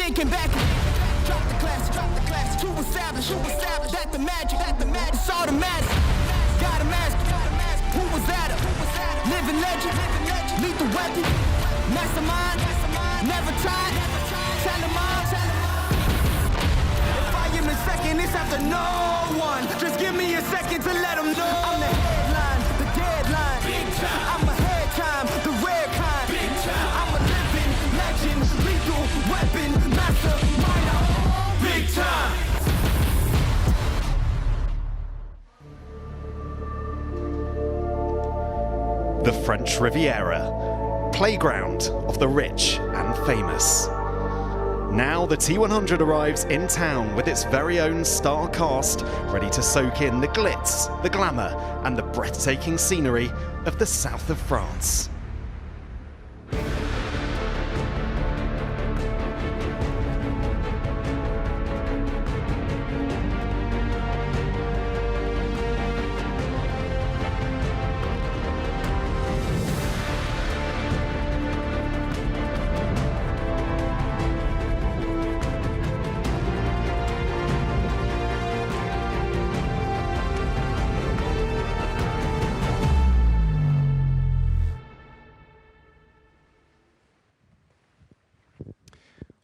thinking back. Drop the class, to establish that the magic, it's automatic. Gotta mask, who was that? Living legend, lethal weapon, mastermind, never tried, tell them all. If I am in second, it's after no one. Just give me a second to let them know. I'm the headline, the deadline. Big time. I'm ahead time, the rare kind. Big time. I'm a living legend, lethal weapon, mastermind. Big time. The French Riviera, playground of the rich and famous. Now the T100 arrives in town with its very own star cast, ready to soak in the glitz, the glamour, and the breathtaking scenery of the south of France.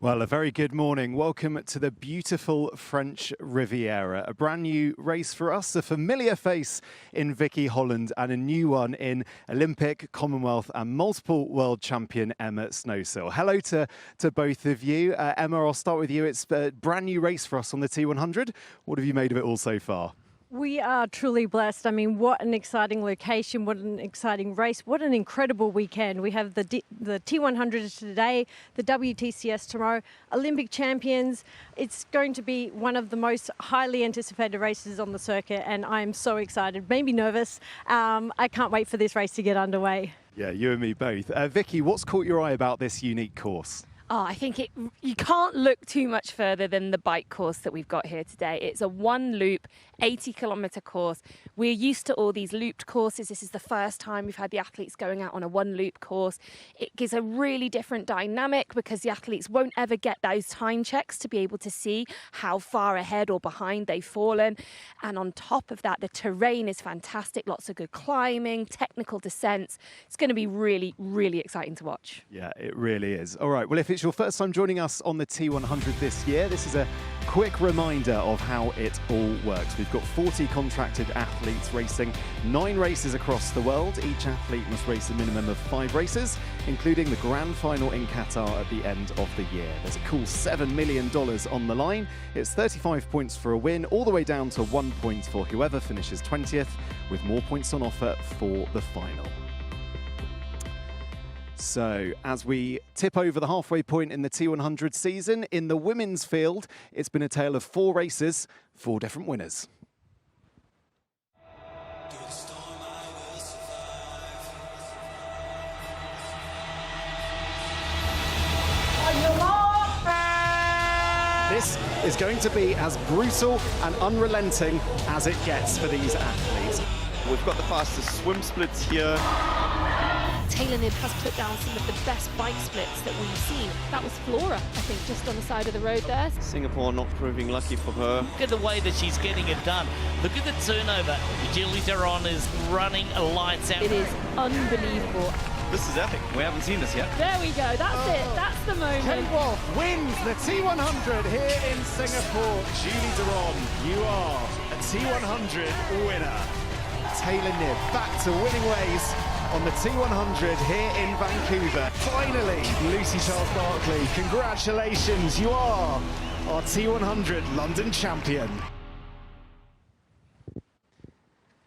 Well, a very good morning. Welcome to the beautiful French Riviera. A brand new race for us, a familiar face in Vicky Holland and a new one in Olympic, Commonwealth and multiple world champion Emma Snowsill. Hello to both of you. Emma, I'll start with you. It's a brand new race for us on the T100. What have you made of it all so far? We are truly blessed. I mean, what an exciting location, what an exciting race, what an incredible weekend. We have the T100 today, the WTCS tomorrow, Olympic champions. It's going to be one of the most highly anticipated races on the circuit, and I am so excited, maybe nervous. I can't wait for this race to get underway. Yeah, you and me both. Vicky, what's caught your eye about this unique course? Oh, I think you can't look too much further than the bike course that we've got here today. It's a one loop, 80-kilometre course. We're used to all these looped courses. This is the first time we've had the athletes going out on a one loop course. It gives a really different dynamic because the athletes won't ever get those time checks to be able to see how far ahead or behind they've fallen. And on top of that, the terrain is fantastic. Lots of good climbing, technical descents. It's going to be really, really exciting to watch. Yeah, it really is. All right, well, if it's your first time joining us on the T100 this year, this is a quick reminder of how it all works. We've got 40 contracted athletes racing 9 races across the world. Each athlete must race a minimum of 5 races, including the grand final in Qatar at the end of the year. There's a cool $7 million on the line. It's 35 points for a win, all the way down to 1 point for whoever finishes 20th, with more points on offer for the final. So, as we tip over the halfway point in the T100 season, in the women's field, it's been a tale of 4 races, 4 different winners. This is going to be as brutal and unrelenting as it gets for these athletes. We've got the fastest swim splits here. Taylor Knibb has put down some of the best bike splits that we've seen. That was Flora, I think, just on the side of the road there. Singapore not proving lucky for her. Look at the way that she's getting it done. Look at the turnover. Julie Deron is running lights out. It is unbelievable. This is epic. We haven't seen this yet. There we go. That's it. That's the moment. Kate Wolf wins the T100 here in Singapore. Julie Deron, you are a T100 winner. Taylor Knibb back to winning ways on the T100 here in Vancouver. Finally, Lucy Charles-Barclay, congratulations, you are our T100 London champion.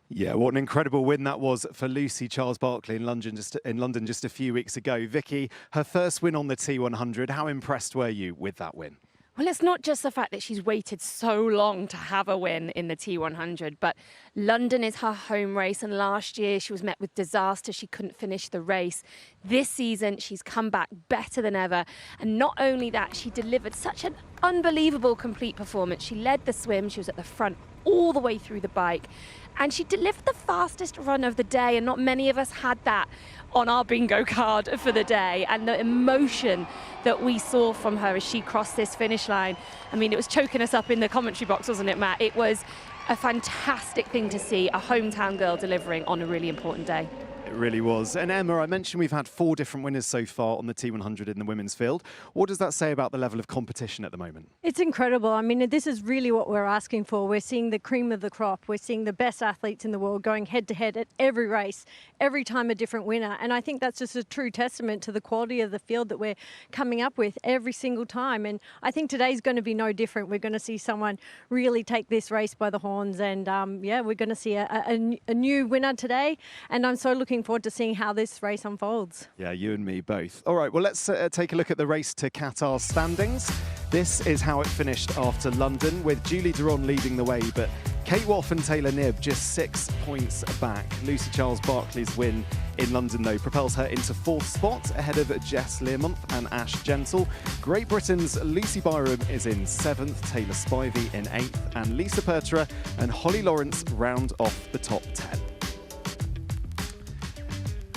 Yeah, what an incredible win that was for Lucy Charles-Barclay in London just a few weeks ago. Vicky, her first win on the T100, how impressed were you with that win? Well, it's not just the fact that she's waited so long to have a win in the T100, but London is her home race, and last year she was met with disaster. She couldn't finish the race. This season, she's come back better than ever, and not only that, she delivered such an unbelievable complete performance. She led the swim, she was at the front all the way through the bike, and she delivered the fastest run of the day, and not many of us had that on our bingo card for the day. And the emotion that we saw from her as she crossed this finish line, I mean, it was choking us up in the commentary box, wasn't it, Matt? It was a fantastic thing to see a hometown girl delivering on a really important day. It really was. And Emma, I mentioned we've had 4 different winners so far on the T100 in the women's field. What does that say about the level of competition at the moment? It's incredible. I mean, this is really what we're asking for. We're seeing the cream of the crop. We're seeing the best athletes in the world going head to head at every race, every time a different winner. And I think that's just a true testament to the quality of the field that we're coming up with every single time. And I think today's going to be no different. We're going to see someone really take this race by the horns. And yeah, we're going to see a new winner today. And I'm so looking forward to seeing how this race unfolds. Yeah, you and me both. All right, well, let's take a look at the race to Qatar standings. This is how it finished after London, with Julie Duron leading the way, but Kate Woff and Taylor Knibb just 6 points back. Lucy Charles-Barclay's win in London, though, propels her into 4th spot ahead of Jess Learmonth and Ash Gentle. Great Britain's Lucy Byram is in 7th, Taylor Spivey in 8th, and Lisa Pertra and Holly Lawrence round off the top 10.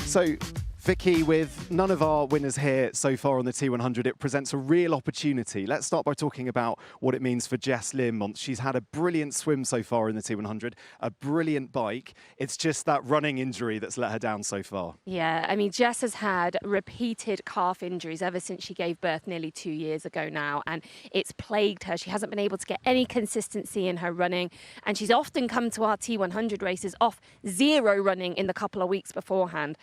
So, Vicky, with none of our winners here so far on the T100, it presents a real opportunity. Let's start by talking about what it means for Jess Learmonth. She's had a brilliant swim so far in the T100, a brilliant bike. It's just that running injury that's let her down so far. Yeah, I mean, Jess has had repeated calf injuries ever since she gave birth nearly 2 years ago now, and it's plagued her. She hasn't been able to get any consistency in her running, and she's often come to our T100 races off 0 running in the couple of weeks beforehand.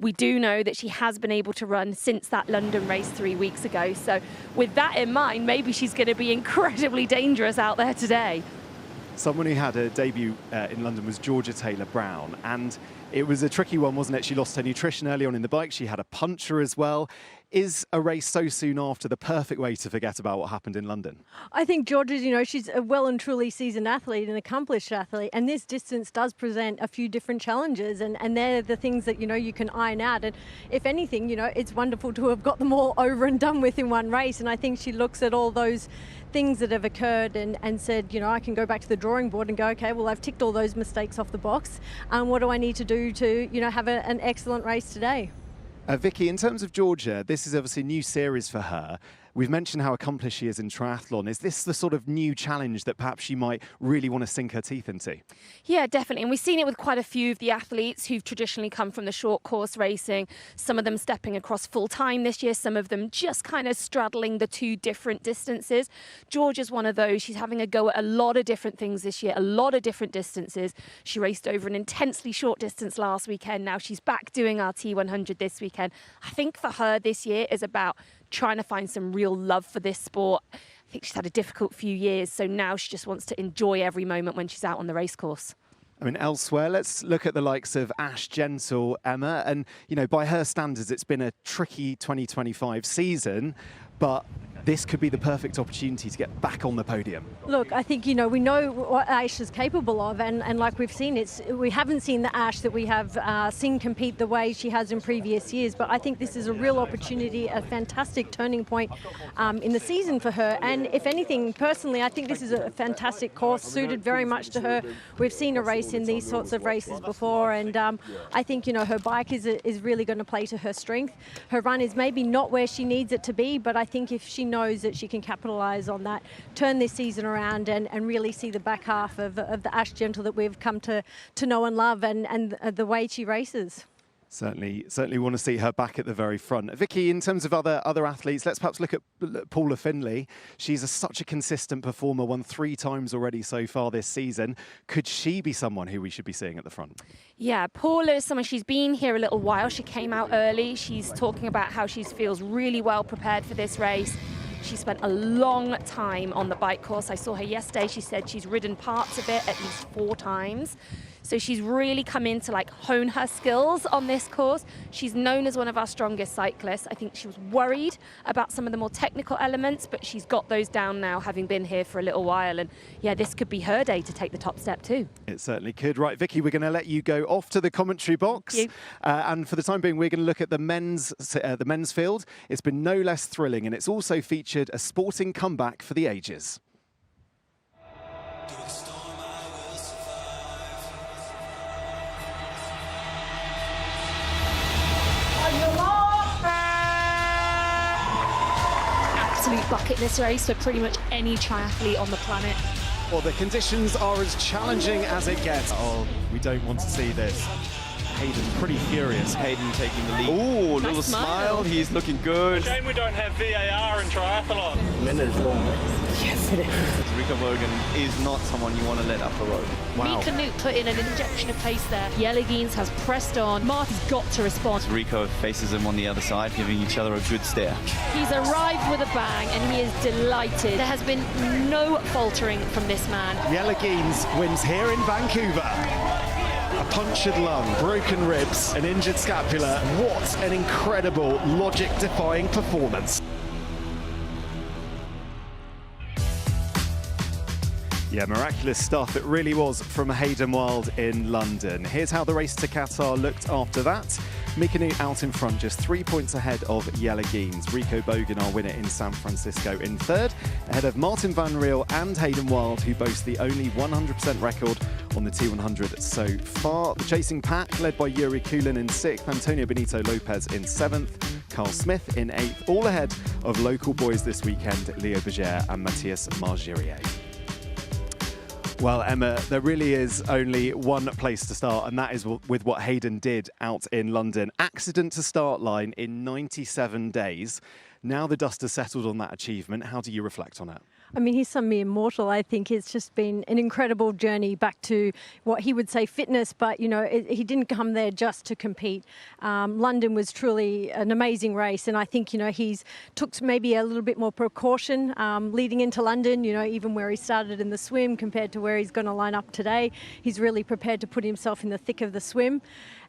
We do know that she has been able to run since that London race 3 weeks ago. So with that in mind, maybe she's going to be incredibly dangerous out there today. Someone who had a debut in London was Georgia Taylor-Brown, and it was a tricky one, wasn't it? She lost her nutrition early on in the bike. She had a puncture as well. Is a race so soon after the perfect way to forget about what happened in London? I think Georgia's, you know, she's a well and truly seasoned athlete, an accomplished athlete, and this distance does present a few different challenges, and they're the things that, you know, you can iron out. And if anything, you know, it's wonderful to have got them all over and done with in one race. And I think she looks at all those things that have occurred and said, you know, I can go back to the drawing board and go, okay, well, I've ticked all those mistakes off the box. What do I need to do to, you know, have an excellent race today? Vicky, in terms of Georgia, this is obviously a new series for her. We've mentioned how accomplished she is in triathlon. Is this the sort of new challenge that perhaps she might really want to sink her teeth into? Yeah, definitely. And we've seen it with quite a few of the athletes who've traditionally come from the short course racing. Some of them stepping across full time this year, some of them just kind of straddling the 2 different distances. Georgia's one of those. She's having a go at a lot of different things this year, a lot of different distances. She raced over an intensely short distance last weekend. Now she's back doing our T100 this weekend. I think for her this year is about trying to find some real love for this sport. I think she's had a difficult few years, so now she just wants to enjoy every moment when she's out on the racecourse. I mean, elsewhere, let's look at the likes of Ash Gentle, Emma, and, you know, by her standards, it's been a tricky 2025 season, but this could be the perfect opportunity to get back on the podium. Look, I think, you know, we know what Ash is capable of, and like we've seen, we haven't seen the Ash that we have seen compete the way she has in previous years, but I think this is a real opportunity, a fantastic turning point in the season for her. And if anything, personally, I think this is a fantastic course, suited very much to her. We've seen her race in these sorts of races before, and I think, you know, her bike is really going to play to her strength. Her run is maybe not where she needs it to be, but I think if she knows that she can capitalise on that, turn this season around and really see the back half of the Ash Gentle that we've come to know and love, and the way she races. Certainly want to see her back at the very front. Vicky, in terms of other athletes, let's perhaps look at Paula Findlay. She's such a consistent performer, won 3 times already so far this season. Could she be someone who we should be seeing at the front? Yeah, Paula is someone, she's been here a little while. She came out early. She's talking about how she feels really well prepared for this race. She spent a long time on the bike course. I saw her yesterday. She said she's ridden parts of it at least 4 times. So she's really come in to like hone her skills on this course. She's known as one of our strongest cyclists. I think she was worried about some of the more technical elements, but she's got those down now, having been here for a little while. And yeah, this could be her day to take the top step too. It certainly could. Right, Vicky, we're going to let you go off to the commentary box. And for the time being, we're going to look at the men's field. It's been no less thrilling, and it's also featured a sporting comeback for the ages. absolute bucket list race for pretty much any triathlete on the planet. Well, the conditions are as challenging as it gets. Oh, we don't want to see this. Hayden's pretty furious. Hayden taking the lead. Oh, little Nice smile. He's looking good. Shame we don't have VAR in triathlon. Rico Bogan is not someone you want to let up the road. Wow. Canute put in an injection of pace there. Yelligines has pressed on. Marty's got to respond. Rico faces him on the other side, giving each other a good stare. He's arrived with a bang and he is delighted. There has been no faltering from this man. Yelligines wins here in Vancouver. A punctured lung, broken ribs, an injured scapula. What an incredible, logic-defying performance. Yeah, miraculous stuff it really was from Hayden Wilde in London. Here's how the race to Qatar looked after that. Canute out in front, just 3 points ahead of Yelligines. Rico Bogan, our winner in San Francisco, in third, ahead of Martin Van Riel and Hayden Wilde, who boast the only 100% record on the T100 so far. The chasing pack, led by Yuri Kulin in sixth, Antonio Benito Lopez in seventh, Carl Smith in eighth, all ahead of local boys this weekend, Leo Berger and Matthias Margirier. Well, Emma, there really is only one place to start, and that is with what Hayden did out in London. Accident to start line in 97 days. Now the dust has settled on that achievement. How do you reflect on it? I mean, he's some mere mortal. I think it's just been an incredible journey back to what he would say fitness, but, you know, he didn't come there just to compete. London was truly an amazing race, and I think, you know, he's took maybe a little bit more precaution leading into London, you know, even where he started in the swim compared to where he's going to line up today. He's really prepared to put himself in the thick of the swim.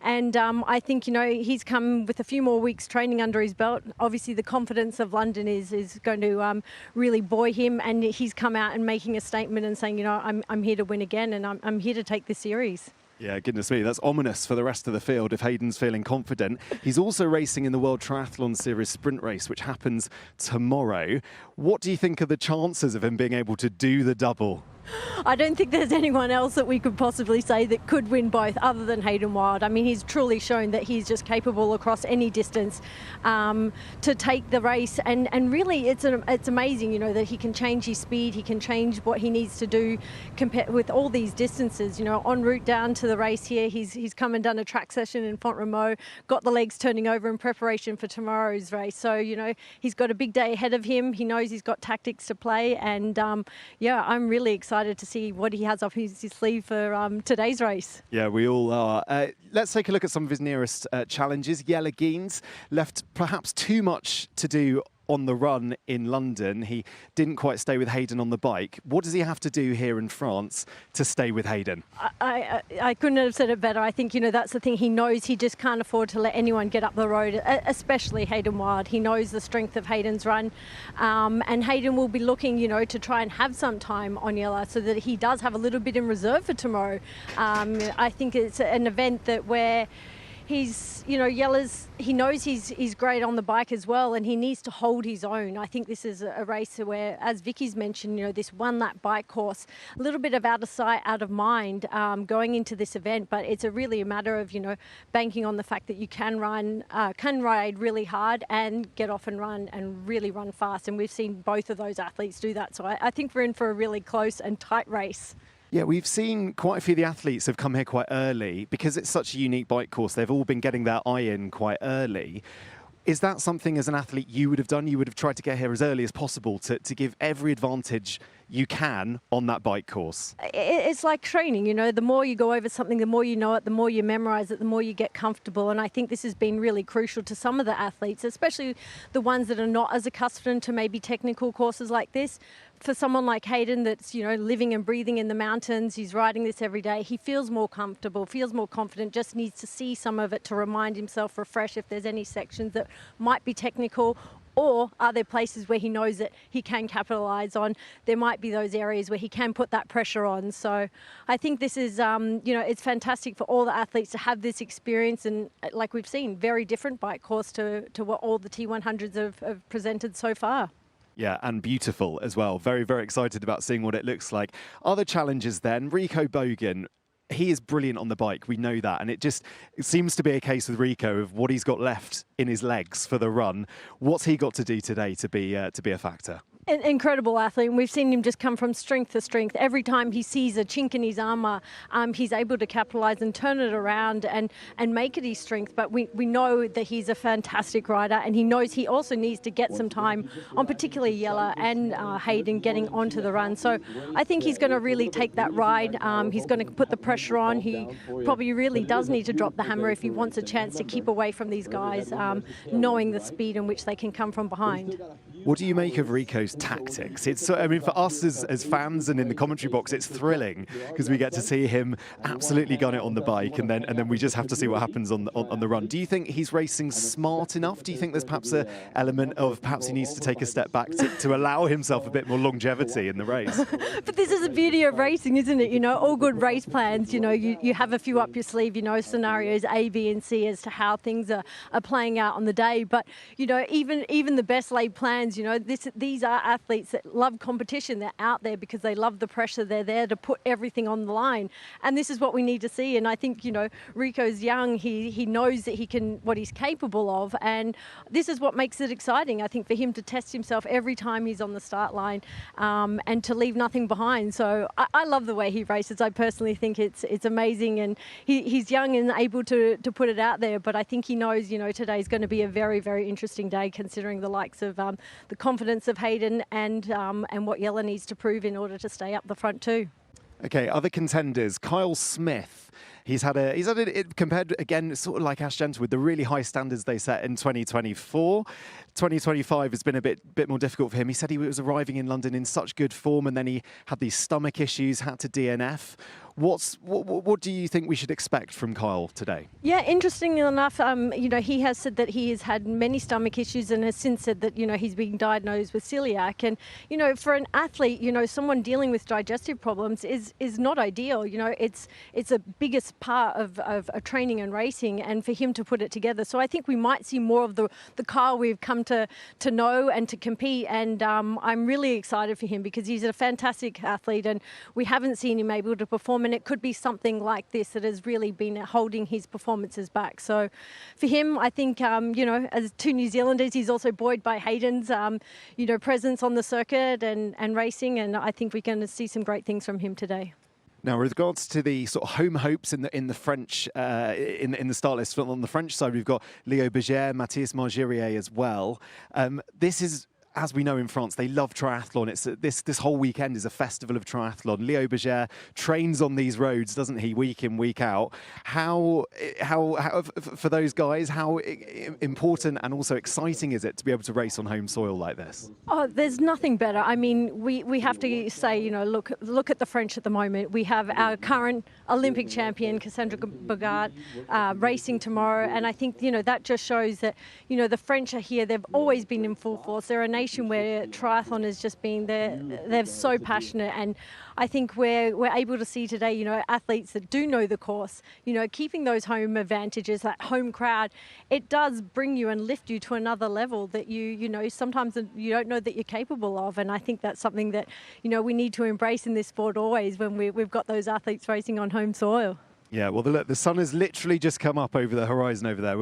And I think, you know, he's come with a few more weeks training under his belt. Obviously, the confidence of London is going to really buoy him. And he's come out and making a statement and saying, you know, I'm here to win again and I'm here to take the series. Yeah, goodness me, that's ominous for the rest of the field if Hayden's feeling confident. He's also racing in the World Triathlon Series sprint race, which happens tomorrow. What do you think are the chances of him being able to do the double? I don't think there's anyone else that we could possibly say that could win both other than Hayden Wilde. I mean, he's truly shown that he's just capable across any distance to take the race. And really, it's amazing, you know, that he can change his speed, he can change what he needs to do compared with all these distances. You know, en route down to the race here, he's come and done a track session in Font-Romeu, got the legs turning over in preparation for tomorrow's race. So, you know, he's got a big day ahead of him. He knows he's got tactics to play. And, yeah, I'm really excited to see what he has up his sleeve for today's race. Yeah, we all are. Let's take a look at some of his nearest challenges. Yelligines left perhaps too much to do on the run in London. He didn't quite stay with Hayden on the bike. What does he have to do here in France to stay with Hayden? I couldn't have said it better. I think, you know, that's the thing. He knows he just can't afford to let anyone get up the road, especially Hayden Wilde. He knows the strength of Hayden's run. And Hayden will be looking, you know, to try and have some time on Yella so that he does have a little bit in reserve for tomorrow. I think it's an event that where he's, you know, he knows he's great on the bike as well, and he needs to hold his own. I think this is a race where, as Vicky's mentioned, you know, this one-lap bike course, a little bit of out of sight, out of mind going into this event, but it's really a matter of, you know, banking on the fact that you can ride really hard and get off and run and really run fast. And we've seen both of those athletes do that. So I think we're in for a really close and tight race. Yeah, we've seen quite a few of the athletes have come here quite early because it's such a unique bike course. They've all been getting their eye in quite early. Is that something as an athlete you would have done? You would have tried to get here as early as possible to give every advantage you can on that bike course? It's like training, you know, the more you go over something, the more you know it, the more you memorize it, the more you get comfortable. And I think this has been really crucial to some of the athletes, especially the ones that are not as accustomed to maybe technical courses like this. For someone like Hayden that's, you know, living and breathing in the mountains, he's riding this every day, he feels more comfortable, feels more confident, just needs to see some of it to remind himself, refresh if there's any sections that might be technical. Or are there places where he knows that he can capitalise on? There might be those areas where he can put that pressure on. So I think this is, you know, it's fantastic for all the athletes to have this experience. And like we've seen, very different bike course to what all the T100s have presented so far. Yeah, and beautiful as well. Very, very excited about seeing what it looks like. Other challenges then, Rico Bogan. he is brilliant on the bike. We know that. And it seems to be a case with Rico of what he's got left in his legs for the run. What's he got to do today to be a factor? An incredible athlete, and we've seen him just come from strength to strength. Every time he sees a chink in his armour, he's able to capitalise and turn it around and make it his strength. But we know that he's a fantastic rider, and he knows he also needs to get some time on particularly Yella and Hayden getting onto the run. So I think he's going to really take that ride. He's going to put the pressure on. He probably really does need to drop the hammer if he wants a chance to keep away from these guys, knowing the speed in which they can come from behind. What do you make of Rico's tactics? I mean, for us as fans and in the commentary box, it's thrilling because we get to see him absolutely gun it on the bike, and then we just have to see what happens on the run. Do you think he's racing smart enough? Do you think there's perhaps an element of perhaps he needs to take a step back to allow himself a bit more longevity in the race? But this is the beauty of racing, isn't it? You know, all good race plans, you know, you have a few up your sleeve, you know, scenarios A, B and C as to how things are playing out on the day. But, you know, even the best laid plans, you know, these are athletes that love competition. They're out there because they love the pressure. They're there to put everything on the line. And this is what we need to see. And I think, you know, Rico's young. He knows that he can, what he's capable of. And this is what makes it exciting, I think, for him to test himself every time he's on the start line, and to leave nothing behind. So I love the way he races. I personally think it's amazing. And he's young and able to put it out there. But I think he knows, you know, today's going to be a very, very interesting day, considering the likes of the confidence of Hayden and what Yella needs to prove in order to stay up the front too. Okay, other contenders. Kyle Smith. He's had it compared again, sort of like Ash Gentle, with the really high standards they set in 2024. 2025 has been a bit more difficult for him. He said he was arriving in London in such good form, and then he had these stomach issues, had to DNF. What do you think we should expect from Kyle today? Yeah, interestingly enough, you know, he has said that he has had many stomach issues and has since said that, you know, he's being diagnosed with celiac. And, you know, for an athlete, you know, someone dealing with digestive problems is not ideal. You know, it's a biggest part of training and racing, and for him to put it together. So I think we might see more of the Kyle we've come to know and to compete. And I'm really excited for him because he's a fantastic athlete, and we haven't seen him able to perform. And it could be something like this that has really been holding his performances back. So for him, I think, you know, as two New Zealanders, he's also buoyed by Hayden's, you know, presence on the circuit and racing. And I think we're going to see some great things from him today. Now, with regards to the sort of home hopes in the French in the start list, on the French side, we've got Leo Berger, Matthias Margirier as well. This is, as we know in France, they love triathlon. It's this whole weekend is a festival of triathlon. Leo Berger trains on these roads, doesn't he, week in, week out? How for those guys, how important and also exciting is it to be able to race on home soil like this? Oh, there's nothing better. I mean, we have to say, you know, look at the French at the moment. We have our current Olympic champion, Contender racing tomorrow. And I think, you know, that just shows that, you know, the French are here. They've always been in full force. They're a nation where triathlon has just been there. They're so passionate, and I think we're able to see today, you know, athletes that do know the course, you know, keeping those home advantages, that home crowd. It does bring you and lift you to another level that you know, sometimes you don't know that you're capable of. And I think that's something that, you know, we need to embrace in this sport always when we've got those athletes racing on home soil. Yeah, well, look, the sun has literally just come up over the horizon over there.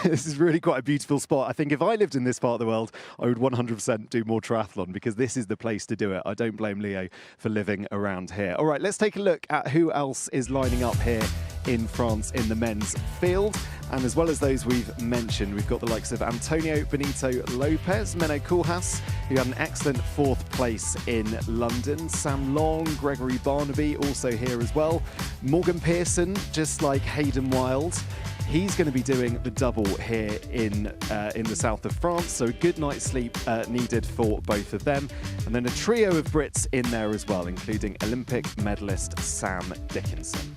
This is really quite a beautiful spot. I think if I lived in this part of the world, I would 100% do more triathlon because this is the place to do it. I don't blame Leo for living around here. All right, let's take a look at who else is lining up here in France in the men's field. And as well as those we've mentioned, we've got the likes of Antonio Benito Lopez, Menno Koolhaas, who had an excellent 4th place in London. Sam Long, Gregory Barnaby also here as well. Morgan Pearson, just like Hayden Wilde, he's going to be doing the double here in the south of France. So a good night's sleep needed for both of them. And then a trio of Brits in there as well, including Olympic medalist Sam Dickinson.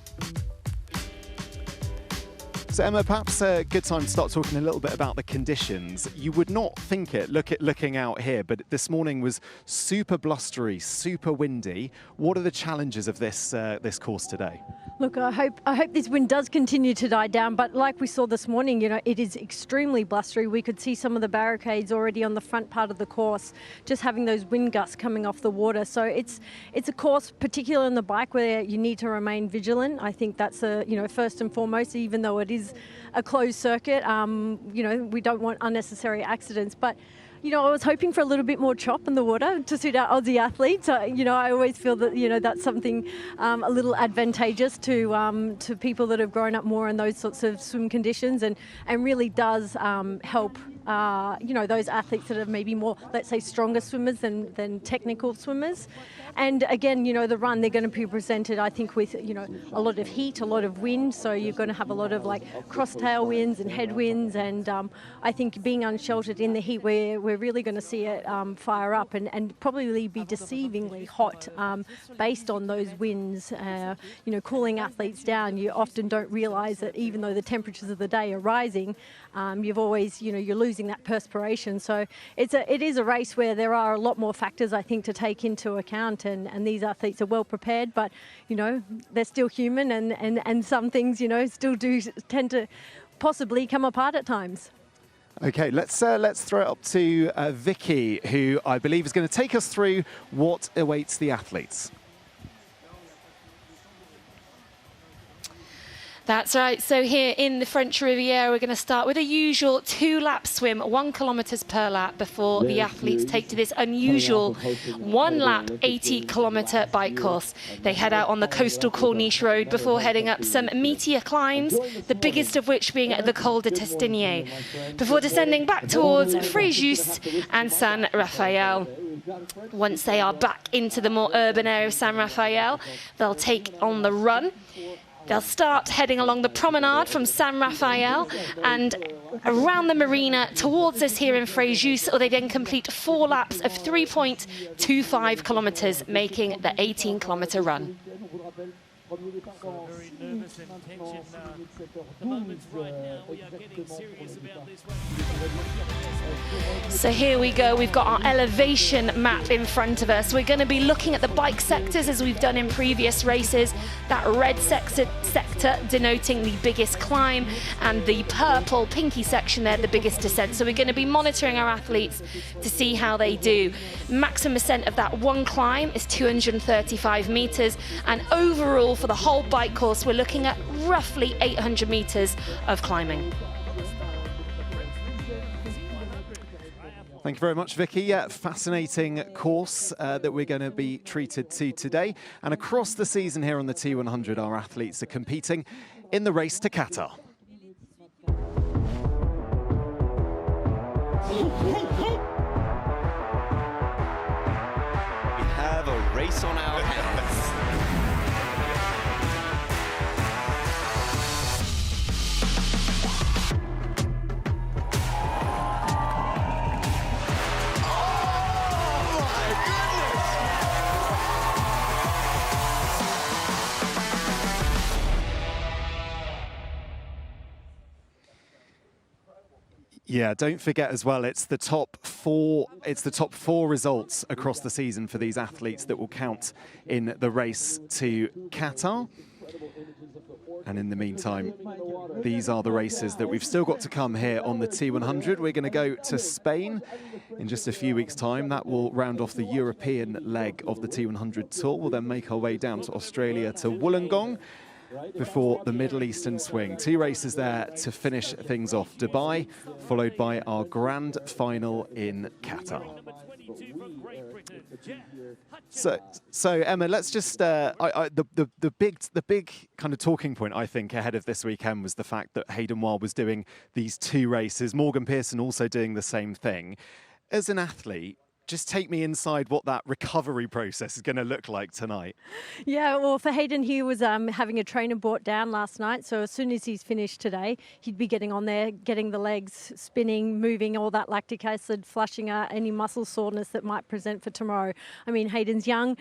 So Emma, perhaps a good time to start talking a little bit about the conditions. You would not think it, looking out here, but this morning was super blustery, super windy. What are the challenges of this course today? Look, I hope this wind does continue to die down, but like we saw this morning, you know, it is extremely blustery. We could see some of the barricades already on the front part of the course, just having those wind gusts coming off the water. So it's a course, particularly on the bike, where you need to remain vigilant. I think that's first and foremost, even though it is a closed circuit. We don't want unnecessary accidents, but I was hoping for a little bit more chop in the water to suit our Aussie athletes. I always feel that, that's something a little advantageous to people that have grown up more in those sorts of swim conditions, and really does help those athletes that are maybe more, let's say, stronger swimmers than technical swimmers. And again, the run, they're going to be presented, I think, with, a lot of heat, a lot of wind. So you're going to have a lot of cross tailwinds and headwinds. And I think being unsheltered in the heat, we're really going to see it fire up and probably be deceivingly hot based on those winds, cooling athletes down. You often don't realize that even though the temperatures of the day are rising, you've always, you're losing that perspiration. So it is a race where there are a lot more factors, I think, to take into account. And these athletes are well prepared, but they're still human, and some things still do tend to possibly come apart at times. Okay, let's throw it up to Vicky, who I believe is going to take us through what awaits the athletes. That's right. So here in the French Riviera, we're going to start with a usual 2-lap swim, 1 kilometres per lap, before the athletes take to this unusual 1-lap 80-kilometre bike course. They head out on the coastal Corniche road before heading up some meatier climbs, the biggest of which being the Col de Testinier, before descending back towards Fréjus and San Rafael. Once they are back into the more urban area of San Rafael, they'll take on the run. They'll start heading along the promenade from San Rafael and around the marina towards us here in Fréjus, or they then complete 4 laps of 3.25 kilometres, making the 18-kilometre run. Very nervous and tension. The moments right now, we are getting serious about this one. So here we go, we've got our elevation map in front of us. We're going to be looking at the bike sectors as we've done in previous races. That red sector denoting the biggest climb, and the purple pinky section there, the biggest descent. So we're going to be monitoring our athletes to see how they do. Maximum ascent of that one climb is 235 metres, and overall for the whole bike course, we're looking at roughly 800 metres of climbing. Thank you very much, Vicky. Yeah, fascinating course that we're going to be treated to today. And across the season here on the T100, our athletes are competing in the race to Qatar. We have a race on our hands. Yeah, don't forget as well, it's the top 4 results across the season for these athletes that will count in the race to Qatar. And in the meantime, these are the races that we've still got to come here on the T100. We're going to go to Spain in just a few weeks' time. That will round off the European leg of the T100 Tour. We'll then make our way down to Australia to Wollongong before the Middle Eastern swing. 2 races there to finish things off. Dubai, followed by our grand final in Qatar. So Emma, let's just the big kind of talking point, I think, ahead of this weekend was the fact that Hayden Wilde was doing these 2 races. Morgan Pearson also doing the same thing. As an athlete, just take me inside what that recovery process is going to look like tonight. Yeah, well, for Hayden, he was having a trainer brought down last night. So as soon as he's finished today, he'd be getting on there, getting the legs spinning, moving all that lactic acid, flushing out any muscle soreness that might present for tomorrow. I mean, Hayden's young.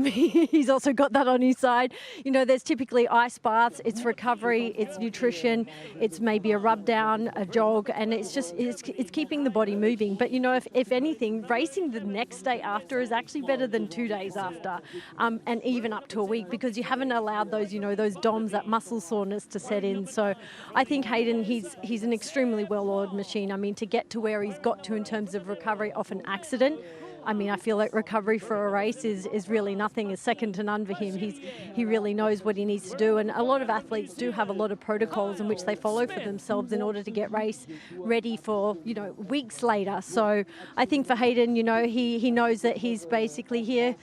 He's also got that on his side. You know, there's typically ice baths. It's recovery. It's nutrition. It's maybe a rub down, a jog, and it's just it's keeping the body moving. But you know, if anything, racing the next day after is actually better than 2 days after, and even up to a week, because you haven't allowed those, you know, those DOMs, that muscle soreness to set in. So I think Hayden, he's an extremely well-oiled machine. I mean, to get to where he's got to in terms of recovery off an accident, I mean, I feel like recovery for a race is really nothing, is second to none for him. He really knows what he needs to do, and a lot of athletes do have a lot of protocols in which they follow for themselves in order to get race ready for, you know, weeks later. So I think for Hayden, you know, he knows that he's basically here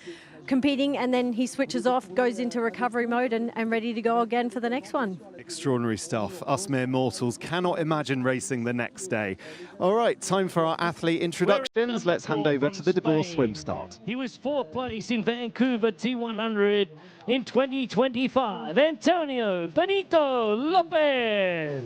competing, and then he switches off, goes into recovery mode and ready to go again for the next one. Extraordinary stuff. Us mere mortals cannot imagine racing the next day. All right, time for our athlete introductions. Let's hand over to the divorce swim start. He was 4th place in Vancouver T100 in 2025. Antonio Benito Lopez.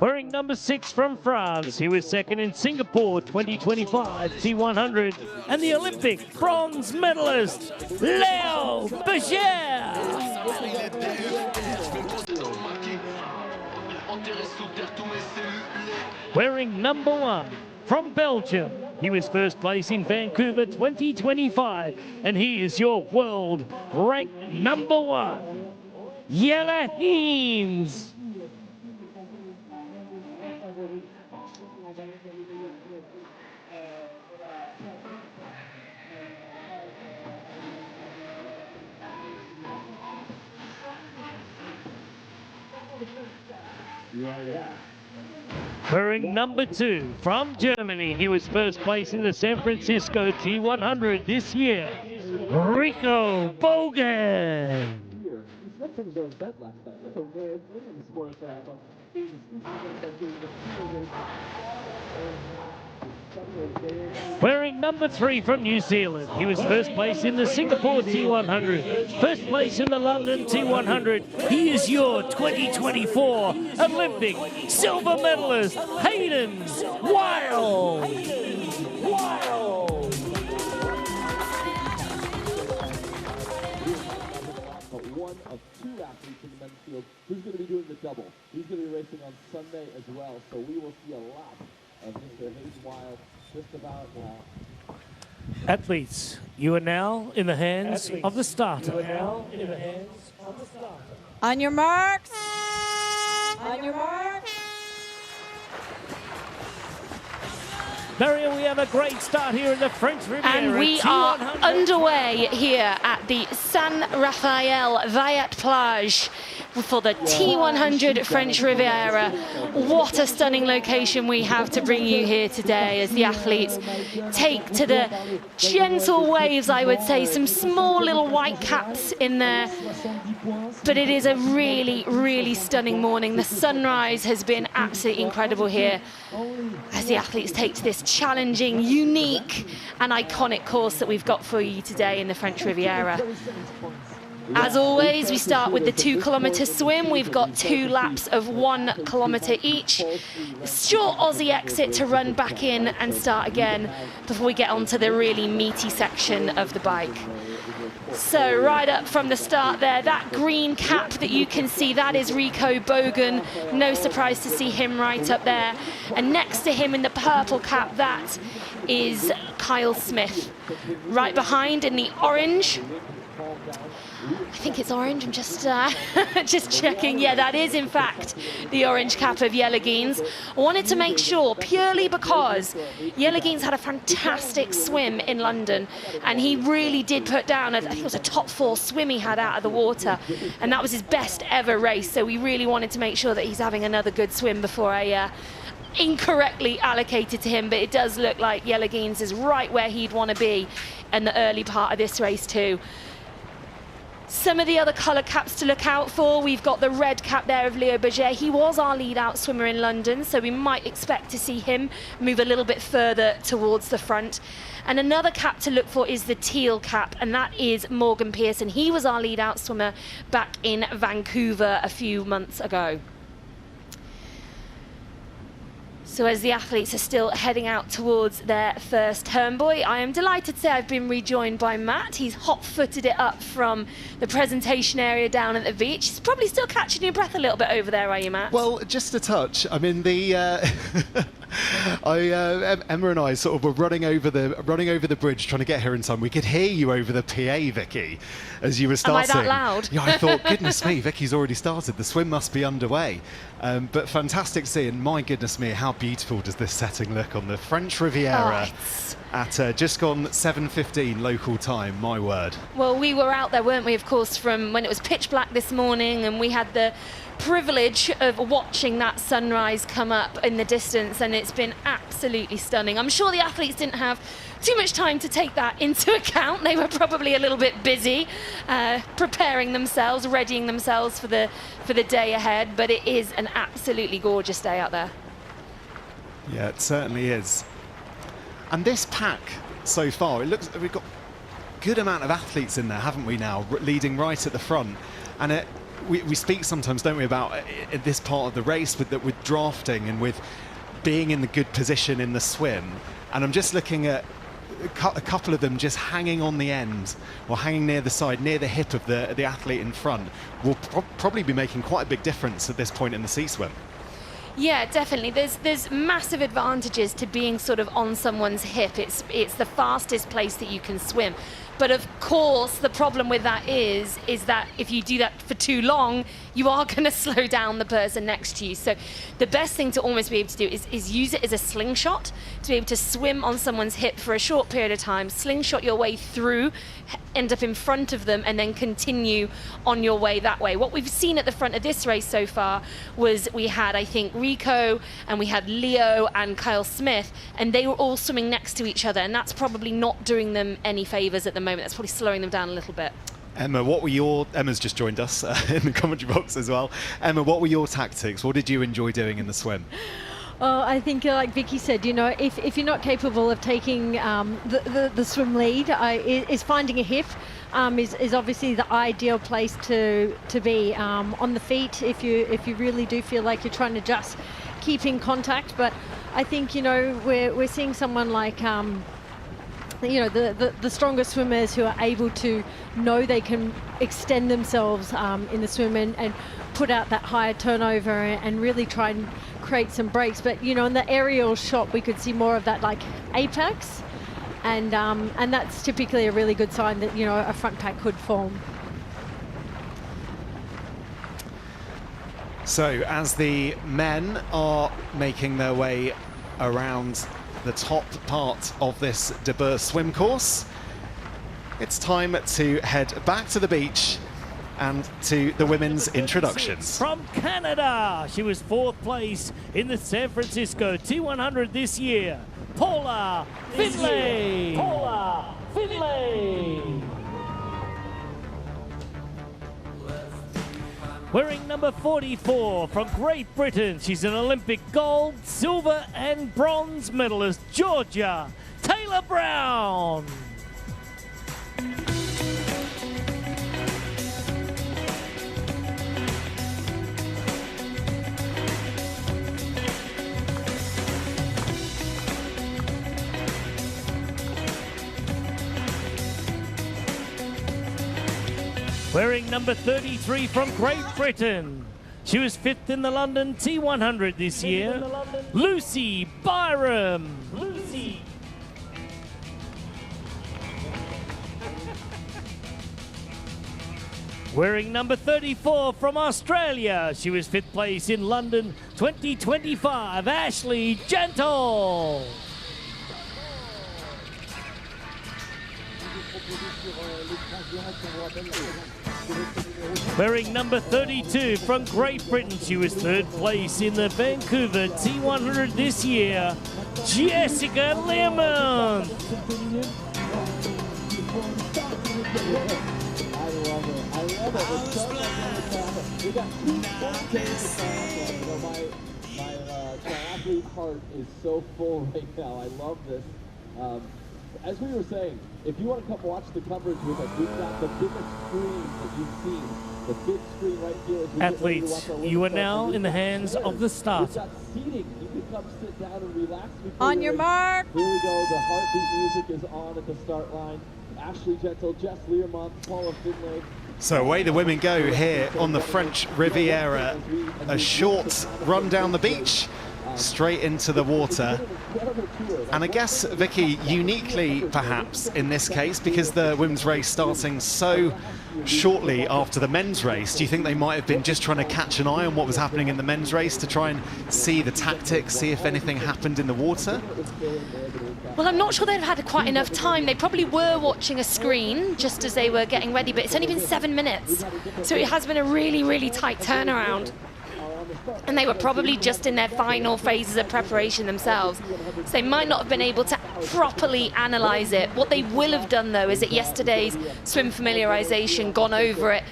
Wearing number 6 from France, he was 2nd in Singapore 2025 T100, and the Olympic bronze medalist, Leo Boucher. Wearing number 1 from Belgium, he was 1st place in Vancouver 2025, and he is your world ranked number 1, Jelle Heens. Wearing number 2 from Germany, he was 1st place in the San Francisco T100 this year, Rico Bogan. Wearing number 3 from New Zealand, he was 1st place in the Singapore T100, 1st place in the London T100. He is your 2024 Olympic silver medalist, Hayden Wilde. One of 2 athletes in the men's field who's going to be doing the double. He's going to be racing on Sunday as well, so we will see a lot of Mr. Hayden Wilde just about now. Athletes, you are now in the hands of the starter. On your marks. On your marks. Marion, we have a great start here in the French Riviera. And we are underway here at the San Rafael Vayat Plage for the T100 French Riviera. What a stunning location we have to bring you here today as the athletes take to the gentle waves, I would say. Some small little white caps in there. But it is a really, really stunning morning. The sunrise has been absolutely incredible here as the athletes take to this challenging, unique and iconic course that we've got for you today in the French Riviera. As always, we start with the 2-kilometre swim. We've got 2 laps of 1 kilometre each. Short Aussie exit to run back in and start again before we get onto the really meaty section of the bike. So right up from the start there, that green cap that you can see, that is Rico Bogan. No surprise to see him right up there. And next to him in the purple cap, that is Kyle Smith. Right behind in the orange, I think it's orange, I'm just just checking. Yeah, that is in fact the orange cap of Jelle Heens. I wanted to make sure, purely because Jelle Heens had a fantastic swim in London, and he really did put down, I think it was a top 4 swim he had out of the water, and that was his best ever race, so we really wanted to make sure that he's having another good swim before I incorrectly allocated to him. But it does look like Jelle Heens is right where he'd want to be in the early part of this race too. Some of the other colour caps to look out for, we've got the red cap there of Leo Berger. He was our lead-out swimmer in London, so we might expect to see him move a little bit further towards the front. And another cap to look for is the teal cap, and that is Morgan Pearson. He was our lead-out swimmer back in Vancouver a few months ago. So as the athletes are still heading out towards their first turn buoy, I am delighted to say I've been rejoined by Matt. He's hot-footed it up from the presentation area down at the beach. He's probably still catching your breath a little bit over there, are you, Matt? Well, just a touch. I mean, Emma and I sort of were running over the bridge trying to get here in time. We could hear you over the PA, Vicky, as you were starting. Am I that loud? Yeah, I thought, goodness me, Vicky's already started. The swim must be underway. But fantastic to see, and my goodness me, how beautiful does this setting look on the French Riviera at just gone 7:15 local time, my word. Well, we were out there, weren't we, of course, from when it was pitch black this morning, and we had the privilege of watching that sunrise come up in the distance, and it's been absolutely stunning. I'm sure the athletes didn't have too much time to take that into account. They were probably a little bit busy preparing themselves, readying themselves for the day ahead, but it is an absolutely gorgeous day out there. Yeah, it certainly is. And this pack so far, it looks we've got a good amount of athletes in there, haven't we now, leading right at the front. And we speak sometimes, don't we, about this part of the race with drafting and with being in the good position in the swim. And I'm just looking at a couple of them just hanging on the end or hanging near the side, near the hip of the athlete in front, will probably be making quite a big difference at this point in the sea swim. Yeah, definitely. There's massive advantages to being sort of on someone's hip. It's the fastest place that you can swim. But of course, the problem with that is that if you do that for too long, you are going to slow down the person next to you. So the best thing to almost be able to do is use it as a slingshot, to be able to swim on someone's hip for a short period of time, slingshot your way through, end up in front of them, and then continue on your way that way. What we've seen at the front of this race so far was we had, I think, Rico, and we had Leo and Kyle Smith, and they were all swimming next to each other, and that's probably not doing them any favours at the moment. That's probably slowing them down a little bit. Emma, Emma's just joined us in the commentary box as well. Emma, what were your tactics? What did you enjoy doing in the swim? Oh, I think, like Vicky said, you know, if you're not capable of taking the swim lead, is finding a hip is obviously the ideal place to be on the feet if you really do feel like you're trying to just keep in contact. But I think, you know, we're seeing someone like you know, the stronger swimmers who are able to know they can extend themselves in the swim and put out that higher turnover and really try and create some breaks. But, you know, in the aerial shot, we could see more of that like apex, and that's typically a really good sign that, you know, a front pack could form. So as the men are making their way around the top part of this De Boer swim course, it's time to head back to the beach and to the women's introductions. From Canada, she was 4th place in the San Francisco T100 this year, Paula Finlay. Paula Finlay. Wearing number 44 from Great Britain, she's an Olympic gold, silver and bronze medalist, Georgia Taylor Brown. Wearing number 33 from Great Britain, she was 5th in the London T100 this year, Lucy Byram. Lucy. Wearing number 34 from Australia, she was 5th place in London 2025, Ashley Gentle. Wearing number 32 from Great Britain, she was 3rd place in the Vancouver T100 this year, Jessica Learmonth. I love it. It's so much fun. We got 2 full days of triathlon. You know, my triathlete heart is so full right now. I love this. As we were saying, if you want to come watch the coverage with us, we've got the biggest screen that you've seen. The big screen right here. As we Athletes, you are now in the hands of the starter. We've got seating. You can come sit down and relax. On your mark. Here we go. The heartbeat music is on at the start line. Ashley Gentle, Jess Learmont, Paula Finlay. So away the women go here on the French Riviera. A short run down the beach, straight into the water. And I guess, Vicky, uniquely perhaps in this case, because the women's race starting so shortly after the men's race, do you think they might have been just trying to catch an eye on what was happening in the men's race to try and see the tactics, see if anything happened in the water? Well, I'm not sure they've had quite enough time. They probably were watching a screen just as they were getting ready, but it's only been 7 minutes. So it has been a really, really tight turnaround. And they were probably just in their final phases of preparation themselves. So they might not have been able to properly analyse it. What they will have done, though, is at yesterday's swim familiarisation gone over it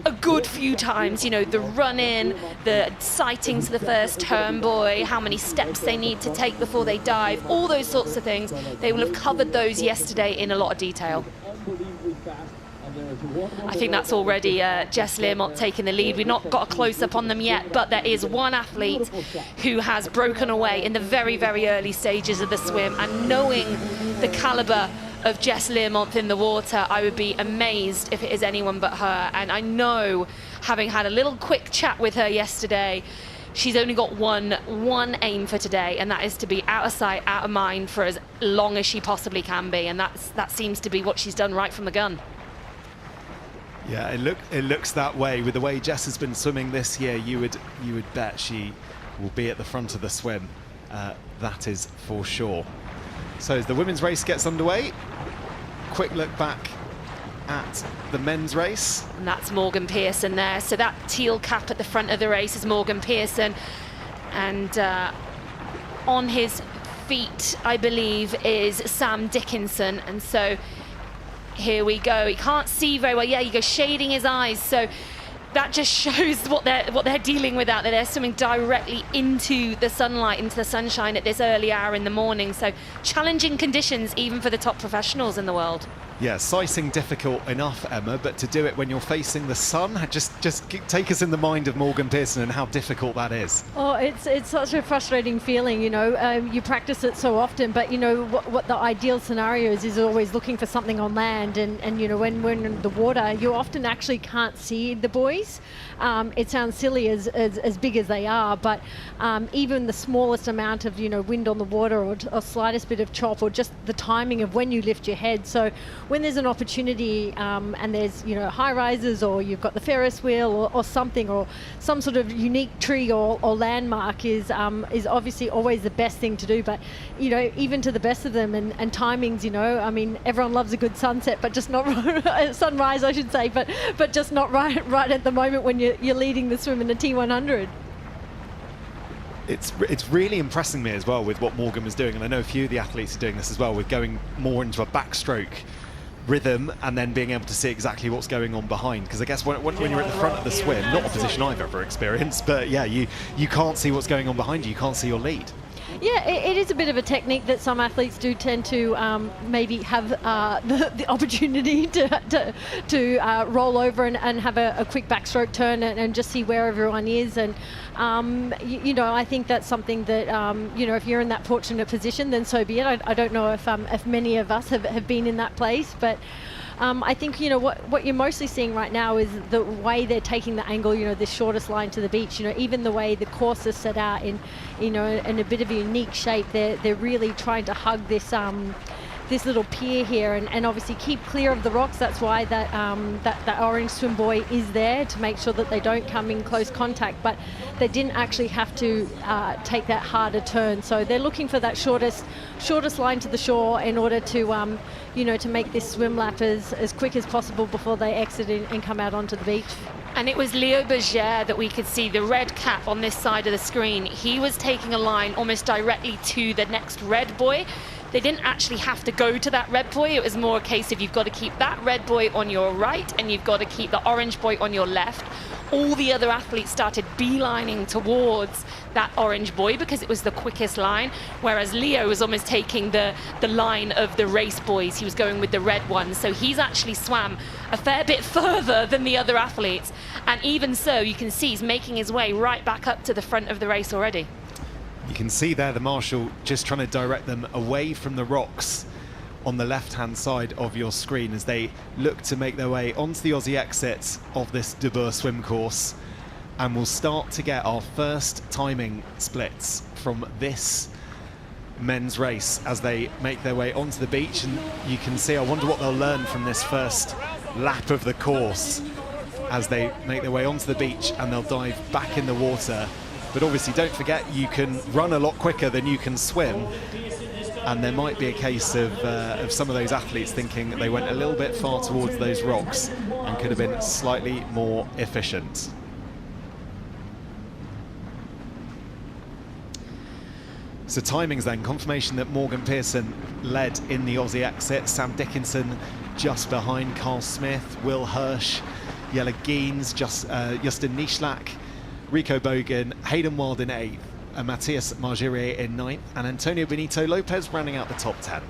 a good few times. You know, the run-in, the sighting to the first turn buoy, how many steps they need to take before they dive, all those sorts of things. They will have covered those yesterday in a lot of detail. I think that's already Jess Learmont taking the lead. We've not got a close-up on them yet, but there is one athlete who has broken away in the very, very early stages of the swim. And knowing the calibre of Jess Learmont in the water, I would be amazed if it is anyone but her. And I know, having had a little quick chat with her yesterday, she's only got one aim for today, and that is to be out of sight, out of mind for as long as she possibly can be. And that seems to be what she's done right from the gun. Yeah, it looks that way. With the way Jess has been swimming this year, you would bet she will be at the front of the swim. That is for sure. So as the women's race gets underway, quick look back at the men's race. And that's Morgan Pearson there. So that teal cap at the front of the race is Morgan Pearson. And on his feet, I believe, is Sam Dickinson. And so here we go. He can't see very well. Yeah, you go shading his eyes. So that just shows what they're dealing with out there. They're swimming directly into the sunlight, into the sunshine at this early hour in the morning. So challenging conditions even for the top professionals in the world. Yeah, sighting difficult enough, Emma, but to do it when you're facing the sun, just take us in the mind of Morgan Pearson and how difficult that is. Oh, it's such a frustrating feeling, you know. You practice it so often, but you know what the ideal scenario is always looking for something on land, and you know when we're in the water, you often actually can't see the buoys. It sounds silly as big as they are, but even the smallest amount of wind on the water or slightest bit of chop or just the timing of when you lift your head. So when there's an opportunity and there's high rises or you've got the Ferris wheel or something or some sort of unique tree or landmark is obviously always the best thing to do. But even to the best of them and timings, I mean, everyone loves a good sunset, but just not sunrise, I should say, but just not right at the moment when you're leading the swim in the T100. It's really impressing me as well with what Morgan was doing, and I know a few of the athletes are doing this as well, with going more into a backstroke rhythm and then being able to see exactly what's going on behind. Because I guess when you're at the front of the swim, not a position I've ever experienced, but yeah, you can't see what's going on behind you, you can't see your lead. Yeah, it is a bit of a technique that some athletes do tend to maybe have the opportunity to roll over and have a quick backstroke turn and just see where everyone is. And I think that's something that if you're in that fortunate position, then so be it. I don't know if many of us have been in that place, but I think what you're mostly seeing right now is the way they're taking the angle, the shortest line to the beach. Even the way the course is set out in in a bit of a unique shape. They're really trying to hug this this little pier here and obviously keep clear of the rocks. That's why that orange swim buoy is there, to make sure that they don't come in close contact, but they didn't actually have to take that harder turn. So they're looking for that shortest line to the shore in order to to make this swim lap as quick as possible before they exit and come out onto the beach. And it was Leo Berger that we could see, the red cap on this side of the screen. He was taking a line almost directly to the next red buoy they didn't actually have to go to that red buoy. It was more a case of you've got to keep that red buoy on your right and you've got to keep the orange buoy on your left. All the other athletes started beelining towards that orange buoy because it was the quickest line, whereas Leo was almost taking the line of the race buoys. He was going with the red one, so he's actually swam a fair bit further than the other athletes, and even so you can see he's making his way right back up to the front of the race already. You can see there the marshal just trying to direct them away from the rocks on the left-hand side of your screen as they look to make their way onto the Aussie exit of this debut swim course. And we'll start to get our first timing splits from this men's race as they make their way onto the beach. And you can see, I wonder what they'll learn from this first lap of the course as they make their way onto the beach and they'll dive back in the water. But obviously don't forget, you can run a lot quicker than you can swim. And there might be a case of some of those athletes thinking they went a little bit far towards those rocks and could have been slightly more efficient. So timings then, confirmation that Morgan Pearson led in the Aussie exit, Sam Dickinson just behind, Carl Smith, Will Hirsch, Jelle Geens, Justin Nishlak, Rico Bogan, Hayden Wilde in 8th, and Matthias Margirier in 9th, and Antonio Benito Lopez rounding out the top 10.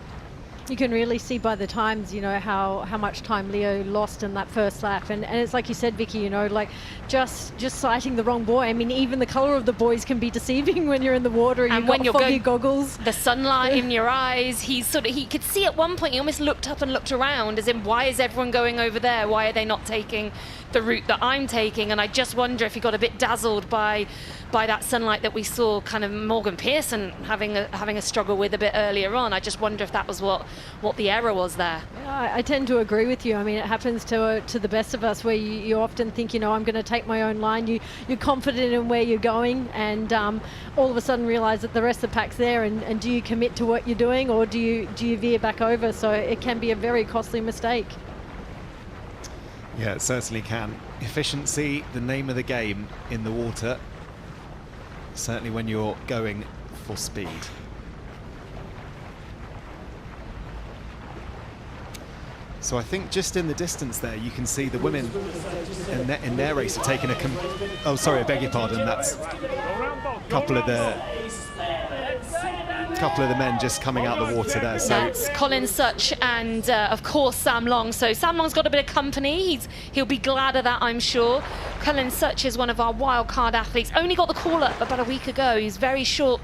You can really see by the times, you know, how much time Leo lost in that first lap. And it's like you said, Vicky, you know, like just sighting the wrong buoy. I mean, even the color of the buoys can be deceiving when you're in the water and you've got foggy goggles. The sunlight in your eyes. He could see at one point, he almost looked up and looked around as in, why is everyone going over there? Why are they not taking the route that I'm taking? And I just wonder if he got a bit dazzled by that sunlight that we saw kind of Morgan Pearson having a struggle with a bit earlier on. I just wonder if that was what the error was there. Yeah, I tend to agree with you. I mean, it happens to the best of us, where you often think, you know, I'm going to take my own line. You're confident in where you're going, and all of a sudden realize that the rest of the pack's there, and do you commit to what you're doing, or do you veer back over? So it can be a very costly mistake. Yeah, it certainly can. Efficiency, the name of the game in the water, certainly when you're going for speed. So I think just in the distance there, you can see the women in their race have taken oh, sorry, I beg your pardon. That's a couple of the men just coming out of the water there. So that's Colin Such and of course Sam Long. So Sam Long's got a bit of company. He'll be glad of that, I'm sure. Colin Such is one of our wild card athletes. Only got the call up about a week ago. He's very short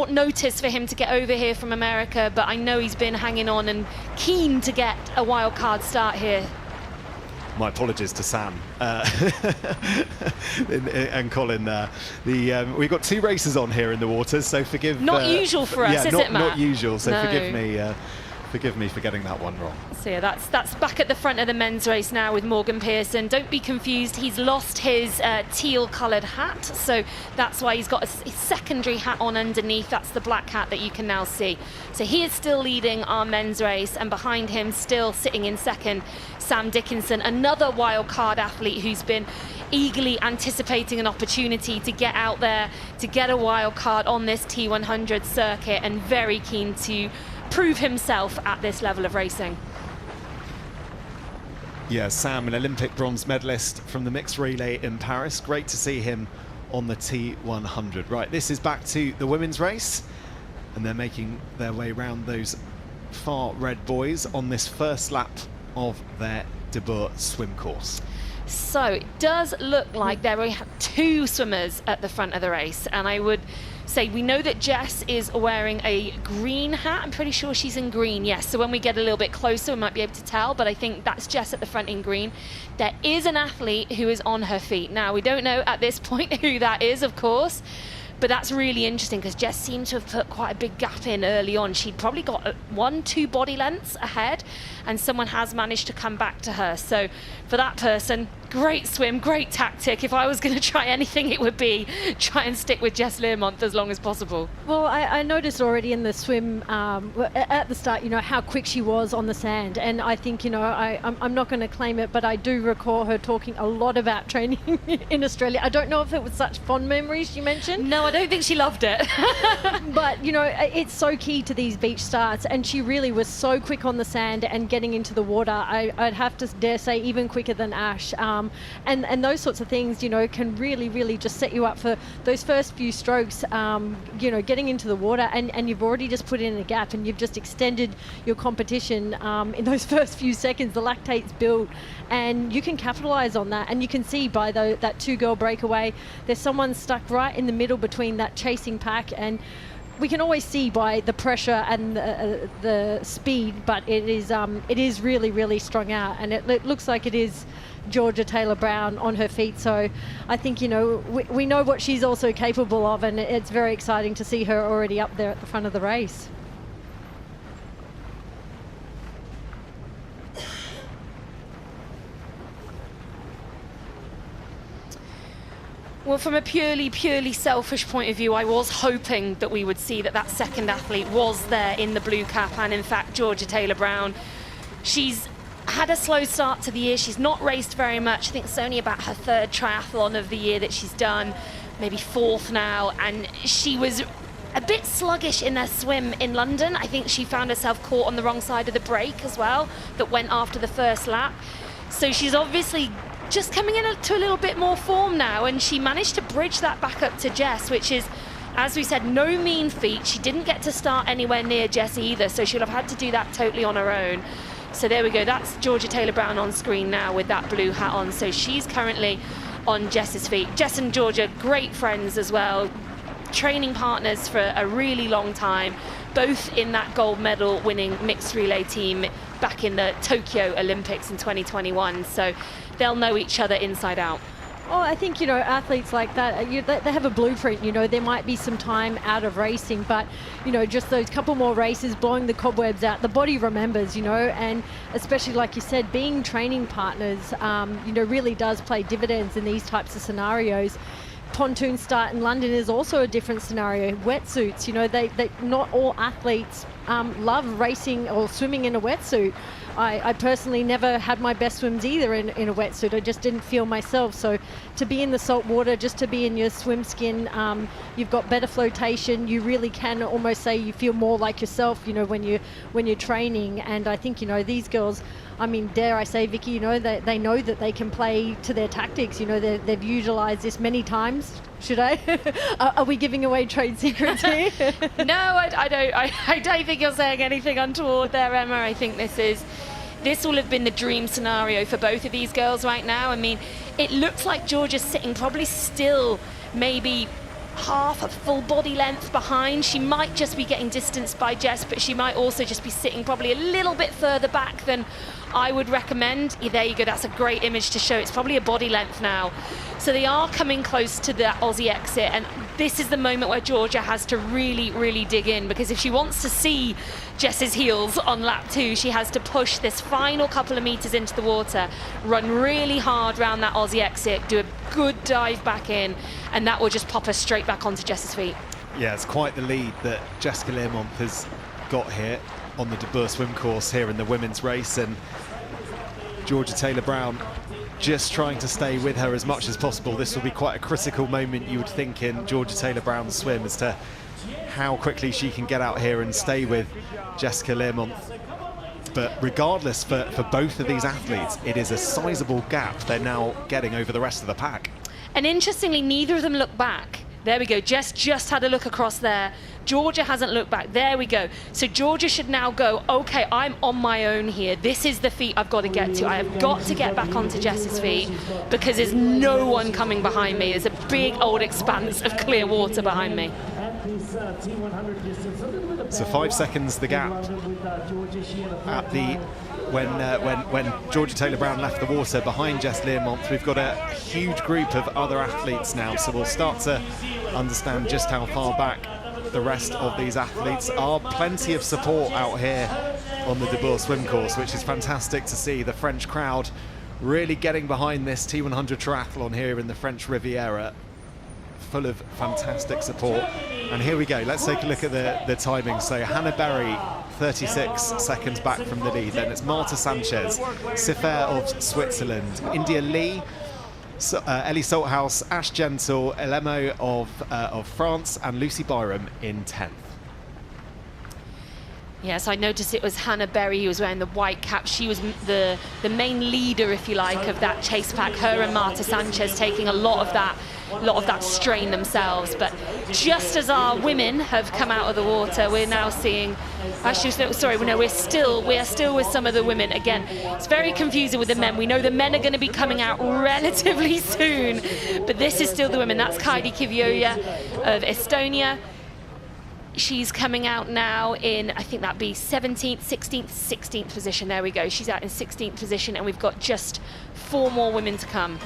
notice for him to get over here from America, but I know he's been hanging on and keen to get a wild card start here. My apologies to Sam and Colin there. We've got 2 races on here in the waters, so forgive. Not usual for us, is it, Matt? Not usual, so no. Forgive me for getting that one wrong. So yeah, that's back at the front of the men's race now with Morgan Pearson. Don't be confused, he's lost his teal-coloured hat, so that's why he's got a secondary hat on underneath. That's the black hat that you can now see. So he is still leading our men's race, and behind him, still sitting in second, Sam Dickinson, another wild card athlete who's been eagerly anticipating an opportunity to get out there, to get a wild card on this T100 circuit, and very keen to prove himself at this level of racing. Yeah, Sam, an Olympic bronze medalist from the mixed relay in Paris. Great to see him on the T100. Right, this is back to the women's race, and they're making their way around those far red buoys on this first lap of their debut swim course. So it does look like there we have 2 swimmers at the front of the race, and I would say we know that Jess is wearing a green hat. I'm pretty sure she's in green, yes. So when we get a little bit closer, we might be able to tell, but I think that's Jess at the front in green. There is an athlete who is on her feet. Now, we don't know at this point who that is, of course, but that's really interesting because Jess seemed to have put quite a big gap in early on. She'd probably got 1-2 body lengths ahead, and someone has managed to come back to her. So for that person, Great swim, great tactic. If I was going to try anything, it would be try and stick with Jess Learmonth as long as possible. Well, I noticed already in the swim at the start, you know, how quick she was on the sand. And I think, you know, I'm not going to claim it, but I do recall her talking a lot about training in Australia. I don't know if it was such fond memories she mentioned. No, I don't think she loved it. But, you know, it's so key to these beach starts. And she really was so quick on the sand and getting into the water. I'd have to dare say even quicker than Ash. And those sorts of things, you know, can really just set you up for those first few strokes, you know, getting into the water, and you've already just put in a gap and you've just extended your competition in those first few seconds. The lactate's built and you can capitalize on that. And you can see by that 2-girl breakaway, there's someone stuck right in the middle between that chasing pack, and we can always see by the pressure and the speed, but it is really strung out, and it looks like it is Georgia Taylor-Brown on her feet. So I think, you know, we know what she's also capable of, and it's very exciting to see her already up there at the front of the race. Well, from a purely selfish point of view, I was hoping that we would see that second athlete was there in the blue cap, and in fact, Georgia Taylor-Brown. She's had a slow start to the year. She's not raced very much. I think it's only about her 3rd triathlon of the year that she's done, maybe 4th now, and she was a bit sluggish in her swim in London. I think she found herself caught on the wrong side of the break as well that went after the first lap. So she's obviously just coming into a little bit more form now, and she managed to bridge that back up to Jess, which is, as we said, no mean feat. She didn't get to start anywhere near Jess either, so she'll have had to do that totally on her own. So there we go, that's Georgia Taylor-Brown on screen now with that blue hat on. So she's currently on Jess's feet. Jess and Georgia, great friends as well, training partners for a really long time, both in that gold medal winning mixed relay team back in the Tokyo Olympics in 2021. So they'll know each other inside out. Oh, I think, you know, athletes like that, they have a blueprint. You know, there might be some time out of racing, but, you know, just those couple more races, blowing the cobwebs out, the body remembers, you know, and especially, like you said, being training partners, you know, really does play dividends in these types of scenarios. Pontoon start in London is also a different scenario. Wetsuits, you know, they not all athletes love racing or swimming in a wetsuit. I personally never had my best swims either in a wetsuit. I just didn't feel myself. So to be in the salt water, just to be in your swim skin, you've got better flotation. You really can almost say you feel more like yourself, you know, when you're training. And I think, you know, these girls, I mean, dare I say, Vicky, you know, they know that they can play to their tactics. You know, they've utilised this many times. Should I? Are we giving away trade secrets here? No, I don't think you're saying anything untoward there, Emma. I think this will have been the dream scenario for both of these girls right now. I mean, it looks like Georgia's sitting probably still maybe half a full body length behind. She might just be getting distanced by Jess, but she might also just be sitting probably a little bit further back than I would recommend. There you go, that's a great image to show. It's probably a body length now. So they are coming close to that Aussie exit, and this is the moment where Georgia has to really dig in, because if she wants to see Jess's heels on lap 2, she has to push this final couple of meters into the water, run really hard around that Aussie exit, do a good dive back in, and that will just pop her straight back onto Jess's feet. Yeah, it's quite the lead that Jessica Learmonth has got here on the De Boer swim course here in the women's race, and Georgia Taylor-Brown just trying to stay with her as much as possible. This will be quite a critical moment, you would think, in Georgia Taylor-Brown's swim as to how quickly she can get out here and stay with Jessica Learmonth. But regardless, for both of these athletes, it is a sizable gap they're now getting over the rest of the pack. And interestingly, neither of them look back. There we go, Jess just had a look across there. Georgia hasn't looked back. There we go. So Georgia should now go, okay, I'm on my own here. This is the feet I've got to get to. I have got to get back onto Jess's feet because there's no one coming behind me. There's a big old expanse of clear water behind me. So 5 seconds the gap at the when Georgia Taylor-Brown left the water behind Jess Learmonth. We've got a huge group of other athletes now, so we'll start to understand just how far back the rest of these athletes are. Plenty of support out here on the De Boer swim course, which is fantastic to see. The French crowd really getting behind this T100 triathlon here in the French Riviera, full of fantastic support. And here we go, let's take a look at the timing. So Hannah Berry, 36 seconds back from the lead. Then it's Marta Sanchez, Sifer of Switzerland, India Lee, Ellie Salthouse, Ash Gentle, Elemo of France, and Lucy Byram in 10th. Yes, I noticed it was Hannah Berry who was wearing the white cap. She was the main leader, if you like, of that chase pack. Her and Marta Sanchez taking a lot of that strain themselves. But just as our women have come out of the water, we're now seeing. Actually, sorry, no, we are still with some of the women. Again, it's very confusing with the men. We know the men are going to be coming out relatively soon, but this is still the women. That's Kaidi Kivioja of Estonia. She's coming out now in, I think that'd be 17th, 16th position. There we go. She's out in 16th position, and we've got just 4 more women to come.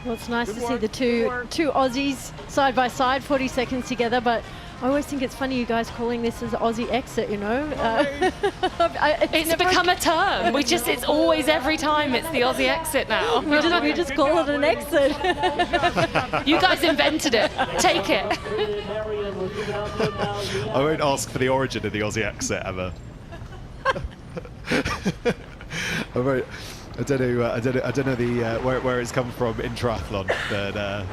Well, it's nice to see the two Aussies side by side, 40 seconds together, but I always think it's funny you guys calling this as Aussie exit, you know? It's become a term. It's always, every time, it's the Aussie exit now. we just call it an exit. You guys invented it. Take it. I won't ask for the origin of the Aussie exit ever. I don't know where it's come from in triathlon, but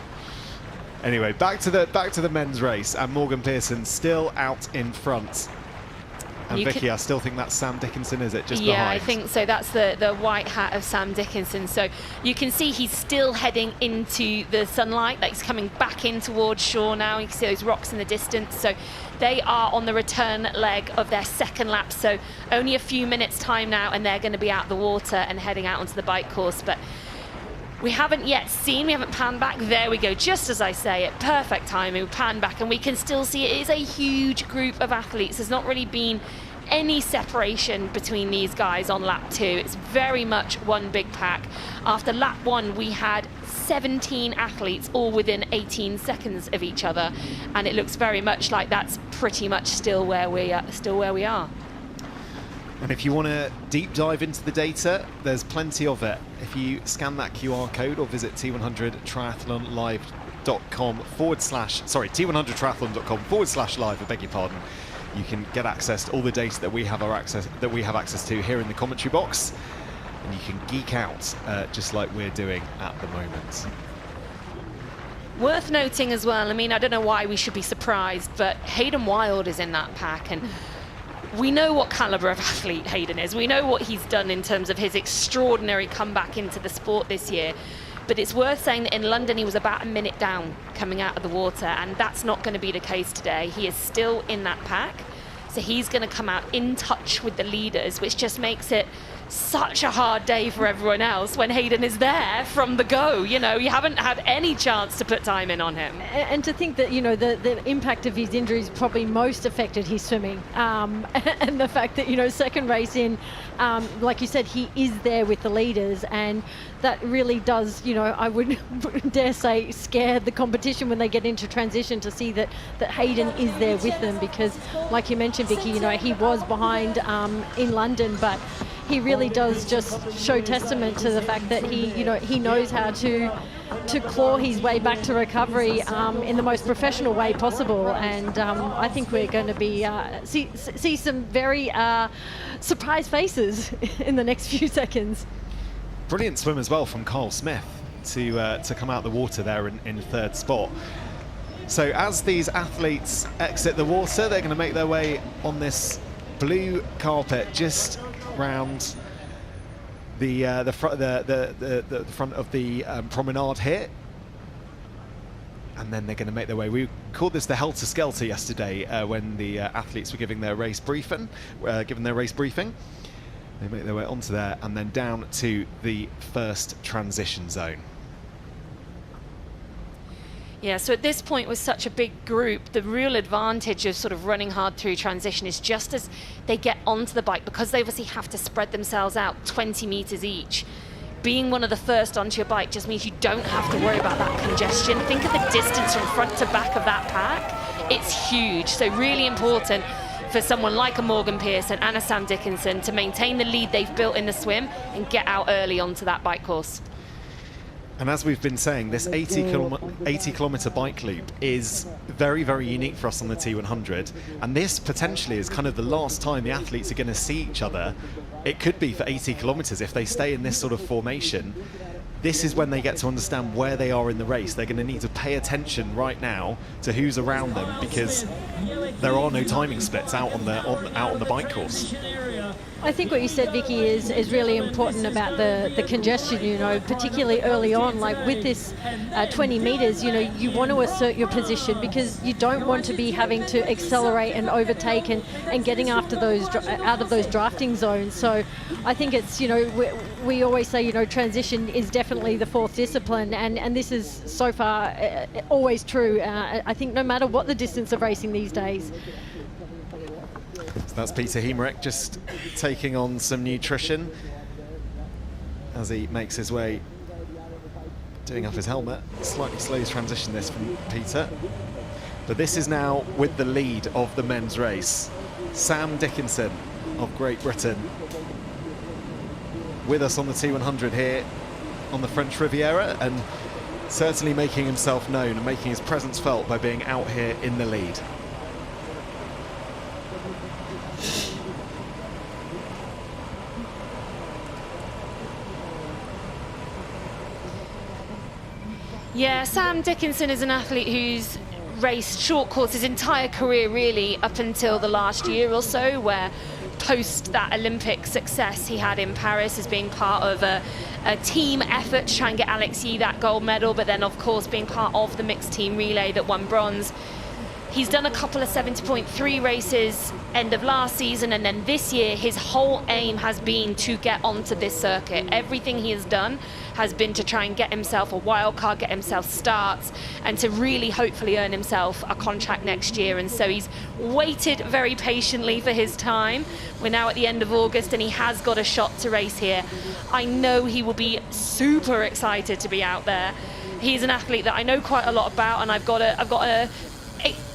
anyway, back to the men's race, and Morgan Pearson still out in front. And Vicky, I still think that's Sam Dickinson, is it? Just yeah, behind? I think so. That's the white hat of Sam Dickinson. So you can see he's still heading into the sunlight. Like he's coming back in towards shore now. You can see those rocks in the distance. So they are on the return leg of their second lap. So only a few minutes time now, and they're going to be out the water and heading out onto the bike course. But we haven't yet seen, we haven't panned back. There we go, just as I say it, perfect timing. We pan back and we can still see it is a huge group of athletes. There's not really been any separation between these guys on lap 2. It's very much one big pack. After lap 1, we had 17 athletes all within 18 seconds of each other, and it looks very much like that's pretty much still where we are. And if you want to deep dive into the data, there's plenty of it. If you scan that QR code or visit T100triathlonlive.com T100triathlon.com/live, I beg your pardon, you can get access to all the data that we have access to here in the commentary box, and you can geek out just like we're doing at the moment. Worth noting as well, I mean, I don't know why we should be surprised, but Hayden Wilde is in that pack, and we know what caliber of athlete Hayden is. We know what he's done in terms of his extraordinary comeback into the sport this year. But it's worth saying that in London he was about a minute down coming out of the water, and that's not going to be the case today. He is still in that pack, so he's going to come out in touch with the leaders, which just makes it such a hard day for everyone else when Hayden is there from the go. You know, you haven't had any chance to put time in on him. And to think that, you know, the impact of his injuries probably most affected his swimming. And the fact that, you know, second race in, like you said, he is there with the leaders, and that really does, you know, I would dare say, scare the competition when they get into transition to see that Hayden is there with them, because like you mentioned, Vicky, you know, he was behind in London, but he really does just show testament to the fact that he, you know, he knows how to claw his way back to recovery in the most professional way possible. And I think we're going to be see some very surprised faces in the next few seconds. Brilliant swim as well from Kyle Smith to come out the water there in third spot. So as these athletes exit the water, they're going to make their way on this blue carpet just round the front of the promenade here, and then they're going to make their way. We called this the Helter Skelter yesterday when the athletes were giving their race briefing. They make their way onto there and then down to the first transition zone. Yeah, so at this point with such a big group, the real advantage of sort of running hard through transition is just as they get onto the bike, because they obviously have to spread themselves out 20 meters each. Being one of the first onto your bike just means you don't have to worry about that congestion. Think of the distance from front to back of that pack. It's huge, so really important for someone like a Morgan Pearson and a Sam Dickinson to maintain the lead they've built in the swim and get out early onto that bike course. And as we've been saying, this 80-kilometre bike loop is very, very unique for us on the T100. And this potentially is kind of the last time the athletes are going to see each other. It could be for 80 kilometres if they stay in this sort of formation. This is when they get to understand where they are in the race. They're going to need to pay attention right now to who's around them, because there are no timing splits out on the bike course. I think what you said, Vicky, is really important about the congestion, you know, particularly early on. Like with this 20 metres, you know, you want to assert your position because you don't want to be having to accelerate and overtake and getting after those out of those drafting zones. So I think it's, you know, we always say, you know, transition is definitely the fourth discipline, and this is so far always true. I think no matter what the distance of racing these days. So that's Peter Hemerich just taking on some nutrition as he makes his way, doing up his helmet. Slightly slow transition this from Peter. But this is now with the lead of the men's race. Sam Dickinson of Great Britain with us on the T100 here on the French Riviera, and certainly making himself known and making his presence felt by being out here in the lead. Yeah, Sam Dickinson is an athlete who's raced short course his entire career, really, up until the last year or so, where post that Olympic success he had in Paris as being part of a team effort to try and get Alex Yee that gold medal, but then of course being part of the mixed team relay that won bronze. He's done a couple of 70.3 races end of last season, and then this year his whole aim has been to get onto this circuit. Everything he has done has been to try and get himself a wild card, get himself starts, and to really hopefully earn himself a contract next year. And so he's waited very patiently for his time. We're now at the end of August and he has got a shot to race here. I know he will be super excited to be out there. He's an athlete that I know quite a lot about, and I've got to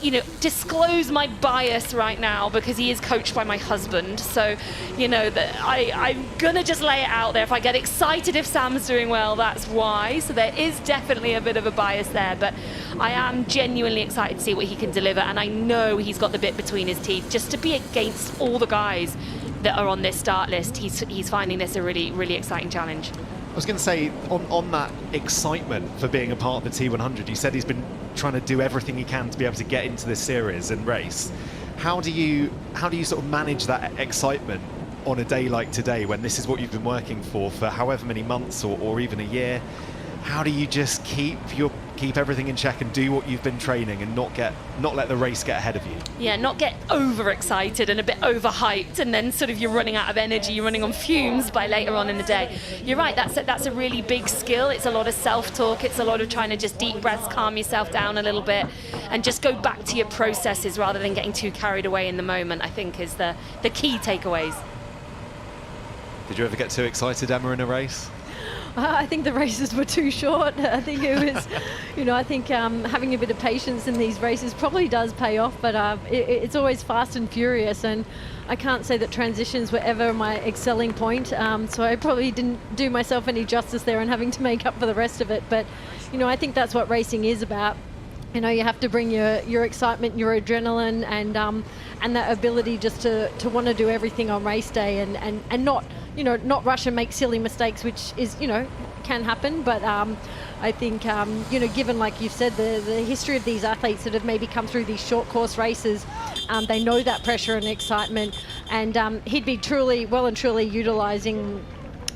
you know, disclose my bias right now because he is coached by my husband. So, you know, that I'm gonna just lay it out there. If I get excited if Sam's doing well, that's why. So there is definitely a bit of a bias there, but I am genuinely excited to see what he can deliver, and I know he's got the bit between his teeth just to be against all the guys that are on this start list. He's finding this a really, really exciting challenge. I was going to say, on that excitement for being a part of the T100, you said he's been trying to do everything he can to be able to get into this series and race. How do you sort of manage that excitement on a day like today, when this is what you've been working for however many months or even a year? How do you just keep everything in check and do what you've been training and not let the race get ahead of you? Yeah, not get overexcited and a bit overhyped, and then sort of you're running out of energy, you're running on fumes by later on in the day. You're right, that's a really big skill. It's a lot of self-talk, it's a lot of trying to just deep breaths, calm yourself down a little bit, and just go back to your processes rather than getting too carried away in the moment, I think is the key takeaways. Did you ever get too excited, Emma, in a race? I think the races were too short. I think it was, you know, I think having a bit of patience in these races probably does pay off, but it's always fast and furious, and I can't say that transitions were ever my excelling point, so I probably didn't do myself any justice there and having to make up for the rest of it. But, you know, I think that's what racing is about. You know, you have to bring your excitement, your adrenaline, and that ability just to want to do everything on race day and not, you know, not rush and make silly mistakes, which is, you know, can happen. But I think, you know, given, like you've said, the history of these athletes that have maybe come through these short course races, they know that pressure and excitement, and he'd be well and truly utilising,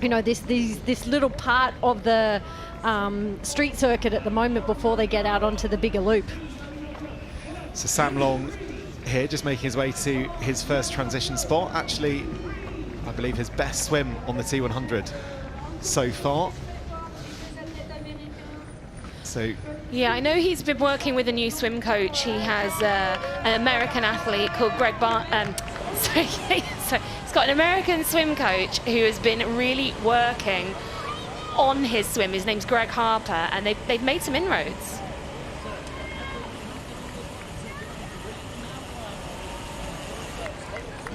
you know, this little part of the street circuit at the moment before they get out onto the bigger loop. So Sam Long here just making his way to his first transition spot. Actually, I believe his best swim on the T100 so far. So yeah, I know he's been working with a new swim coach. He has an American athlete called Greg so he's got an American swim coach who has been really working on his swim. His name's Greg Harper, and they've made some inroads.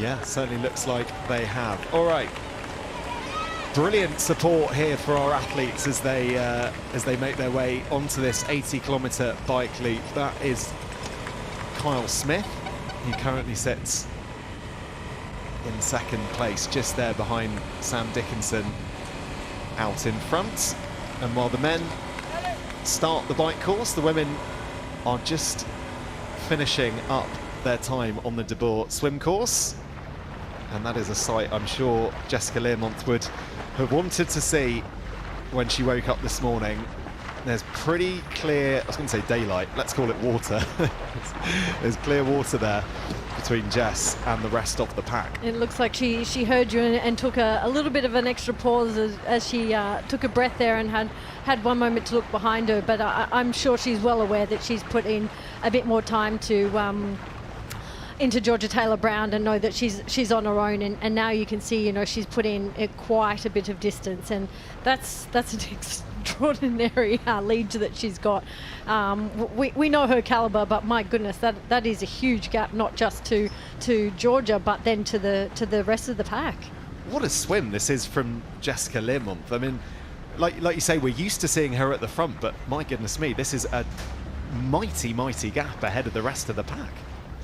Yeah, certainly looks like they have. All right. Brilliant support here for our athletes as they make their way onto this 80-kilometre bike loop. That is Kyle Smith, who currently sits in second place, just there behind Sam Dickinson out in front. And while the men start the bike course, the women are just finishing up their time on the De Boer swim course. And that is a sight I'm sure Jessica Learmonth would have wanted to see when she woke up this morning. There's pretty clear, I was going to say daylight, let's call it water. There's clear water there between Jess and the rest of the pack. It looks like she heard you and took a little bit of an extra pause as she took a breath there and had one moment to look behind her. But I'm sure she's well aware that she's put in a bit more time to into Georgia Taylor Brown and know that she's on her own, and now you can see, you know, she's put in quite a bit of distance, and that's an extraordinary lead that she's got. We know her caliber, but my goodness, that is a huge gap, not just to Georgia, but then to the rest of the pack. What a swim this is from Jessica Learmonth. I mean, like you say, we're used to seeing her at the front, but my goodness me, this is a mighty gap ahead of the rest of the pack.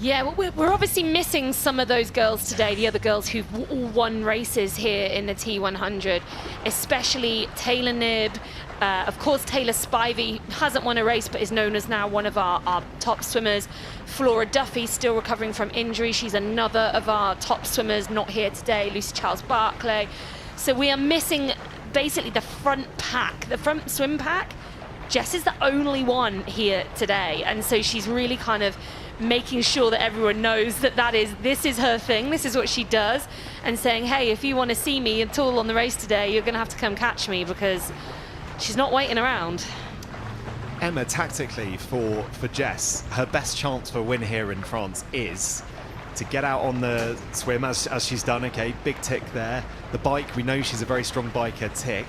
Yeah, well, we're obviously missing some of those girls today, the other girls who've all won races here in the T100, especially Taylor Knibb. Of course, Taylor Spivey hasn't won a race, but is known as now one of our top swimmers. Flora Duffy still recovering from injury. She's another of our top swimmers, not here today. Lucy Charles-Barclay. So we are missing basically the front pack, the front swim pack. Jess is the only one here today, and so she's really kind of making sure that everyone knows that this is her thing, this is what she does, and saying, hey, if you want to see me at all on the race today, you're going to have to come catch me, because she's not waiting around. Emma, tactically for Jess, her best chance for a win here in France is to get out on the swim as she's done. Okay, big tick there. The bike, we know she's a very strong biker, tick.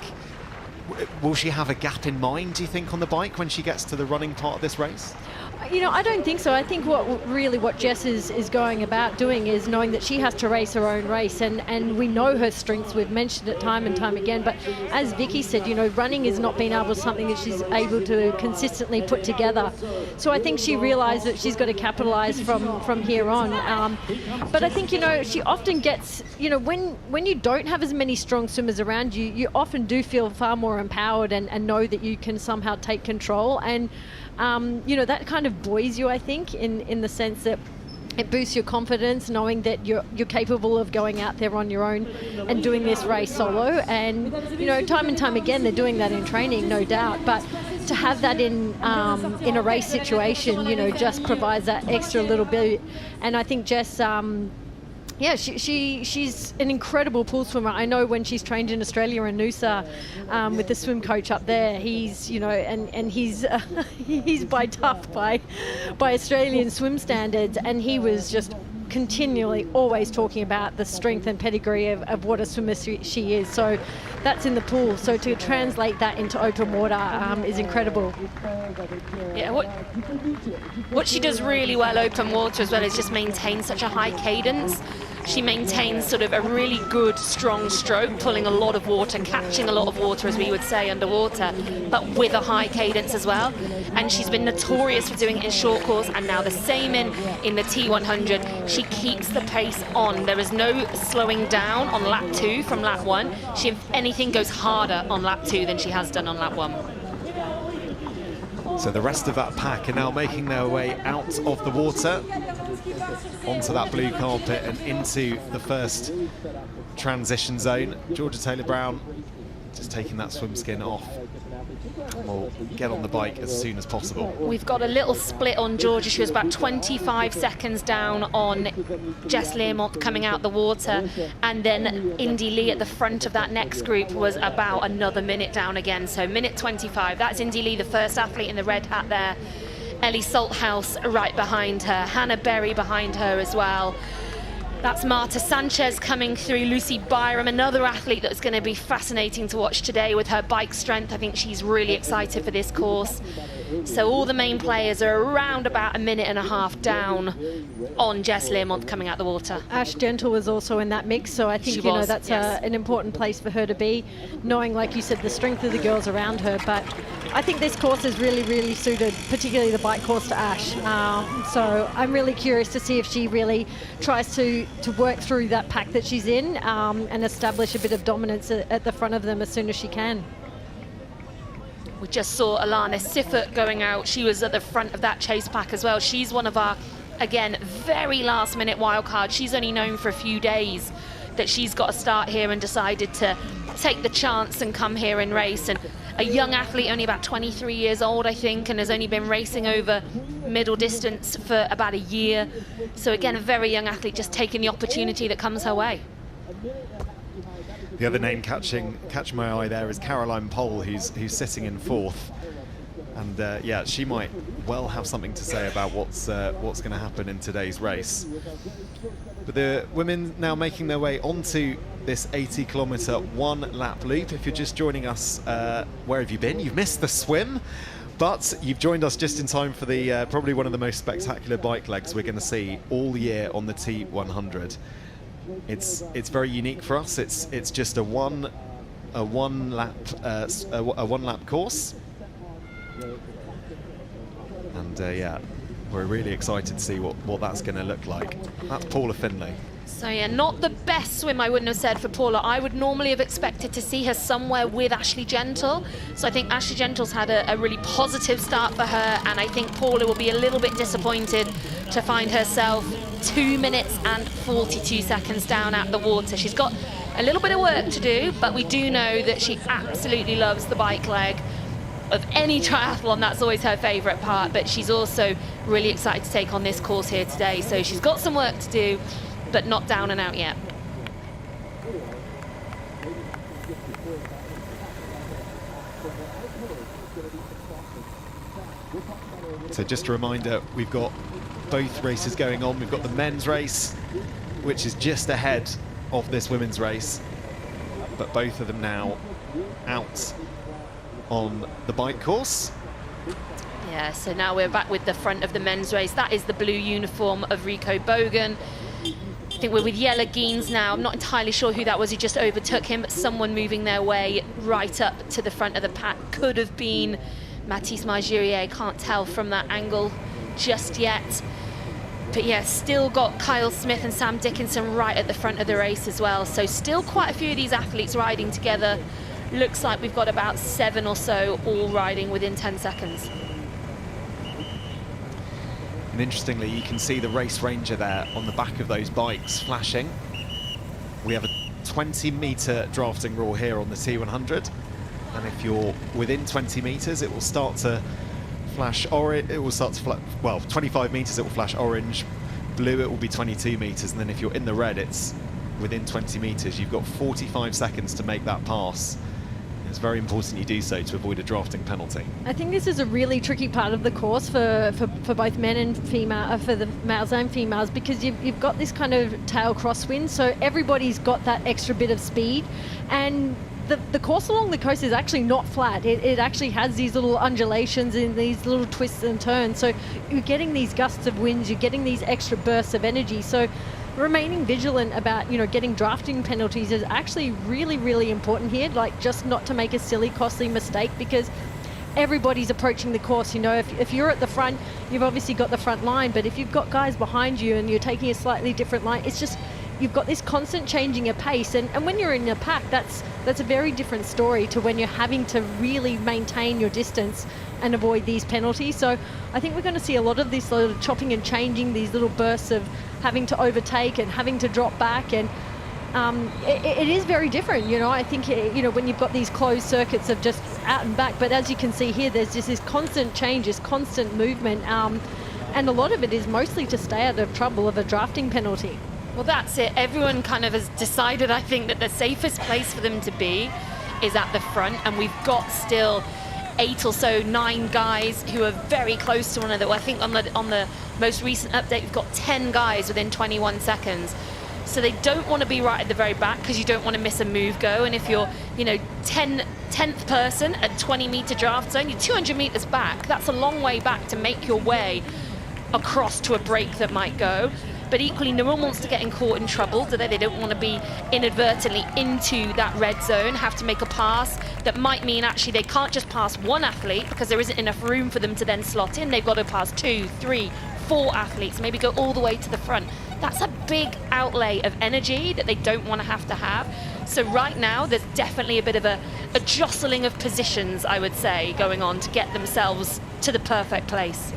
Will she have a gap in mind, do you think, on the bike when she gets to the running part of this race? You know, I don't think so. I think what Jess is going about doing is knowing that she has to race her own race, and we know her strengths. We've mentioned it time and time again, but as Vicky said, you know, running has not been able something that she's able to consistently put together. So I think she realised that she's got to capitalise from here on. But I think, you know, she often gets, you know, when you don't have as many strong swimmers around you, you often do feel far more empowered and know that you can somehow take control. And you know, that kind of buoys you, I think, in the sense that it boosts your confidence, knowing that you're capable of going out there on your own and doing this race solo. And, you know, time and time again, they're doing that in training, no doubt. But to have that in a race situation, you know, just provides that extra little bit. And I think Jess, yeah, she's an incredible pool swimmer. I know when she's trained in Australia in Noosa with the swim coach up there, he's, you know, and he's by tough by Australian swim standards, and he was just continually always talking about the strength and pedigree of what a swimmer she is. So that's in the pool. So to translate that into open water is incredible. Yeah, what she does really well open water as well is just maintain such a high cadence. She maintains sort of a really good, strong stroke, pulling a lot of water, catching a lot of water, as we would say, underwater, but with a high cadence as well. And she's been notorious for doing it in short course, and now the same in the T100. She keeps the pace on. There is no slowing down on lap 2 from lap 1. She, if anything, goes harder on lap 2 than she has done on lap 1. So the rest of that pack are now making their way out of the water onto that blue carpet and into the first transition zone. Georgia Taylor Brown just taking that swim skin off. We'll get on the bike as soon as possible. We've got a little split on Georgia. She was about 25 seconds down on Jess Learmonth coming out the water, and then Indy Lee at the front of that next group was about another minute down again. So minute 25. That's Indy Lee, the first athlete in the red hat there. Ellie Salthouse right behind her. Hannah Berry behind her as well. That's Marta Sanchez coming through. Lucy Byram, another athlete that's going to be fascinating to watch today with her bike strength. I think she's really excited for this course. So all the main players are around about 1.5 minutes down on Jess Lim coming out the water. Ash Gentle was also in that mix, so I think She you know was, that's yes. an important place for her to be, knowing, like you said, the strength of the girls around her. But I think this course is really, really suited, particularly the bike course, to Ash. So I'm really curious to see if she really tries to work through that pack that she's in and establish a bit of dominance at the front of them as soon as she can. We just saw Alana Siffert going out. She was at the front of that chase pack as well. She's one of our, again, very last minute wild cards. She's only known for a few days that she's got to start here and decided to take the chance and come here and race. And a young athlete, only about 23 years old, I think, and has only been racing over middle distance for about a year. So again, a very young athlete just taking the opportunity that comes her way. The other name catching my eye there is Caroline Pohl, who's sitting in 4th. And yeah, she might well have something to say about what's going to happen in today's race. But the women now making their way onto this 80-kilometre one-lap loop. If you're just joining us, where have you been? You've missed the swim, but you've joined us just in time for the probably one of the most spectacular bike legs we're going to see all year on the T100. It's very unique for us. It's just a one lap course, and yeah, we're really excited to see what that's going to look like. That's Paula Finlay. So yeah, not the best swim, I wouldn't have said, for Paula. I would normally have expected to see her somewhere with Ashley Gentle. So I think Ashley Gentle's had a really positive start for her, and I think Paula will be a little bit disappointed to find herself 2 minutes and 42 seconds down at the water. She's got a little bit of work to do, but we do know that she absolutely loves the bike leg. Of any triathlon, that's always her favourite part, but she's also really excited to take on this course here today. So she's got some work to do, but not down and out yet. So just a reminder, we've got both races going on. We've got the men's race, which is just ahead of this women's race, but both of them now out on the bike course. Yeah, so now we're back with the front of the men's race. That is the blue uniform of Rico Bogan. I think we're with Jelle Geens now. I'm not entirely sure who that was who just overtook him, but someone moving their way right up to the front of the pack. Could have been Mathis Margirier, can't tell from that angle just yet. But yeah, still got Kyle Smith and Sam Dickinson right at the front of the race as well. So still quite a few of these athletes riding together. Looks like we've got about 7 or so all riding within 10 seconds. And interestingly, you can see the race ranger there on the back of those bikes flashing. We have a 20-metre drafting rule here on the T100. And if you're within 20 metres, it will start to flash orange. It will start to flash, well, 25 metres it will flash orange. Blue, it will be 22 metres. And then if you're in the red, it's within 20 metres. You've got 45 seconds to make that pass. It's very important you do so to avoid a drafting penalty. I think this is a really tricky part of the course for both men and female, for the males and females, because you've got this kind of tail crosswind, so everybody's got that extra bit of speed, and the course along the coast is actually not flat. It actually has these little undulations and these little twists and turns, so you're getting these gusts of winds, you're getting these extra bursts of energy. So remaining vigilant about, you know, getting drafting penalties is actually really, really important here. Like, just not to make a silly, costly mistake, because everybody's approaching the course. You know, if you're at the front, you've obviously got the front line, but if you've got guys behind you and you're taking a slightly different line, it's just, you've got this constant changing of pace. And when you're in a pack, that's a very different story to when you're having to really maintain your distance and avoid these penalties. So I think we're going to see a lot of this little chopping and changing, these little bursts of having to overtake and having to drop back, and it is very different. You know, I think, you know, when you've got these closed circuits of just out and back, but as you can see here, there's just this constant change, this constant movement, and a lot of it is mostly to stay out of trouble of a drafting penalty. Well, that's it. Everyone kind of has decided, I think, that the safest place for them to be is at the front, and we've got still 8 or so, 9 guys who are very close to one another. I think on the most recent update, we've got 10 guys within 21 seconds. So they don't want to be right at the very back because you don't want to miss a move go. And if you're, you know, 10th person at 20-meter draft zone, you're 200 meters back. That's a long way back to make your way across to a break that might go. But equally, no one wants to get caught in trouble, do they? They don't want to be inadvertently into that red zone, have to make a pass that might mean actually they can't just pass one athlete because there isn't enough room for them to then slot in. They've got to pass 2, 3, 4 athletes, maybe go all the way to the front. That's a big outlay of energy that they don't want to have. So right now, there's definitely a bit of a jostling of positions, I would say, going on to get themselves to the perfect place.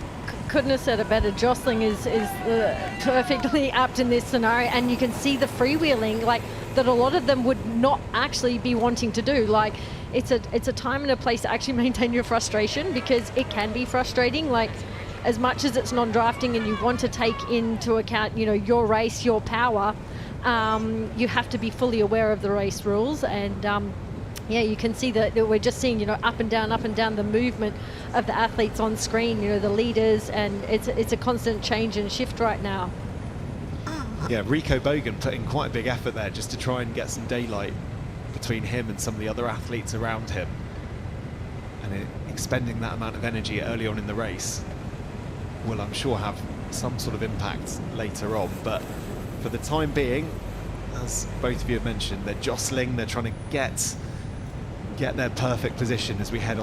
Couldn't have said it better. Jostling is perfectly apt in this scenario, and you can see the freewheeling like that a lot of them would not actually be wanting to do. Like it's a time and a place to actually maintain your frustration, because it can be frustrating. Like as much as it's non-drafting and you want to take into account, you know, your race, your power, you have to be fully aware of the race rules. And yeah, you can see that we're just seeing, you know, up and down the movement of the athletes on screen, you know, the leaders, and it's a constant change and shift right now. Yeah, Rico Bogan putting quite a big effort there just to try and get some daylight between him and some of the other athletes around him, and expending that amount of energy early on in the race will, I'm sure, have some sort of impact later on. But for the time being, as both of you have mentioned, they're jostling, they're trying to get their perfect position as we head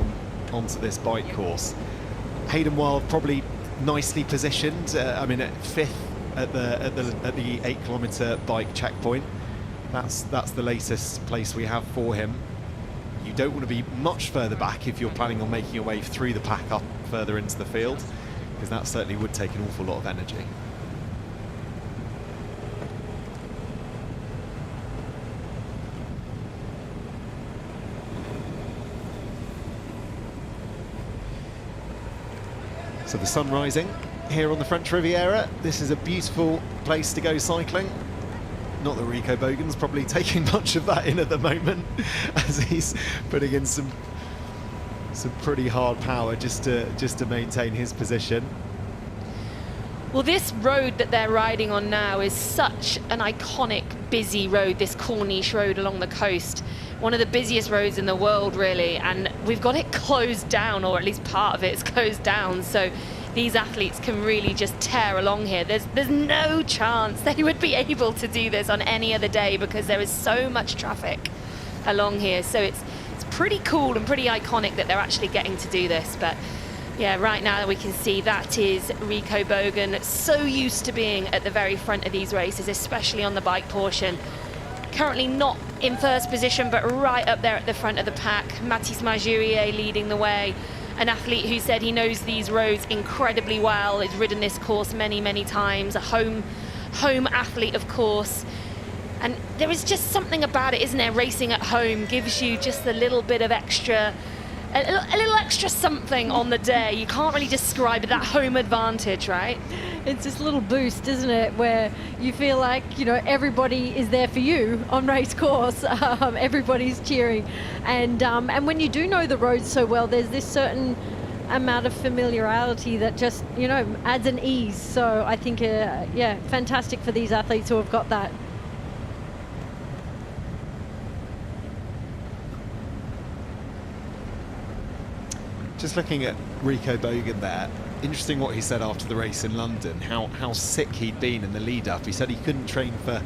onto this bike course. Hayden Wilde probably nicely positioned. I mean, at 5th at the 8-kilometer bike checkpoint. That's the latest place we have for him. You don't want to be much further back if you're planning on making your way through the pack up further into the field, because that certainly would take an awful lot of energy. So the sun rising here on the French Riviera. This is a beautiful place to go cycling. Not that Rico Bogan's probably taking much of that in at the moment, as he's putting in some pretty hard power just to maintain his position. Well, this road that they're riding on now is such an iconic, busy road, this Corniche road along the coast. One of the busiest roads in the world, really, and we've got it closed down, or at least part of it's closed down, so these athletes can really just tear along here. There's no chance they would be able to do this on any other day, because there is so much traffic along here. So it's pretty cool and pretty iconic that they're actually getting to do this. But yeah, right now we can see that is Rico Bogan, so used to being at the very front of these races, especially on the bike portion. Currently not in first position, but right up there at the front of the pack. Mathis Marjurier leading the way, an athlete who said he knows these roads incredibly well, has ridden this course many, many times, a home athlete, of course. And there is just something about it, isn't there? Racing at home gives you just a little bit of extra, a little extra something on the day. You can't really describe it, that home advantage, right? It's this little boost, isn't it, where you feel like, you know, everybody is there for you on race course. Everybody's cheering, and when you do know the roads so well, there's this certain amount of familiarity that just, you know, adds an ease. So I think, yeah, fantastic for these athletes who have got that. Just looking at Rico Bogan there, interesting what he said after the race in London, how sick he'd been in the lead up. He said he couldn't train for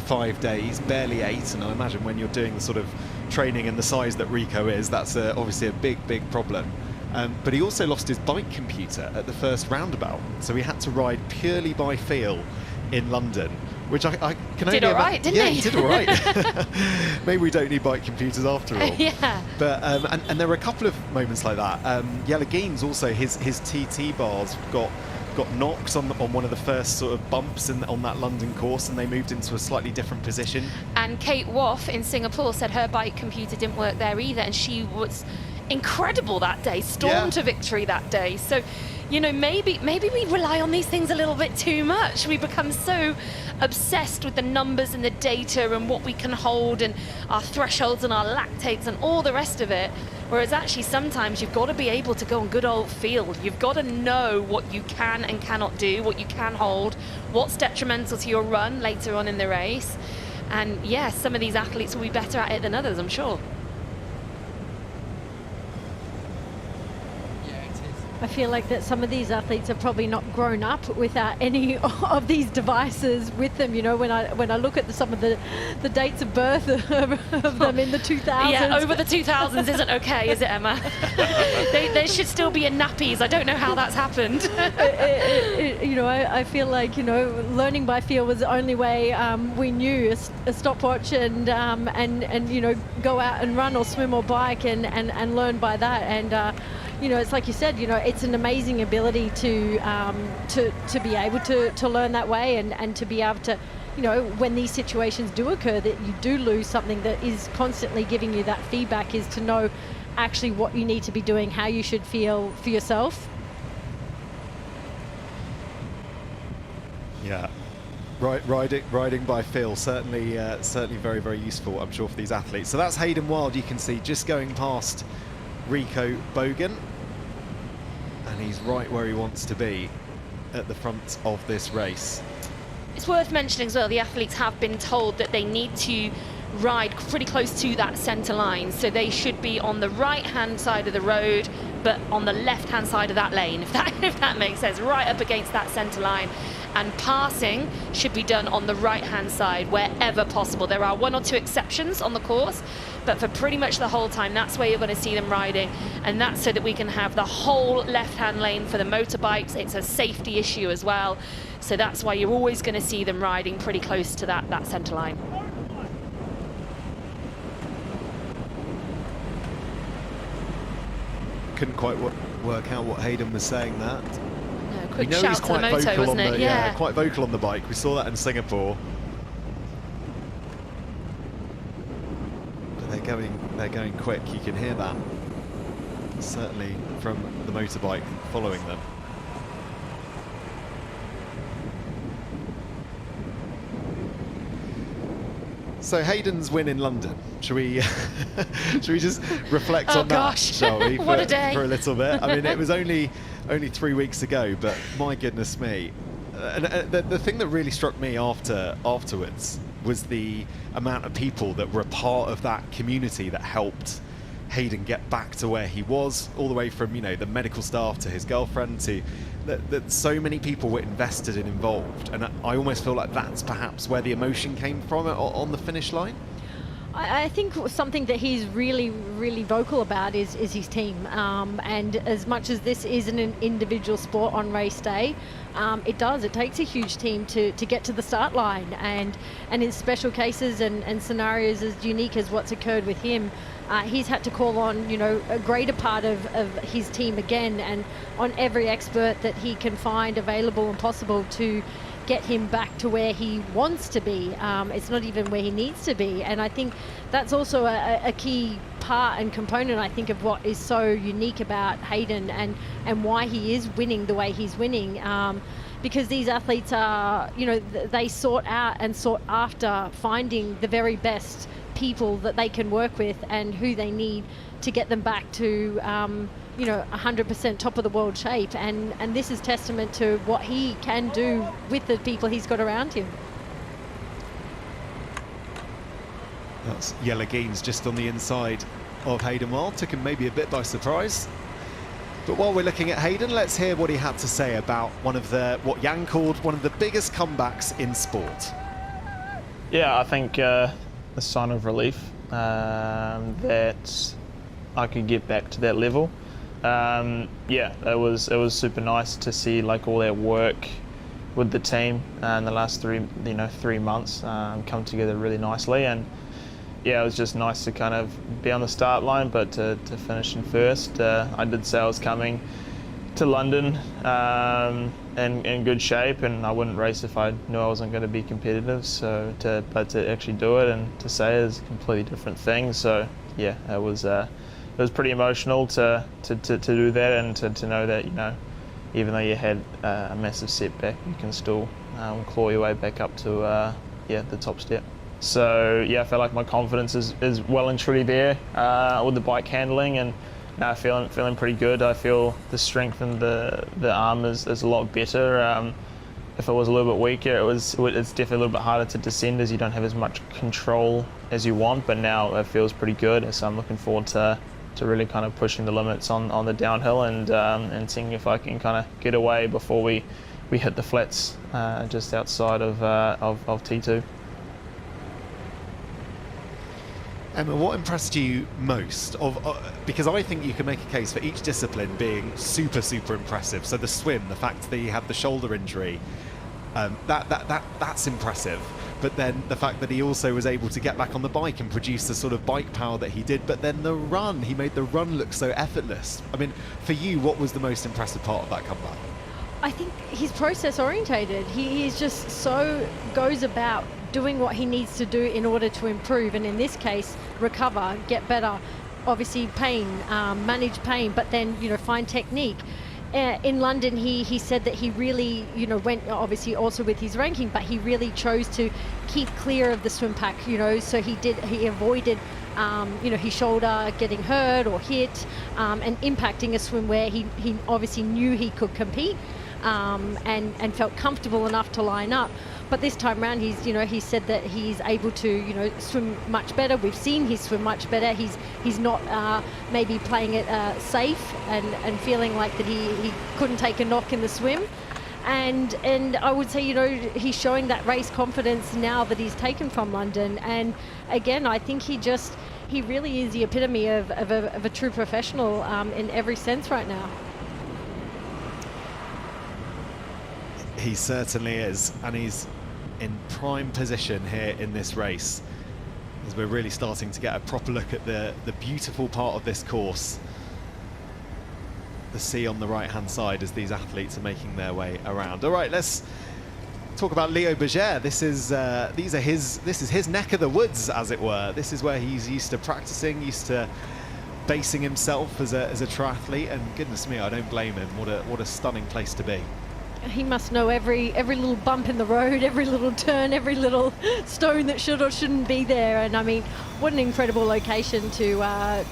5 days, barely 8, and I imagine when you're doing the sort of training and the size that Rico is, that's obviously a big problem. But he also lost his bike computer at the first roundabout, so he had to ride purely by feel in London, which I can only... Did all right, didn't he? Yeah, he did all right. Maybe we don't need bike computers after all. Yeah. But and there were a couple of moments like that. Jelle Geens also, his TT bars got knocked on one of the first sort of bumps on that London course, and they moved into a slightly different position. And Kate Woff in Singapore said her bike computer didn't work there either, and she was incredible that day, stormed to victory that day. So you know, maybe we rely on these things a little bit too much. We become so obsessed with the numbers and the data and what we can hold and our thresholds and our lactates and all the rest of it. Whereas actually sometimes you've got to be able to go on good old field. You've got to know what you can and cannot do, what you can hold, what's detrimental to your run later on in the race. And yes, some of these athletes will be better at it than others, I'm sure. I feel like that some of these athletes are probably not grown up without any of these devices with them. You know, when I look at some of the dates of birth of them in the 2000s. Yeah, over the 2000s isn't okay, is it, Emma? There should still be in nappies. I don't know how that's happened. You know, I feel like, you know, learning by feel was the only way we knew. A stopwatch and you know, go out and run or swim or bike and learn by that. And you know, it's like you said, you know, it's an amazing ability to be able to learn that way and to be able to, you know, when these situations do occur that you do lose something, that is constantly giving you that feedback, is to know actually what you need to be doing, how you should feel for yourself. Yeah. Riding by feel, certainly very, very useful, I'm sure, for these athletes. So that's Hayden Wilde, you can see, just going past Rico Bogan, and he's right where he wants to be at the front of this race. It's worth mentioning as well, the athletes have been told that they need to ride pretty close to that centre line, so they should be on the right hand side of the road but on the left hand side of that lane, if that makes sense, right up against that centre line. And passing should be done on the right hand side wherever possible. There are 1 or 2 exceptions on the course, but for pretty much the whole time, that's where you're going to see them riding. And that's so that we can have the whole left hand lane for the motorbikes. It's a safety issue as well. So that's why you're always going to see them riding pretty close to that centre line. Couldn't quite work out what Hayden was saying that. Quick shout to the moto, wasn't it? Yeah, quite vocal on the bike. We saw that in Singapore. But they're going quick. You can hear that, certainly from the motorbike following them. So Hayden's win in London. Should we just reflect on that, shall we? What a day. For a little bit. I mean, it was only 3 weeks ago, but my goodness me. And the thing that really struck me afterwards was the amount of people that were a part of that community that helped Hayden get back to where he was, all the way from, you know, the medical staff to his girlfriend, to that so many people were invested and involved. And I almost feel like that's perhaps where the emotion came from on the finish line. I think something that he's really, really vocal about is his team. And as much as this isn't an individual sport on race day, it takes a huge team to get to the start line. And in special cases and scenarios as unique as what's occurred with him, he's had to call on, you know, a greater part of his team again, and on every expert that he can find available and possible to get him back to where he wants to be. It's not even where he needs to be. And I think that's also a key part and component, I think, of what is so unique about Hayden and why he is winning the way he's winning. Because these athletes are, you know, they sought out and sought after finding the very best people that they can work with and who they need to get them back to, you know, 100% top of the world shape. And this is testament to what he can do with the people he's got around him. That's Yelagines just on the inside of Hayden Wilde. Took him maybe a bit by surprise. But while we're looking at Hayden, let's hear what he had to say about what Jan called one of the biggest comebacks in sport. Yeah, I think a sign of relief that I could get back to that level. Yeah, it was super nice to see like all that work with the team in the last 3 months come together really nicely. And yeah, it was just nice to kind of be on the start line, but to finish in first. I did say I was coming to London in good shape, and I wouldn't race if I knew I wasn't going to be competitive. But to actually do it and to say it is a completely different thing. So yeah, it was pretty emotional to do that, and to know that, you know, even though you had a massive setback, you can still claw your way back up to the top step. So yeah, I feel like my confidence is well and truly there with the bike handling, and now feeling pretty good. I feel the strength in the arm is a lot better. If it was a little bit weaker, it's definitely a little bit harder to descend as you don't have as much control as you want, but now it feels pretty good, so I'm looking forward to really kind of pushing the limits on the downhill and seeing if I can kind of get away before we hit the flats just outside of T2. Emma, what impressed you most? Because I think you can make a case for each discipline being super, super impressive. So the swim, the fact that he had the shoulder injury, that's impressive. But then the fact that he also was able to get back on the bike and produce the sort of bike power that he did. But then the run, he made the run look so effortless. I mean, for you, what was the most impressive part of that comeback? I think he's process orientated. He is just so goes about doing what he needs to do in order to improve, and in this case, recover, get better. Obviously, manage pain, but then find technique. In London, he said that he really went obviously also with his ranking, but he really chose to keep clear of the swim pack. So he avoided his shoulder getting hurt or hit and impacting a swim where he obviously knew he could compete. And felt comfortable enough to line up. But this time around, he said that he's able to, swim much better. We've seen he swim much better. He's not maybe playing it safe and feeling like that he couldn't take a knock in the swim. And I would say, he's showing that race confidence now that he's taken from London. And again, I think he really is the epitome of a true professional in every sense right now. He certainly is, and he's in prime position here in this race as we're really starting to get a proper look at the beautiful part of this course. The sea on the right hand side as these athletes are making their way around. All right, let's talk about Leo Berger. This is his neck of the woods, as it were. This is where he's used to practicing, used to basing himself as a triathlete, and goodness me, I don't blame him. What a stunning place to be. He must know every little bump in the road, every little turn, every little stone that should or shouldn't be there. And I mean, what an incredible location to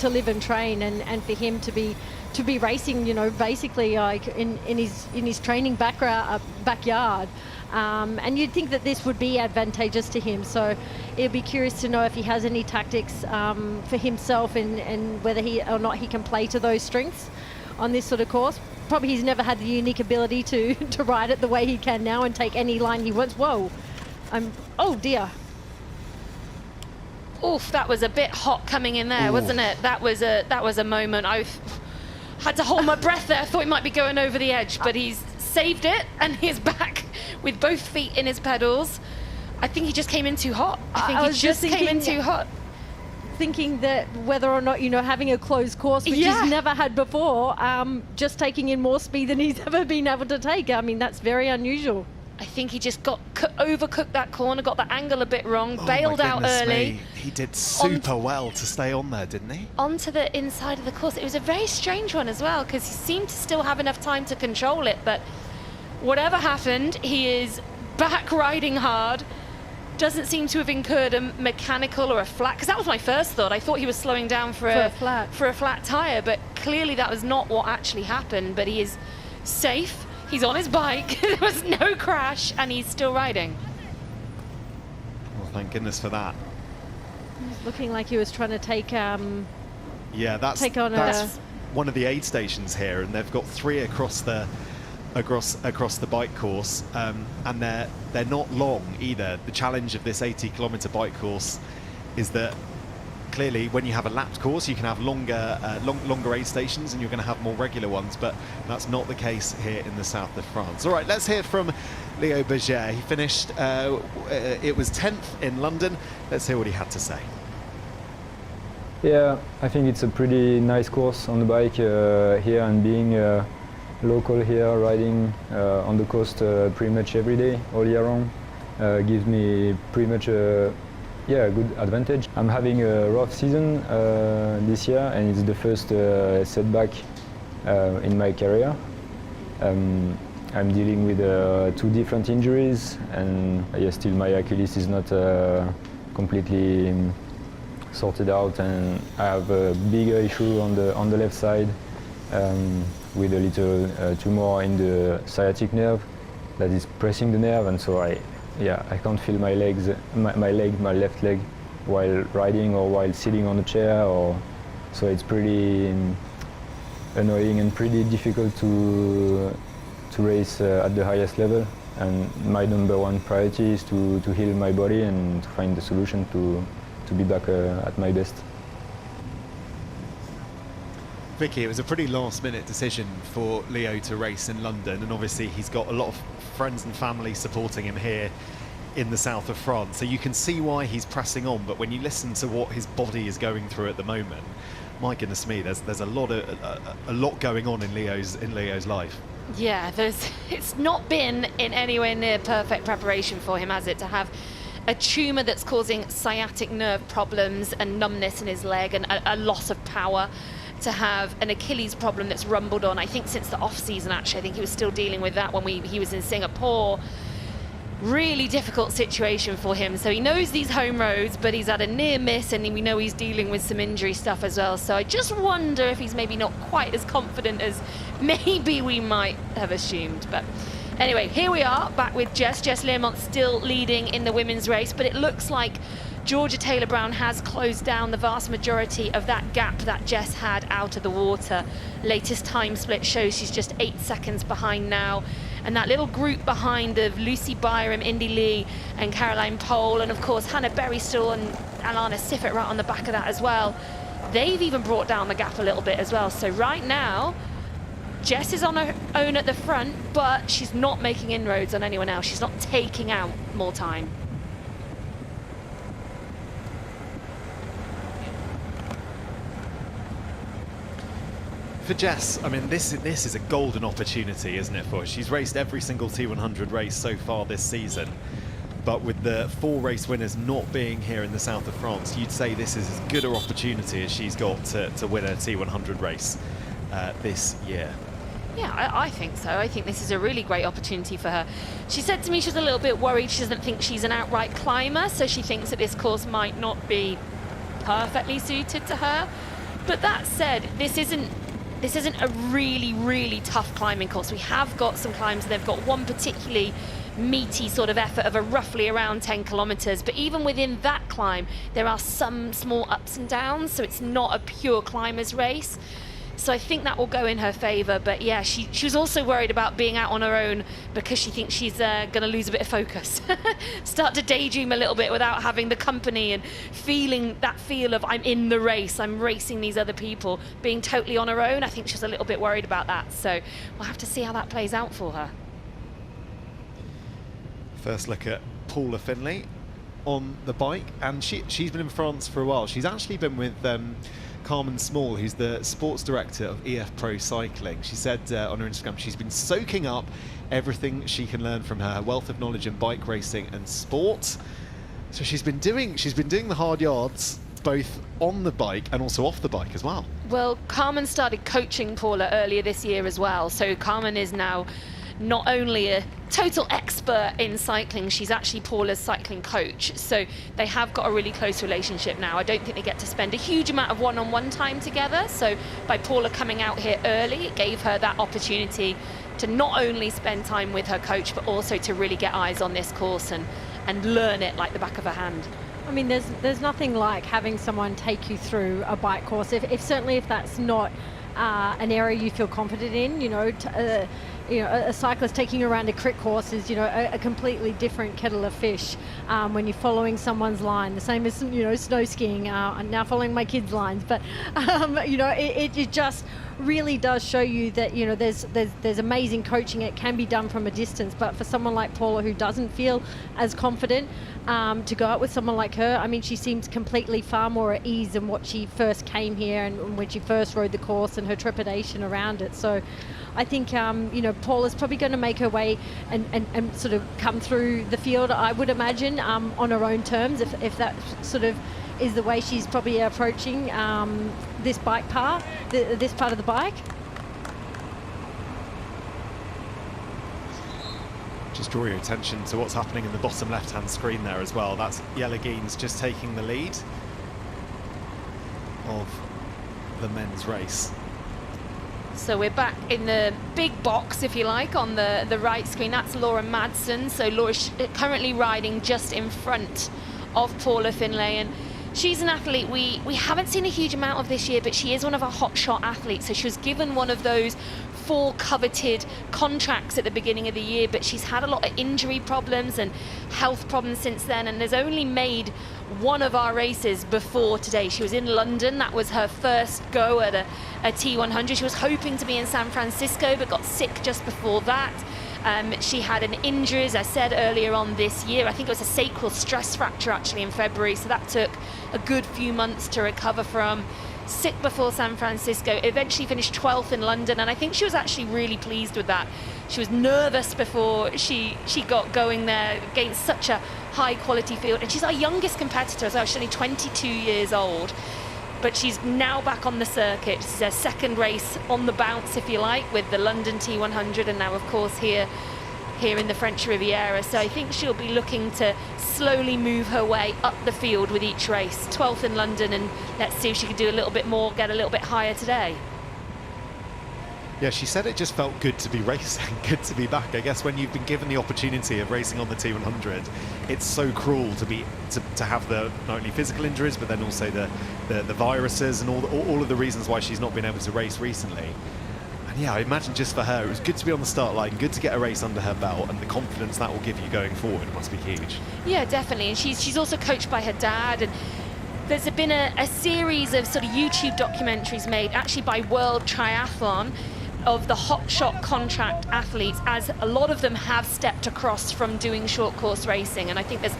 live and train, and for him to be racing, basically like in his training backyard. And you'd think that this would be advantageous to him. So it'd be curious to know if he has any tactics for himself and whether he or not he can play to those strengths on this sort of course. Probably he's never had the unique ability to ride it the way he can now and take any line he wants. Whoa, oh dear. Oof, that was a bit hot coming in there, wasn't it? That was a moment. I had to hold my breath there. I thought he might be going over the edge, but he's saved it, and he's back with both feet in his pedals. I think he just came in too hot. I think he just came in too hot. Thinking that whether or not having a closed course, which he's never had before, just taking in more speed than he's ever been able to take. I mean, that's very unusual. I think he just got overcooked that corner, got the angle a bit wrong, bailed out early. He did super well to stay on there, didn't he? Onto the inside of the course. It was a very strange one as well, because he seemed to still have enough time to control it, but whatever happened, he is back riding hard. Doesn't seem to have incurred a mechanical or a flat, because that was my first thought. I thought he was slowing down for a flat tire, but clearly that was not what actually happened. But he is safe, he's on his bike, there was no crash, and he's still riding. Well, thank goodness for that. He's looking like he was trying to take that's one of the aid stations here, and they've got 3 across the bike course, and they're not long either. The challenge of this 80-kilometer bike course is that clearly when you have a lapped course you can have longer aid stations, and you're going to have more regular ones, but that's not the case here in the south of France. All right, let's hear from Leo Berger. He finished it was 10th in London. Let's hear what he had to say. Yeah, I think it's a pretty nice course on the bike here, and being local here, riding on the coast pretty much every day, all year round, gives me pretty much a good advantage. I'm having a rough season this year, and it's the first setback in my career. I'm dealing with 2 different injuries, and still my Achilles is not completely sorted out, and I have a bigger issue on the left side with a little tumor in the sciatic nerve that is pressing the nerve, and so I can't feel my legs, my left leg, while riding or while sitting on a chair, so it's pretty annoying and pretty difficult to race at the highest level. And my #1 priority is to heal my body and to find the solution to be back at my best. Vicky, it was a pretty last-minute decision for Leo to race in London, and obviously he's got a lot of friends and family supporting him here in the south of France, so you can see why he's pressing on. But when you listen to what his body is going through at the moment, my goodness me, there's a lot going on in Leo's life. Yeah, it's not been in anywhere near perfect preparation for him, has it, to have a tumour that's causing sciatic nerve problems and numbness in his leg and a loss of power, to have an Achilles problem that's rumbled on, I think, since the off-season, actually. I think he was still dealing with that when he was in Singapore. Really difficult situation for him. So he knows these home roads, but he's had a near miss, and we know he's dealing with some injury stuff as well. So I just wonder if he's maybe not quite as confident as maybe we might have assumed. But anyway, here we are back with Jess Learmont still leading in the women's race, but it looks like Georgia Taylor-Brown has closed down the vast majority of that gap that Jess had out of the water. Latest time split shows she's just 8 seconds behind now. And that little group behind of Lucy Byram, Indy Lee and Caroline Pohl, and of course Hannah Berrystill and Alana Siffert right on the back of that as well. They've even brought down the gap a little bit as well. So right now, Jess is on her own at the front, but she's not making inroads on anyone else. She's not taking out more time. For Jess, I mean, this is a golden opportunity, isn't it, for her? She's raced every single T100 race so far this season, but with the 4 race winners not being here in the south of France, you'd say this is as good an opportunity as she's got to win a T100 race this year. Yeah, I think so. I think this is a really great opportunity for her. She said to me she was a little bit worried. She doesn't think she's an outright climber, so she thinks that this course might not be perfectly suited to her. But that said, this isn't a really, really tough climbing course. We have got some climbs, and they've got one particularly meaty sort of effort of a roughly around 10 kilometers. But even within that climb, there are some small ups and downs, so it's not a pure climber's race. So I think that will go in her favour. But yeah, she was also worried about being out on her own because she thinks she's going to lose a bit of focus. Start to daydream a little bit without having the company and feeling that feel of I'm in the race, I'm racing these other people, being totally on her own. I think she's a little bit worried about that. So we'll have to see how that plays out for her. First look at Paula Finlay on the bike, and she's been in France for a while. She's actually been with Carmen Small, who's the sports director of EF Pro Cycling. She said on her Instagram she's been soaking up everything she can learn from her wealth of knowledge in bike racing and sport. So she's been doing the hard yards both on the bike and also off the bike as well. Well, Carmen started coaching Paula earlier this year as well. So Carmen is now not only a total expert in cycling, she's actually Paula's cycling coach. So they have got a really close relationship now. I don't think they get to spend a huge amount of one-on-one time together. So by Paula coming out here early, it gave her that opportunity to not only spend time with her coach, but also to really get eyes on this course and learn it like the back of her hand. I mean, there's nothing like having someone take you through a bike course. Certainly if that's not an area you feel confident in, a cyclist taking you around a crit course is, a completely different kettle of fish when you're following someone's line. The same as, snow skiing. I'm now following my kids' lines, but it just really does show you that there's amazing coaching. It can be done from a distance, but for someone like Paula who doesn't feel as confident to go out with someone like her, I mean, she seems completely far more at ease than what she first came here and when she first rode the course and her trepidation around it. So I think Paula's probably going to make her way and sort of come through the field, I would imagine, on her own terms, if that sort of is the way she's probably approaching this bike part, this part of the bike. draw your attention to what's happening in the bottom left-hand screen there as well. That's Jelle Geens just taking the lead of the men's race. So we're back in the big box, if you like, on the right screen. That's Laura Madsen. So Laura's currently riding just in front of Paula Finlay, and she's an athlete we haven't seen a huge amount of this year, but she is one of our hot shot athletes. So she was given one of those 4 coveted contracts at the beginning of the year, but she's had a lot of injury problems and health problems since then, and has only made one of our races before today. She was in London. That was her first go at a T100. She was hoping to be in San Francisco, but got sick just before that. She had an injury, as I said earlier on this year. I think it was a sacral stress fracture actually in February, so that took a good few months to recover from. Sick before San Francisco, eventually finished 12th in London, and I think she was actually really pleased with that. She was nervous before she got going there against such a high quality field, and she's our youngest competitor as well. She's only 22 years old, but she's now back on the circuit. This is her second race on the bounce, if you like, with the London T100, and now of course here in the French Riviera. So I think she'll be looking to slowly move her way up the field with each race. 12th in London, and let's see if she can do a little bit more, get a little bit higher today. Yeah, she said it just felt good to be racing, good to be back. I guess when you've been given the opportunity of racing on the T100, it's so cruel to have the not only physical injuries, but then also the viruses and all of the reasons why she's not been able to race recently. And yeah, I imagine just for her, it was good to be on the start line, good to get a race under her belt, and the confidence that will give you going forward must be huge. Yeah, definitely. And she's also coached by her dad, and there's been a series of sort of YouTube documentaries made actually by World Triathlon of the hotshot contract athletes, as a lot of them have stepped across from doing short course racing, and I think there's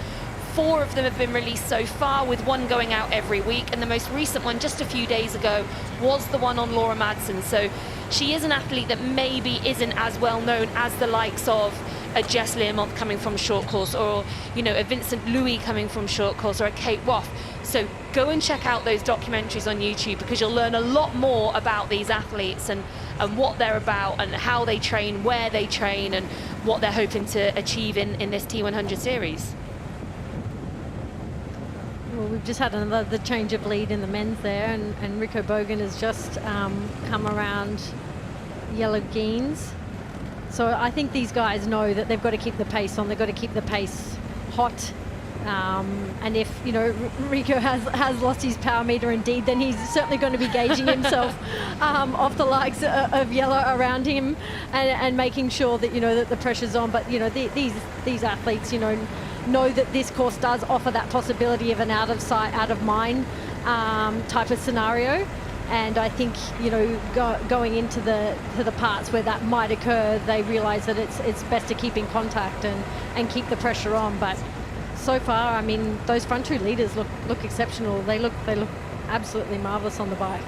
4 of them have been released so far, with one going out every week, and the most recent one just a few days ago was the one on Laura Madsen. So she is an athlete that maybe isn't as well known as the likes of a Jess Learmonth coming from short course, or a Vincent Louis coming from short course, or a Kate Woff. So go and check out those documentaries on YouTube, because you'll learn a lot more about these athletes and what they're about, and how they train, where they train, and what they're hoping to achieve in this T100 series. Well, we've just had another change of lead in the men's there, and Rico Bogan has just come around Jelle Geens. So I think these guys know that they've got to keep the pace on, they've got to keep the pace hot. And if Rico has lost his power meter indeed, then he's certainly going to be gauging himself off the likes of Jelle around him, and making sure that that the pressure's on. But these athletes know that this course does offer that possibility of an out of sight, out of mind type of scenario. And I think going into the parts where that might occur, they realise that it's best to keep in contact and keep the pressure on. But so far, I mean, those front 2 leaders look exceptional. They look absolutely marvellous on the bike.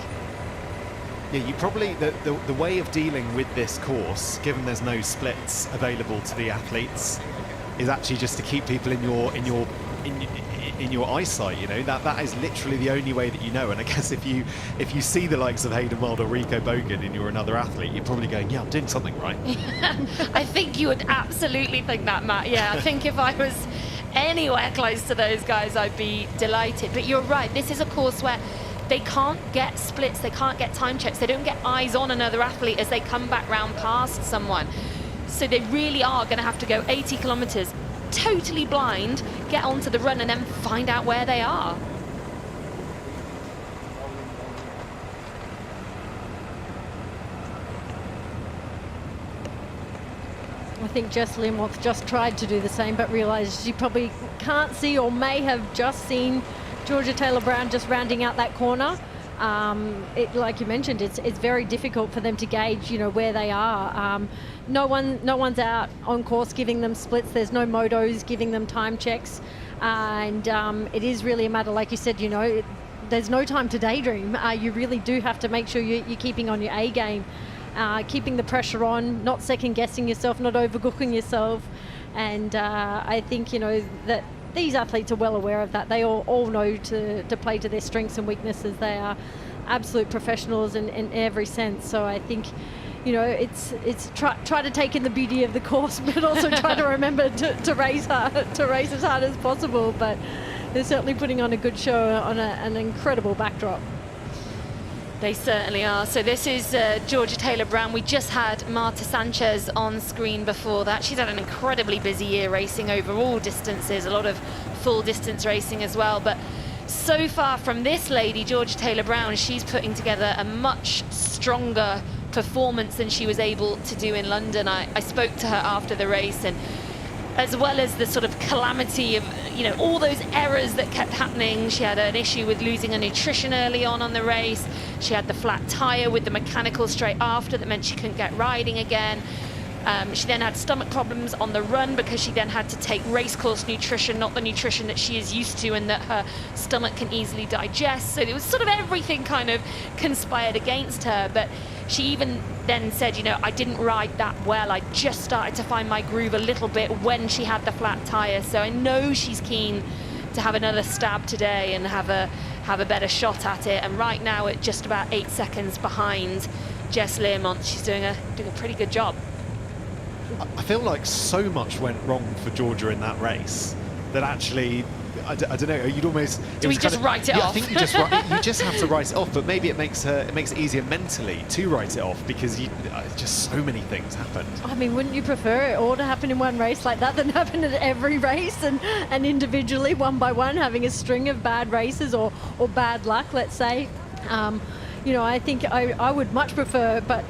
Yeah, you probably the way of dealing with this course, given there's no splits available to the athletes, is actually just to keep people in your eyesight. That is literally the only way that you know. And I guess if you see the likes of Hayden Wilde or Rico Bogan and you're another athlete, you're probably going, yeah, I'm doing something right. I think you would absolutely think that, Matt. Yeah, I think if I was anywhere close to those guys, I'd be delighted. But you're right, this is a course where they can't get splits, they can't get time checks, they don't get eyes on another athlete as they come back round past someone. So they really are going to have to go 80 kilometres totally blind, get onto the run, and then find out where they are. I think Jess Learmonth just tried to do the same, but realised she probably can't see, or may have just seen, Georgia Taylor-Brown just rounding out that corner. Like you mentioned, it's very difficult for them to gauge, where they are. No one's out on course giving them splits. There's no motos giving them time checks, and it is really a matter, like you said, there's no time to daydream. You really do have to make sure you're keeping on your A game, keeping the pressure on, not second guessing yourself, not overcooking yourself, and I think that these athletes are well aware of that. They all know to play to their strengths and weaknesses. They are absolute professionals in every sense. So I think, you know, it's try to take in the beauty of the course, but also try to remember to race hard, to race as hard as possible. But they're certainly putting on a good show on an incredible backdrop. They certainly are. So this is Georgia Taylor-Brown. We just had Marta Sanchez on screen before that. She's had an incredibly busy year racing over all distances, a lot of full distance racing as well. But so far from this lady, Georgia Taylor-Brown, she's putting together a much stronger performance than she was able to do in London. I spoke to her after the race, and as well as the sort of calamity of, you know, all those errors that kept happening. She had an issue with losing her nutrition early on the race. She had the flat tire with the mechanical straight after that meant she couldn't get riding again. She then had stomach problems on the run because she then had to take race course nutrition, not the nutrition that she is used to and that her stomach can easily digest. So it was sort of everything kind of conspired against her. But she even then said, you know, I didn't ride that well. I just started to find my groove a little bit when she had the flat tire. So I know she's keen to have another stab today and have a better shot at it. And right now at just about 8 seconds behind Jess Learmont, she's doing a pretty good job. I feel like so much went wrong for Georgia in that race that actually, I don't know, you'd almost... Do we just write it off? I think you just have to write it off, but maybe it makes it easier mentally to write it off because just so many things happened. I mean, wouldn't you prefer it all to happen in one race like that than happen at every race and individually, one by one, having a string of bad races or bad luck, let's say? You know, I think I would much prefer, but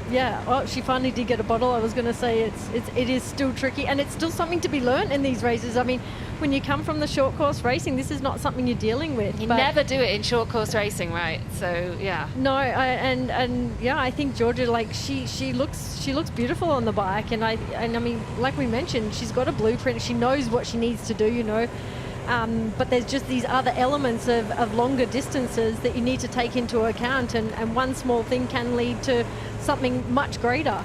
yeah, well, she finally did get a bottle. I was going to say it is still tricky, and it's still something to be learned in these races. I mean, when you come from the short course racing, this is not something you're dealing with. You never do it in short course racing, right? So yeah. No, and yeah, I think Georgia, like she looks beautiful on the bike, and I mean, like we mentioned, she's got a blueprint. She knows what she needs to do, you know. But there's just these other elements of longer distances that you need to take into account, and one small thing can lead to something much greater.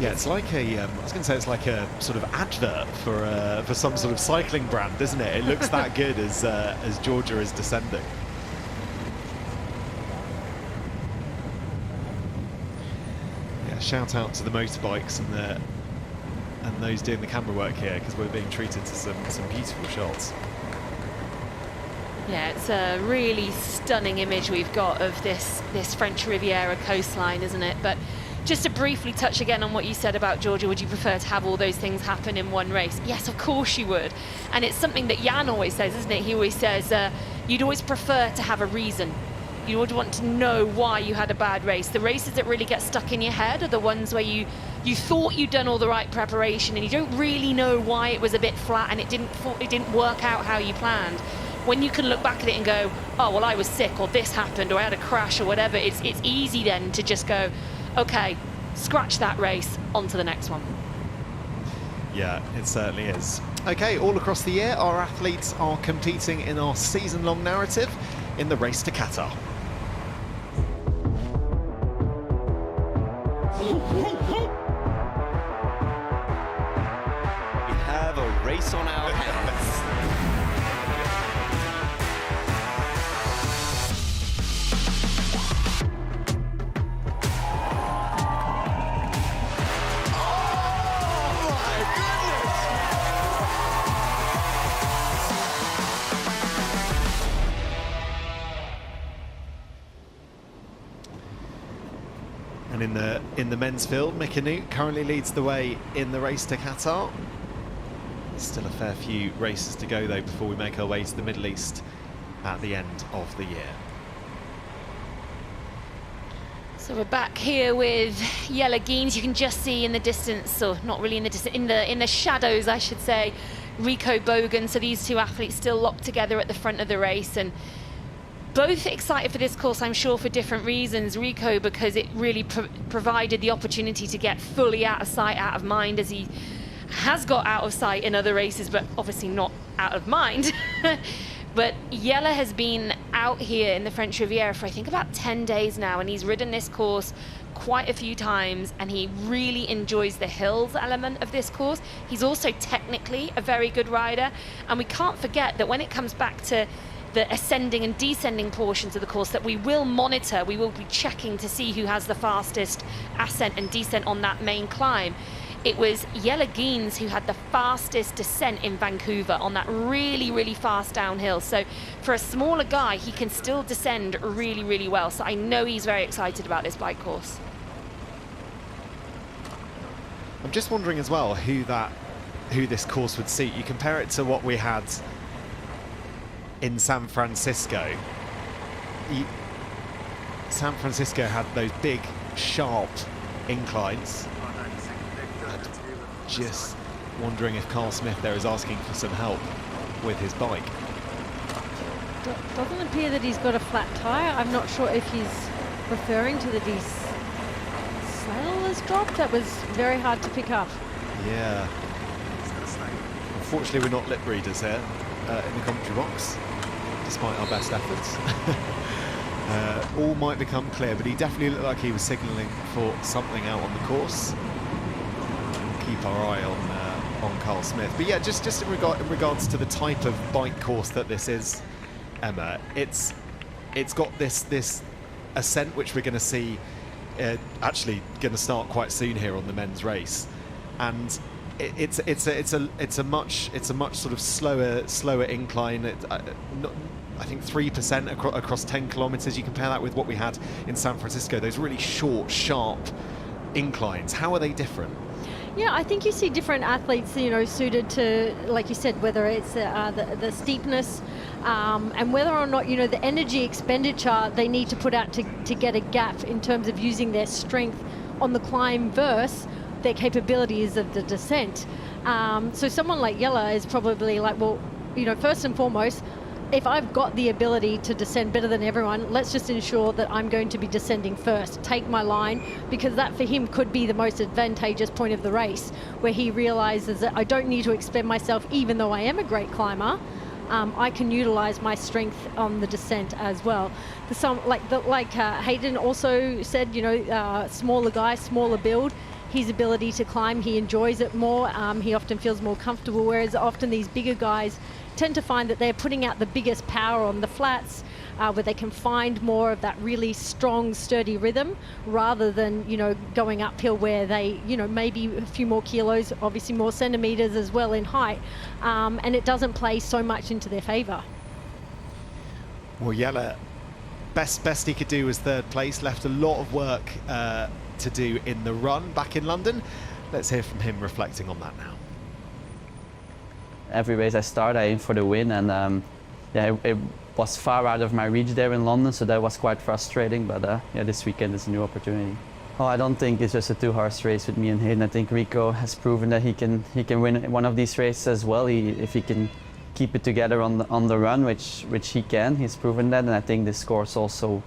Yeah, it's like I was going to say it's like a sort of advert for some sort of cycling brand, isn't it? It looks that good as Georgia is descending. Shout out to the motorbikes and those doing the camera work here, because we're being treated to some beautiful shots. Yeah, it's a really stunning image we've got of this French Riviera coastline, isn't it? But just to briefly touch again on what you said about Georgia, would you prefer to have all those things happen in one race? Yes, of course you would. And it's something that Jan always says, isn't it? He always says you'd always prefer to have a reason. You would want to know why you had a bad race. The races that really get stuck in your head are the ones where you thought you'd done all the right preparation and you don't really know why it was a bit flat and it didn't work out how you planned. When you can look back at it and go, oh, well, I was sick, or this happened, or I had a crash, or whatever, it's easy then to just go, okay, scratch that race, on to the next one. Yeah, it certainly is. Okay, all across the year, our athletes are competing in our season-long narrative in the race to Qatar. We have a race on our hands. And in the men's field, Mick currently leads the way in the race to Qatar. Still a fair few races to go though before we make our way to the Middle East at the end of the year. So we're back here with Jelle Geens. You can just see in the distance, or not really in the distance, in the shadows, I should say, Rico Bogan. So these two athletes still locked together at the front of the race, and both excited for this course, I'm sure, for different reasons. Rico, because it really provided the opportunity to get fully out of sight, out of mind, as he has got out of sight in other races, but obviously not out of mind. But Jelle has been out here in the French Riviera for, I think, about 10 days now, and he's ridden this course quite a few times, and he really enjoys the hills element of this course. He's also technically a very good rider, and we can't forget that when it comes back to the ascending and descending portions of the course that we will monitor, we will be checking to see who has the fastest ascent and descent on that main climb. It was Jelle Geens who had the fastest descent in Vancouver on that really, really fast downhill. So for a smaller guy, he can still descend really, really well. So I know he's very excited about this bike course. I'm just wondering as well who this course would suit. You compare it to what we had in San Francisco. San Francisco had those big, sharp inclines. Just wondering if Carl Smith there is asking for some help with his bike. Doesn't appear that he's got a flat tyre. I'm not sure if he's referring to the saddle has dropped. That was very hard to pick up. Yeah. Unfortunately, we're not lip readers here in the commentary box, despite our best efforts. All might become clear, but he definitely looked like he was signalling for something out on the course. Keep our eye on Carl Smith. But yeah, just in regards to the type of bike course that this is, Emma, it's got this ascent which we're going to see actually going to start quite soon here on the men's race, and it's a much sort of slower incline. I think 3% across 10 kilometers. You compare that with what we had in San Francisco, those really short, sharp inclines. How are they different? Yeah, I think you see different athletes, you know, suited to, like you said, whether it's the steepness and whether or not, you know, the energy expenditure they need to put out to get a gap in terms of using their strength on the climb versus their capabilities of the descent. So someone like Jelle is probably like, well, you know, first and foremost, if I've got the ability to descend better than everyone, let's just ensure that I'm going to be descending first, take my line, because that for him could be the most advantageous point of the race, where he realizes that I don't need to expend myself even though I am a great climber. I can utilize my strength on the descent as well. Like Hayden also said, you know, smaller guy, smaller build, his ability to climb, he enjoys it more. He often feels more comfortable, whereas often these bigger guys tend to find that they're putting out the biggest power on the flats, where they can find more of that really strong, sturdy rhythm, rather than, you know, going uphill where they, you know, maybe a few more kilos, obviously more centimeters as well in height, and it doesn't play so much into their favor. Well, Jelle, best he could do was third place, left a lot of work to do in the run back in London. Let's hear from him reflecting on that now. Every race I start, I aim for the win, and yeah, it was far out of my reach there in London, so that was quite frustrating. But yeah, this weekend is a new opportunity. Oh, I don't think it's just a two-horse race with me and Hayden. I think Rico has proven that he can win one of these races as well. If he can keep it together on the run, which he can, he's proven that. And I think this course also,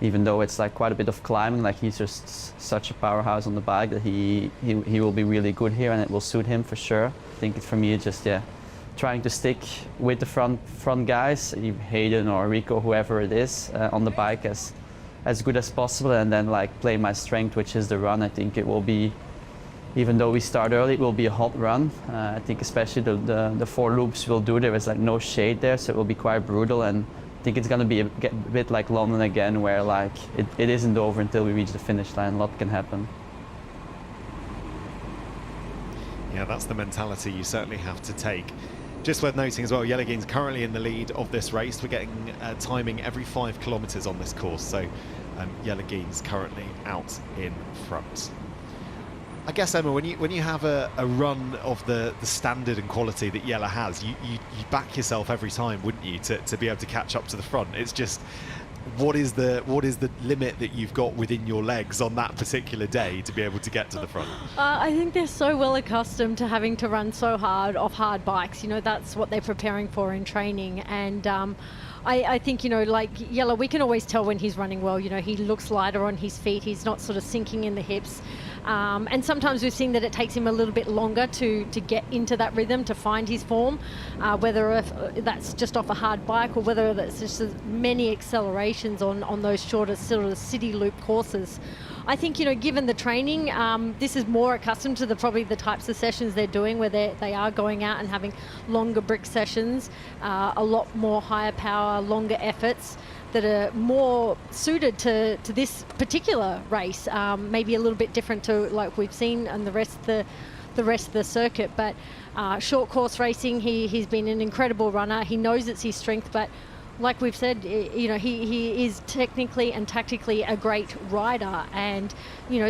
even though it's like quite a bit of climbing, like he's just such a powerhouse on the bike that he will be really good here, and it will suit him for sure. I think for me, it's just, yeah, trying to stick with the front guys, Hayden or Rico, whoever it is, on the bike as good as possible, and then like play my strength, which is the run. I think it will be, even though we start early, it will be a hot run. I think especially the 4 loops we'll do, there is like no shade there, so it will be quite brutal, and I think it's going to be a bit like London again, where like it isn't over until we reach the finish line. A lot can happen. Yeah, that's the mentality you certainly have to take. Just worth noting as well, Jelle Geens currently in the lead of this race. We're getting timing every 5 kilometers on this course, so Jelle Geens currently out in front. I guess, Emma, when you have a run of the standard and quality that Jelle has, you back yourself every time, wouldn't you, to be able to catch up to the front? It's just, what is the limit that you've got within your legs on that particular day to be able to get to the front? I think they're so well accustomed to having to run so hard off hard bikes. You know, that's what they're preparing for in training. And I think, you know, like Jelle, we can always tell when he's running well. You know, he looks lighter on his feet. He's not sort of sinking in the hips. And sometimes we've seen that it takes him a little bit longer to get into that rhythm, to find his form, whether that's just off a hard bike or whether that's just many accelerations on those shorter sort of city loop courses. I think, given the training, this is more accustomed to probably the types of sessions they're doing, where they are going out and having longer brick sessions, a lot more higher power, longer efforts that are more suited to this particular race. Maybe a little bit different to like we've seen on the rest of the circuit, but short course racing, he's been an incredible runner. He knows it's his strength, but like we've said, he is technically and tactically a great rider, and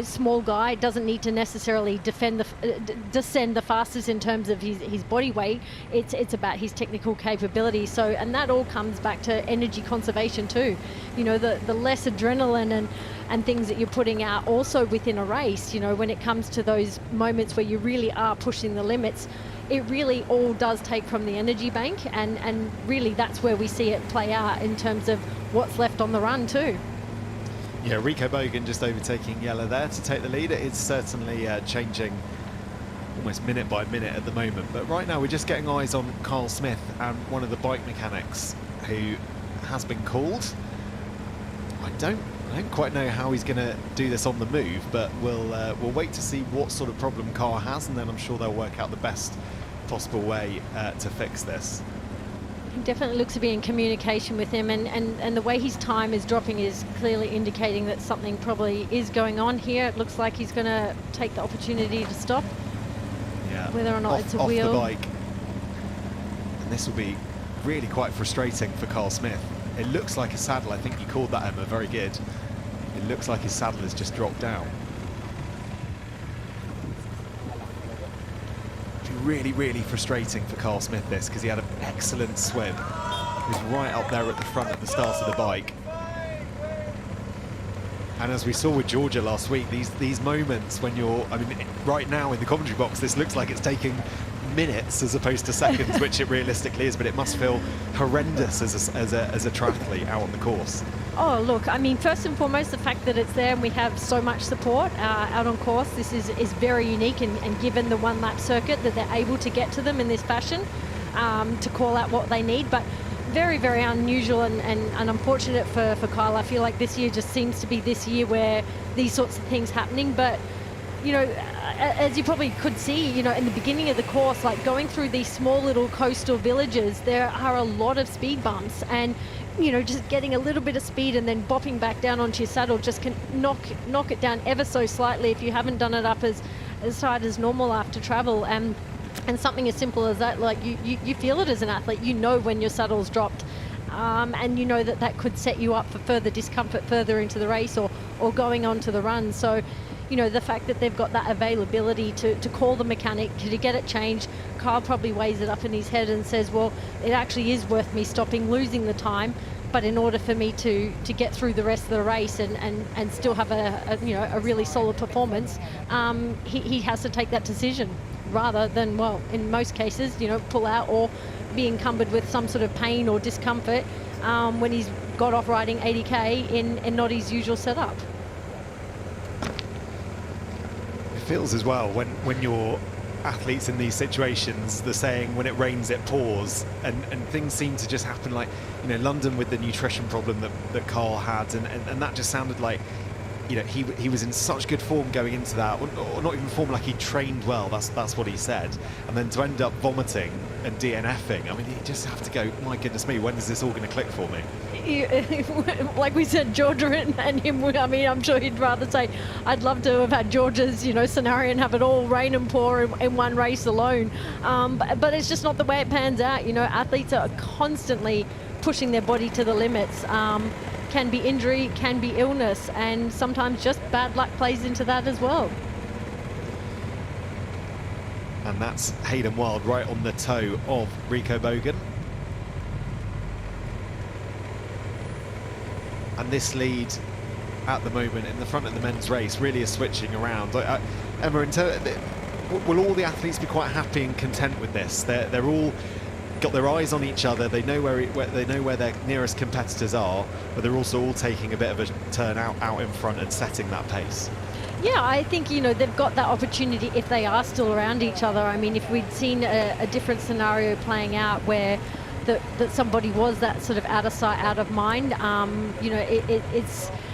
small guy doesn't need to necessarily descend the fastest in terms of his body weight. It's about his technical capability. So, and that all comes back to energy conservation too. The less adrenaline and things that you're putting out also within a race, when it comes to those moments where you really are pushing the limits, it really all does take from the energy bank, and really that's where we see it play out in terms of what's left on the run too. Yeah, Rico Bogan just overtaking Yella there to take the lead. It's certainly changing almost minute by minute at the moment, but right now we're just getting eyes on Carl Smith and one of the bike mechanics who has been called. I don't quite know how he's going to do this on the move, but we'll wait to see what sort of problem Carl has, and then I'm sure they'll work out the best possible way to fix this. He definitely looks to be in communication with him, and the way his time is dropping is clearly indicating that something probably is going on here. It looks like he's going to take the opportunity to stop. Yeah. Whether or not it's a off wheel. The bike. And this will be really quite frustrating for Carl Smith. It looks like a saddle. I think you called that, Emma, very good. It looks like his saddle has just dropped down. Really, really frustrating for Carl Smith this, because he had an excellent swim. He was right up there at the front at the start of the bike. And as we saw with Georgia last week, these moments when right now in the commentary box, this looks like it's taking minutes as opposed to seconds, which it realistically is, but it must feel horrendous as a triathlete out on the course. Oh, look, first and foremost, the fact that it's there and we have so much support out on course, this is very unique, and given the one-lap circuit, that they're able to get to them in this fashion to call out what they need. But very, very unusual and unfortunate for Kyle. I feel like this year just seems to be this year where these sorts of things happening. But, as you probably could see, in the beginning of the course, like going through these small little coastal villages, there are a lot of speed bumps, and just getting a little bit of speed and then bopping back down onto your saddle just can knock it down ever so slightly if you haven't done it up as tight as normal after travel. And something as simple as that, like you feel it as an athlete, when your saddle's dropped, and that could set you up for further discomfort further into the race or going on to the run. So the fact that they've got that availability to call the mechanic to get it changed, Kyle probably weighs it up in his head and says, well, it actually is worth me stopping, losing the time, but in order for me to get through the rest of the race and still have a really solid performance, he has to take that decision rather than, well, in most cases, pull out or be encumbered with some sort of pain or discomfort when he's got off riding 80k in not his usual setup. Feels as well when you're athletes in these situations, the saying, when it rains it pours, and things seem to just happen, like London with the nutrition problem that Carl had, and that just sounded like he was in such good form going into that, or not even form, like he trained well, that's what he said, and then to end up vomiting and DNFing, you just have to go, my goodness me, when is this all going to click for me? Like we said, Georgia and him, I'm sure he'd rather say, I'd love to have had Georgia's scenario and have it all rain and pour in one race alone, but it's just not the way it pans out. Athletes are constantly pushing their body to the limits. Can be injury, can be illness, and sometimes just bad luck plays into that as well. And that's Hayden Wilde right on the toe of Rico Bogan. And this lead at the moment in the front of the men's race really is switching around. Emma, will all the athletes be quite happy and content with this? They're all got their eyes on each other. They know where their nearest competitors are, but they're also all taking a bit of a turn out in front and setting that pace. Yeah, I think they've got that opportunity if they are still around each other. If we'd seen a different scenario playing out where that somebody was that sort of out of sight, out of mind,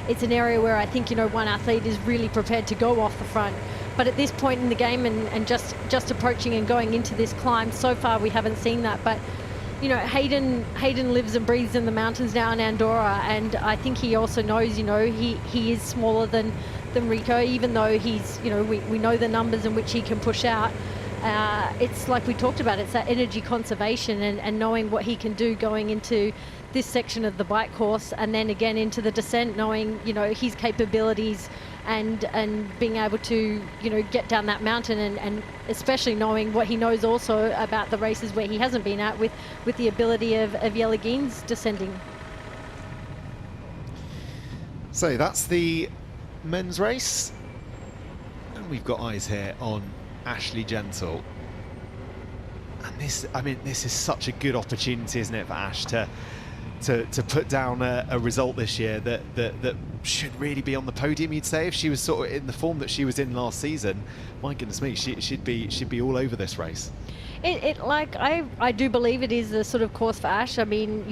it's an area where I think, one athlete is really prepared to go off the front. But at this point in the game and just approaching and going into this climb, so far we haven't seen that. But Hayden lives and breathes in the mountains now in Andorra, and I think he also knows, he is smaller than Rico, even though he's, we know the numbers in which he can push out. It's like we talked about, it's that energy conservation and knowing what he can do going into this section of the bike course, and then again into the descent, knowing, his capabilities and being able to, get down that mountain, and especially knowing what he knows also about the races where he hasn't been at with the ability of Yelageen's descending. So that's the men's race, and we've got eyes here on Ashley Gentle, and this is such a good opportunity, isn't it, for Ash to put down a result this year that should really be on the podium, you'd say, if she was sort of in the form that she was in last season. My goodness me, she'd be all over this race. I do believe it is a sort of course for Ash. I mean,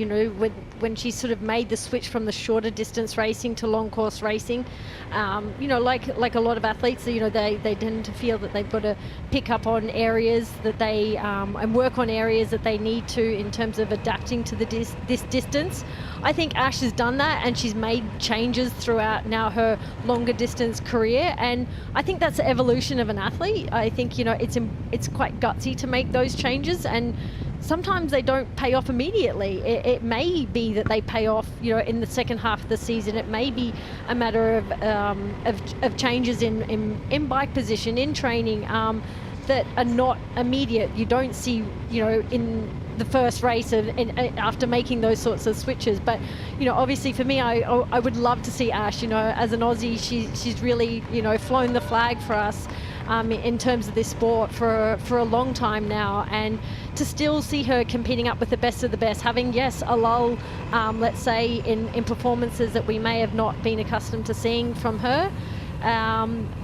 when she sort of made the switch from the shorter distance racing to long course racing, like a lot of athletes, they tend to feel that they've got to pick up on areas that they and work on areas that they need to in terms of adapting to this distance. I think Ash has done that, and she's made changes throughout now her longer distance career, and I think that's the evolution of an athlete. I think it's quite gutsy to make those changes, and sometimes they don't pay off immediately. It may be that they pay off, in the second half of the season. It may be a matter of changes in bike position, in training, that are not immediate. You don't see, in the first race after making those sorts of switches. But obviously for me, I would love to see Ash. As an Aussie, she's really flown the flag for us in terms of this sport for a long time now, and to still see her competing up with the best of the best, having a lull, let's say in performances that we may have not been accustomed to seeing from her.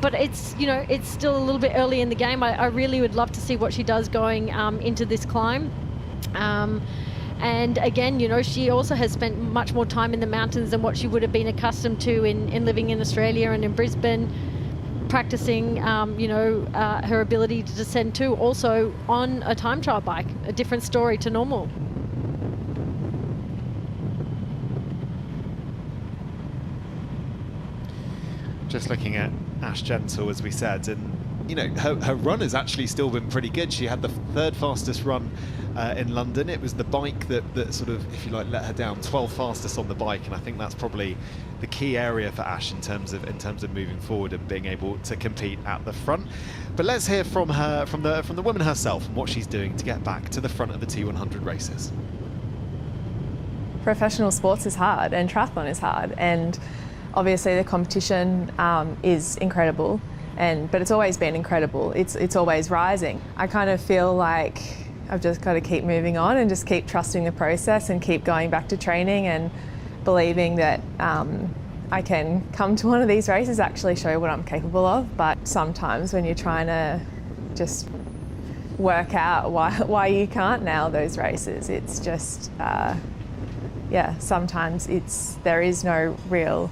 But it's still a little bit early in the game. I really would love to see what she does going into this climb. And again, she also has spent much more time in the mountains than what she would have been accustomed to in living in Australia and in Brisbane, practicing, her ability to descend too, also on a time trial bike, a different story to normal. Just looking at Ash Gentle, as we said, and her run has actually still been pretty good. She had the third fastest run in London. It was the bike that sort of, if you like, let her down. 12th fastest on the bike, and I think that's probably the key area for Ash in terms of moving forward and being able to compete at the front. But let's hear from her, from the woman herself, and what she's doing to get back to the front of the T100 races. Professional sports is hard, and triathlon is hard, and obviously the competition is incredible, but it's always been incredible. It's always rising. I kind of feel like I've just got to keep moving on and just keep trusting the process and keep going back to training and believing that I can come to one of these races, actually show what I'm capable of. But sometimes when you're trying to just work out why you can't nail those races, it's just, sometimes there is no real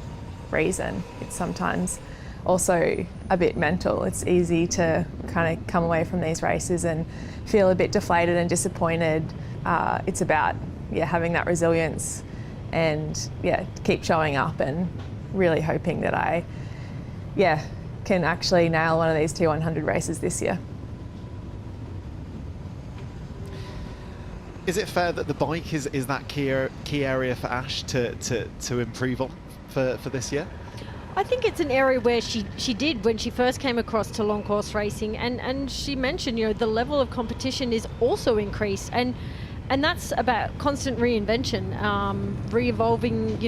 reason. It's sometimes also a bit mental. It's easy to kind of come away from these races and feel a bit deflated and disappointed. It's about having that resilience and keep showing up and really hoping that I can actually nail one of these T100 races this year. Is it fair that the bike is that key area for Ash to improve on for this year? I think it's an area where she did when she first came across to long course racing, and she mentioned the level of competition is also increased, and that's about constant reinvention, re-evolving,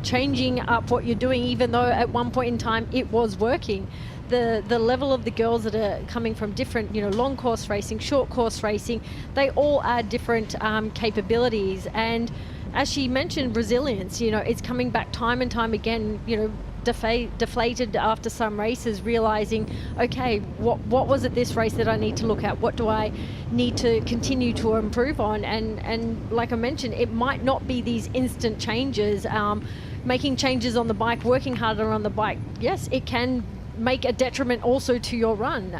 changing up what you're doing, even though at one point in time it was working. The level of the girls that are coming from different, long course racing, short course racing, they all add different capabilities. And as she mentioned, resilience, it's coming back time and time again, deflated after some races, realizing, okay, what was it this race that I need to look at? What do I need to continue to improve on? And like I mentioned, it might not be these instant changes. making changes on the bike, working harder on the bike, yes, it can make a detriment also to your run.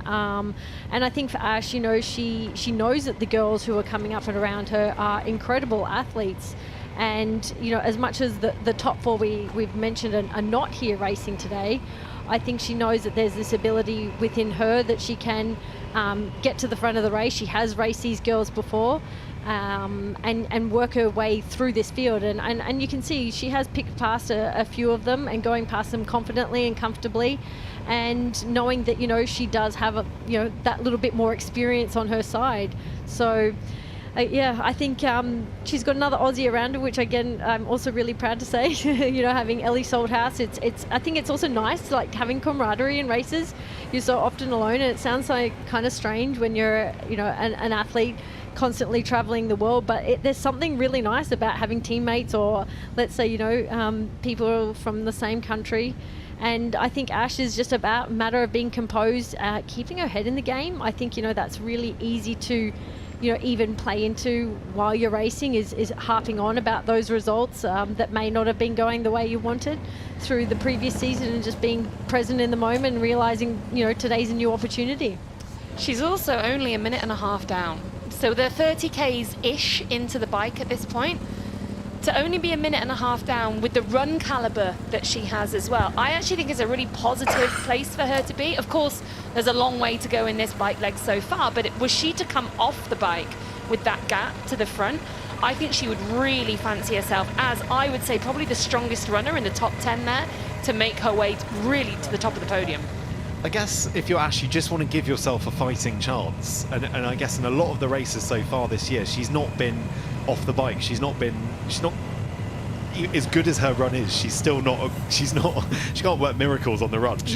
And I think for Ash, you know, she knows that the girls who are coming up and around her are incredible athletes. And, you know, as much as the top four we've mentioned are not here racing today, I think she knows that there's this ability within her that she can get to the front of the race. She has raced these girls before, and work her way through this field. And you can see she has picked past a few of them and going past them confidently and comfortably, and knowing that, you know, she does have that little bit more experience on her side. So yeah, I think she's got another Aussie around her, which again I'm also really proud to say. You know, having Ellie Salthouse, it's I think it's also nice, like having camaraderie in races. You're so often alone, and it sounds like kind of strange when you're, you know, an athlete constantly traveling the world, but there's something really nice about having teammates, or let's say, you know, people from the same country. And I think Ash is just about a matter of being composed, keeping her head in the game. I think, you know, that's really easy to, you know, even play into while you're racing, is harping on about those results that may not have been going the way you wanted through the previous season, and just being present in the moment and realizing, you know, today's a new opportunity. She's also only a minute and a half down. So they're 30 Ks-ish into the bike at this point. To only be a minute and a half down with the run caliber that she has as well, I actually think is a really positive place for her to be. Of course, there's a long way to go in this bike leg so far, but was she to come off the bike with that gap to the front, I think she would really fancy herself as, I would say, probably the strongest runner in the top 10 there, to make her way really to the top of the podium. I guess if you're Ash, you just want to give yourself a fighting chance. And I guess in a lot of the races so far this year, she's not been off the bike. She's not as good as her run is. She can't work miracles on the run. She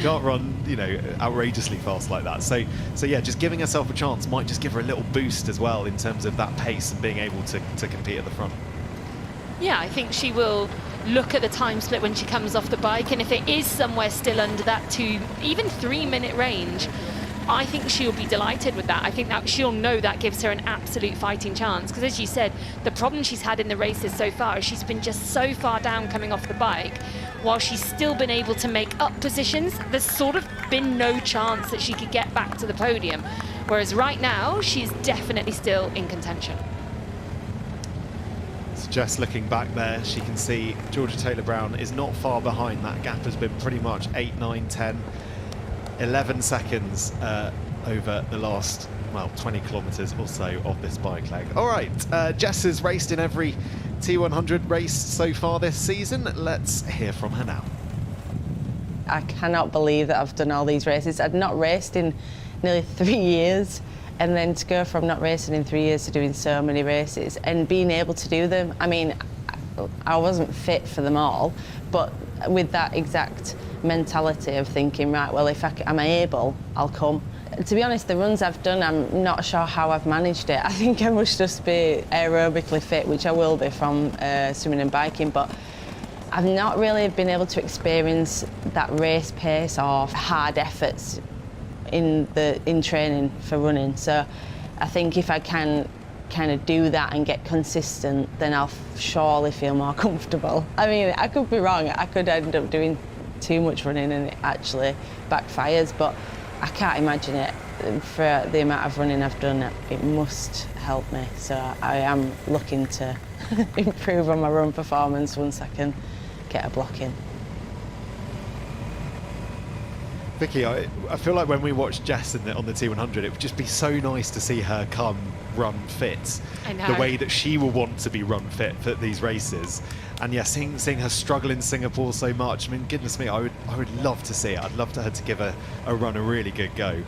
can't run, you know, outrageously fast like that. So yeah, just giving herself a chance might just give her a little boost as well in terms of that pace and being able to compete at the front. Yeah, I think she will look at the time split when she comes off the bike, and if it is somewhere still under that 2, even 3 minute range, I think she'll be delighted with that. I think that she'll know that gives her an absolute fighting chance, because as you said, the problem she's had in the races so far is she's been just so far down coming off the bike. While she's still been able to make up positions, there's sort of been no chance that she could get back to the podium, whereas right now she's definitely still in contention. Just looking back there, she can see Georgia Taylor-Brown is not far behind. That gap has been pretty much 8, 9, 10, 11 seconds over the last, well, 20 kilometres or so of this bike leg. All right, Jess has raced in every T100 race so far this season. Let's hear from her now. I cannot believe that I've done all these races. I'd not raced in nearly 3 years. And then to go from not racing in 3 years to doing so many races and being able to do them. I mean, I wasn't fit for them all, but with that exact mentality of thinking, right, well, if am I able, I'll come. To be honest, the runs I've done, I'm not sure how I've managed it. I think I must just be aerobically fit, which I will be from swimming and biking, but I've not really been able to experience that race pace or hard efforts in training for running. So I think if I can kind of do that and get consistent, then I'll surely feel more comfortable. I mean, I could be wrong. I could end up doing too much running and it actually backfires, but I can't imagine it. For the amount of running I've done, it must help me. So I am looking to improve on my run performance once I can get a block in. Vicky, I feel like when we watch Jess on the T100, it would just be so nice to see her come run fit. I know. The way that she will want to be run fit for these races. And yeah, seeing her struggle in Singapore so much, I mean, goodness me, I would love to see it. I'd love her to give a run a really good go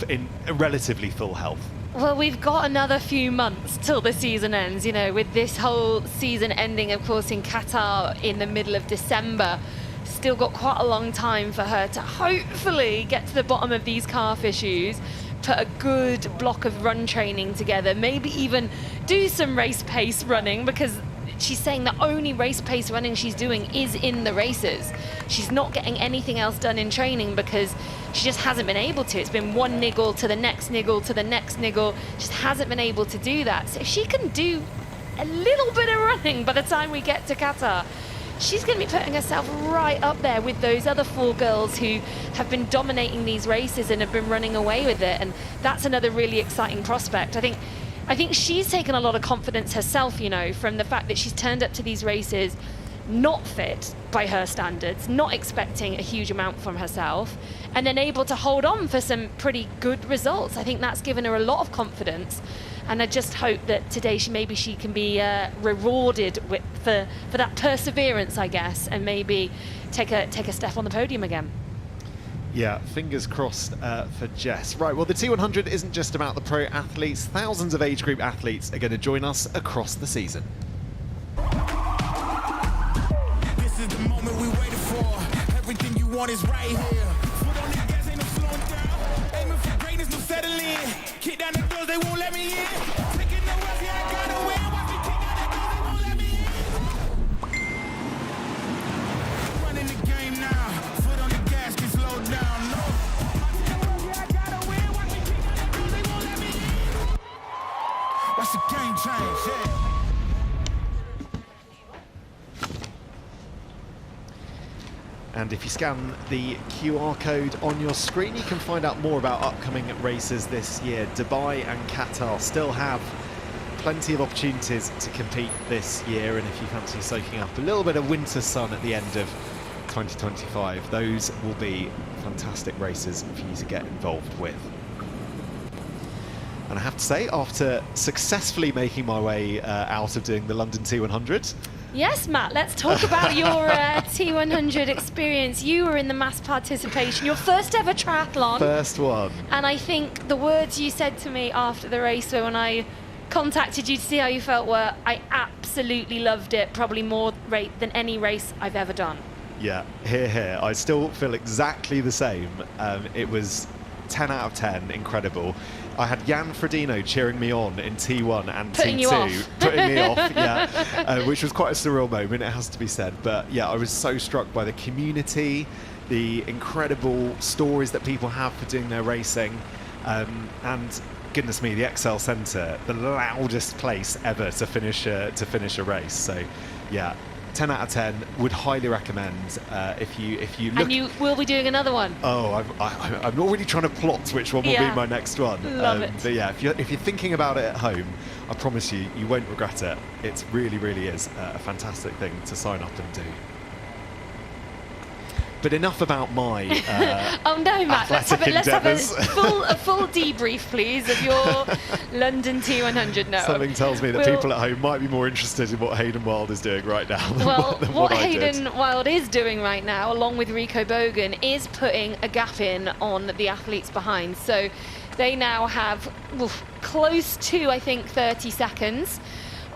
in relatively full health. Well, we've got another few months till the season ends, you know, with this whole season ending, of course, in Qatar in the middle of December. Still got quite a long time for her to hopefully get to the bottom of these calf issues, put a good block of run training together, maybe even do some race pace running, because she's saying the only race pace running she's doing is in the races. She's not getting anything else done in training because she just hasn't been able to. It's been one niggle to the next niggle to the next niggle. Just hasn't been able to do that. So if she can do a little bit of running by the time we get to Qatar, she's going to be putting herself right up there with those other 4 girls who have been dominating these races and have been running away with it. And that's another really exciting prospect. I think she's taken a lot of confidence herself, you know, from the fact that she's turned up to these races not fit by her standards, not expecting a huge amount from herself, and then able to hold on for some pretty good results. I think that's given her a lot of confidence, and I just hope that today she can be rewarded for that perseverance, I guess, and maybe take a step on the podium again. Yeah, fingers crossed for Jess. Right, well, the T100 isn't just about the pro athletes. Thousands of age group athletes are going to join us across the season. This is the moment we waited for. Everything you want is right here. Foot on the gas, ain't no slowing down. Aiming for greatness, no settling. Kick down the doors, they won't let me in. Taking the west, yeah, I gotta win. Watch me kick down the doors, they won't let me in. Running the game now. Foot on the gas, can slow down. No. Yeah, I gotta win. Watch me kick down the doors, they won't let me in. Watch the game change, yeah. And if you scan the QR code on your screen, you can find out more about upcoming races this year. Dubai and Qatar still have plenty of opportunities to compete this year, and if you fancy soaking up a little bit of winter sun at the end of 2025, those will be fantastic races for you to get involved with. And I have to say, after successfully making my way out of doing the London T100, Yes, Matt, let's talk about your T100 experience. You were in the mass participation, your first ever triathlon. First one. And I think the words you said to me after the race, when I contacted you to see how you felt, were, I absolutely loved it, probably more than any race I've ever done. Yeah, here. I still feel exactly the same. It was 10 out of 10, incredible. I had Jan Frodeno cheering me on in T1 and T2. Putting me off, yeah, which was quite a surreal moment, it has to be said. But yeah, I was so struck by the community, the incredible stories that people have for doing their racing, and goodness me, the Excel Centre, the loudest place ever to finish a race. So yeah, 10 out of 10, would highly recommend if you look. And you will be doing another one. Oh, I'm already trying to plot which one will be my next one. Love it. But yeah, if you're thinking about it at home, I promise you won't regret it. It really is a fantastic thing to sign up and do. But enough about my oh no, Matt, let's have a full debrief, please, of your London T100. No, something tells me that people at home might be more interested in what Hayden Wilde is doing right now than what Hayden Wilde is doing right now, along with Rico Bogan, is putting a gap in on the athletes behind. So they now have close to, I think, 30 seconds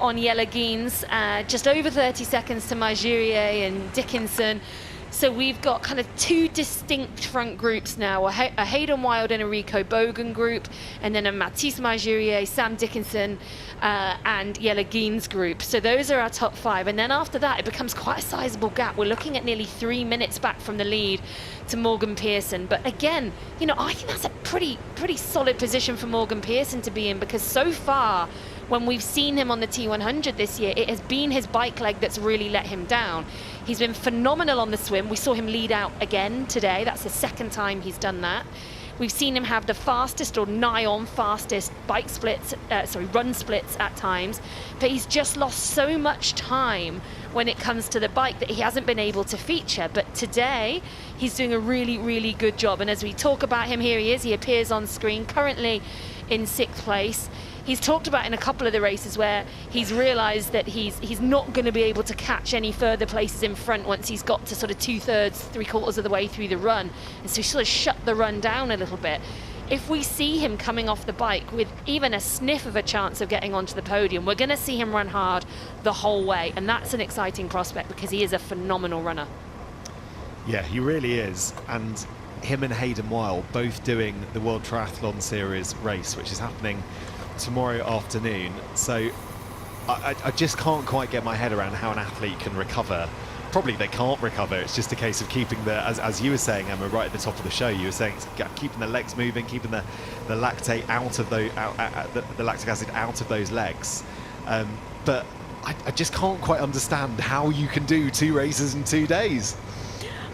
on Jelle Geens, just over 30 seconds to Marjurier and Dickinson. So we've got kind of two distinct front groups now, a Hayden Wilde and a Rico Bogan group, and then a Mathis Marjurier, Sam Dickinson, and Jelle Geens group. So those are our top 5. And then after that, it becomes quite a sizable gap. We're looking at nearly 3 minutes back from the lead to Morgan Pearson. But again, you know, I think that's a pretty solid position for Morgan Pearson to be in, because so far, when we've seen him on the T100 this year, it has been his bike leg that's really let him down. He's been phenomenal on the swim. We saw him lead out again today. That's the second time he's done that. We've seen him have the fastest or nigh on fastest run splits at times, but he's just lost so much time when it comes to the bike that he hasn't been able to feature. But today, he's doing a really good job. And as we talk about him, here he is. He appears on screen, currently in 6th place. He's talked about in a couple of the races where he's realised that he's not going to be able to catch any further places in front once he's got to sort of 2/3, 3/4 of the way through the run. And so he sort of shut the run down a little bit. If we see him coming off the bike with even a sniff of a chance of getting onto the podium, we're going to see him run hard the whole way. And that's an exciting prospect, because he is a phenomenal runner. Yeah, he really is. And him and Hayden Wilde both doing the World Triathlon Series race, which is happening tomorrow afternoon. So I just can't quite get my head around how an athlete can recover. Probably they can't recover. It's just a case of keeping as you were saying, Emma, right at the top of the show, you were saying it's keeping the legs moving, keeping the lactate out of the lactic acid out of those legs. But I just can't quite understand how you can do 2 races in 2 days.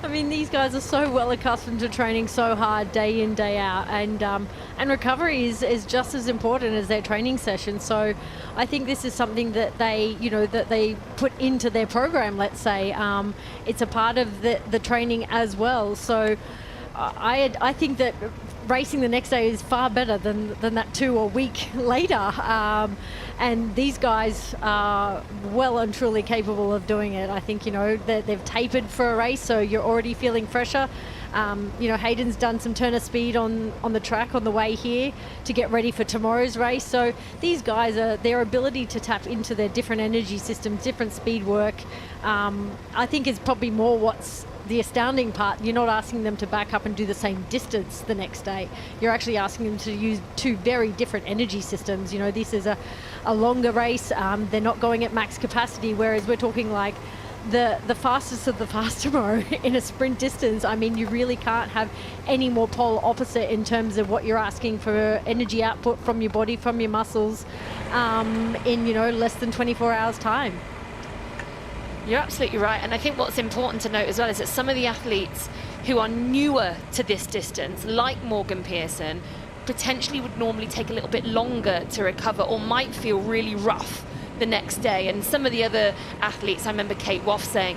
I mean, these guys are so well accustomed to training so hard day in, day out, and recovery is just as important as their training session. So I think this is something that they, that they put into their program, let's say. It's a part of the training as well. So I think that racing the next day is far better than that 2 or week later. And these guys are well and truly capable of doing it. I think, they've tapered for a race, so you're already feeling fresher. Hayden's done some turner speed on the track on the way here to get ready for tomorrow's race. So these guys, their ability to tap into their different energy systems, different speed work, I think is probably more what's the astounding part. You're not asking them to back up and do the same distance the next day. You're actually asking them to use 2 very different energy systems. This is a longer race. They're not going at max capacity, whereas we're talking like the fastest of the fast tomorrow in a sprint distance. I mean, you really can't have any more pole opposite in terms of what you're asking for energy output from your body, from your muscles, in less than 24 hours time. You're absolutely right. And I think what's important to note as well is that some of the athletes who are newer to this distance, like Morgan Pearson, potentially would normally take a little bit longer to recover or might feel really rough the next day. And some of the other athletes, I remember Kate Woff saying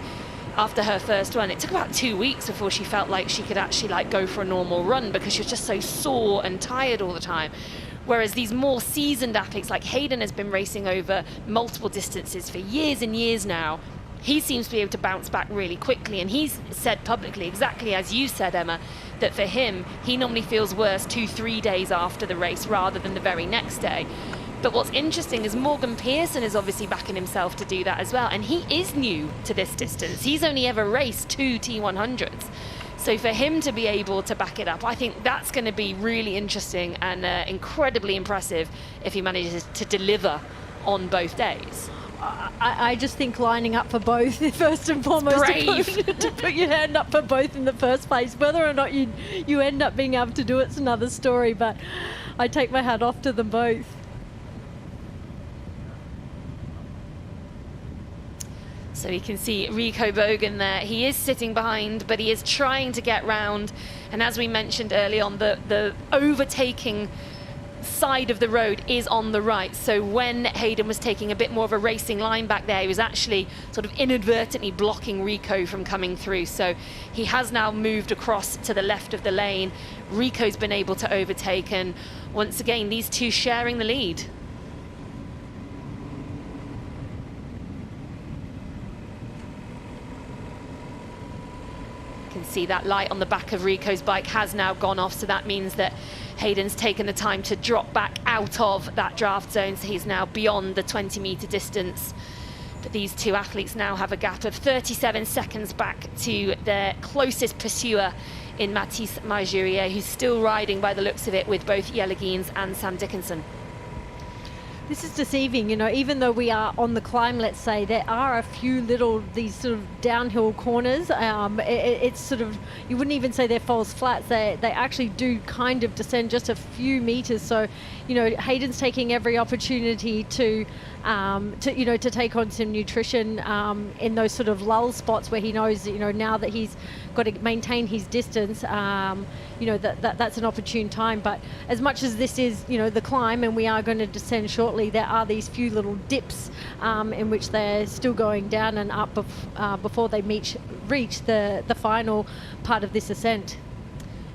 after her first run, it took about 2 weeks before she felt like she could actually go for a normal run because she was just so sore and tired all the time. Whereas these more seasoned athletes, like Hayden has been racing over multiple distances for years and years now, he seems to be able to bounce back really quickly. And he's said publicly, exactly as you said, Emma, that for him, he normally feels worse 2-3 days after the race rather than the very next day. But what's interesting is Morgan Pearson is obviously backing himself to do that as well. And he is new to this distance. He's only ever raced 2 T100s. So for him to be able to back it up, I think that's going to be really interesting and incredibly impressive if he manages to deliver on both days. I just think lining up for both, first and foremost, to put your hand up for both in the first place. Whether or not you end up being able to do it's another story, but I take my hat off to them both. So you can see Rico Bogan there. He is sitting behind, but he is trying to get round. And as we mentioned early on, the overtaking side of the road is on the right. So when Hayden was taking a bit more of a racing line back there, he was actually sort of inadvertently blocking Rico from coming through. So he has now moved across to the left of the lane. Rico's been able to overtake, and once again, these two sharing the lead. You can see that light on the back of Rico's bike has now gone off, so that means that Hayden's taken the time to drop back out of that draft zone, so he's now beyond the 20-meter distance. But these two athletes now have a gap of 37 seconds back to their closest pursuer in Mathis Marjurier, who's still riding by the looks of it with both Jelle Geens and Sam Dickinson. This is deceiving, you know, even though we are on the climb, let's say, there are a few little, these sort of downhill corners. It's sort of, you wouldn't even say they're false flats. They actually do kind of descend just a few meters. So, you know, Hayden's taking every opportunity to take on some nutrition in those sort of lull spots where he knows, you know, now that he's got to maintain his distance, you know, that's an opportune time. But as much as this is, you know, the climb, and we are going to descend shortly, there are these few little dips in which they're still going down and up before they reach the final part of this ascent.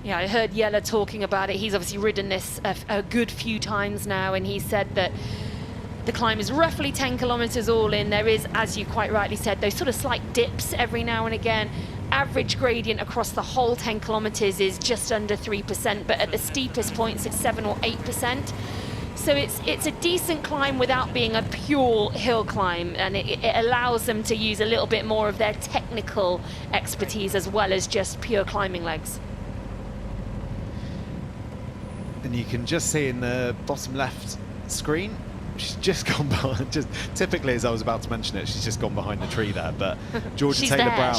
Yeah, I heard Jelle talking about it. He's obviously ridden this a good few times now, and he said that the climb is roughly 10 kilometers all in. There is, as you quite rightly said, those sort of slight dips every now and again. Average gradient across the whole 10 kilometers is just under 3%, but at the steepest points it's 7 or 8%. So it's a decent climb without being a pure hill climb, and it allows them to use a little bit more of their technical expertise as well as just pure climbing legs. And you can just see in the bottom left screen, she's just gone behind, just typically as I was about to mention it, she's just gone behind the tree there, but Georgia Taylor Brown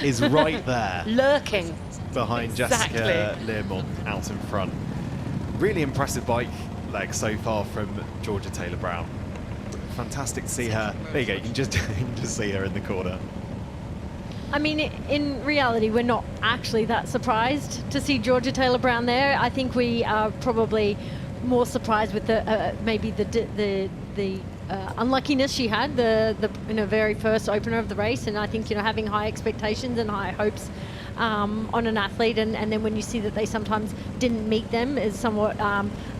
is right there. Lurking. Behind Jessica Learmont out in front. Really impressive bike leg so far from Georgia Taylor Brown. fantastic to see her. There you go, you can just see her in the corner. I mean, in reality, we're not actually that surprised to see Georgia Taylor-Brown there. I think we are probably more surprised with the maybe the unluckiness she had the very first opener of the race, and I think having high expectations and high hopes on an athlete, and then when you see that they sometimes didn't meet them is somewhat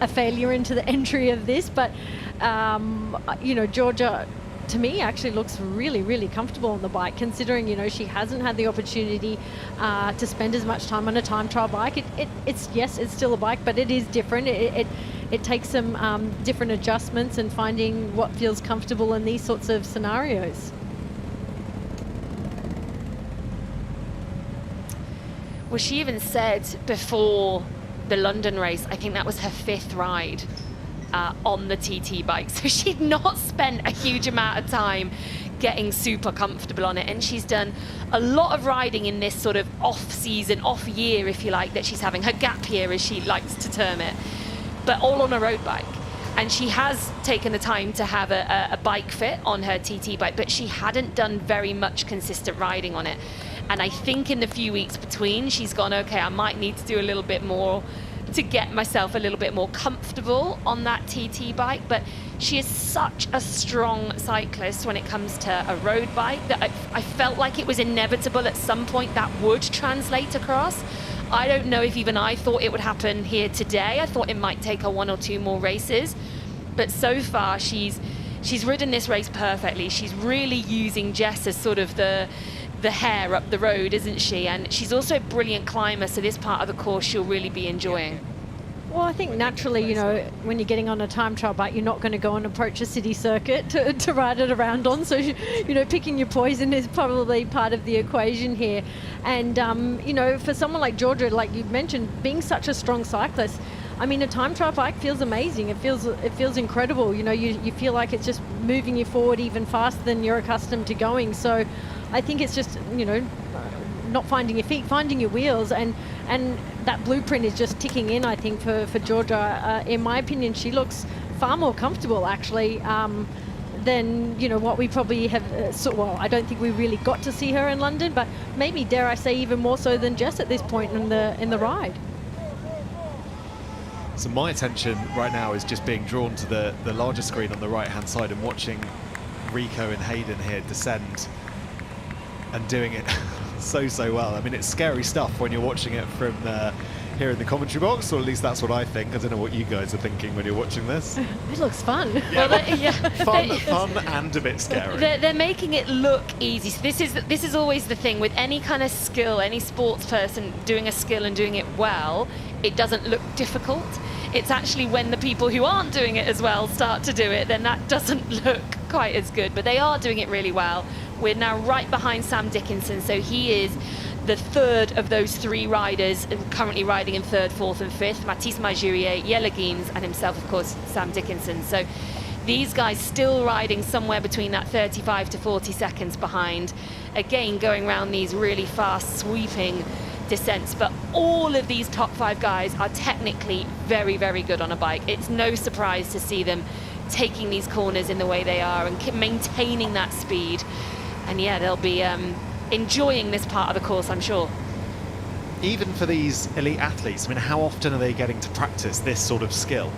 a failure into the entry of this. But Georgia, to me, actually looks really, really comfortable on the bike, considering she hasn't had the opportunity to spend as much time on a time trial bike. It's still a bike, but it is different. It takes some different adjustments and finding what feels comfortable in these sorts of scenarios. Well, she even said before the London race, I think that was her 5th ride on the TT bike. So she'd not spent a huge amount of time getting super comfortable on it. And she's done a lot of riding in this sort of off-season, off-year, if you like, that she's having. Her gap year, as she likes to term it. But all on a road bike. And she has taken the time to have a bike fit on her TT bike, but she hadn't done very much consistent riding on it. And I think in the few weeks between, she's gone, okay, I might need to do a little bit more to get myself a little bit more comfortable on that TT bike. But she is such a strong cyclist when it comes to a road bike that I felt like it was inevitable at some point that would translate across. I don't know if even I thought it would happen here today. I thought it might take her 1 or 2 more races. But so far, she's ridden this race perfectly. She's really using Jess as sort of the hair up the road, isn't she? And she's also a brilliant climber, so this part of the course she'll really be enjoying. Well, I think naturally, when you're getting on a time trial bike, you're not going to go and approach a city circuit to ride it around on. So, picking your poison is probably part of the equation here. And, for someone like Georgia, like you mentioned, being such a strong cyclist, I mean, a time trial bike feels amazing. It feels incredible. You feel like it's just moving you forward even faster than you're accustomed to going. So I think it's just, not finding your feet, finding your wheels, and that blueprint is just ticking in, I think, for Georgia. In my opinion, she looks far more comfortable, actually, than, what we probably have. Well, I don't think we really got to see her in London, but maybe, dare I say, even more so than Jess at this point in the ride. So my attention right now is just being drawn to the larger screen on the right-hand side and watching Rico and Hayden here descend and doing it so well. I mean, it's scary stuff when you're watching it from here in the commentary box, or at least that's what I think. I don't know what you guys are thinking when you're watching this. It looks fun. Yeah, fun and a bit scary. They're making it look easy. So this is always the thing with any kind of skill, any sports person doing a skill and doing it well, it doesn't look difficult. It's actually when the people who aren't doing it as well start to do it, then that doesn't look quite as good. But they are doing it really well. We're now right behind Sam Dickinson, so he is the 3rd of those 3 riders currently riding in 3rd, 4th and 5th. Mathis Magurier, Jelle Geens, and himself, of course, Sam Dickinson. So these guys still riding somewhere between that 35 to 40 seconds behind. Again, going around these really fast, sweeping descents. But all of these top 5 guys are technically very, very good on a bike. It's no surprise to see them taking these corners in the way they are and maintaining that speed. And yeah, they'll be enjoying this part of the course, I'm sure. Even for these elite athletes, I mean, how often are they getting to practice this sort of skill?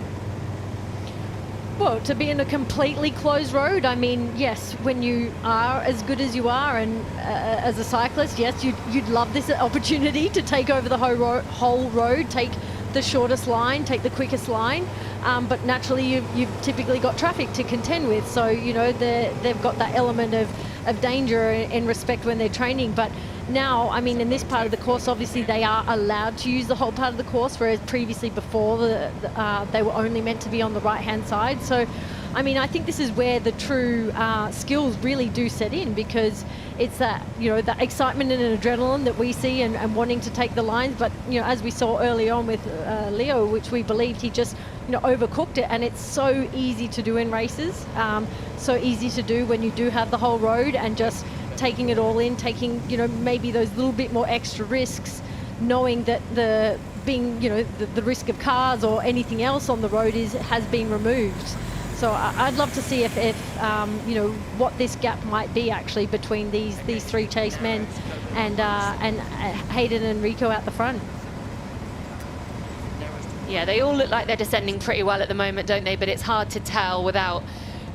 Well, to be in a completely closed road, I mean, yes, when you are as good as you are and as a cyclist, yes, you'd love this opportunity to take over the whole road, take the shortest line, take the quickest line. But naturally, you've typically got traffic to contend with. So, they've got that element of danger in respect when they're training. But now, I mean, in this part of the course, obviously they are allowed to use the whole part of the course, whereas previously before they were only meant to be on the right-hand side. So, I mean, I think this is where the true skills really do set in, because it's that, that excitement and adrenaline that we see and wanting to take the lines. But, as we saw early on with Leo, which we believed he just, overcooked it. And it's so easy to do in races, so easy to do when you do have the whole road and just taking it all in, taking, maybe those little bit more extra risks, knowing that the risk of cars or anything else on the road has been removed. So I'd love to see if you know, what this gap might be actually between these three chase men and Hayden and Rico out the front. Yeah, they all look like they're descending pretty well at the moment, don't they? But it's hard to tell without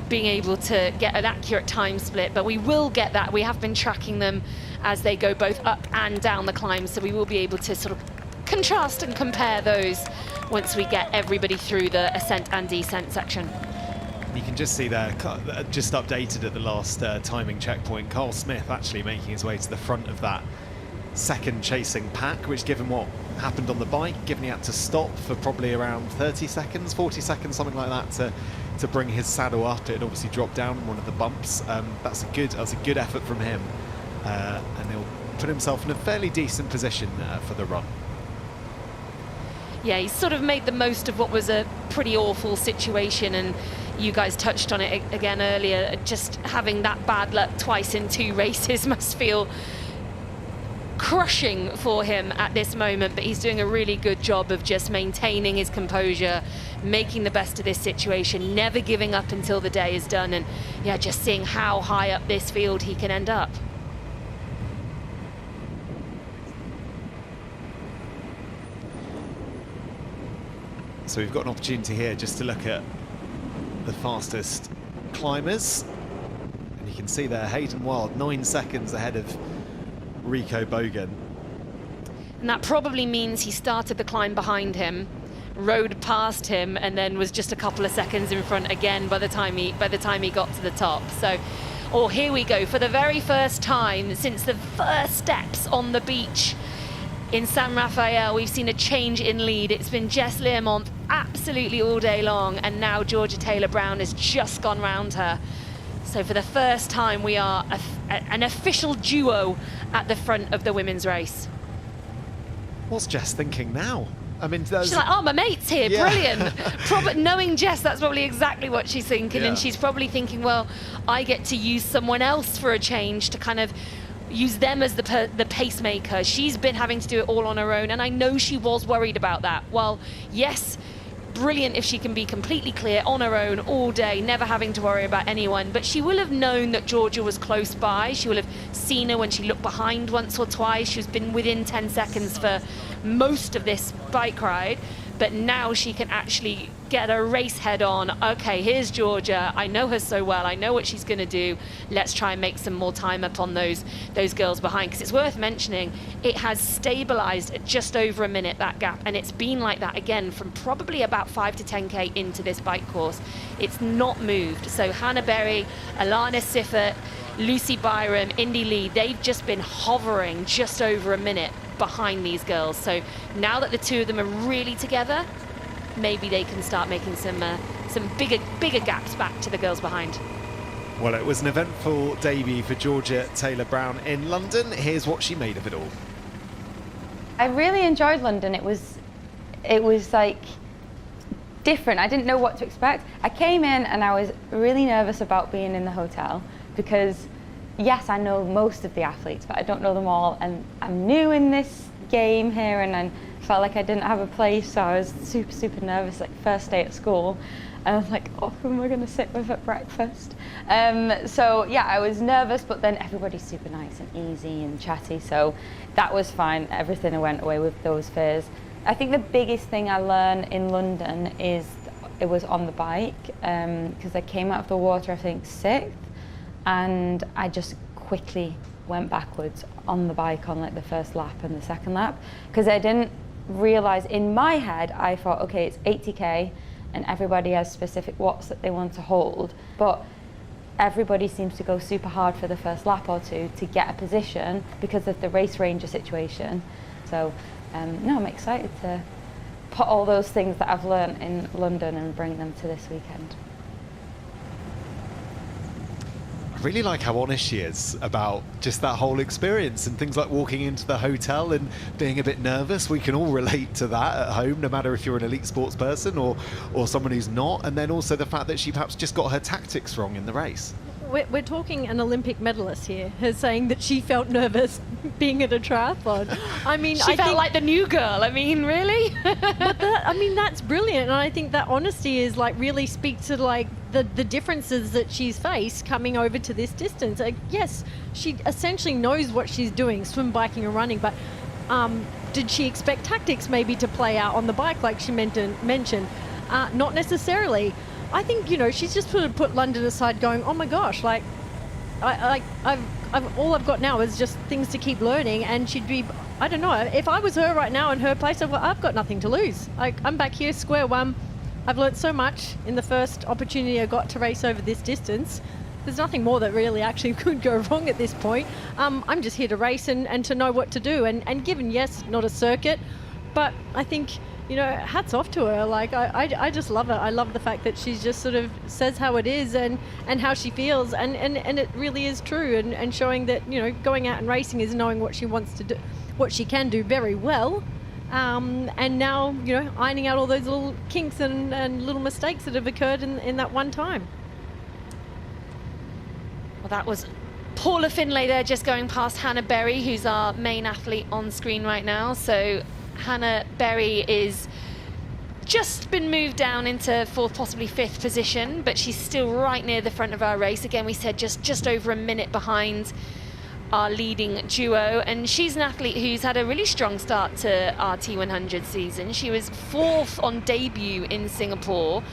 being able to get an accurate time split. But we will get that. We have been tracking them as they go both up and down the climb, so we will be able to sort of contrast and compare those once we get everybody through the ascent and descent section. You can just see there, just updated at the last timing checkpoint, Carl Smith actually making his way to the front of that second chasing pack, which, given what happened on the bike, given he had to stop for probably around 30 seconds, 40 seconds, something like that, to bring his saddle up. It obviously dropped down in one of the bumps. That's a good effort from him, and he'll put himself in a fairly decent position for the run. Yeah, he's sort of made the most of what was a pretty awful situation, and you guys touched on it again earlier. Just having that bad luck twice in 2 races must feel crushing for him at this moment, but he's doing a really good job of just maintaining his composure, making the best of this situation, never giving up until the day is done, and yeah, just seeing how high up this field he can end up. So we've got an opportunity here just to look at the fastest climbers, and you can see there Hayden Wilde 9 seconds ahead of Rico Bogan. And that probably means he started the climb behind him, rode past him, and then was just a couple of seconds in front again by the time he got to the top. So, oh, here we go. For the very first time since the first steps on the beach in San Rafael, we've seen a change in lead. It's been Jess Learmont absolutely all day long, and now Georgia Taylor-Brown has just gone round her. So for the first time, we are an official duo at the front of the women's race. What's Jess thinking now? I mean, she's like, oh, my mate's here, yeah. Brilliant. Knowing Jess, that's probably exactly what she's thinking. Yeah. And she's probably thinking, well, I get to use someone else for a change, to kind of use them as the pacemaker. She's been having to do it all on her own, and I know she was worried about that. Well, yes, brilliant if she can be completely clear on her own all day, never having to worry about anyone, but she will have known that Georgia was close by. She will have seen her when she looked behind once or twice. She's been within 10 seconds for most of this bike ride, but now she can actually get a race head on. Okay, here's Georgia. I know her so well. I know what she's going to do. Let's try and make some more time up on those girls behind, because it's worth mentioning it has stabilized at just over a minute, that gap, and it's been like that again from probably about 5 to 10k into this bike course. It's not moved. So Hannah Berry, Alana Siffert, Lucy Byram, Indy Lee, they've just been hovering just over a minute behind these girls. So now that the two of them are really together, maybe they can start making some bigger gaps back to the girls behind. Well, it was an eventful debut for Georgia Taylor-Brown in London. Here's what she made of it all. I really enjoyed London. It was like different. I didn't know what to expect. I came in and I was really nervous about being in the hotel, because yes, I know most of the athletes, but I don't know them all, and I'm new in this game here, and I felt like I didn't have a place, so I was super nervous, like first day at school, and I was like, oh, who am I going to sit with at breakfast? So yeah, I was nervous, but then everybody's super nice and easy and chatty, so that was fine. Everything went away with those fears. I think the biggest thing I learned in London is it was on the bike, because I came out of the water, I think 6th, and I just quickly went backwards on the bike on like the first lap and the second lap, because I didn't realize, in my head I thought, okay, it's 80k and everybody has specific watts that they want to hold, but everybody seems to go super hard for the first lap or two to get a position because of the race ranger situation. So no, I'm excited to put all those things that I've learned in London and bring them to this weekend. I really like how honest she is about just that whole experience, and things like walking into the hotel and being a bit nervous. We can all relate to that at home, no matter if you're an elite sports person or someone who's not. And then also the fact that she perhaps just got her tactics wrong in the race. we're talking an Olympic medalist here, her saying that she felt nervous being at a triathlon. I mean, she felt like the new girl. I mean, really? But I mean, that's brilliant, and I think that honesty is like really speaks to like the differences that she's faced coming over to this distance. Yes, she essentially knows what she's doing, swim, biking, and running, but did she expect tactics maybe to play out on the bike like she mentioned? Not necessarily. I think, you know, she's just sort of put London aside going, oh my gosh, like, all I've got now is just things to keep learning, and she'd be, I don't know, if I was her right now in her place, I've got nothing to lose. Like, I'm back here, square one. I've learned so much in the first opportunity I got to race over this distance. There's nothing more that really actually could go wrong at this point. I'm just here to race and to know what to do. And given, yes, not a circuit, but I think, you know, hats off to her. Like, I just love it. I love the fact that she just sort of says how it is and how she feels. And it really is true. And showing that, you know, going out and racing is knowing what she wants to do, what she can do very well. And now, you know, ironing out all those little kinks and little mistakes that have occurred in that one time. Well, that was Paula Finlay there, just going past Hannah Berry, who's our main athlete on screen right now. So Hannah Berry is just been moved down into fourth, possibly fifth position, but she's still right near the front of our race. Again, we said just over a minute behind our leading duo, and she's an athlete who's had a really strong start to our T100 season. She was fourth on debut in Singapore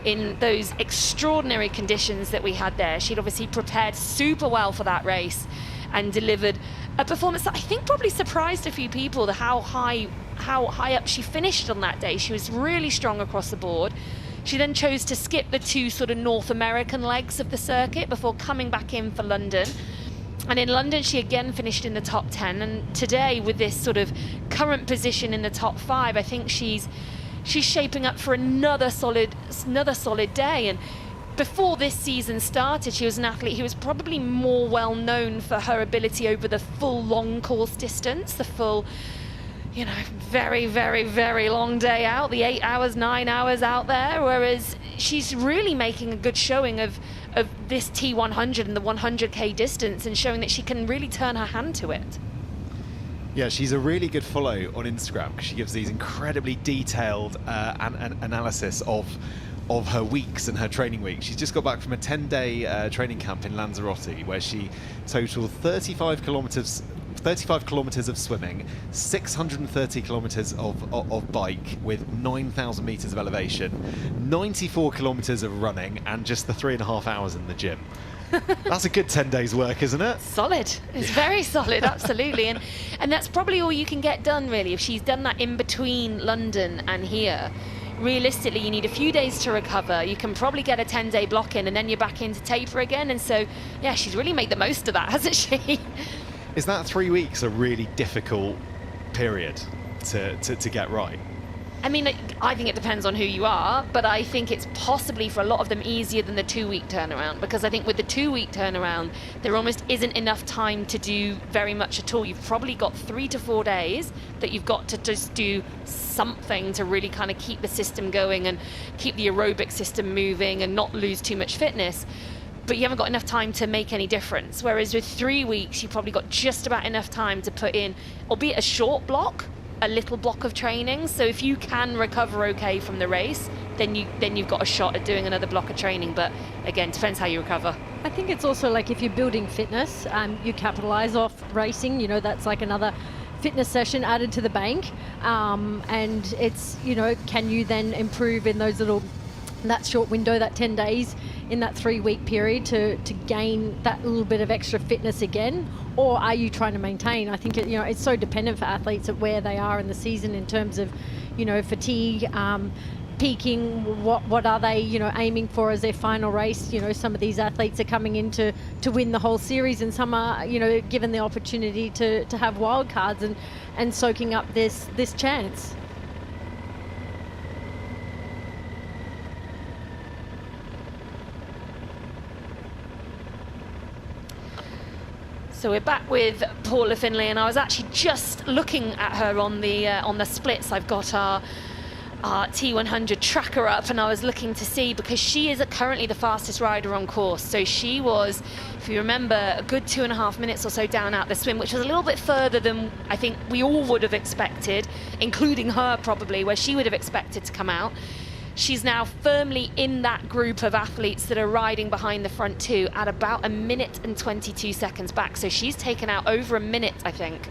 in those extraordinary conditions that we had there. She'd obviously prepared super well for that race and delivered a performance that I think probably surprised a few people, how high up she finished on that day. She was really strong across the board. She then chose to skip the two sort of North American legs of the circuit before coming back in for London. And in London, she again finished in the top 10. And today, with this sort of current position in the top 5, I think she's shaping up for another solid day. And before this season started, she was an athlete who was probably more well known for her ability over the full long course distance, the full, you know, very, very, very long day out, the 8 hours, 9 hours out there, whereas she's really making a good showing of this T100 and the 100k distance, and showing that she can really turn her hand to it. Yeah, she's a really good follow on Instagram because she gives these incredibly detailed analysis of her weeks and her training weeks. She's just got back from a 10-day training camp in Lanzarote, where she totaled 35 kilometers of swimming, 630 kilometers of bike with 9,000 meters of elevation, 94 kilometers of running, and just the 3.5 hours in the gym. That's a good 10 days work, isn't it? Solid. It's very solid, absolutely. And that's probably all you can get done, really. If she's done that in between London and here, realistically, you need a few days to recover. You can probably get a 10-day block in, and then you're back into taper again. And so, yeah, she's really made the most of that, hasn't she? Is that 3 weeks a really difficult period to get right? I mean, I think it depends on who you are, but I think it's possibly for a lot of them easier than the 2-week turnaround, because I think with the 2-week turnaround, there almost isn't enough time to do very much at all. You've probably got 3 to 4 days that you've got to just do something to really kind of keep the system going and keep the aerobic system moving and not lose too much fitness. But you haven't got enough time to make any difference. Whereas with 3 weeks, you've probably got just about enough time to put in, albeit a short block, a little block of training. So if you can recover okay from the race, then you've got a shot at doing another block of training. But again, depends how you recover. I think it's also like if you're building fitness, you capitalize off racing. You know, that's like another fitness session added to the bank. And it's, you know, can you then improve in that short window, that 10 days in that 3-week period to gain that little bit of extra fitness again? Or are you trying to maintain? I think it's so dependent for athletes at where they are in the season in terms of, you know, fatigue, peaking, what are they, you know, aiming for as their final race. You know, some of these athletes are coming in to win the whole series, and some are, you know, given the opportunity to have wild cards and soaking up this chance. So we're back with Paula Finlay, and I was actually just looking at her on the splits. I've got our our T100 tracker up, and I was looking to see, because she is currently the fastest rider on course. So she was, if you remember, a good 2.5 minutes or so down out the swim, which was a little bit further than I think we all would have expected, including her probably, where she would have expected to come out. She's now firmly in that group of athletes that are riding behind the front two at about 1 minute and 22 seconds back. So she's taken out over 1 minute, I think,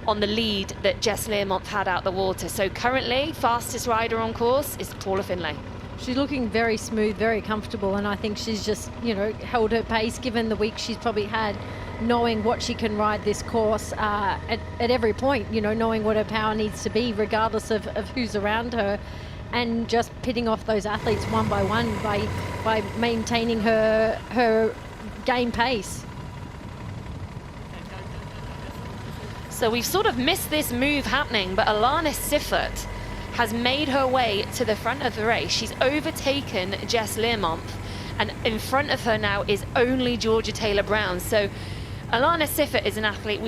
on the lead that Jess Learmonth had out the water. So currently, fastest rider on course is Paula Finlay. She's looking very smooth, very comfortable, and I think she's just, you know, held her pace given the week she's probably had, knowing what she can ride this course at every point, you know, knowing what her power needs to be regardless of who's around her, and just pitting off those athletes one by one by maintaining her game pace. So we've sort of missed this move happening, but Alana Siffert has made her way to the front of the race. She's overtaken Jess Learmonth, and in front of her now is only Georgia Taylor-Brown. So Alana Siffert is an athlete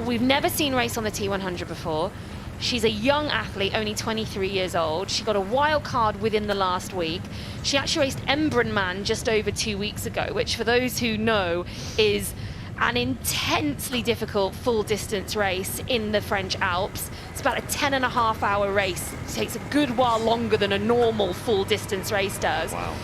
we've never seen race on the T100 before. She's a young athlete, only 23 years old. She got a wild card within the last week. She actually raced Embrunman just over 2 weeks ago, which for those who know is an intensely difficult full distance race in the French Alps. It's about a 10.5-hour race. It takes a good while longer than a normal full distance race does. Wow.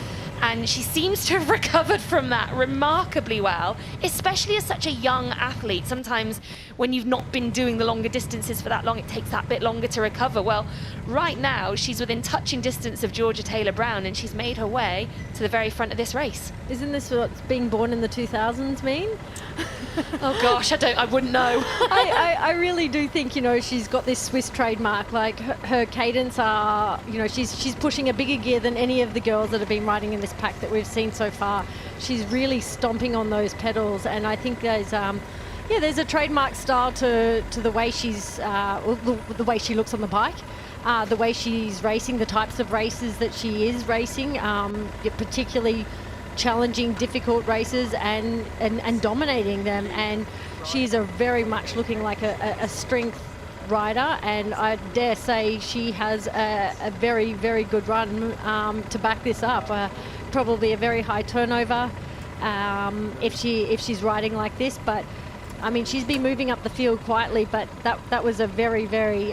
And she seems to have recovered from that remarkably well, especially as such a young athlete. Sometimes when you've not been doing the longer distances for that long, it takes that bit longer to recover. Well, right now, she's within touching distance of Georgia Taylor-Brown, and she's made her way to the very front of this race. Isn't this what being born in the 2000s mean? Oh gosh, I wouldn't know. I really do think, you know, she's got this Swiss trademark. Like her cadence are, you know, she's pushing a bigger gear than any of the girls that have been riding in this pack that we've seen so far. She's really stomping on those pedals, and I think there's a trademark style to the way she's the way she looks on the bike, the way she's racing, the types of races that she is racing, particularly challenging, difficult races and dominating them. And she's very much looking like a strength rider, and I dare say she has a very, very good run to back this up. Probably a very high turnover if she's riding like this, but I mean, she's been moving up the field quietly, but that was a very, very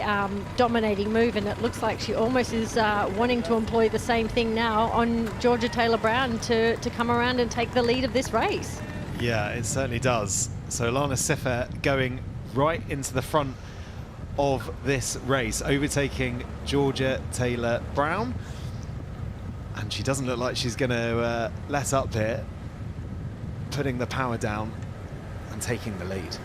dominating move, and it looks like she almost is wanting to employ the same thing now on Georgia Taylor-Brown to come around and take the lead of this race. Yeah, it certainly does. So Alana Siffert going right into the front of this race, overtaking Georgia Taylor-Brown, and she doesn't look like she's going to let up here, putting the power down and taking the lead.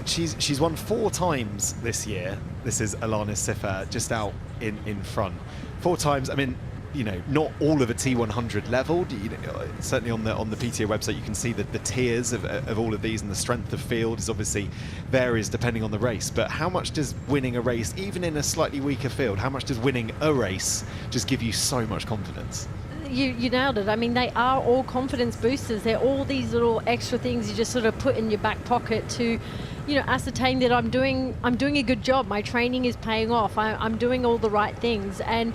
She's won 4 times this year. This is Alana Siffert just out in front. 4 times. I mean, you know, not all of a T100 leveled. You know, certainly on the PTA website you can see that the tiers of all of these, and the strength of field is obviously varies depending on the race. But how much does winning a race, even in a slightly weaker field, how much does winning a race just give you so much confidence? You nailed it. I mean, they are all confidence boosters. They're all these little extra things you just sort of put in your back pocket to, you know, ascertain that I'm doing a good job. My training is paying off. I'm doing all the right things, and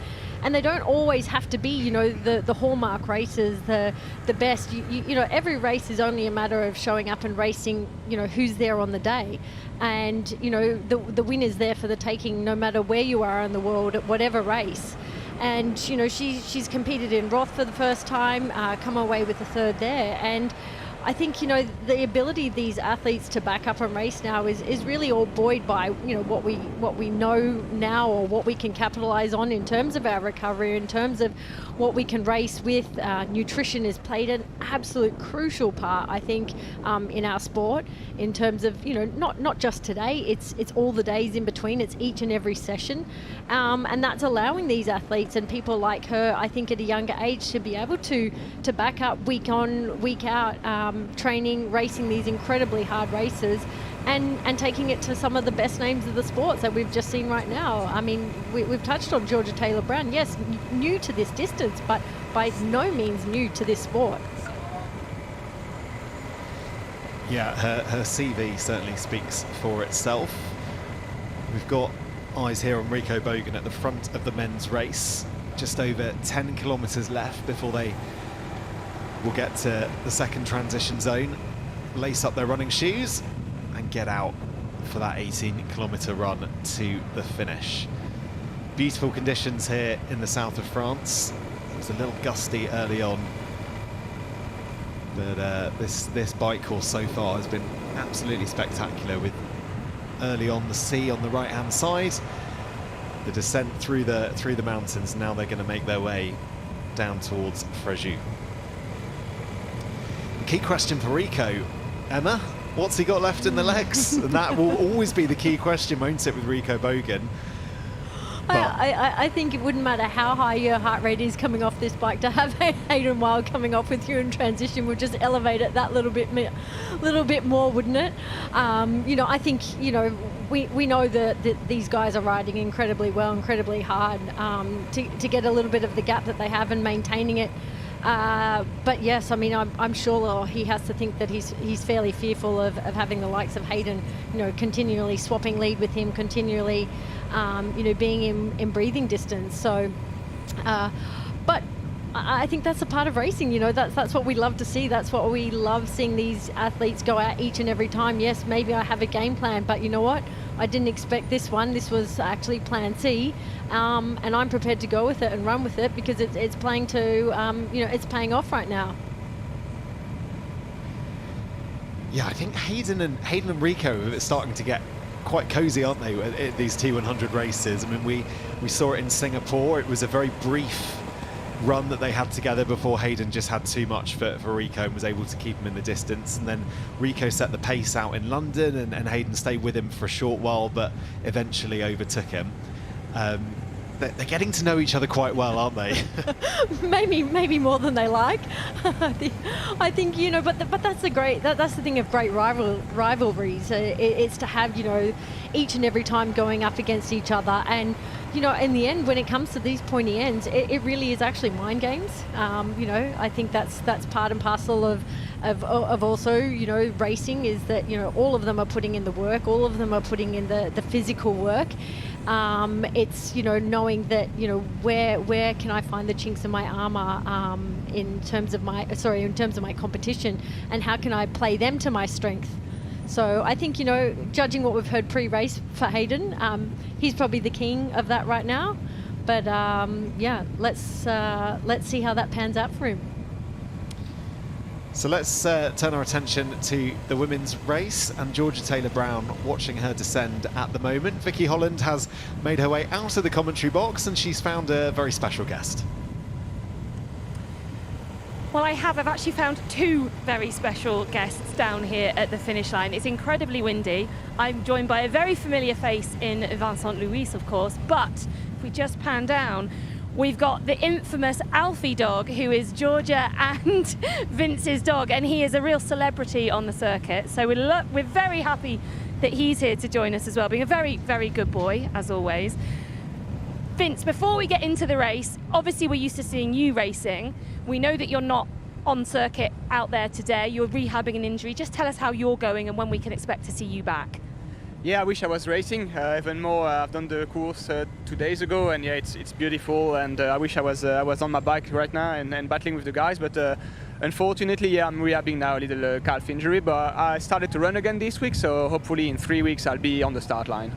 they don't always have to be, you know, the hallmark races, the best. You know, every race is only a matter of showing up and racing, you know, who's there on the day. And, you know, the win is there for the taking no matter where you are in the world at whatever race. And, you know, she's competed in Roth for the first time, come away with the 3rd there. And I think, you know, the ability of these athletes to back up and race now is really all buoyed by, you know, what we know now, or what we can capitalize on in terms of our recovery, in terms of what we can race with. Nutrition has played an absolute crucial part, I think, in our sport, in terms of, you know, not just today, it's all the days in between, it's each and every session. And that's allowing these athletes and people like her, I think, at a younger age to be able to back up week on, week out, training, racing these incredibly hard races, and taking it to some of the best names of the sports that we've just seen right now. I mean, we've touched on Georgia Taylor-Brown, yes, new to this distance, but by no means new to this sport. Yeah, her CV certainly speaks for itself. We've got eyes here on Rico Bogan at the front of the men's race. Just over 10 kilometres left before they will get to the second transition zone, lace up their running shoes and get out for that 18-kilometre run to the finish. Beautiful conditions here in the south of France. It was a little gusty early on, but this bike course so far has been absolutely spectacular, with early on the sea on the right-hand side, the descent through the mountains. Now they're going to make their way down towards Fréjus. The key question for Rico, Emma, what's he got left in the legs? And that will always be the key question, won't it, with Rico Bogan? I think it wouldn't matter how high your heart rate is coming off this bike, to have Hayden Wilde coming off with you in transition would just elevate it that little bit more, wouldn't it? I think, we know that these guys are riding incredibly well, incredibly hard to get a little bit of the gap that they have and maintaining it. But yes, I mean, I'm sure he has to think that he's fairly fearful of having the likes of Hayden, continually swapping lead with him, continually, being in breathing distance. So, but I think that's a part of racing. That's what we love to see. That's what we love seeing these athletes go out each and every time. Yes, maybe I have a game plan, but you know what? I didn't expect this one. This was actually plan C, and I'm prepared to go with it and run with it because it's playing to, it's paying off right now. Yeah, I think Hayden and Rico are starting to get quite cozy, aren't they, at these T100 races? I mean, we saw it in Singapore. It was a very brief run that they had together before Hayden just had too much for Rico and was able to keep him in the distance. And then Rico set the pace out in London, and Hayden stayed with him for a short while, but eventually overtook him. They're getting to know each other quite well, aren't they? maybe more than they like. I think but that's that's the thing of great rivalries. It's to have each and every time going up against each other, and in the end, when it comes to these pointy ends, it really is actually mind games. I think that's part and parcel of also racing, is that all of them are putting in the work, all of them are putting in the physical work. It's knowing that where can I find the chinks in my armor in terms of my competition, and how can I play them to my strength. So I think judging what we've heard pre-race for Hayden, he's probably the king of that right now. But let's see how that pans out for him. So let's turn our attention to the women's race, and Georgia Taylor-Brown watching her descend at the moment. Vicky Holland has made her way out of the commentary box, and she's found a very special guest. Well, I've actually found two very special guests down here at the finish line. It's incredibly windy. I'm joined by a very familiar face in Vincent Louis, of course, but if we just pan down, we've got the infamous Alfie dog, who is Georgia and Vince's dog, and he is a real celebrity on the circuit. So we're very happy that he's here to join us as well, being a very, very good boy, as always. Vince, before we get into the race, obviously we're used to seeing you racing. We know that you're not on circuit out there today. You're rehabbing an injury. Just tell us how you're going and when we can expect to see you back. Yeah, I wish I was racing even more. I've done the course 2 days ago, and yeah, it's beautiful. And I wish I was on my bike right now and battling with the guys. But unfortunately, yeah, I'm rehabbing now a little calf injury. But I started to run again this week, so hopefully in 3 weeks I'll be on the start line.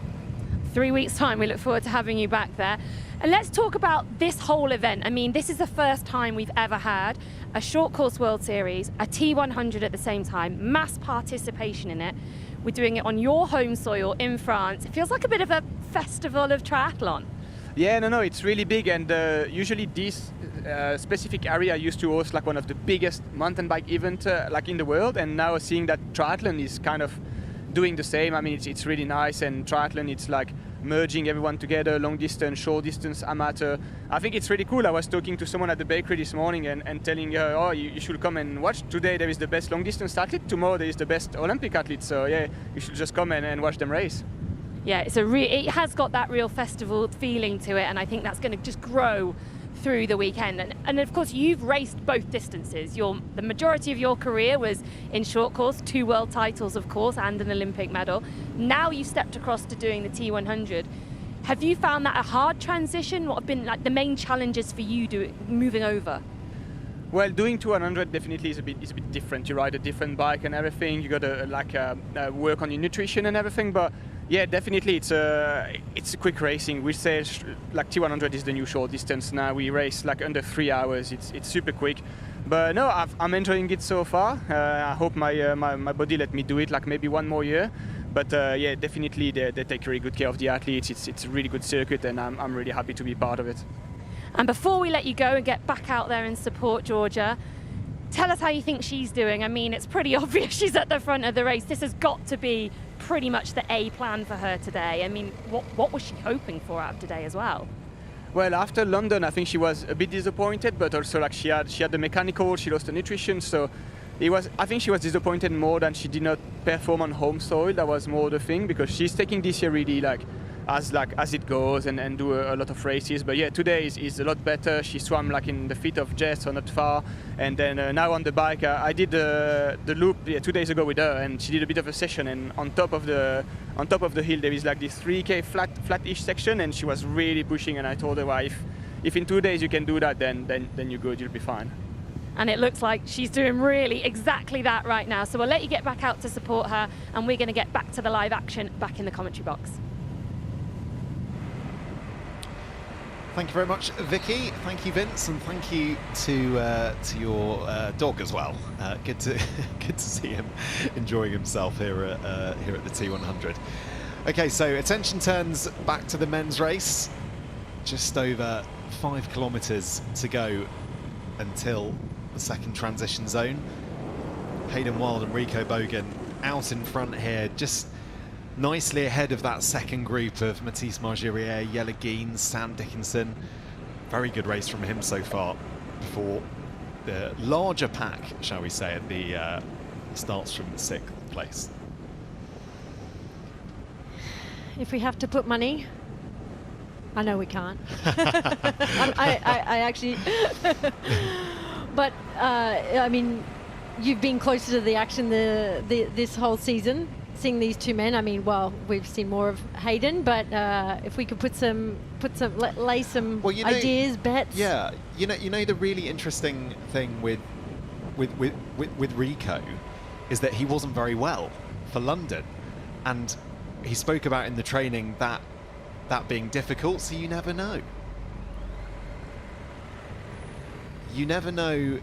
3 weeks' time, we look forward to having you back there. And let's talk about this whole event. I mean, this is the first time we've ever had a short course World Series, a T100 at the same time, mass participation in it. We're doing it on your home soil in France. It feels like a bit of a festival of triathlon. Yeah, no, it's really big, and usually this specific area used to host like one of the biggest mountain bike events like in the world, and now seeing that triathlon is kind of doing the same. I mean, it's really nice, and triathlon, it's like merging everyone together, long distance, short distance, amateur. I think it's really cool. I was talking to someone at the bakery this morning and telling her, oh, you should come and watch. Today there is the best long distance athlete, tomorrow there is the best Olympic athlete. So yeah, you should just come and watch them race. Yeah, it has got that real festival feeling to it, and I think that's going to just grow through the weekend. And of course, you've raced both distances. The majority of your career was in short course, 2 world titles, of course, and an Olympic medal. Now you stepped across to doing the T100. Have you found that a hard transition? What have been like the main challenges for you moving over? Well, doing 200 definitely is a bit different. You ride a different bike and everything. You got to work on your nutrition and everything. But yeah, definitely it's a quick racing. We say like T100 is the new short distance now. We race like under 3 hours. It's super quick. But no, I'm enjoying it so far. I hope my body let me do it like maybe 1 more year. But yeah, definitely they take very good care of the athletes. It's a really good circuit, and I'm really happy to be part of it. And before we let you go and get back out there and support Georgia, tell us how you think she's doing. I mean, it's pretty obvious she's at the front of the race. This has got to be pretty much the A plan for her today. I mean, what was she hoping for out of today as well? Well, after London, I think she was a bit disappointed, but also like she had the mechanical, she lost the nutrition, so I think she was disappointed more than she did not perform on home soil. That was more the thing, because she's taking this year really as it goes and do a lot of races. But yeah, today is a lot better. She swam like in the feet of Jess, so not far. And then now on the bike, I did the loop 2 days ago with her, and she did a bit of a session. And on top of the hill, there is like this 3K flat-ish section, and she was really pushing. And I told her, well, if in 2 days you can do that, then you're good, you'll be fine. And it looks like she's doing really exactly that right now. So we'll let you get back out to support her, and we're going to get back to the live action back in the commentary box. Thank you very much, Vicky. Thank you, Vince, and thank you to your dog as well. Good to see him enjoying himself here at the T100. Okay, so attention turns back to the men's race. Just over 5 kilometres to go until the second transition zone. Hayden Wilde and Rico Bogan out in front here, just nicely ahead of that second group of Mathis Margirier, Jelle Geens, Sam Dickinson. Very good race from him so far before the larger pack, shall we say, at the starts from the 6th place. If we have to put money, I know we can't. I actually, but I mean, you've been closer to the action this whole season, seeing these two men. I mean, well, we've seen more of Hayden, but if we could lay some ideas, bets. Yeah, you know the really interesting thing with Rico is that he wasn't very well for London, and he spoke about in the training that being difficult, so you never know. You never know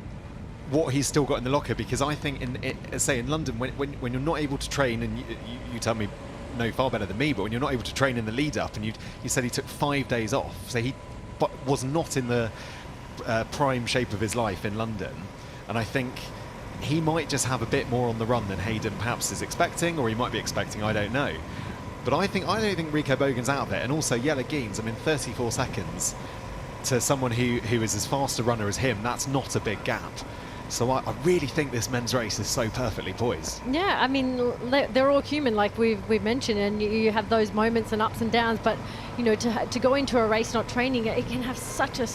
what he's still got in the locker, because I think, in London, when you're not able to train, and you tell me know far better than me, but when you're not able to train in the lead up, and you said he took 5 days off, so he was not in the prime shape of his life in London, and I think he might just have a bit more on the run than Hayden perhaps is expecting, or he might be expecting, I don't know. But I don't think Rico Bogan's out there, and also Jelle Geens, I mean, 34 seconds to someone who is as fast a runner as him, that's not a big gap. So I really think this men's race is so perfectly poised. Yeah, I mean, they're all human, like we've mentioned, and you have those moments and ups and downs, but you know, to go into a race not training, it can have such a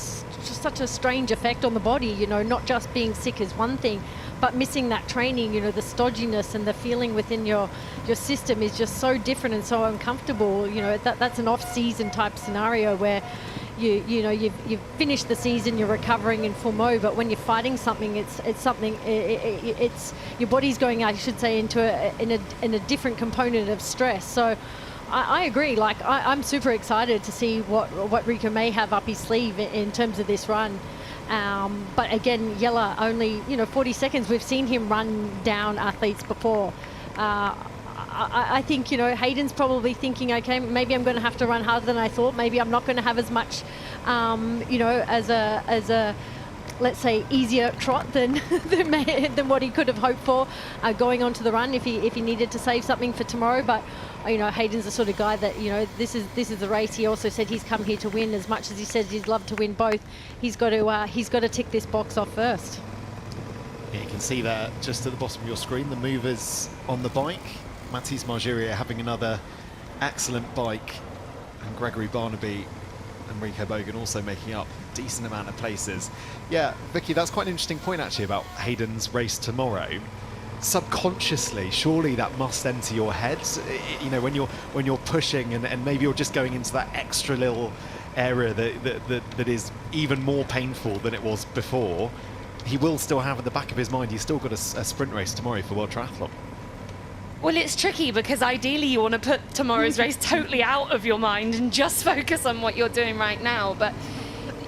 strange effect on the body. You know, not just being sick is one thing, but missing that training, you know, the stodginess and the feeling within your system is just so different and so uncomfortable. You know, that's an off-season type scenario where you've finished the season, you're recovering in full mode, but when you're fighting something, it's your body's going, I should say, into a different component of stress. So I agree. Like I'm super excited to see what Rico may have up his sleeve in terms of this run. But again, Jelle only 40 seconds. We've seen him run down athletes before. I think, Hayden's probably thinking, okay, maybe I'm going to have to run harder than I thought. Maybe I'm not going to have as much, as a let's say, easier trot than what he could have hoped for going onto the run if he needed to save something for tomorrow. But Hayden's the sort of guy that this is the race. He also said he's come here to win. As much as he says he'd love to win both, he's got to tick this box off first. Yeah, you can see there just at the bottom of your screen the movers on the bike. Mathis Margirier having another excellent bike, and Gregory Barnaby and Rico Bogan also making up a decent amount of places. Yeah, Vicky, that's quite an interesting point actually about Hayden's race tomorrow. Subconsciously, surely that must enter your head, you know, when you're pushing and maybe you're just going into that extra little area that is even more painful than it was before. He will still have at the back of his mind, he's still got a sprint race tomorrow for World Triathlon. Well, it's tricky because ideally you want to put tomorrow's race totally out of your mind and just focus on what you're doing right now, but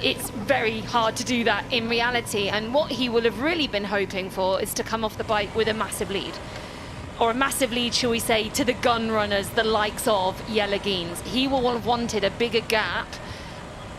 it's very hard to do that in reality. And what he will have really been hoping for is to come off the bike with a massive lead. Or a massive lead, shall we say, to the gun runners, the likes of Jelle Geens. He will have wanted a bigger gap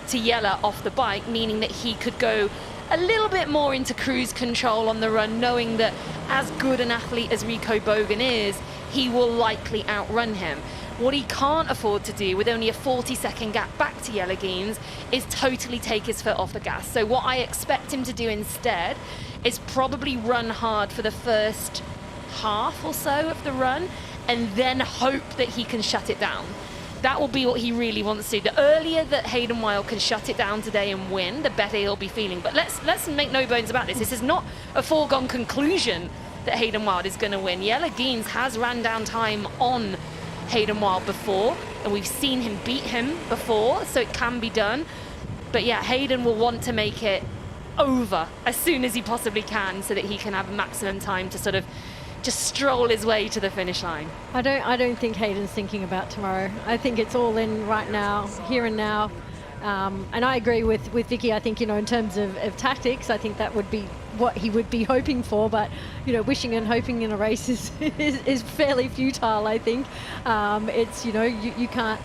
to Jelle off the bike, meaning that he could go a little bit more into cruise control on the run, knowing that as good an athlete as Rico Bogan is, he will likely outrun him. What he can't afford to do with only a 40-second gap back to Jelle Geens is totally take his foot off the gas. So what I expect him to do instead is probably run hard for the first half or so of the run and then hope that he can shut it down. That will be what he really wants to do. The earlier that Hayden Wilde can shut it down today and win, the better he'll be feeling. But let's make no bones about this. This is not a foregone conclusion that Hayden Wilde is going to win. Jelle Geens has ran down time on Hayden Wilde before, and we've seen him beat him before, so it can be done. But yeah, Hayden will want to make it over as soon as he possibly can so that he can have maximum time to sort of just stroll his way to the finish line. I don't think Hayden's thinking about tomorrow. I think it's all in right now, here and now. And I agree with Vicky. I think, you know, in terms of tactics, I think that would be what he would be hoping for. But, you know, wishing and hoping in a race is fairly futile, I think. It's, you know, you can't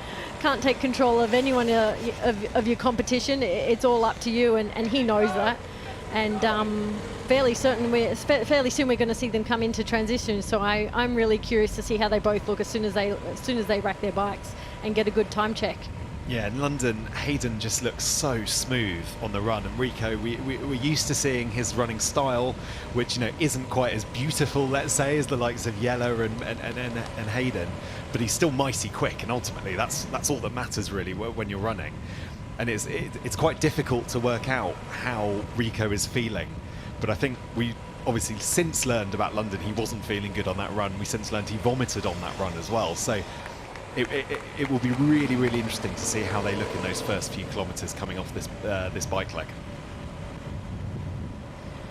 take control of anyone of your competition. It's all up to you, and he knows that. And fairly soon we're going to see them come into transition. So I'm really curious to see how they both look as soon as they rack their bikes and get a good time check. Yeah, in London, Hayden just looks so smooth on the run, and Rico, we're used to seeing his running style, which, you know, isn't quite as beautiful, let's say, as the likes of Jelle and Hayden, but he's still mighty quick, and ultimately that's all that matters really when you're running. And it's quite difficult to work out how Rico is feeling, but I think we obviously since learned about London he wasn't feeling good on that run. We since learned he vomited on that run as well. So it will be really, really interesting to see how they look in those first few kilometres coming off this bike leg.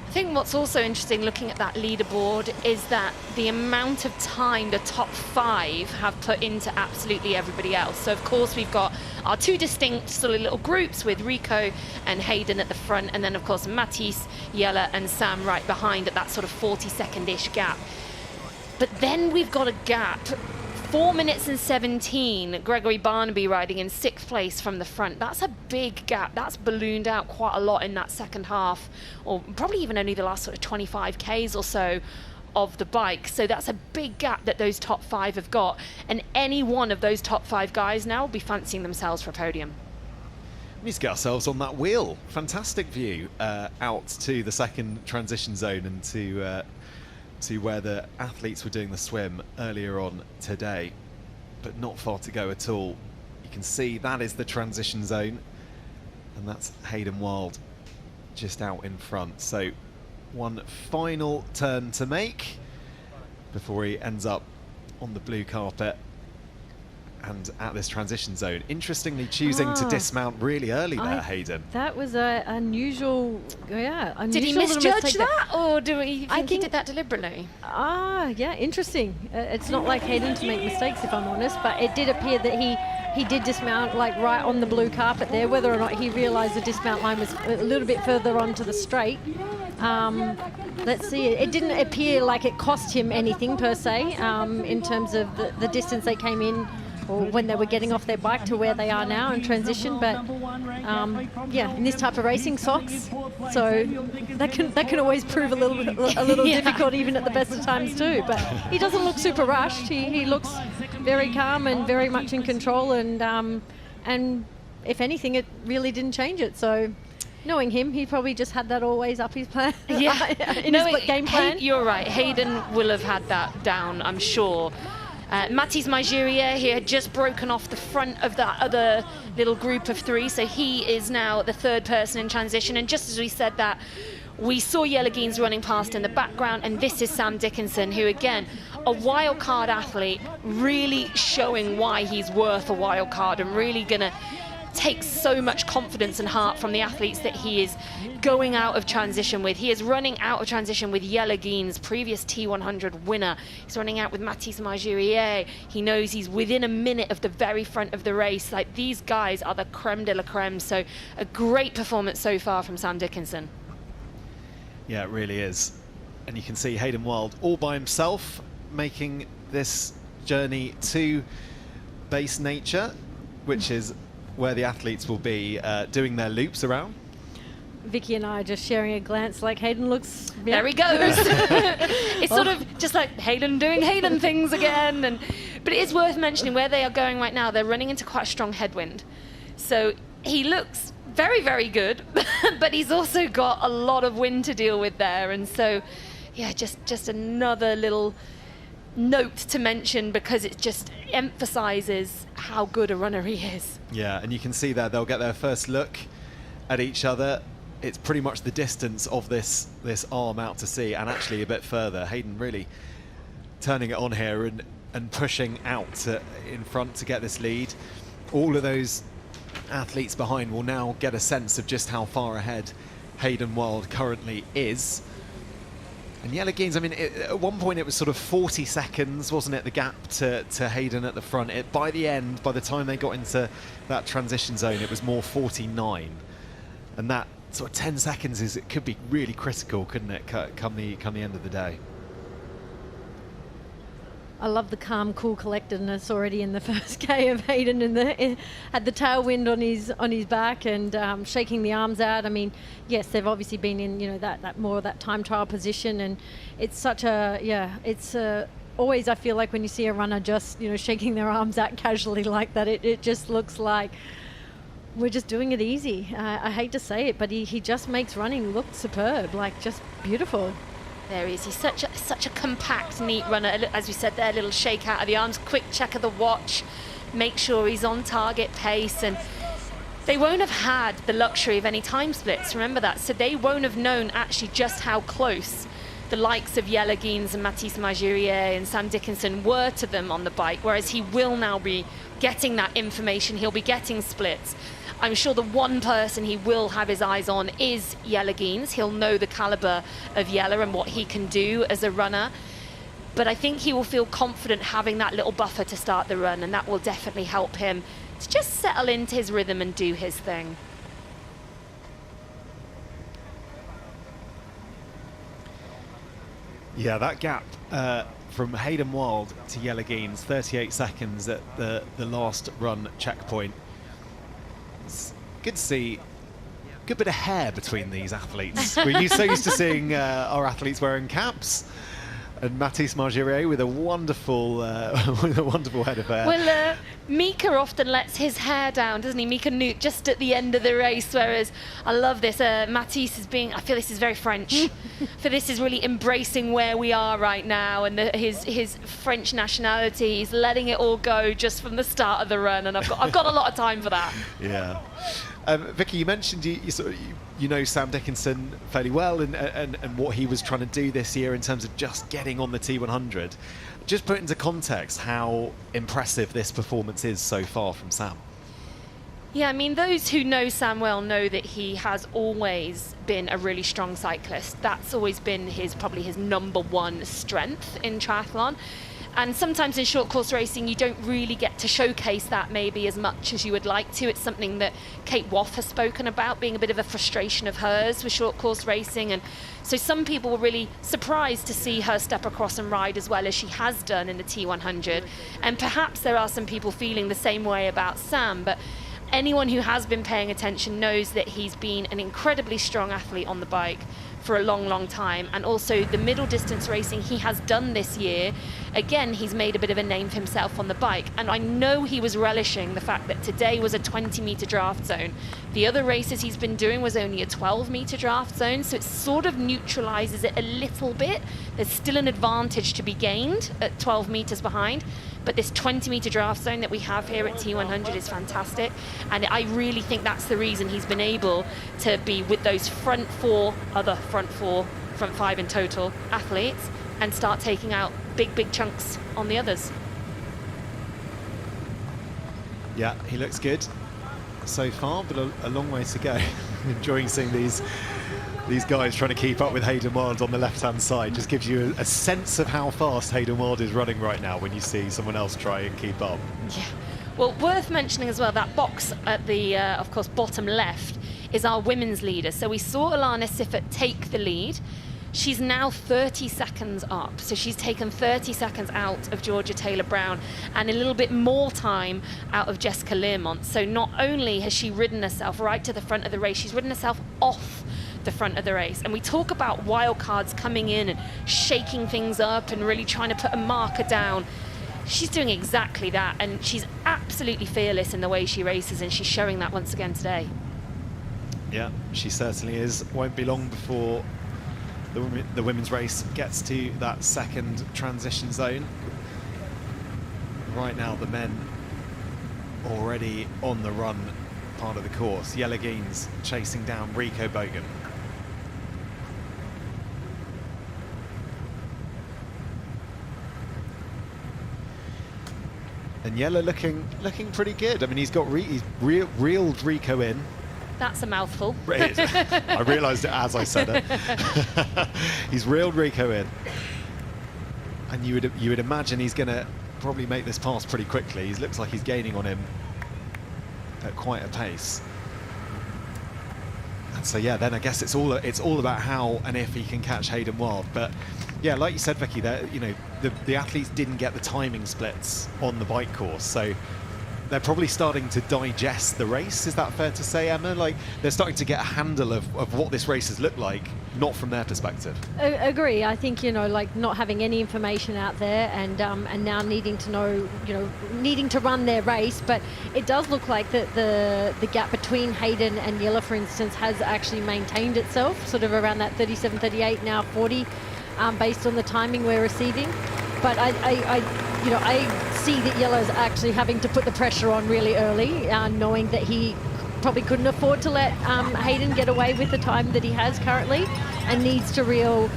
I think what's also interesting looking at that leaderboard is that the amount of time the top 5 have put into absolutely everybody else. So of course we've got our 2 distinct sort of little groups with Rico and Hayden at the front, and then of course Matisse, Jelle and Sam right behind at that sort of 40-second-ish gap. But then we've got a gap. 4 minutes and 17, Gregory Barnaby riding in 6th place from the front. That's a big gap. That's ballooned out quite a lot in that second half, or probably even only the last sort of 25 Ks or so of the bike. So that's a big gap that those top 5 have got. And any one of those top 5 guys now will be fancying themselves for a podium. We need to get ourselves on that wheel. Fantastic view out to the second transition zone and to where the athletes were doing the swim earlier on today, but not far to go at all. You can see that is the transition zone, and that's Hayden Wilde just out in front. So one final turn to make before he ends up on the blue carpet and at this transition zone. Interestingly, choosing to dismount really early there, Hayden. That was an unusual, unusual. Did he misjudge that, or do we think he did that deliberately? Yeah, interesting. It's not like Hayden to make mistakes, if I'm honest, but it did appear that he did dismount like right on the blue carpet there. Whether or not he realised the dismount line was a little bit further onto the straight. Let's see. It didn't appear like it cost him anything per se in terms of the distance they came in, or when they were getting off their bike to where they are now in transition. But yeah, in this type of racing, socks, so that can always prove a little difficult even at the best of times too. But he doesn't look super rushed. He looks very calm and very much in control, and if anything, it really didn't change it. So knowing him, he probably just had that always up his plan. Yeah, his game plan. You're right. Hayden will have had that down, I'm sure. Mathis Magirier, he had just broken off the front of that other little group of 3, so he is now the 3rd person in transition. And just as we said that, we saw Jelle Geens running past in the background, and this is Sam Dickinson, who again, a wild card athlete, really showing why he's worth a wild card and really gonna take so much confidence and heart from the athletes that he is going out of transition with. He is running out of transition with Jelle Geens, previous T100 winner. He's running out with Mathis Magirier. He knows he's within a minute of the very front of the race. Like, these guys are the creme de la creme. So a great performance so far from Sam Dickinson. Yeah, it really is. And you can see Hayden Wilde all by himself making this journey to base nature, which is where the athletes will be doing their loops around. Vicky and I are just sharing a glance like Hayden looks... Yeah. There he goes. It's sort of just like Hayden doing Hayden things again. But it is worth mentioning where they are going right now. They're running into quite a strong headwind. So he looks very, very good, but he's also got a lot of wind to deal with there. And so, yeah, just another little note to mention, because it just emphasizes how good a runner he is. Yeah, and you can see there they'll get their first look at each other. It's pretty much the distance of this arm out to sea, and actually a bit further. Hayden really turning it on here and pushing out in front to get this lead. All of those athletes behind will now get a sense of just how far ahead Hayden Wilde currently is. And Jelle Geens, I mean, at one point it was sort of 40 seconds, wasn't it, the gap to Hayden at the front. By the end, by the time they got into that transition zone, it was more 49. And that sort of 10 seconds it could be really critical, couldn't it, come the end of the day. I love the calm, cool collectedness already in the first K of Hayden, had the tailwind on his back and shaking the arms out. I mean, yes, they've obviously been in, you know, that more of that time trial position, and it's such a, yeah, it's always, I feel like when you see a runner just, you know, shaking their arms out casually like that, it just looks like we're just doing it easy. I hate to say it, but he just makes running look superb, like just beautiful. There he is. He's such a compact, neat runner. As we said there, a little shake out of the arms, quick check of the watch, make sure he's on target pace. And they won't have had the luxury of any time splits, remember that. So they won't have known actually just how close the likes of Jelle Geens and Mathis Magirier and Sam Dickinson were to them on the bike, whereas he will now be getting that information. He'll be getting splits. I'm sure the one person he will have his eyes on is Jelle Geens. He'll know the caliber of Jelle and what he can do as a runner. But I think he will feel confident having that little buffer to start the run, and that will definitely help him to just settle into his rhythm and do his thing. Yeah, that gap from Hayden Wilde to Jelle Geens, 38 seconds at the last run checkpoint. It's good to see a good bit of hair between these athletes. We're so used to seeing our athletes wearing caps, and Mathis Magirier with a wonderful head of hair. Well, Mika often lets his hair down, doesn't he? Mika Newt just at the end of the race, whereas I love this. Mathis is being, I feel this is very French. For this is really embracing where we are right now and his French nationality. He's letting it all go just from the start of the run, and I've got a lot of time for that. Yeah. Vicky, you mentioned you know Sam Dickinson fairly well and what he was trying to do this year in terms of just getting on the T100. Just put into context how impressive this performance is so far from Sam. Yeah, I mean, those who know Sam well know that he has always been a really strong cyclist. That's always been probably his #1 strength in triathlon. And sometimes in short course racing, you don't really get to showcase that maybe as much as you would like to. It's something that Kate Woff has spoken about, being a bit of a frustration of hers with short course racing. And so some people were really surprised to see her step across and ride as well as she has done in the T100. And perhaps there are some people feeling the same way about Sam, but anyone who has been paying attention knows that he's been an incredibly strong athlete on the bike for a long, long time. And also the middle distance racing he has done this year, again, he's made a bit of a name for himself on the bike. And I know he was relishing the fact that today was a 20-meter draft zone. The other races he's been doing was only a 12-meter draft zone, so it sort of neutralizes it a little bit. There's still an advantage to be gained at 12 meters behind, but this 20-meter draft zone that we have here at T100 is fantastic, and I really think that's the reason he's been able to be with those front five in total athletes, and start taking out big chunks on the others. Yeah, he looks good so far, but a long way to go. Enjoying seeing these guys trying to keep up with Hayden Wilde on the left-hand side. Just gives you a sense of how fast Hayden Wilde is running right now when you see someone else try and keep up. Yeah. Well, worth mentioning as well, that box at the, of course, bottom left is our women's leader. So we saw Alana Siffert take the lead. She's now 30 seconds up, so she's taken 30 seconds out of Georgia Taylor-Brown and a little bit more time out of Jessica Learmont. So not only has she ridden herself right to the front of the race, she's ridden herself off the front of the race. And we talk about wildcards coming in and shaking things up and really trying to put a marker down. She's doing exactly that, and she's absolutely fearless in the way she races, and she's showing that once again today. Yeah, she certainly is. Won't be long before the women's race gets to that second transition zone. Right now, the men already on the run part of the course. Jelle Geens chasing down Rico Bogan. And Jelle looking pretty good. I mean, he's got he's reeled Rico in. That's a mouthful. I realised it as I said it. He's reeled Rico in, and you would imagine he's going to probably make this pass pretty quickly. He looks like he's gaining on him at quite a pace. And so yeah, then I guess it's all about how and if he can catch Hayden Wilde. But yeah, like you said, Vicky, that the athletes didn't get the timing splits on the bike course, so they're probably starting to digest the race. Is that fair to say, Emma? Like, they're starting to get a handle of what this race has looked like, not from their perspective. Agree. I think, like not having any information out there and now needing to know, needing to run their race. But it does look like that the gap between Hayden and Jelle, for instance, has actually maintained itself, sort of around that 37, 38, now 40, based on the timing we're receiving. But I see that Jelle's actually having to put the pressure on really early, knowing that he probably couldn't afford to let Hayden get away with the time that he has currently, and needs to reel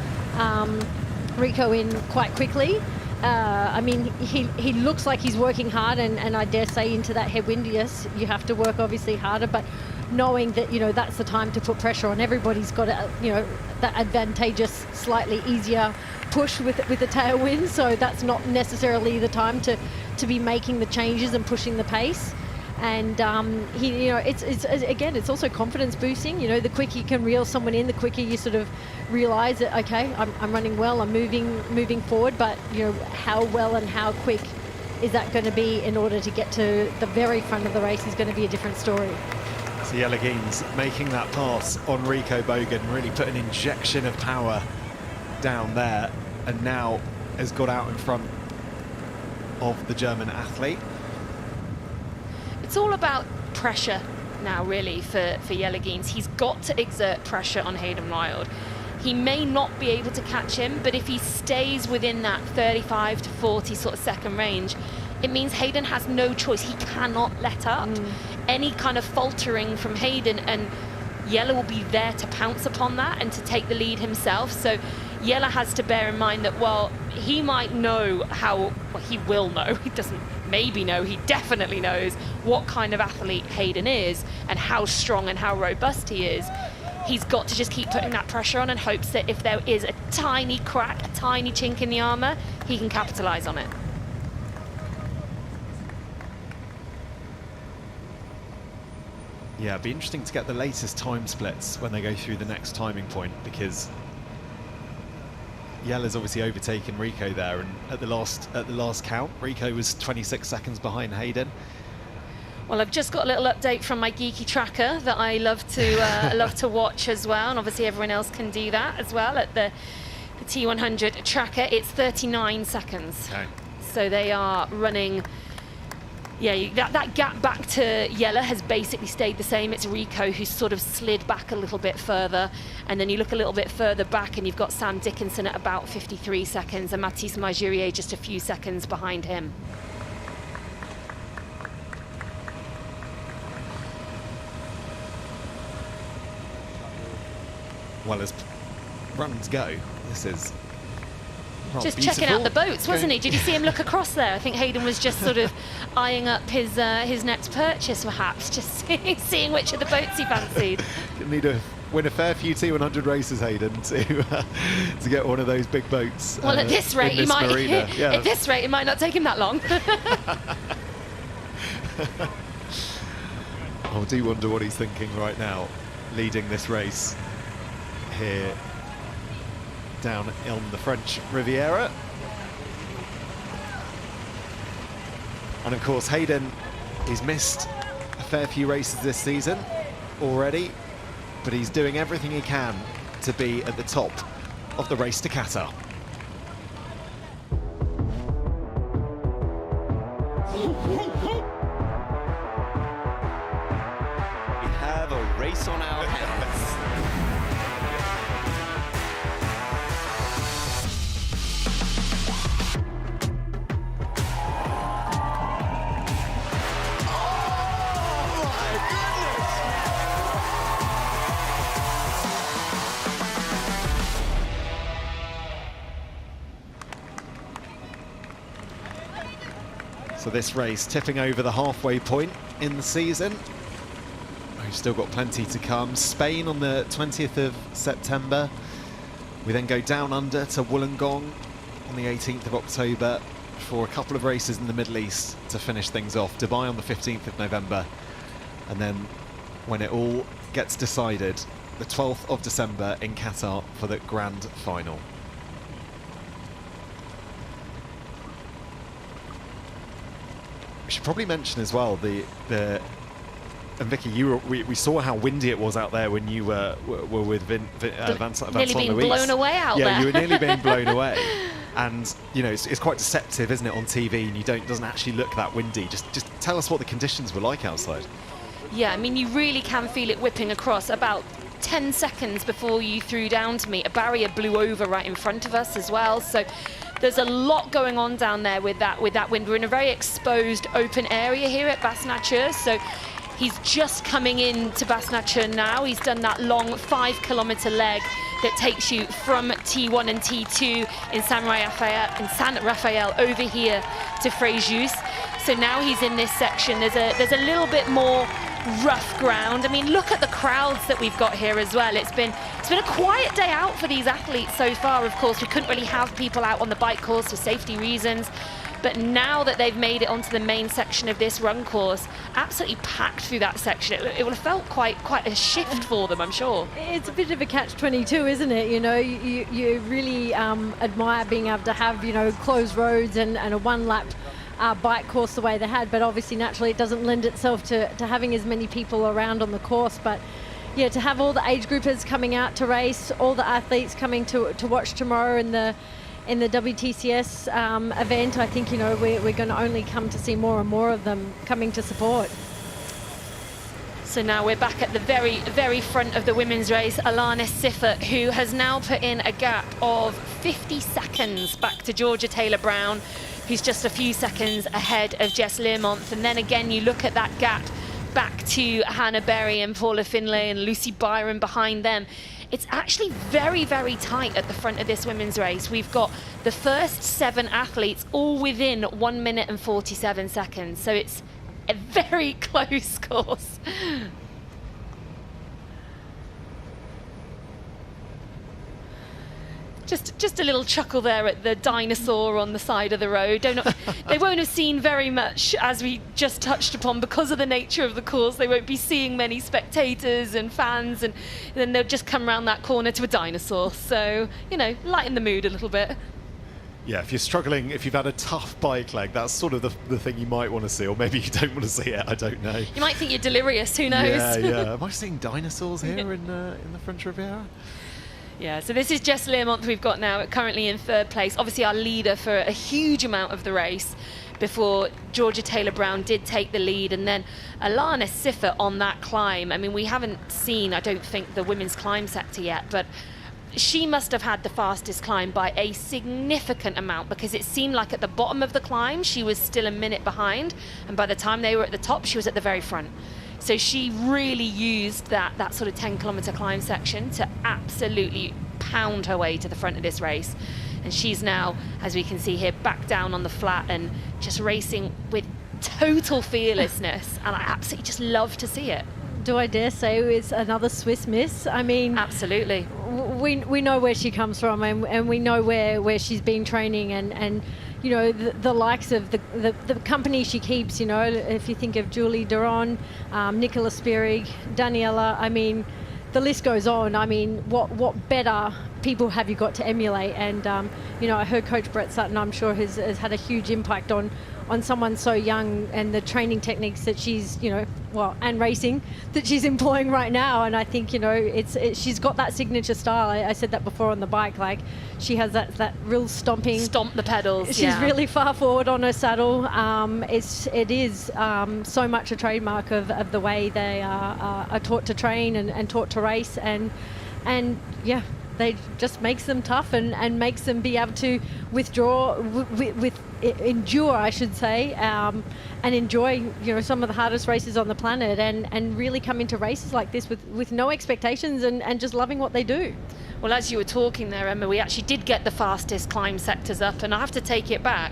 Rico in quite quickly. I mean, he looks like he's working hard, and I dare say into that headwind, yes, you have to work obviously harder, but knowing that, that's the time to put pressure on. Everybody's got a, that advantageous, slightly easier push with the tailwind, so that's not necessarily the time to be making the changes and pushing the pace. And it's also confidence boosting. The quicker you can reel someone in, the quicker you sort of realize that, okay, I'm running well, I'm moving forward, but how well and how quick is that going to be in order to get to the very front of the race is going to be a different story. So Jelle Geens making that pass on Rico Bogan, really put an injection of power down there, and now has got out in front of the German athlete. It's all about pressure now, really, for Jelle Geens. He's got to exert pressure on Hayden Wilde. He may not be able to catch him, but if he stays within that 35 to 40 sort of second range, it means Hayden has no choice. He cannot let up. Any kind of faltering from Hayden, and Jelle will be there to pounce upon that and to take the lead himself. So Jelle has to bear in mind that while he might know he will know, he doesn't maybe know, he definitely knows what kind of athlete Hayden is and how strong and how robust he is. He's got to just keep putting that pressure on and hopes that if there is a tiny crack, a tiny chink in the armour, he can capitalise on it. Yeah, it'd be interesting to get the latest time splits when they go through the next timing point, because Jelle's obviously overtaken Rico there, and at the last count, Rico was 26 seconds behind Hayden. Well, I've just got a little update from my geeky tracker that I love to watch as well, and obviously everyone else can do that as well at the T100 tracker. It's 39 seconds. Okay. So they are running. Yeah, that gap back to Jelle has basically stayed the same. It's Rico who's sort of slid back a little bit further, and then you look a little bit further back and you've got Sam Dickinson at about 53 seconds and Mathis Marjurier just a few seconds behind him. Well, as runs go, this is just checking out the boats, wasn't he? Did you see him look across there? I think Hayden was just sort of eyeing up his next purchase, perhaps, just seeing which of the boats he fancied. You need to win a fair few T100 races, Hayden, to get one of those big boats. Well, at this rate, Yeah. At this rate, it might not take him that long. I do wonder what he's thinking right now, leading this race here down on the French Riviera. And of course, Hayden, he's missed a fair few races this season already, but he's doing everything he can to be at the top of the race to Qatar. We have a race on our hands. So this race tipping over the halfway point in the season. We've still got plenty to come. Spain on the 20th of September. We then go down under to Wollongong on the 18th of October for a couple of races in the Middle East to finish things off. Dubai on the 15th of November. And then when it all gets decided, the 12th of December in Qatar for the grand final. We should probably mention as well and Vicky, we saw how windy it was out there when you were with Vincent Nearly being blown away out there. Yeah, you were nearly being blown away, and you know it's quite deceptive, isn't it, on TV? And doesn't actually look that windy. Just tell us what the conditions were like outside. Yeah, I mean, you really can feel it whipping across. About 10 seconds before you threw down to me, a barrier blew over right in front of us as well. So there's a lot going on down there with that wind. We're in a very exposed open area here at Basse-Nature. So he's just coming into Basse-Nature now. He's done that long 5-kilometer leg that takes you from T1 and T2 in San Rafael over here to Fréjus. So now he's in this section. There's a little bit more rough ground. I mean, look at the crowds that we've got here as well. It's been a quiet day out for these athletes so far. Of course, we couldn't really have people out on the bike course for safety reasons. But now that they've made it onto the main section of this run course, absolutely packed through that section, it would have felt quite a shift for them, I'm sure. It's a bit of a catch-22, isn't it? You know, you really admire being able to have, you know, closed roads and a one-lap bike course the way they had, but obviously naturally it doesn't lend itself to having as many people around on the course. But yeah, to have all the age groupers coming out to race, all the athletes coming to watch tomorrow in the WTCS event, I think, you know, we're going to only come to see more and more of them coming to support. So now we're back at the very, very front of the women's race. Alana Siffert, who has now put in a gap of 50 seconds back to Georgia Taylor-Brown, who's just a few seconds ahead of Jess Learmonth. And then again, you look at that gap back to Hannah Berry and Paula Finlay and Lucy Byron behind them. It's actually very, very tight at the front of this women's race. We've got the first 7 athletes all within 1 minute and 47 seconds. So it's a very close course. Just a little chuckle there at the dinosaur on the side of the road. They won't have seen very much, as we just touched upon, because of the nature of the course. They won't be seeing many spectators and fans, and then they'll just come around that corner to a dinosaur. So, you know, lighten the mood a little bit. Yeah, if you're struggling, if you've had a tough bike leg, that's sort of the thing you might want to see, or maybe you don't want to see it, I don't know. You might think you're delirious, who knows? Yeah. Am I seeing dinosaurs here in the French Riviera? Yeah, so this is Jess Learmonth we've got now, currently in third place. Obviously our leader for a huge amount of the race before Georgia Taylor-Brown did take the lead, and then Alana Siffer on that climb. I mean, we haven't seen, I don't think, the women's climb sector yet, but she must have had the fastest climb by a significant amount, because it seemed like at the bottom of the climb she was still a minute behind, and by the time they were at the top she was at the very front. So she really used that sort of 10-kilometer climb section to absolutely pound her way to the front of this race. And she's now, as we can see here, back down on the flat and just racing with total fearlessness, and I absolutely just love to see it. Do I dare say it's another Swiss miss? I mean, absolutely. We know where she comes from, and we know where she's been training, and you know, the likes of the company she keeps. You know, if you think of Julie Duron, Nicola Spierig, Daniela, I mean, the list goes on. I mean, what better people have you got to emulate? And you know, I heard Coach Brett Sutton, I'm sure, has had a huge impact on someone so young, and the training techniques that she's, you know, well, and racing that she's employing right now. And I think, you know, she's got that signature style. I said that before on the bike, like she has that real stomping. Stomp the pedals. She's really far forward on her saddle. It is so much a trademark of the way they are taught to train and taught to race, and yeah, they just makes them tough and makes them be able to withdraw, endure, I should say, and enjoy, you know, some of the hardest races on the planet, and really come into races like this with no expectations and just loving what they do. Well, as you were talking there, Emma, we actually did get the fastest climb sectors up, and I have to take it back.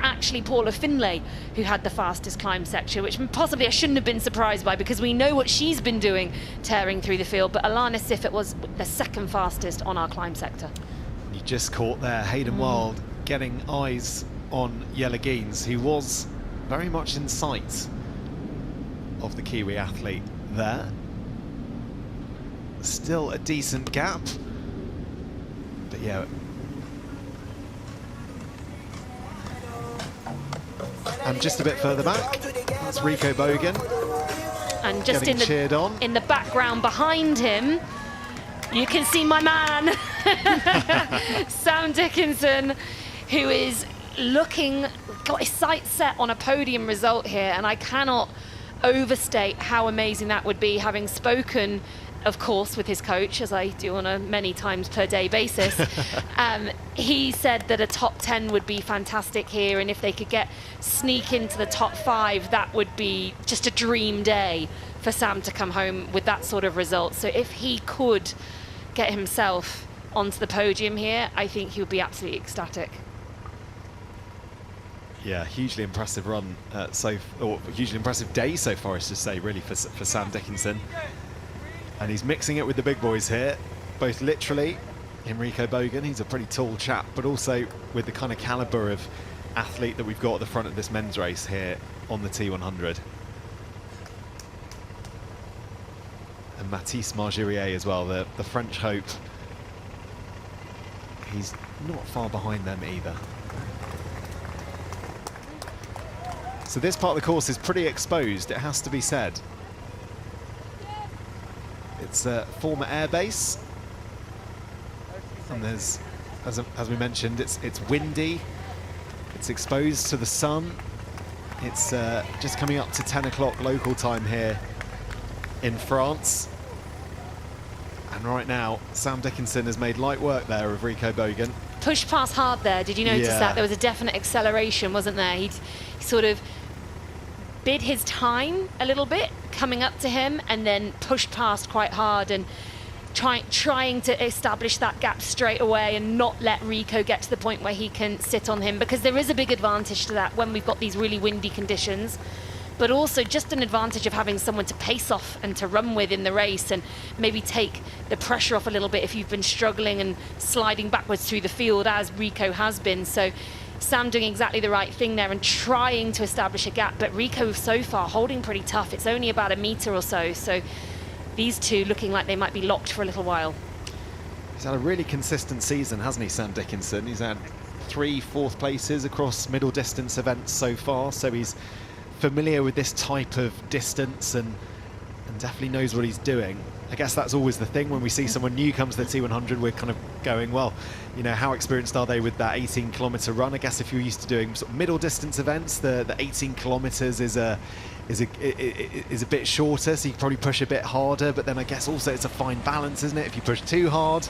Actually Paula Finlay who had the fastest climb section, which possibly I shouldn't have been surprised by, because we know what she's been doing tearing through the field, but Alana Siffert was the second fastest on our climb sector. You just caught there Hayden Wilde getting eyes on Jelle Geens, who was very much in sight of the Kiwi athlete there. Still a decent gap, but yeah. And just a bit further back, that's Rico Bogan. And just in the background behind him, you can see my man, Sam Dickinson, who is got his sights set on a podium result here, and I cannot overstate how amazing that would be, having spoken, of course, with his coach, as I do on a many times per day basis. He said that a top 10 would be fantastic here, and if they could sneak into the top 5, that would be just a dream day for Sam to come home with that sort of result. So if he could get himself onto the podium here, I think he would be absolutely ecstatic. Yeah, hugely impressive run, or hugely impressive day so far, I should say, really, for Sam Dickinson. And he's mixing it with the big boys here, both literally. Enrico Bogan, he's a pretty tall chap, but also with the kind of caliber of athlete that we've got at the front of this men's race here on the T100. And Mathis Margirier as well, the French hope. He's not far behind them either. So this part of the course is pretty exposed, it has to be said. It's a former airbase, and there's, as we mentioned, it's windy, it's exposed to the sun. It's just coming up to 10 o'clock local time here in France. And right now, Sam Dickinson has made light work there of Rico Bogan. Pushed past hard there, did you notice that? There was a definite acceleration, wasn't there? He sort of bid his time a little bit coming up to him, and then pushed past quite hard, and trying to establish that gap straight away and not let Rico get to the point where he can sit on him, because there is a big advantage to that when we've got these really windy conditions, but also just an advantage of having someone to pace off and to run with in the race, and maybe take the pressure off a little bit if you've been struggling and sliding backwards through the field, as Rico has been. So Sam doing exactly the right thing there and trying to establish a gap, but Rico so far holding pretty tough. It's only about a metre or so, so these two looking like they might be locked for a little while. He's had a really consistent season, hasn't he, Sam Dickinson? He's had 3 4th places across middle distance events so far, so he's familiar with this type of distance and definitely knows what he's doing. I guess that's always the thing when we see someone new come to the T100, we're kind of going, well, you know, how experienced are they with that 18-kilometer run? I guess if you're used to doing sort of middle distance events, the 18 kilometers is a bit shorter, so you can probably push a bit harder, but then I guess also it's a fine balance, isn't it? If you push too hard,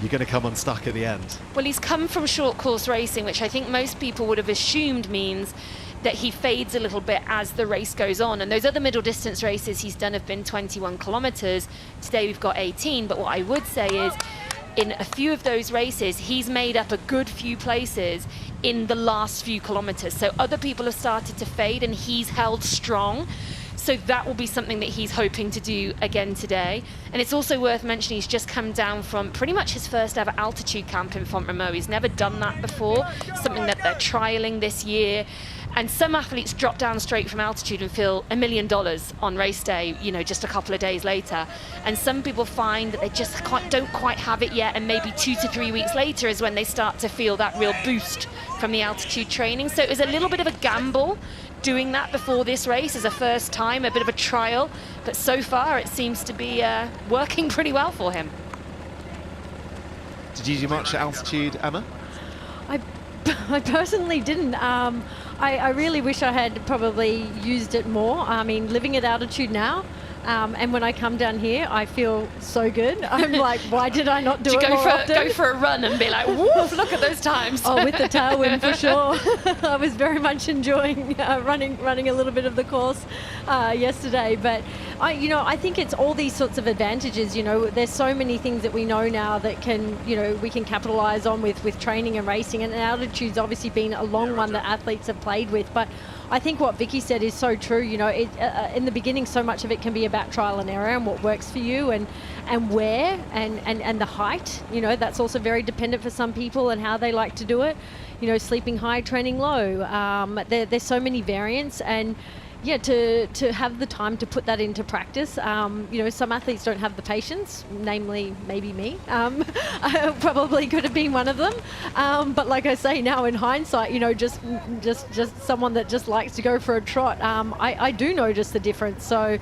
you're going to come unstuck at the end. Well, he's come from short course racing, which I think most people would have assumed means that he fades a little bit as the race goes on. And those other middle distance races he's done have been 21 kilometers. Today we've got 18, but what I would say is in a few of those races, he's made up a good few places in the last few kilometers. So other people have started to fade and he's held strong. So that will be something that he's hoping to do again today. And it's also worth mentioning he's just come down from pretty much his first ever altitude camp in Font Romeu. He's never done that before, something that they're trialing this year. And some athletes drop down straight from altitude and feel $1 million on race day, you know, just a couple of days later. And some people find that they just don't quite have it yet, and maybe 2 to 3 weeks later is when they start to feel that real boost from the altitude training. So it was a little bit of a gamble doing that before this race as a first time, a bit of a trial. But so far it seems to be working pretty well for him. Did you do much at altitude, Emma? I personally didn't. I really wish I had probably used it more. I mean, living at altitude now, and when I come down here, I feel so good. I'm like, why did I not do it more often? Go for a run and be like, woof, look at those times. Oh, with the tailwind for sure. I was very much enjoying running a little bit of the course yesterday. But I think it's all these sorts of advantages. You know, there's so many things that we know now that we can capitalize on with training and racing. And altitude's obviously been a long one that athletes have played with. But I think what Vicky said is so true. You know, in the beginning, so much of it can be about trial and error and what works for you and where and the height. You know, that's also very dependent for some people and how they like to do it. You know, sleeping high, training low. There's so many variants, and yeah, to have the time to put that into practice. You know, some athletes don't have the patience, namely maybe me. I probably could have been one of them. But like I say now in hindsight, you know, just someone that just likes to go for a trot, I do notice the difference. So,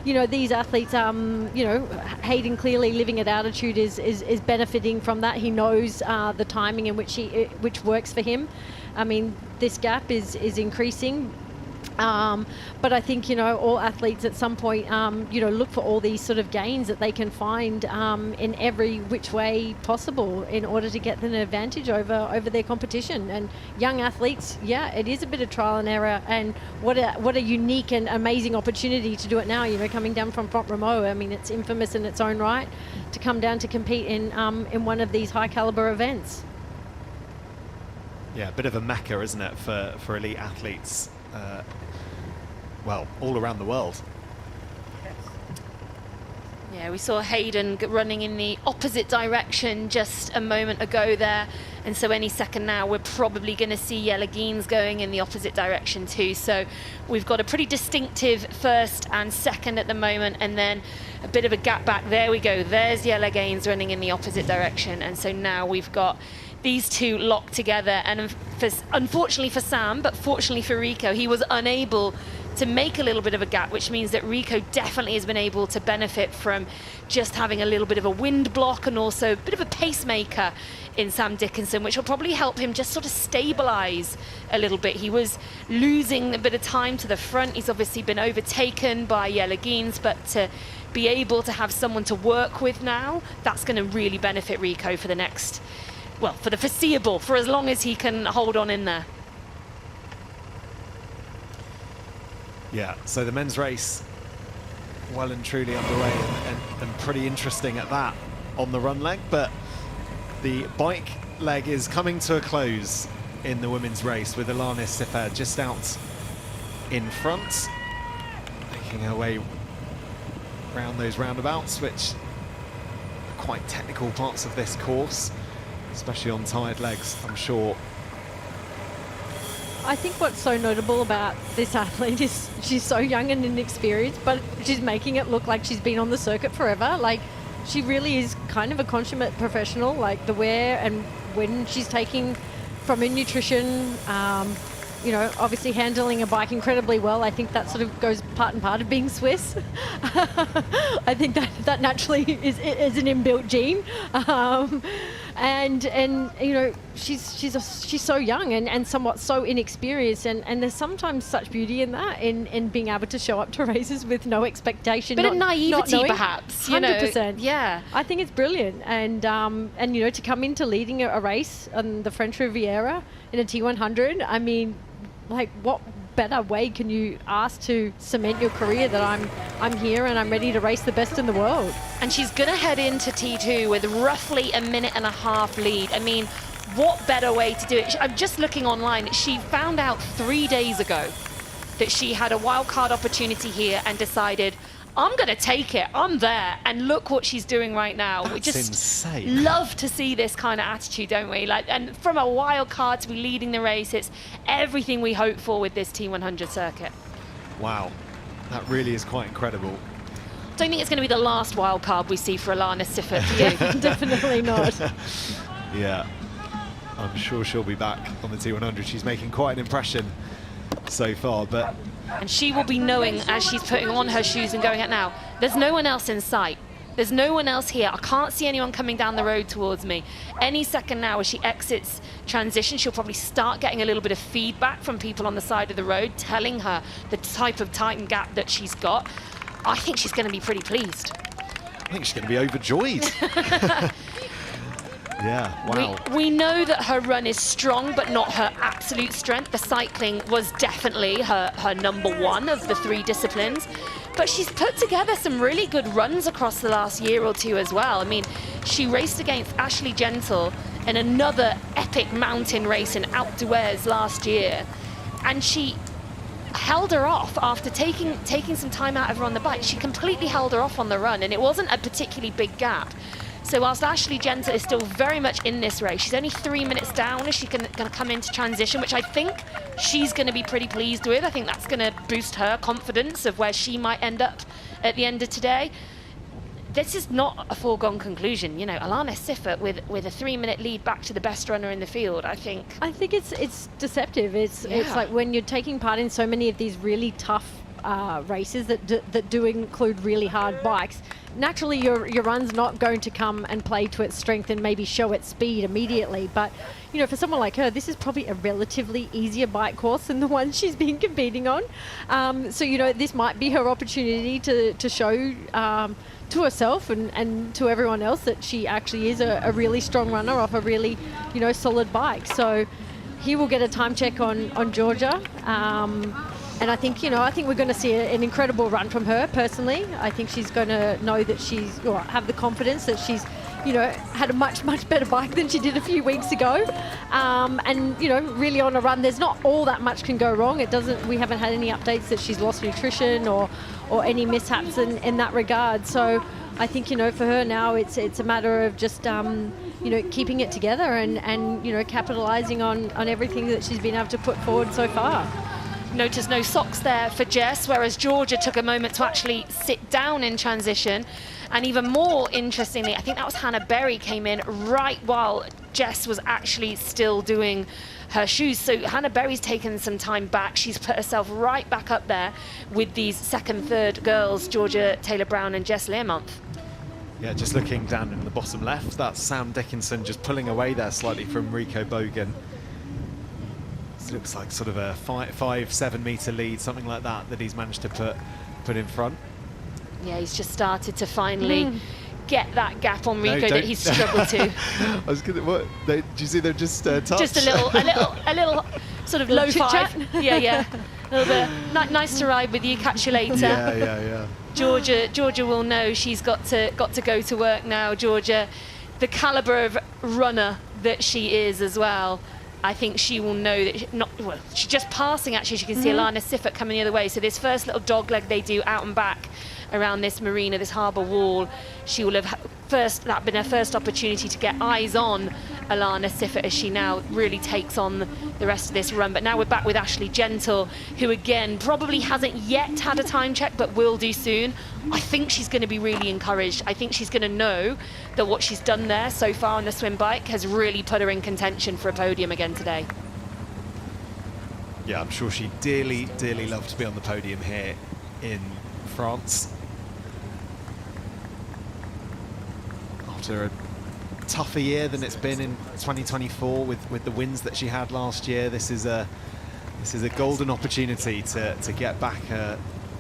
you know, these athletes, you know, Hayden clearly living at altitude is benefiting from that. He knows the timing in which works for him. I mean, this gap is increasing. But I think, you know, all athletes at some point, you know, look for all these sort of gains that they can find in every which way possible in order to get an advantage over their competition. And young athletes, yeah, it is a bit of trial and error. And what a unique and amazing opportunity to do it now, you know, coming down from Font Romeu. I mean, it's infamous in its own right to come down to compete in one of these high caliber events. Yeah, a bit of a mecca, isn't it, for elite athletes? Well, all around the world. Yeah, we saw Hayden running in the opposite direction just a moment ago there. And so any second now, we're probably going to see Yelagines going in the opposite direction too. So we've got a pretty distinctive first and second at the moment, and then a bit of a gap back. There we go. There's Yelagines running in the opposite direction. And so now we've got these two locked together. And unfortunately for Sam, but fortunately for Rico, he was unable to make a little bit of a gap, which means that Rico definitely has been able to benefit from just having a little bit of a wind block and also a bit of a pacemaker in Sam Dickinson, which will probably help him just sort of stabilize a little bit. He was losing a bit of time to the front. He's obviously been overtaken by Yelagines, but to be able to have someone to work with now, that's going to really benefit Rico for the next, well, for the foreseeable, for as long as he can hold on in there. Yeah, so the men's race well and truly underway and pretty interesting at that on the run leg, but the bike leg is coming to a close in the women's race with Alana Siffer just out in front, making her way around those roundabouts, which are quite technical parts of this course, especially on tired legs, I'm sure. I think what's so notable about this athlete is she's so young and inexperienced, but she's making it look like she's been on the circuit forever. Like, she really is kind of a consummate professional, like the where and when she's taking from her nutrition, you know, obviously handling a bike incredibly well. I think that sort of goes part and part of being Swiss. I think that naturally is an inbuilt gene. And you know, she's so young and somewhat so inexperienced, and there's sometimes such beauty in that, in being able to show up to races with no expectation, bit of naivety, knowing, perhaps. You know, 100%. yeah. I think it's brilliant, and you know, to come into leading a race on the French Riviera in a T100, I mean, like, what better way can you ask to cement your career that I'm here and I'm ready to race the best in the world? And she's going to head into T2 with roughly a minute and a half lead. I mean, what better way to do it? I'm just looking online. She found out 3 days ago that she had a wildcard opportunity here and decided, I'm going to take it. I'm there. And look what she's doing right now. That's we just insane. love to see this kind of attitude, don't we? Like, and from a wild card to be leading the race, it's everything we hope for with this T100 circuit. Wow, that really is quite incredible. Don't think it's going to be the last wild card we see for Alana Siffert, do you? Definitely not. Yeah, I'm sure she'll be back on the T100. She's making quite an impression so far, but... And she will be knowing as she's putting on her shoes and going out now, there's no one else in sight. There's no one else here. I can't see anyone coming down the road towards me. Any second now as she exits transition, she'll probably start getting a little bit of feedback from people on the side of the road telling her the type of time gap that she's got. I think she's going to be pretty pleased. I think she's going to be overjoyed. Yeah, wow. We know that her run is strong, but not her absolute strength. The cycling was definitely her number one of the 3 disciplines. But she's put together some really good runs across the last year or two as well. I mean, she raced against Ashley Gentle in another epic mountain race in Alpe d'Huez last year. And she held her off after taking some time out of her on the bike. She completely held her off on the run, and it wasn't a particularly big gap. So whilst Ashley Gentle is still very much in this race, she's only 3 minutes down as she's going to come into transition, which I think she's going to be pretty pleased with. I think that's going to boost her confidence of where she might end up at the end of today. This is not a foregone conclusion. You know, Alana Siffert with a 3-minute lead back to the best runner in the field, I think it's deceptive. It's like when you're taking part in so many of these really tough races that do include really hard bikes, naturally your run's not going to come and play to its strength and maybe show its speed immediately. But you know, for someone like her, this is probably a relatively easier bike course than the one she's been competing on. So you know, this might be her opportunity to show to herself and to everyone else that she actually is a really strong runner off a really, you know, solid bike. So here we'll get a time check on Georgia. And I think, you know, we're going to see an incredible run from her personally. I think she's going to know that have the confidence that she's, you know, had a much better bike than she did a few weeks ago. And, you know, really on a run, there's not all that much can go wrong. We haven't had any updates that she's lost nutrition or any mishaps in that regard. So I think, you know, for her now, it's a matter of just, you know, keeping it together and you know, capitalizing on everything that she's been able to put forward so far. Notice no socks there for Jess, whereas Georgia took a moment to actually sit down in transition. And even more interestingly, I think that was Hannah Berry came in right while Jess was actually still doing her shoes. So Hannah Berry's taken some time back. She's put herself right back up there with these second, third girls, Georgia Taylor-Brown and Jess Learmonth. Yeah, just looking down in the bottom left, that's Sam Dickinson just pulling away there slightly from Rico Bogan. Looks like sort of a 5-7 meter lead, something like that he's managed to put in front. Yeah, he's just started to finally get that gap on Rico that he's struggled to. I was gonna, what? Do you see them just touch? Just a little sort of low five. Yeah. A little bit. Nice to ride with you. Catch you later. Yeah. Georgia will know she's got to go to work now. Georgia, the caliber of runner that she is as well. I think she will know that she's just passing actually. As you can see Alana Siffert coming the other way. So this first little dog leg they do out and back around this marina, this harbour wall. She will have been her first opportunity to get eyes on Alana Siffert as she now really takes on the rest of this run. But now we're back with Ashley Gentle, who again probably hasn't yet had a time check, but will do soon. I think she's going to be really encouraged. I think she's going to know that what she's done there so far on the swim bike has really put her in contention for a podium again today. Yeah, I'm sure she dearly, dearly loved to be on the podium here in France. After a tougher year than it's been in 2024 with the wins that she had last year, this is a golden opportunity to get back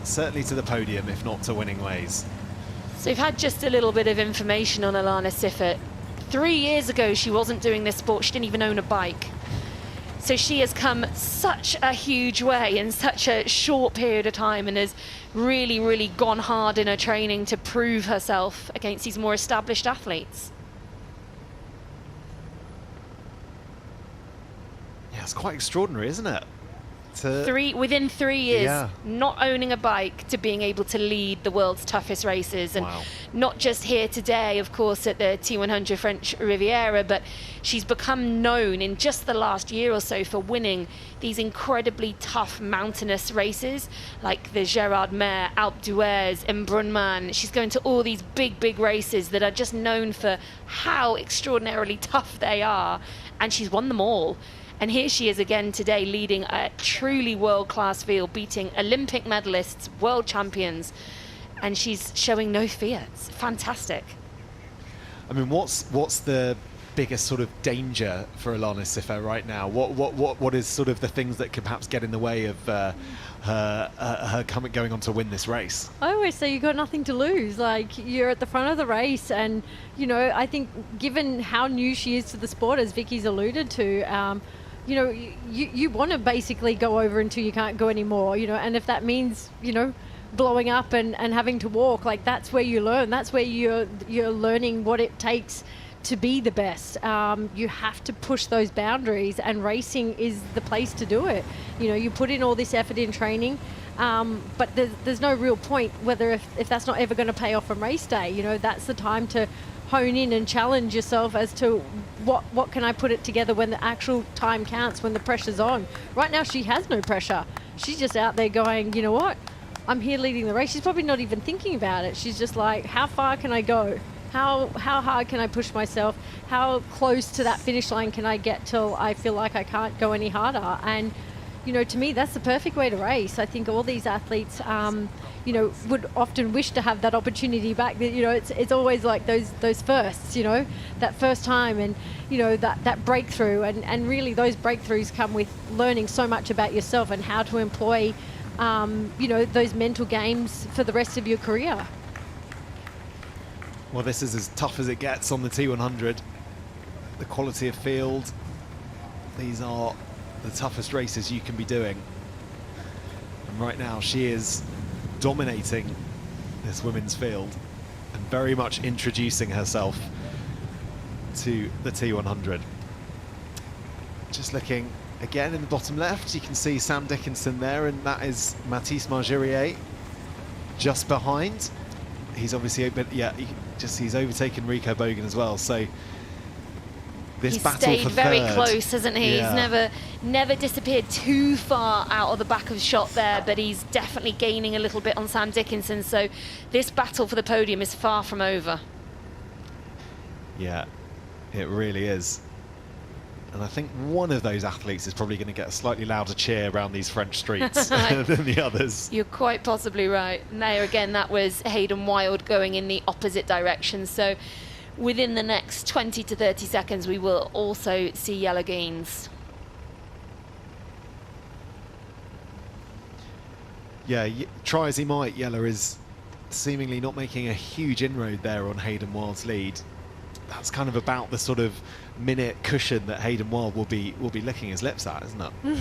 certainly to the podium, if not to winning ways. So we've had just a little bit of information on Alana Siffert. 3 years ago, she wasn't doing this sport. She didn't even own a bike. So she has come such a huge way in such a short period of time and has really, really gone hard in her training to prove herself against these more established athletes. Yeah, it's quite extraordinary, isn't it? Within 3 years, yeah. Not owning a bike to being able to lead the world's toughest races, and wow. Not just here today, of course, at the T100 French Riviera, but she's become known in just the last year or so for winning these incredibly tough mountainous races, like the Gérard Mer, Alpe d'Huez, Embrunman. She's going to all these big races that are just known for how extraordinarily tough they are, and she's won them all. And here she is again today, leading a truly world-class field, beating Olympic medalists, world champions, and she's showing no fear. It's fantastic. I mean, what's the biggest sort of danger for Alana Siffert right now? What is sort of the things that could perhaps get in the way of her going on to win this race? I always say you've got nothing to lose. Like, you're at the front of the race, and you know, I think given how new she is to the sport, as Vicky's alluded to, you know, you want to basically go over until you can't go anymore, you know, and if that means, you know, blowing up and having to walk, like, that's where you learn. That's where you're learning what it takes to be the best. You have to push those boundaries, and racing is the place to do it. You know, you put in all this effort in training, but there's no real point whether if that's not ever going to pay off on race day. You know, that's the time to hone in and challenge yourself as to what can I put it together when the actual time counts, when the pressure's on. Right now she has no pressure. She's just out there going, you know what, I'm here leading the race. She's probably not even thinking about it. She's just like, how far can I go? How hard can I push myself? How close to that finish line can I get till I feel like I can't go any harder? And you know, to me, that's the perfect way to race. I think all these athletes, you know, would often wish to have that opportunity back. You know, it's always like those firsts, you know, that first time, and you know, that breakthrough, and really those breakthroughs come with learning so much about yourself and how to employ, you know, those mental games for the rest of your career. Well, this is as tough as it gets on the T100. The quality of field, these are the toughest races you can be doing. And right now she is dominating this women's field and very much introducing herself to the T100. Just looking again in the bottom left, you can see Sam Dickinson there, and that is Mathis Margerier just behind. He's obviously, but yeah, he's overtaken Rico Bogan as well. So this he's battle stayed for very third. close, hasn't he? Yeah. He's never disappeared too far out of the back of the shot there, but he's definitely gaining a little bit on Sam Dickinson. So this battle for the podium is far from over. Yeah, it really is. And I think one of those athletes is probably going to get a slightly louder cheer around these French streets than the others. You're quite possibly right. And there again, that was Hayden Wilde going in the opposite direction. So within the next 20 to 30 seconds, we will also see Jelle Geens. Yeah, try as he might, Jelle is seemingly not making a huge inroad there on Hayden Wilde's lead. That's kind of about the sort of minute cushion that Hayden Wilde will be licking his lips at, isn't it?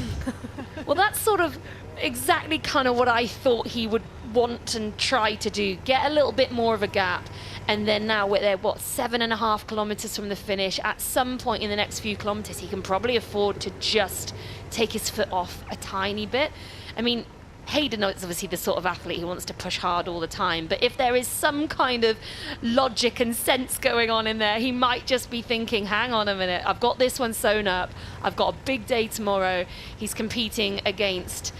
Well, that's sort of exactly kind of what I thought he would want and try to do. Get a little bit more of a gap. And then now we're there, 7.5 kilometers from the finish. At some point in the next few kilometers, he can probably afford to just take his foot off a tiny bit. I mean, Hayden is obviously the sort of athlete who wants to push hard all the time, but if there is some kind of logic and sense going on in there, he might just be thinking, hang on a minute, I've got this one sewn up, I've got a big day tomorrow. He's competing against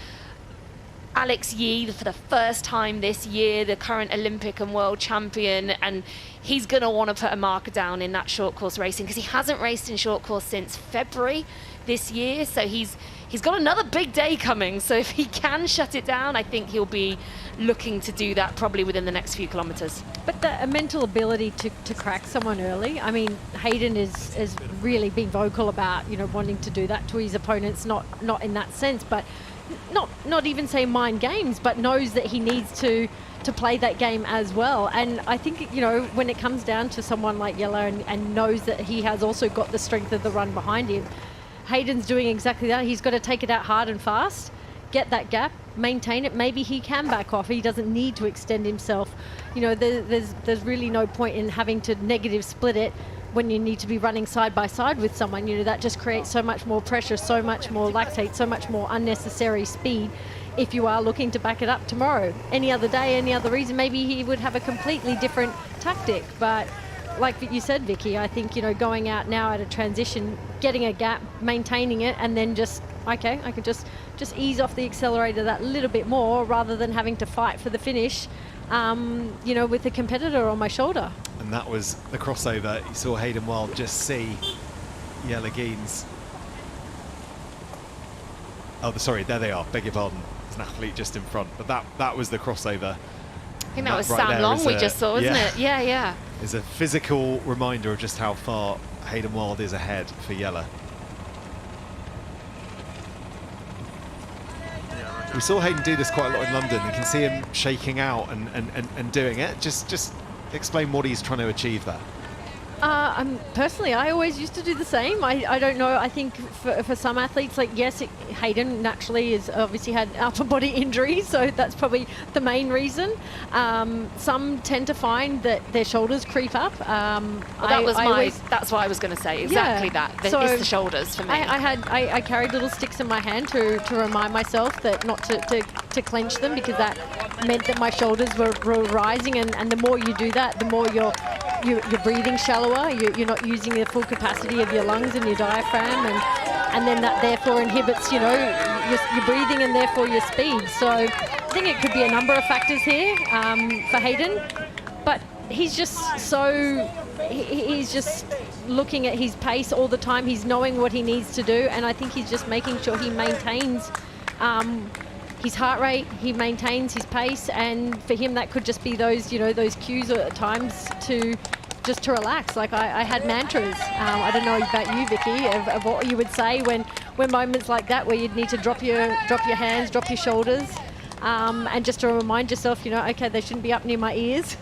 Alex Yee for the first time this year, the current Olympic and world champion, and he's going to want to put a marker down in that short course racing because he hasn't raced in short course since February this year, so he's got another big day coming. So if he can shut it down, I think he'll be looking to do that probably within the next few kilometres. But a mental ability to crack someone early. I mean, Hayden is really been vocal about, you know, wanting to do that to his opponents, not in that sense, but not even say mind games, but knows that he needs to play that game as well. And I think, you know, when it comes down to someone like Yellow and knows that he has also got the strength of the run behind him, Hayden's doing exactly that. He's got to take it out hard and fast, get that gap, maintain it. Maybe he can back off. He doesn't need to extend himself. You know, there's really no point in having to negative split it when you need to be running side by side with someone. You know, that just creates so much more pressure, so much more lactate, so much more unnecessary speed if you are looking to back it up tomorrow. Any other day, any other reason, maybe he would have a completely different tactic. But like you said, Vicky, I think, you know, going out now at a transition, getting a gap, maintaining it, and then just, okay, I could just ease off the accelerator that little bit more rather than having to fight for the finish, you know, with the competitor on my shoulder. And that was the crossover. You saw Hayden Wilde just see Jelle Geens. Oh, sorry, there they are. Beg your pardon. There's an athlete just in front. But that was the crossover. I think that was right Sam Long we just saw, wasn't it? Yeah. It's a physical reminder of just how far Hayden Wilde is ahead for Jelle. We saw Hayden do this quite a lot in London. You can see him shaking out and doing it. Just explain what he's trying to achieve there. Personally, I always used to do the same. I don't know. I think for some athletes, like, yes, Hayden naturally has obviously had upper body injuries, so that's probably the main reason. Some tend to find that their shoulders creep up. That's what I was going to say. Exactly that. It's the shoulders for me. I carried little sticks in my hand to remind myself that not to clench them, because that meant that my shoulders were rising, and the more you do that, the more you're breathing shallower. You're not using the full capacity of your lungs and your diaphragm, and then that therefore inhibits, you know, your breathing and therefore your speed. So I think it could be a number of factors here for Hayden, but he's just he's just looking at his pace all the time. He's knowing what he needs to do, and I think he's just making sure he maintains his heart rate, he maintains his pace, and for him that could just be those, you know, those cues at times to relax. Like I had mantras. I don't know about you, Vicky, of what you would say when moments like that, where you'd need to drop your hands, drop your shoulders, and just to remind yourself, you know, okay, they shouldn't be up near my ears.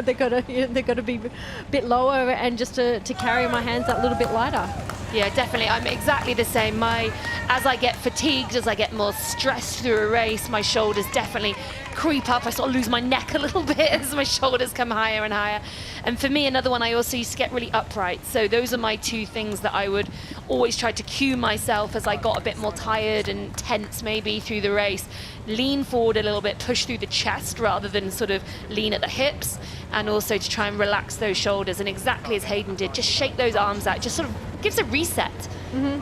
They've got to be a bit lower, and just to carry my hands that little bit lighter. Yeah, definitely. I'm exactly the same. As I get fatigued, as I get more stressed through a race, my shoulders definitely creep up. I sort of lose my neck a little bit as my shoulders come higher and higher. And for me, another one, I also used to get really upright. So those are my two things that I would always try to cue myself as I got a bit more tired and tense maybe through the race. Lean forward a little bit, push through the chest rather than sort of lean at the hips, and also to try and relax those shoulders. And exactly as Hayden did, just shake those arms out, just sort of gives a reset.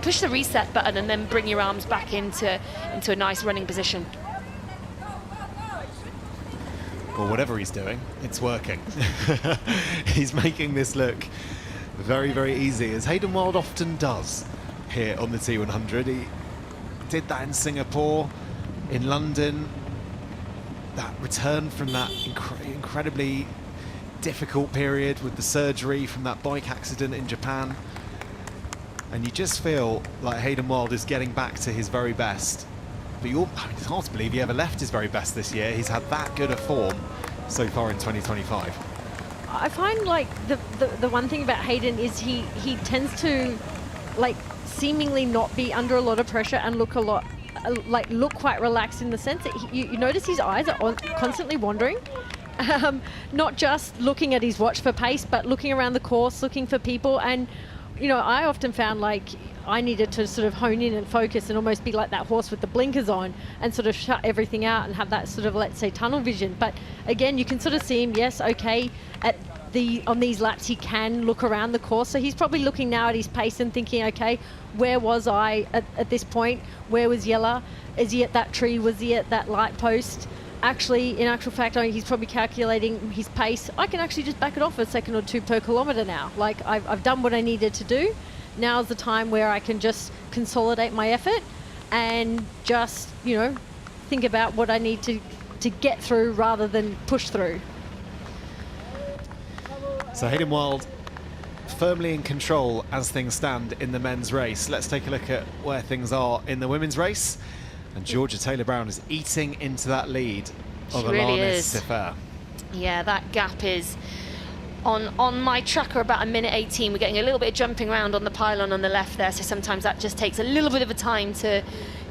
Push the reset button and then bring your arms back into a nice running position. Well, whatever he's doing, it's working. He's making this look very, very easy, as Hayden Wilde often does here on the T100. He did that in Singapore, in London. That return from that incredibly difficult period with the surgery from that bike accident in Japan. And you just feel like Hayden Wilde is getting back to his very best. But it's hard to believe he ever left his very best this year. He's had that good a form so far in 2025. I find like the one thing about Hayden is he tends to like seemingly not be under a lot of pressure and look quite relaxed, in the sense that you notice his eyes are constantly wandering. Not just looking at his watch for pace, but looking around the course, looking for people. And you know, I often found like I needed to sort of hone in and focus and almost be like that horse with the blinkers on and sort of shut everything out and have that sort of, let's say, tunnel vision. But again, you can sort of see him, yes, okay, on these laps he can look around the course. So he's probably looking now at his pace and thinking, okay, where was I at this point? Where was Yella? Is he at that tree? Was he at that light post? Actually, in actual fact, he's probably calculating his pace. I can actually just back it off a second or two per kilometre now. Like, I've done what I needed to do. Now's the time where I can just consolidate my effort and just, you know, think about what I need to get through rather than push through. So Hayden Wilde firmly in control as things stand in the men's race. Let's take a look at where things are in the women's race. And Georgia Taylor-Brown is eating into that lead of Alanis Siffer. Yeah, that gap is on my tracker about 1:18. We're getting a little bit of jumping around on the pylon on the left there, so sometimes that just takes a little bit of a time to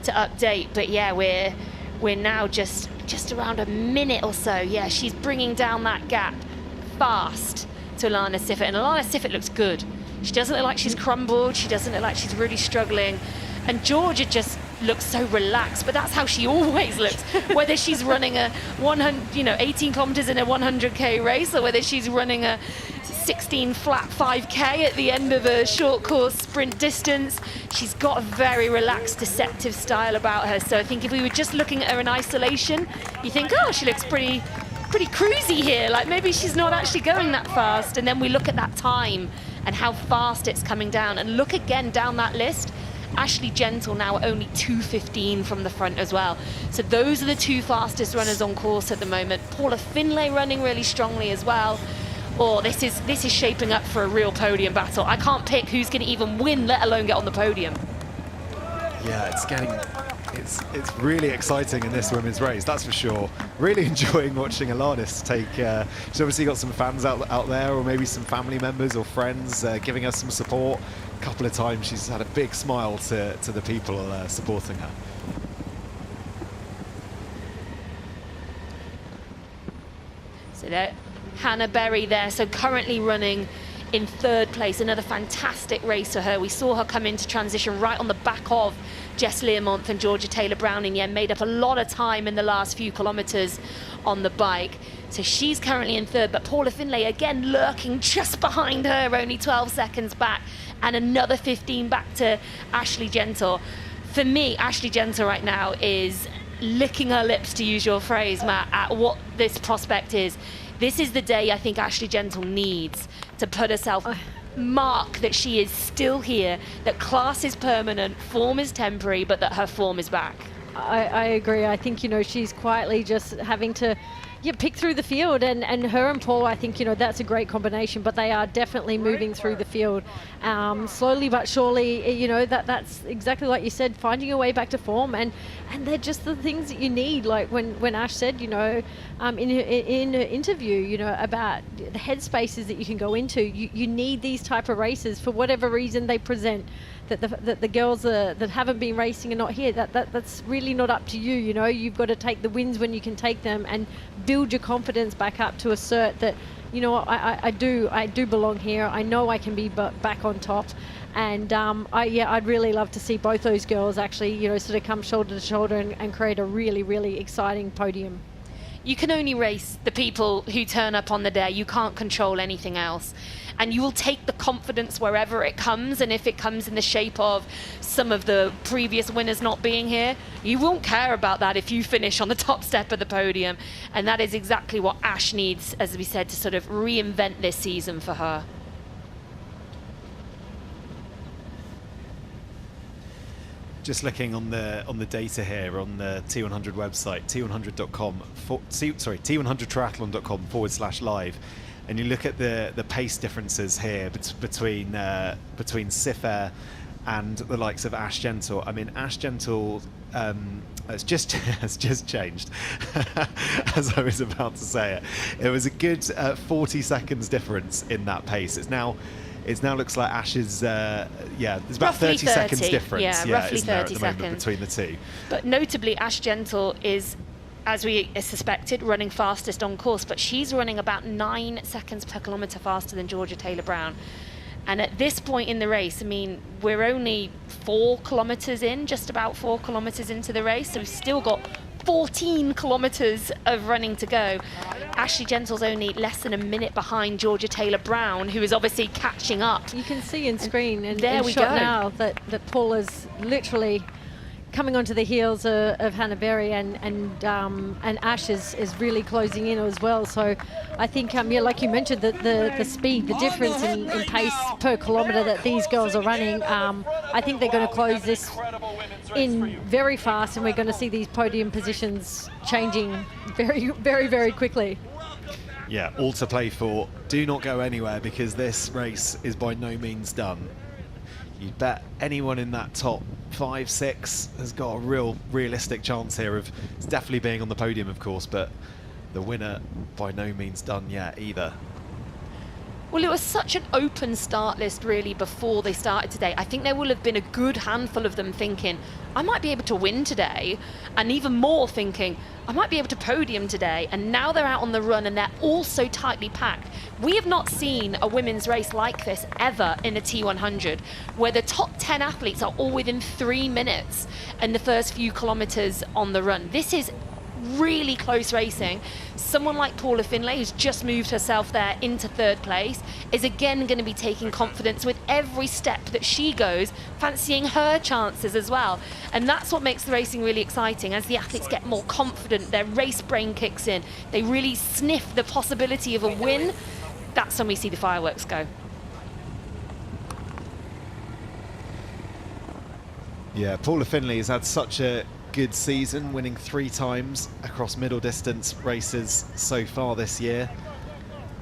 update. But yeah, we're now just around a minute or so. Yeah, she's bringing down that gap fast to Alana Siffert, and Alana Siffert looks good. She doesn't look like she's crumbled. She doesn't look like she's really struggling. And Georgia just looks so relaxed, but that's how she always looks. Whether she's running a 18 kilometers in a 100k race, or whether she's running a 16 flat 5k at the end of a short course sprint distance, she's got a very relaxed, deceptive style about her. So I think if we were just looking at her in isolation, you think, oh, she looks pretty cruisy here. Like maybe she's not actually going that fast. And then we look at that time and how fast it's coming down, and look again down that list. Ashley Gentle now only 2:15 from the front as well. So those are the two fastest runners on course at the moment. Paula Finlay running really strongly as well. Oh, this is shaping up for a real podium battle. I can't pick who's going to even win, let alone get on the podium. Yeah, it's really exciting in this women's race, that's for sure. Really enjoying watching Alanis take. She's obviously got some fans out there, or maybe some family members or friends giving us some support. A couple of times she's had a big smile to the people supporting her. So there, Hannah Berry there, so currently running in third place. Another fantastic race for her. We saw her come into transition right on the back of Jess Learmonth and Georgia Taylor-Brown, and yeah, made up a lot of time in the last few kilometres on the bike. So she's currently in third, but Paula Finlay again lurking just behind her, only 12 seconds back, and another 15 back to Ashley Gentle. For me, Ashley Gentle right now is licking her lips, to use your phrase, Matt, at what this prospect is. This is the day I think Ashley Gentle needs to put herself mark that she is still here, that class is permanent, form is temporary, but that her form is back. I agree. I think, you know, she's quietly just having to pick through the field, and her and Paul, I think, you know, that's a great combination, but they are definitely moving through the field slowly but surely. You know, that's exactly like you said, finding your way back to form, and they're just the things that you need. Like when Ash said, you know, in her interview, you know, about the headspaces that you can go into, you need these type of races for whatever reason they present. That the girls that haven't been racing are not here. That's really not up to you. You know, you've got to take the wins when you can take them, and build your confidence back up to assert that, you know, I do belong here. I know I can be back on top, and I'd really love to see both those girls actually, you know, sort of come shoulder to shoulder and create a really, really exciting podium. You can only race the people who turn up on the day. You can't control anything else. And you will take the confidence wherever it comes, and if it comes in the shape of some of the previous winners not being here, you won't care about that if you finish on the top step of the podium. And that is exactly what Ash needs, as we said, to sort of reinvent this season for her. Just looking on the data here on the T100 website, T100.com, T100triathlon.com/live, and you look at the pace differences here between Siffer and the likes of Ash Gentle. I mean, Ash Gentle has just changed. As I was about to say it was a good 40 seconds difference in that pace. It now looks like Ash is, there's about 30 seconds difference. Yeah, roughly 30 seconds between the two. But notably, Ash Gentle is, as we suspected, running fastest on course, but she's running about 9 seconds per kilometre faster than Georgia Taylor-Brown. And at this point in the race, I mean, we're only 4 kilometers in, just about 4 kilometers into the race, so we've still got 14 kilometers of running to go. Ashley Gentle's only less than a minute behind Georgia Taylor-Brown, who is obviously catching up. You can see in screen and there in we shot go. now that Paula's literally coming onto the heels of Hannah Berry, and Ash is really closing in as well. So I think, yeah, like you mentioned, the speed, the difference in pace per kilometre that these girls are running, I think they're going to close this in very fast, and we're going to see these podium positions changing very, very, very quickly. Yeah, all to play for. Do not go anywhere, because this race is by no means done. You'd bet anyone in that top 5, 6 has got a realistic chance here of definitely being on the podium, of course, but the winner by no means done yet either. Well, it was such an open start list really before they started today. I think there will have been a good handful of them thinking, I might be able to win today, and even more thinking, I might be able to podium today. And now they're out on the run and they're all so tightly packed. We have not seen a women's race like this ever in a T100, where the top 10 athletes are all within 3 minutes in the first few kilometers on the run. This is really close racing. Someone like Paula Finlay, who's just moved herself there into 3rd place, is again going to be taking confidence with every step that she goes, fancying her chances as well. And that's what makes the racing really exciting. As the athletes get more confident, their race brain kicks in, they really sniff the possibility of a win. That's when we see the fireworks go. Yeah, Paula Finlay has had such a good season, winning 3 times across middle distance races so far this year.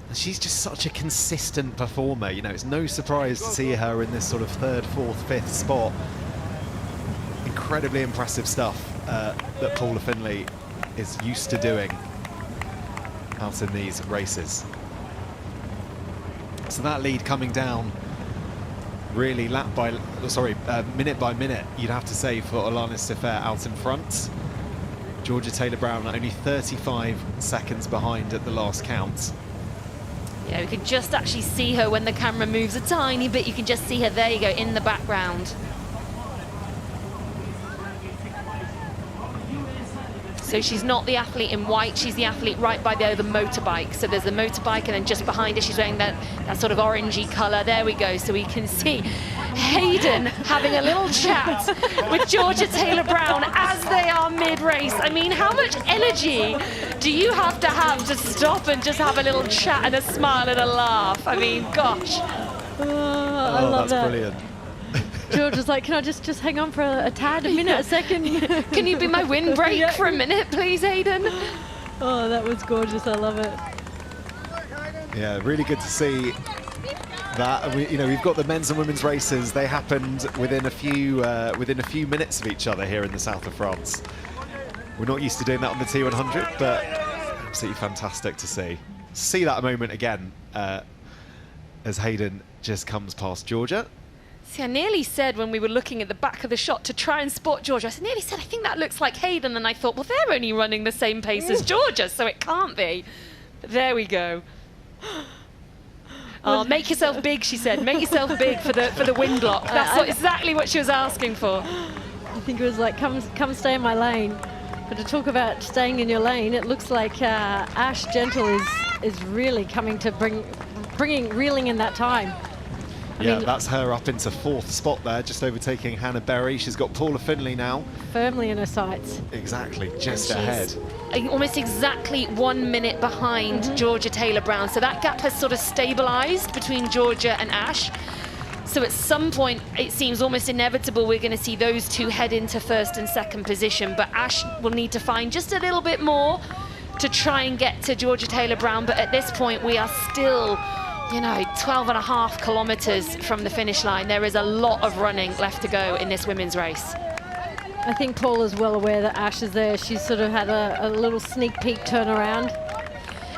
And she's just such a consistent performer. You know, it's no surprise to see her in this sort of 3rd, 4th, 5th spot. Incredibly impressive stuff that Paula Finlay is used to doing out in these races. So that lead coming down really minute by minute, you'd have to say, for Alana Stiffair out in front. Georgia Taylor-Brown only 35 seconds behind at the last count. Yeah, we can just actually see her when the camera moves a tiny bit. You can just see her, there you go, in the background. So she's not the athlete in white, she's the athlete right by the motorbike. So there's the motorbike, and then just behind her she's wearing that sort of orangey colour. There we go. So we can see Hayden having a little chat with Georgia Taylor-Brown as they are mid-race. I mean, how much energy do you have to stop and just have a little chat and a smile and a laugh? I mean, gosh. I love that's that. Brilliant. George was like, can I just hang on for a tad, a minute, a second? Can you be my windbreak for a minute, please, Hayden? Oh, that was gorgeous. I love it. Yeah, really good to see that. And we've got the men's and women's races. They happened within a few minutes of each other here in the south of France. We're not used to doing that on the T100, but absolutely fantastic to see. See that moment again as Hayden just comes past Georgia. See, I nearly said when we were looking at the back of the shot to try and spot Georgia, I nearly said, I think that looks like Hayden, and I thought, well, they're only running the same pace as Georgia, so it can't be. But there we go. Oh, make yourself big, she said. Make yourself big for the wind block. That's exactly what she was asking for. I think it was like, come stay in my lane. But to talk about staying in your lane, it looks like Ash Gentle is really coming to reeling in that time. I mean, that's her up into 4th spot there, just overtaking Hannah Berry. She's got Paula Finlay now. Firmly in her sights. Exactly, just ahead. Almost exactly 1 minute behind Georgia Taylor-Brown. So that gap has sort of stabilised between Georgia and Ash. So at some point, it seems almost inevitable we're going to see those two head into 1st and 2nd position. But Ash will need to find just a little bit more to try and get to Georgia Taylor-Brown. But at this point, we are still 12.5 kilometres from the finish line. There is a lot of running left to go in this women's race. I think Paula's well aware that Ash is there. She's sort of had a little sneak peek turnaround.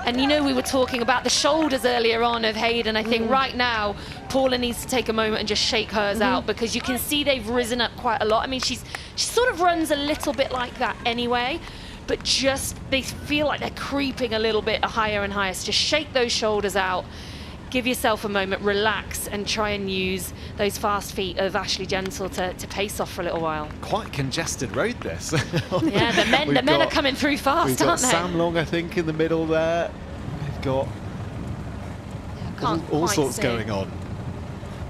And we were talking about the shoulders earlier on of Hayden. I think right now, Paula needs to take a moment and just shake hers out, because you can see they've risen up quite a lot. I mean, she sort of runs a little bit like that anyway, but just they feel like they're creeping a little bit higher and higher. So just shake those shoulders out. give yourself a moment, relax, and try and use those fast feet of Ashley Gentle to pace off for a little while. Quite congested road, this. Yeah, the men are coming through fast, we've got aren't they? Sam Long, I think, in the middle there. We've got all sorts going on.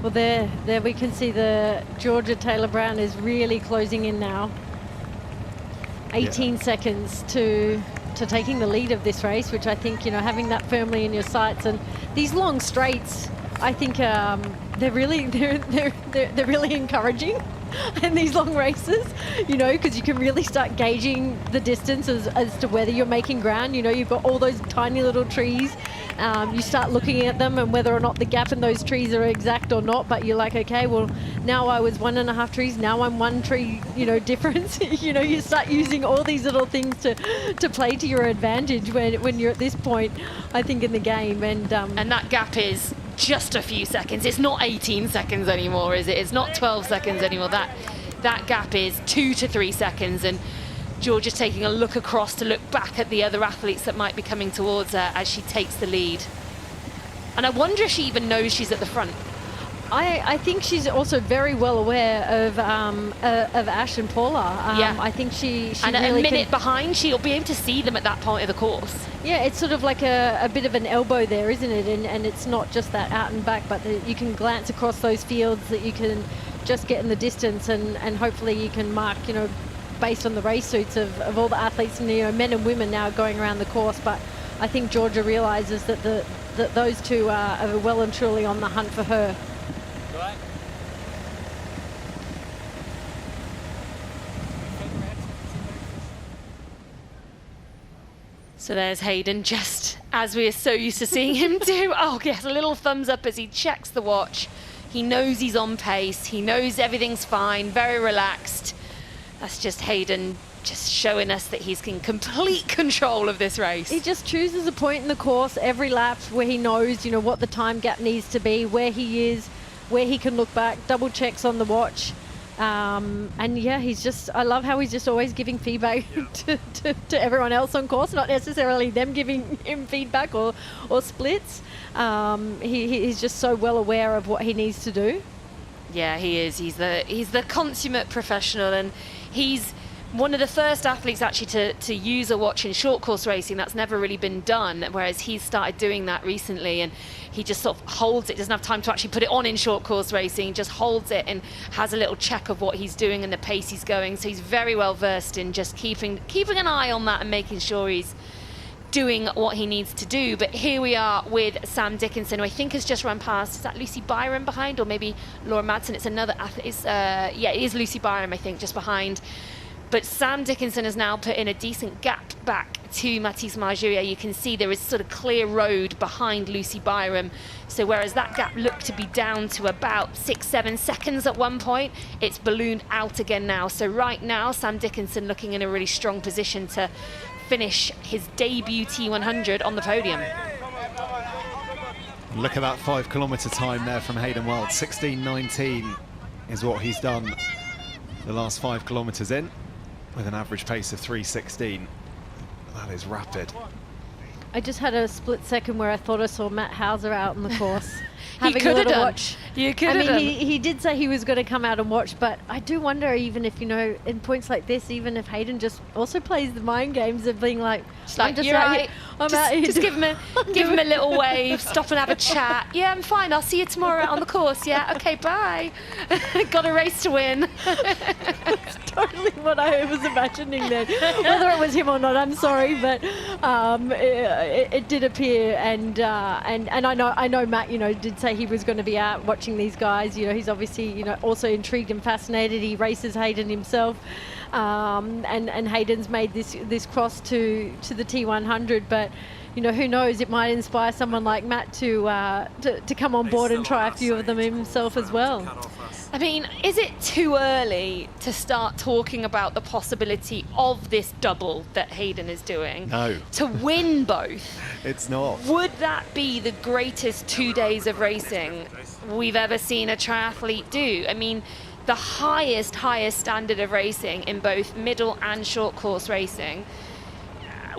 Well, there we can see the Georgia Taylor Brown is really closing in now. 18 seconds to taking the lead of this race, which I think, you know, having that firmly in your sights, and these long straights, I think they're really encouraging in these long races, you know, because you can really start gauging the distance as to whether you're making ground. You know, you've got all those tiny little trees. You start looking at them and whether or not the gap in those trees are exact or not, but you're like, okay, well, now I was 1.5 trees, now I'm 1 tree, you know, difference. You know, you start using all these little things to play to your advantage when you're at this point, I think, in the game. And that gap is just a few seconds. It's not 18 seconds anymore, is it? It's not 12 seconds anymore. That gap is 2 to 3 seconds, and Georgia's taking a look across to look back at the other athletes that might be coming towards her as she takes the lead. And I wonder if she even knows she's at the front. I think she's also very well aware of Ash and Paula. Yeah. I think she and really a minute behind, she'll be able to see them at that point of the course. Yeah, it's sort of like a bit of an elbow there, isn't it? And it's not just that out and back, but you can glance across those fields, that you can just get in the distance, and hopefully you can mark, you know, based on the race suits of all the athletes, and, you know, men and women now going around the course. But I think Georgia realizes that that those two are well and truly on the hunt for her. So there's Hayden, just as we are so used to seeing him do. Oh, yes, a little thumbs up as he checks the watch. He knows he's on pace. He knows everything's fine, very relaxed. That's just Hayden just showing us that he's in complete control of this race. He just chooses a point in the course every lap where he knows, you know, what the time gap needs to be, where he is, where he can look back, double checks on the watch. And yeah, I love how he's just always giving feedback to everyone else on course, not necessarily them giving him feedback or splits. He's just so well aware of what he needs to do. Yeah, he is. He's the consummate professional, and he's one of the first athletes actually to use a watch in short course racing. That's never really been done, whereas he's started doing that recently, and he just sort of holds it, doesn't have time to actually put it on in short course racing, just holds it and has a little check of what he's doing and the pace he's going. So he's very well versed in just keeping an eye on that and making sure he's doing what he needs to do. But here we are with Sam Dickinson, who I think has just run past. Is that Lucy Byram behind, or maybe Laura Madsen? It's another athlete. Yeah, it is Lucy Byram, I think, just behind. But Sam Dickinson has now put in a decent gap back to Mathis Marjuria. You can see there is sort of clear road behind Lucy Byram. So whereas that gap looked to be down to about 6-7 seconds at one point, it's ballooned out again now. So right now, Sam Dickinson looking in a really strong position to finish his debut T100 on the podium. Look at that 5 kilometre time there from Hayden Wilde. 16:19 is what he's done the last 5 kilometres in, with an average pace of 3:16. That is rapid. I just had a split second where I thought I saw Matt Hauser out on the course. Having a little done. watch. You could I have mean, done. he did say he was going to come out and watch, but I do wonder, even if, you know, in points like this, even if Hayden just also plays the mind games of being like, Like, I'm just you're out right. here. I'm out here. Just give him a little wave, stop and have a chat. Yeah, I'm fine. I'll see you tomorrow out on the course. Yeah, okay, bye. Got a race to win. That's totally what I was imagining then. Whether it was him or not, I'm sorry, but it did appear, and I know Matt, you know, did say he was going to be out watching these guys. You know, he's obviously, you know, also intrigued and fascinated. He races Hayden himself. And Hayden's made this cross to the T100, but, you know, who knows, it might inspire someone like Matt to come on board and try a few of them himself as well. I mean, is it too early to start talking about the possibility of this double that Hayden is doing? No. To win both? It's not. Would that be the greatest 2 days of racing we've ever seen a triathlete do? I mean, the highest standard of racing in both middle and short course racing.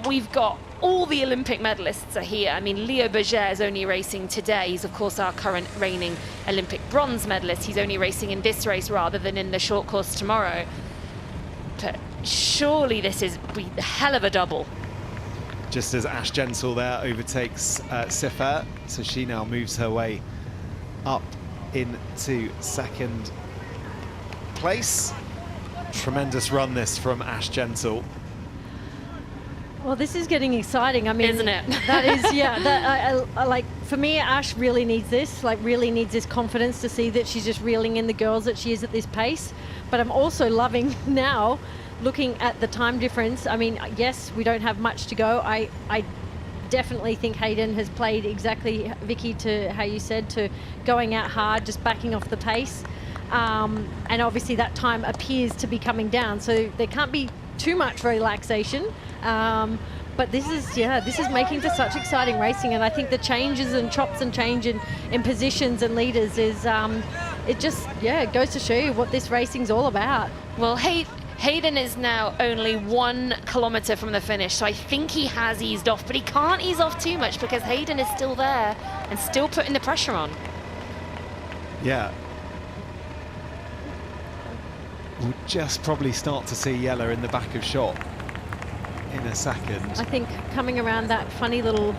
We've got all the Olympic medalists are here. I mean, Leo Berger is only racing today. He's, of course, our current reigning Olympic bronze medalist. He's only racing in this race rather than in the short course tomorrow. But surely this is a hell of a double. Just as Ash Gentle there overtakes Sifa, so she now moves her way up into second place. Tremendous run this from Ash Gentle. Well, this is getting exciting. I mean, isn't it? That is, yeah. I like, for me, Ash really needs this. Like, really needs this confidence to see that she's just reeling in the girls that she is at this pace. But I'm also loving now, looking at the time difference. I mean, yes, we don't have much to go. I definitely think Hayden has played exactly, Vicky, to how you said, to going out hard, just backing off the pace. And obviously that time appears to be coming down, so there can't be too much relaxation. But this is making for such exciting racing, and I think the changes and chops and change in positions and leaders is, it just, it goes to show you what this racing's all about. Well, Hayden is now only 1 kilometre from the finish, so I think he has eased off, but he can't ease off too much because Hayden is still there and still putting the pressure on. Yeah. We'll just probably start to see Yella in the back of shot in a second. I think coming around that funny little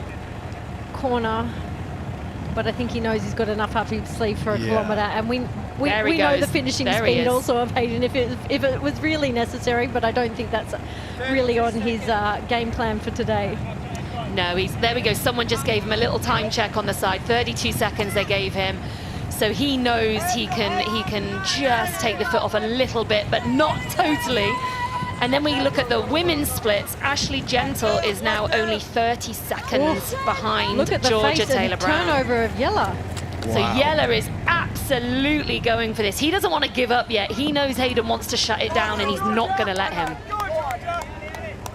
corner, but I think he knows he's got enough up his sleeve for a kilometre, and we know the finishing speed also of Hayden if it was really necessary, but I don't think that's really on his game plan for today. No, there we go. Someone just gave him a little time check on the side. 32 seconds they gave him. So he knows he can just take the foot off a little bit, but not totally. And then we look at the women's splits. Ashley Gentle is now only 30 seconds behind Look at the Georgia face Taylor and Brown. turnover of Yella. So Yella is absolutely going for this. He doesn't want to give up yet. He knows Hayden wants to shut it down, and he's not going to let him.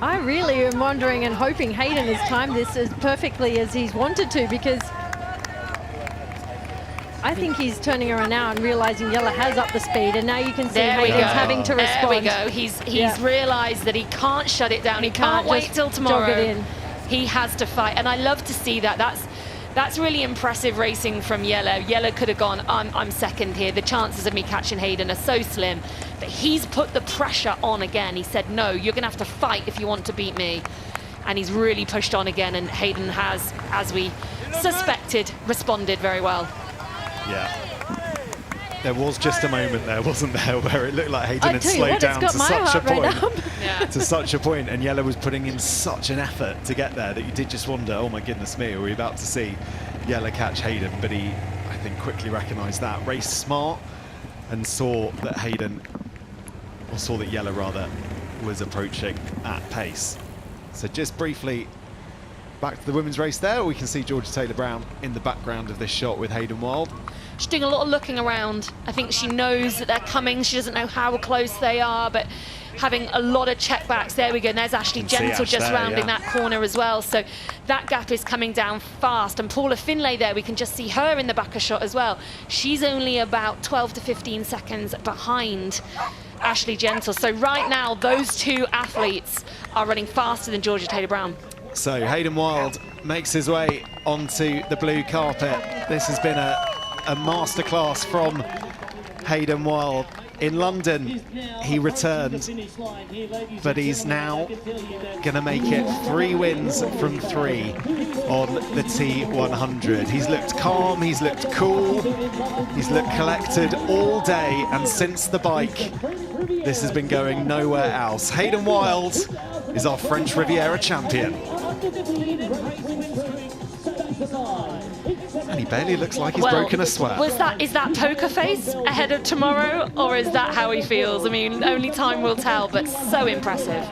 I really am wondering and hoping Hayden has timed this as perfectly as he's wanted to, because I think he's turning around now and realizing Yella has upped the speed, and now you can see Hayden's having to respond. There we go. He's realized that he can't shut it down. He can't wait till tomorrow. Jog it in. He has to fight, and I love to see that. That's really impressive racing from Yella. Yella could have gone, I'm second here. The chances of me catching Hayden are so slim. But he's put the pressure on again. He said, no, you're going to have to fight if you want to beat me. And he's really pushed on again, and Hayden has, as we suspected, responded very well. Yeah. There was just a moment there, wasn't there, where it looked like Hayden had slowed down to such a point. To such a point, and Yella was putting in such an effort to get there that you did just wonder, oh my goodness me, are we about to see Yella catch Hayden? But he, I think, quickly recognised that, raced smart, and saw that Yella rather was approaching at pace. So just briefly back to the women's race there. We can see Georgia Taylor Brown in the background of this shot with Hayden Wilde. She's doing a lot of looking around. I think she knows that they're coming. She doesn't know how close they are, but having a lot of checkbacks. There we go. And there's Ashley Gentle just rounding that corner as well. So that gap is coming down fast. And Paula Finlay there, we can just see her in the back of shot as well. She's only about 12 to 15 seconds behind Ashley Gentle. So right now, those two athletes are running faster than Georgia Taylor Brown. So Hayden Wilde makes his way onto the blue carpet. This has been a masterclass from Hayden Wilde. In London, he returned, but he's now going to make it 3 wins from 3 on the T100. He's looked calm, he's looked cool, he's looked collected all day, and since the bike, this has been going nowhere else. Hayden Wilde is our French Riviera champion. And he barely looks like he's broken a sweat. Is that poker face ahead of tomorrow, or is that how he feels? I mean, only time will tell, but so impressive.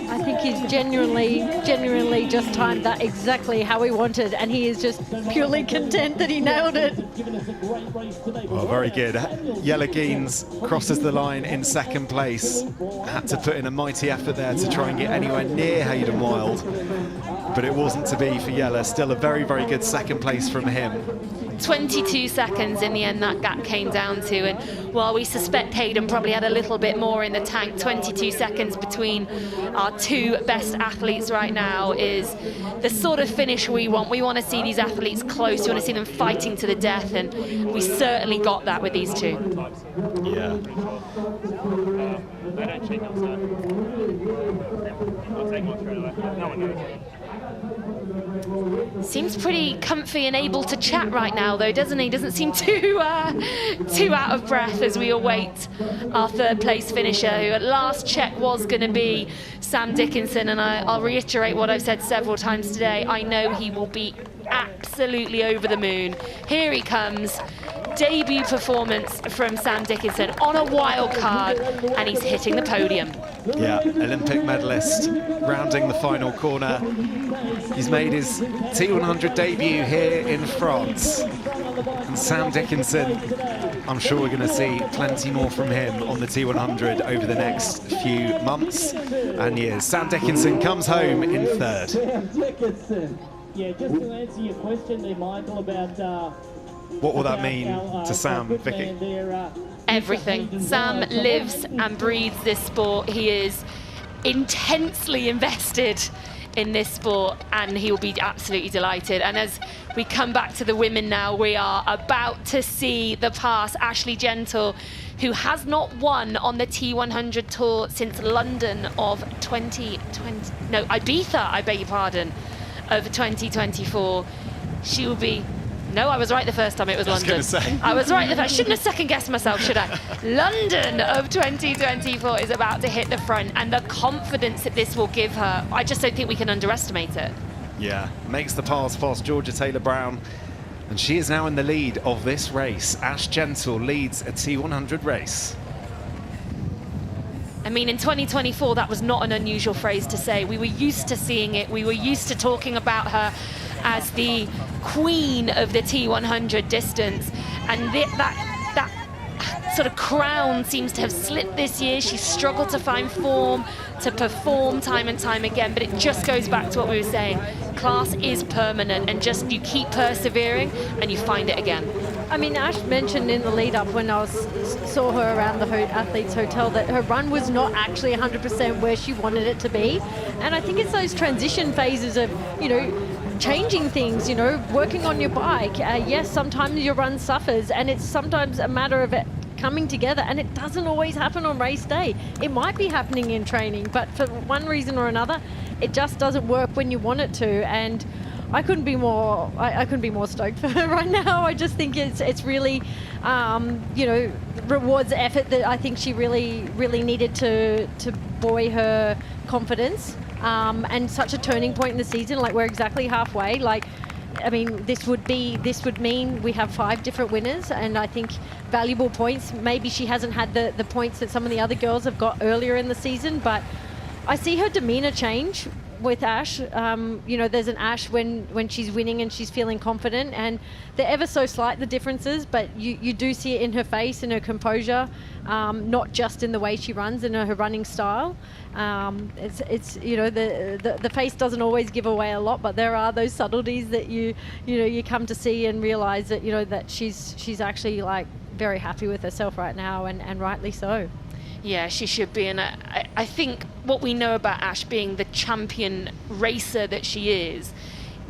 I think he's genuinely just timed that exactly how he wanted, and he is just purely content that he nailed it. Well, very good. Yella Geens crosses the line in second place. Had to put in a mighty effort there to try and get anywhere near Hayden Wilde, but it wasn't to be for Yella. Still a very, very good second place from him. 22 seconds in the end that gap came down to, and while we suspect Hayden probably had a little bit more in the tank, 22 seconds between our two best athletes right now is the sort of finish we want. We want to see these athletes close, we want to see them fighting to the death, and we certainly got that with these two. Yeah. They don't cheat outside. I'll take one straight away. No one knows. Seems pretty comfy and able to chat right now, though, doesn't he? Doesn't seem too out of breath as we await our third place finisher, who at last check was going to be Sam Dickinson. And I'll reiterate what I've said several times today. I know he will be absolutely over the moon. Here he comes. Debut performance from Sam Dickinson on a wild card, and he's hitting the podium. Yeah, Olympic medalist rounding the final corner. He's made his T100 debut here in France. And Sam Dickinson, I'm sure we're going to see plenty more from him on the T100 over the next few months and years. Sam Dickinson comes home in third. Sam Dickinson. Yeah, just to answer your question there, Michael, about... what will that mean to Sam, Vicky? Everything. Sam lives and breathes this sport. He is intensely invested in this sport, and he will be absolutely delighted. And as we come back to the women now, we are about to see the pass. Ashley Gentle, who has not won on the T100 Tour since London of 2020, no, Ibiza, I beg your pardon, of 2024. She will be, no, I was right the first time it was London. I was right the first, I shouldn't have second guessed myself, should I? London of 2024 is about to hit the front, and the confidence that this will give her, I just don't think we can underestimate it. Yeah, makes the pass past Georgia Taylor-Brown, and she is now in the lead of this race. Ash Gentle leads a T100 race. I mean, in 2024, that was not an unusual phrase to say. We were used to seeing it. We were used to talking about her as the queen of the T100 distance. And that sort of crown seems to have slipped this year. She's struggled to find form, to perform time and time again. But it just goes back to what we were saying. Class is permanent, and just you keep persevering and you find it again. I mean, Ash mentioned in the lead up when I saw her around the athletes hotel that her run was not actually 100% where she wanted it to be. And I think it's those transition phases of, you know, changing things, you know, working on your bike. Yes, sometimes your run suffers, and it's sometimes a matter of it coming together, and it doesn't always happen on race day. It might be happening in training, but for one reason or another, it just doesn't work when you want it to. And I couldn't be more stoked for her right now. I just think it's really, you know, rewards effort that I think she really needed to buoy her confidence. And such a turning point in the season. Like, we're exactly halfway. Like, I mean, this would mean we have 5 different winners, and I think valuable points. Maybe she hasn't had the points that some of the other girls have got earlier in the season, but I see her demeanor change with Ash. You know, there's an Ash when she's winning and she's feeling confident, and they're ever so slight, the differences, but you do see it in her face and her composure, not just in the way she runs and her running style. It's you know, the face doesn't always give away a lot, but there are those subtleties that you know you come to see and realize that, you know, that she's actually like very happy with herself right now, and rightly so. Yeah, she should be. And I think what we know about Ash being the champion racer that she is,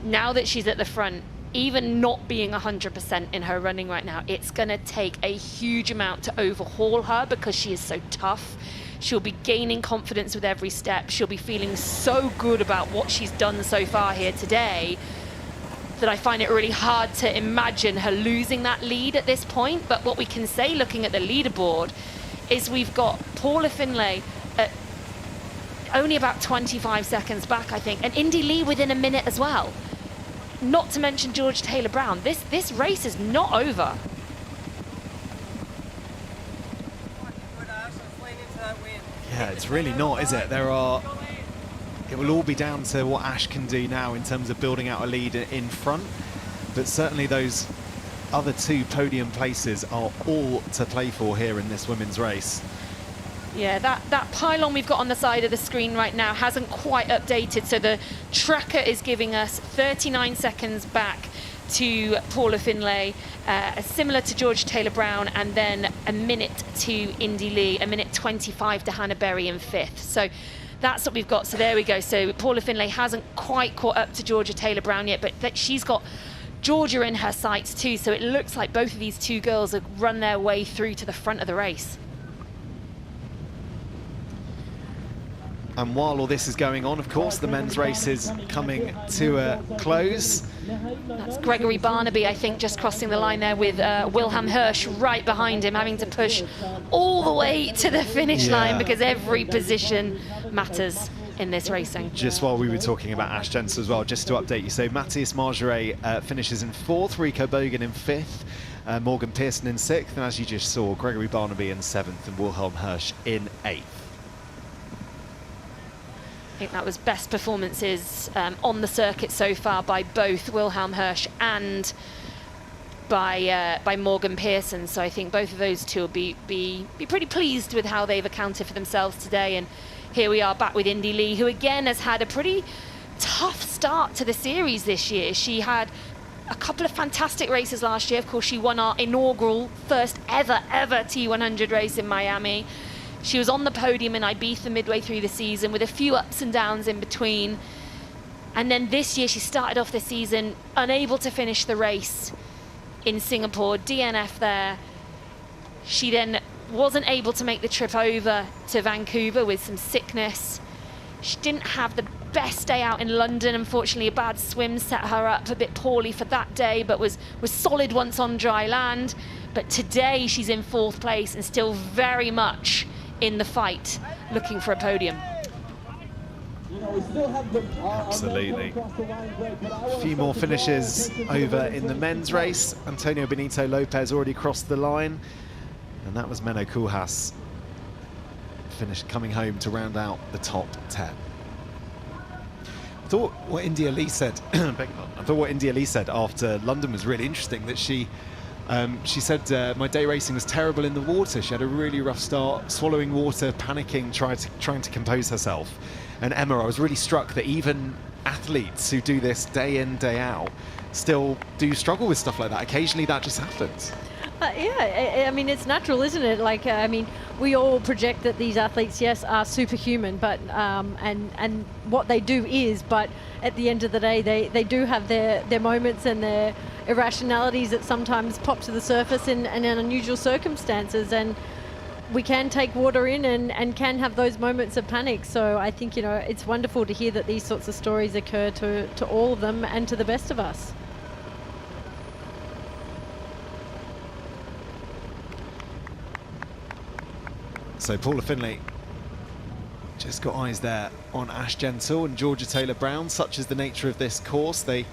now that she's at the front, even not being 100% in her running right now, it's going to take a huge amount to overhaul her, because she is so tough. She'll be gaining confidence with every step. She'll be feeling so good about what she's done so far here today that I find it really hard to imagine her losing that lead at this point. But what we can say, looking at the leaderboard, is we've got Paula Finlay at only about 25 seconds back, I think, and Indy Lee within a minute as well. Not to mention George Taylor-Brown. This race is not over. Yeah, it's really not, is it? It will all be down to what Ash can do now in terms of building out a lead in front, but certainly those other 2 podium places are all to play for here in this women's race. Yeah, that pylon we've got on the side of the screen right now hasn't quite updated, so the tracker is giving us 39 seconds back to Paula Finlay, similar to Georgia Taylor-Brown, and then a minute to Indy Lee, a minute 25 to Hannah Berry in 5th. So that's what we've got. So there we go. So Paula Finlay hasn't quite caught up to Georgia Taylor-Brown yet, but she's got Georgia in her sights too. So it looks like both of these two girls have run their way through to the front of the race. And while all this is going on, of course, the men's race is coming to a close. That's Gregory Barnaby, I think, just crossing the line there with Wilhelm Hirsch right behind him, having to push all the way to the finish line because every position matters in this racing. Just while we were talking about Ash Jensen as well, just to update you, so Matthias Marjoret finishes in 4th, Rico Bogan in 5th, Morgan Pearson in 6th, and as you just saw, Gregory Barnaby in 7th and Wilhelm Hirsch in 8th. I think that was best performances on the circuit so far by both Wilhelm Hirsch and by Morgan Pearson. So I think both of those two will be pretty pleased with how they've accounted for themselves today. And here we are back with Indy Lee, who again has had a pretty tough start to the series this year. She had a couple of fantastic races last year. Of course, she won our inaugural first ever T100 race in Miami. She was on the podium in Ibiza midway through the season with a few ups and downs in between. And then this year she started off the season unable to finish the race in Singapore, DNF there. She then wasn't able to make the trip over to Vancouver with some sickness. She didn't have the best day out in London. Unfortunately, a bad swim set her up a bit poorly for that day, but was solid once on dry land. But today she's in 4th place and still very much in the fight, looking for a podium. Absolutely. A few more finishes over in the men's race. Antonio Benito Lopez already crossed the line, and that was Menno Koolhaas finished coming home to round out the top 10. I thought what India Lee said after London was really interesting, that she said, my day racing was terrible in the water. She had a really rough start, swallowing water, panicking, trying to compose herself. And Emma, I was really struck that even athletes who do this day in, day out still do struggle with stuff like that. Occasionally that just happens. Yeah, I mean, it's natural, isn't it? Like, I mean, we all project that these athletes, yes, are superhuman, but and what they do is, but at the end of the day, they do have their moments and their irrationalities that sometimes pop to the surface in unusual circumstances, and we can take water in and can have those moments of panic. So I think, you know, it's wonderful to hear that these sorts of stories occur to all of them and to the best of us. So Paula Finlay just got eyes there on Ash Gentle and Georgia Taylor-Brown. Such is the nature of this course. They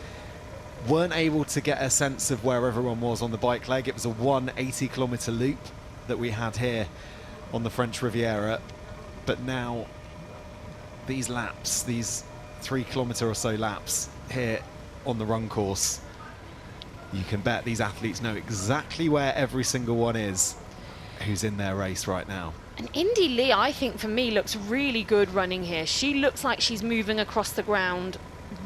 weren't able to get a sense of where everyone was on the bike leg. It was a 180-kilometre loop that we had here on the French Riviera. But now these laps, these 3-kilometre or so laps here on the run course, you can bet these athletes know exactly where every single one is who's in their race right now. And Indy Lee, I think, for me, looks really good running here. She looks like she's moving across the ground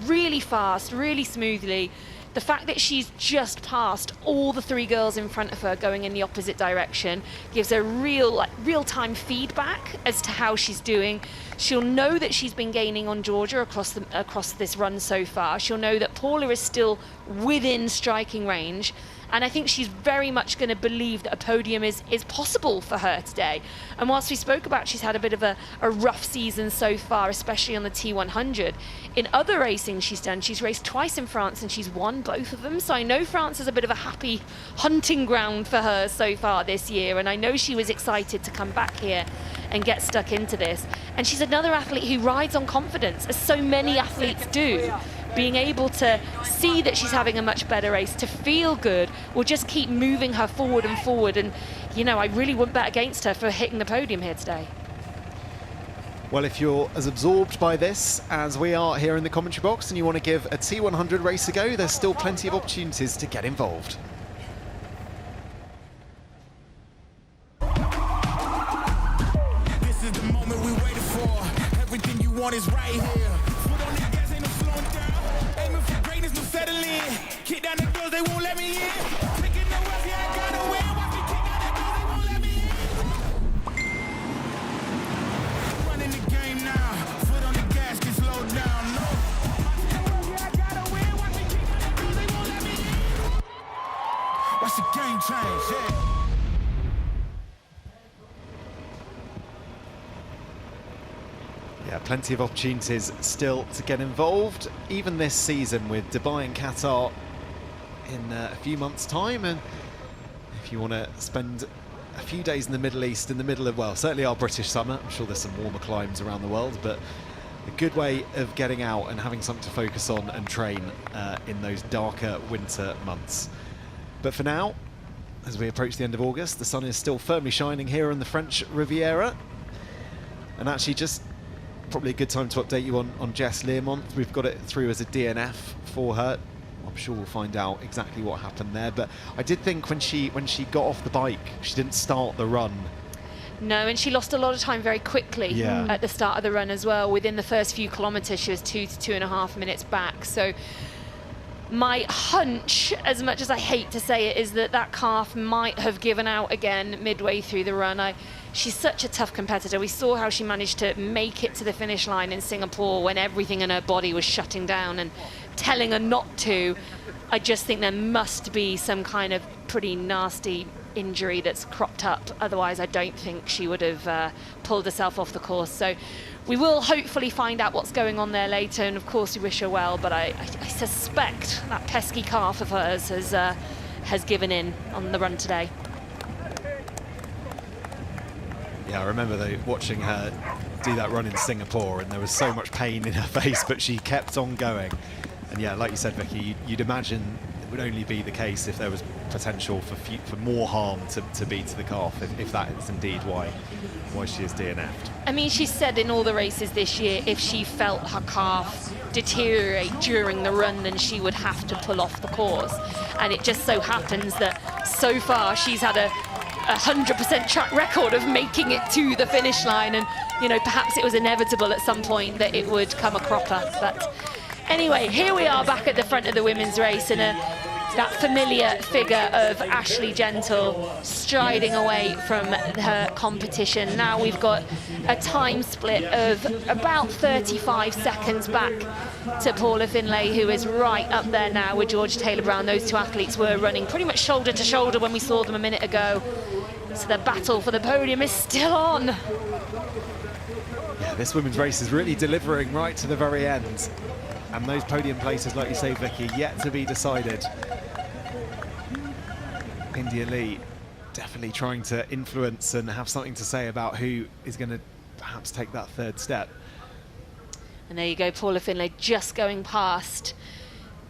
really fast, really smoothly. The fact that she's just passed all the 3 girls in front of her going in the opposite direction gives her real-time feedback as to how she's doing. She'll know that she's been gaining on Georgia across this run so far. She'll know that Paula is still within striking range. And I think she's very much going to believe that a podium is possible for her today. And whilst we spoke about she's had a bit of a rough season so far, especially on the T100, in other racing she's done, she's raced twice in France and she's won both of them. So I know France is a bit of a happy hunting ground for her so far this year. And I know she was excited to come back here and get stuck into this. And she's another athlete who rides on confidence, as so many athletes do. Being able to see that she's having a much better race, to feel good, will just keep moving her forward and forward. And, you know, I really wouldn't bet against her for hitting the podium here today. Well, if you're as absorbed by this as we are here in the commentary box and you want to give a T100 race a go, there's still plenty of opportunities to get involved. This is the moment we waited for. Everything you want is right here. Foot on the gas, ain't no slowing down. Aiming for greatness, no settling. Kick down the doors, they won't let me in. Taking the west, yeah, I gotta win. Watch me kick down the doors, they won't let me in. Running the game now. Foot on the gas, get slowed down. No. Yeah, I gotta win. Watch me kick down the doors, they won't let me in. Watch the game change, yeah. Yeah, plenty of opportunities still to get involved, even this season with Dubai and Qatar in a few months' time. And if you want to spend a few days in the Middle East in the middle of, well, certainly our British summer, I'm sure there's some warmer climes around the world, but a good way of getting out and having something to focus on and train in those darker winter months. But for now, as we approach the end of August, the sun is still firmly shining here on the French Riviera. And actually just probably a good time to update you on Jess Learmont. We've got it through as a DNF for her. I'm sure we'll find out exactly what happened there. But I did think when she got off the bike, she didn't start the run. No, and she lost a lot of time very quickly at the start of the run as well. Within the first few kilometres, she was 2 to 2.5 minutes back. So my hunch, as much as I hate to say it, is that that calf might have given out again midway through the run. She's such a tough competitor. We saw how she managed to make it to the finish line in Singapore when everything in her body was shutting down and telling her not to. I just think there must be some kind of pretty nasty injury that's cropped up. Otherwise, I don't think she would have pulled herself off the course. So we will hopefully find out what's going on there later. And of course, we wish her well. But I suspect that pesky calf of hers has given in on the run today. Yeah, I remember though watching her do that run in Singapore, and there was so much pain in her face, but she kept on going. And yeah, like you said, Vicky, you'd imagine it would only be the case if there was potential for more harm to be to the calf, if that is indeed why she is DNF'd. I mean, she said in all the races this year, if she felt her calf deteriorate during the run, then she would have to pull off the course. And it just so happens that so far she's had a 100% track record of making it to the finish line, and you know, perhaps it was inevitable at some point that it would come a cropper. But anyway, here we are back at the front of the women's race, and that familiar figure of Ashley Gentle striding away from her competition. Now we've got a time split of about 35 seconds back to Paula Finlay, who is right up there now with Georgia Taylor-Brown. Those two athletes were running pretty much shoulder to shoulder when we saw them a minute ago. So the battle for the podium is still on. Yeah, this women's race is really delivering right to the very end. And those podium places, like you say, Vicky, yet to be decided. India Lee definitely trying to influence and have something to say about who is going to perhaps take that third step. And there you go, Paula Finlay just going past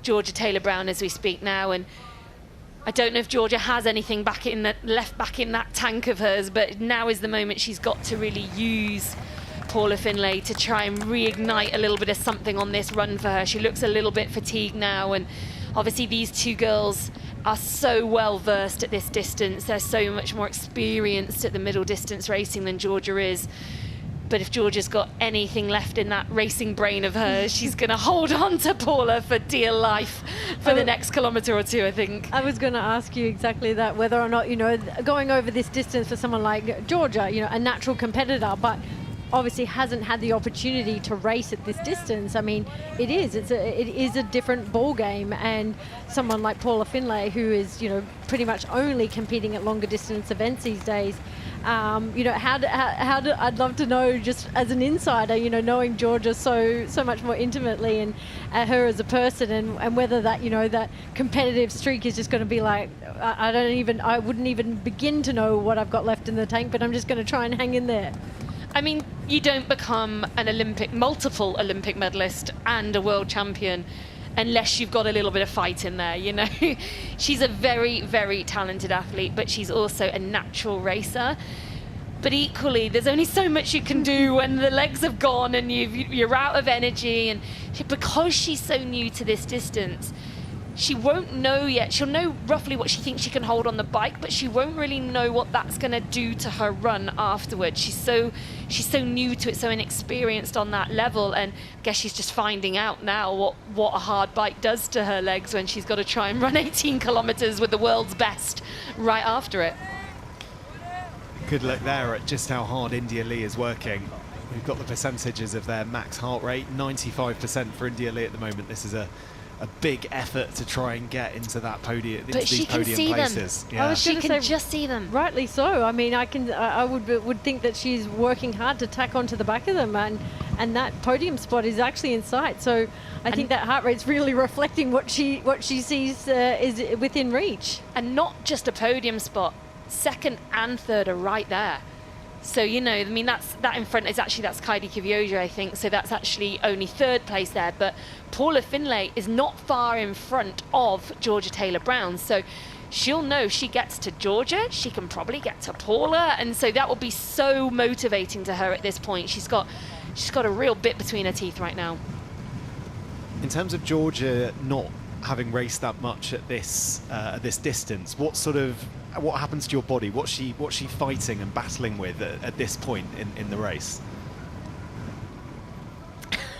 Georgia Taylor-Brown as we speak now. And I don't know if Georgia has anything left back in that tank of hers, but now is the moment she's got to really use Paula Finlay to try and reignite a little bit of something on this run for her. She looks a little bit fatigued now, and obviously these two girls are so well versed at this distance. They're so much more experienced at the middle distance racing than Georgia is. But if Georgia's got anything left in that racing brain of hers, she's going to hold on to Paula for dear life for the next kilometre or two, I think. I was going to ask you exactly that, whether or not, you know, going over this distance for someone like Georgia, you know, a natural competitor, but obviously hasn't had the opportunity to race at this distance. I mean, it is a different ball game, and someone like Paula Finlay, who is, you know, pretty much only competing at longer distance events these days. You know, I'd love to know, just as an insider, you know, knowing Georgia so much more intimately, and her as a person, and whether that, you know, that competitive streak is just going to be like, I wouldn't even begin to know what I've got left in the tank, but I'm just going to try and hang in there. I mean, you don't become an multiple Olympic medalist and a world champion unless you've got a little bit of fight in there, you know. She's a very, very talented athlete, but she's also a natural racer. But equally, there's only so much you can do when the legs have gone and you're out of energy. And because she's so new to this distance, she won't know yet. She'll know roughly what she thinks she can hold on the bike, but she won't really know what that's going to do to her run afterwards. She's so new to it, so inexperienced on that level, and I guess she's just finding out now what a hard bike does to her legs when she's got to try and run 18 kilometers with the world's best right after it. Good look there at just how hard India Lee is working. We've got the percentages of their max heart rate, 95% for India Lee at the moment. This is a big effort to try and get into that podium, into But she these can podium see places. them. Yeah. She can just see them. Rightly so. I mean, I would think that she's working hard to tack onto the back of them, and that podium spot is actually in sight. So I think that heart rate's really reflecting what she sees is within reach. And not just a podium spot. Second and third are right there. So, you know, I mean, that in front is actually, that's Kaidi Kivioja, I think. So that's actually only third place there. But Paula Finlay is not far in front of Georgia Taylor-Brown. So she'll know she gets to Georgia, she can probably get to Paula. And so that will be so motivating to her at this point. She's got a real bit between her teeth right now. In terms of Georgia not having raced that much at this distance, what happens to your body? What's she fighting and battling with at this point in the race?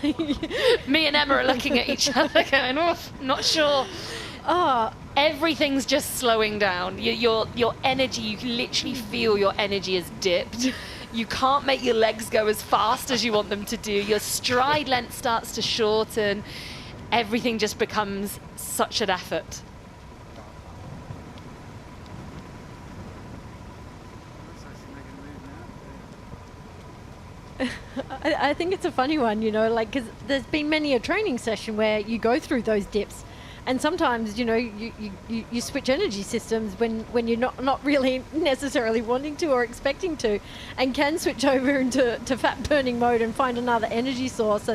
Me and Emma are looking at each other going, oh, not sure. Everything's just slowing down. Your energy, you can literally feel your energy has dipped. You can't make your legs go as fast as you want them to do. Your stride length starts to shorten. Everything just becomes such an effort. I think it's a funny one, you know, like, because there's been many a training session where you go through those dips, and sometimes, you know, you switch energy systems when you're not really necessarily wanting to or expecting to, and can switch over into fat burning mode and find another energy source.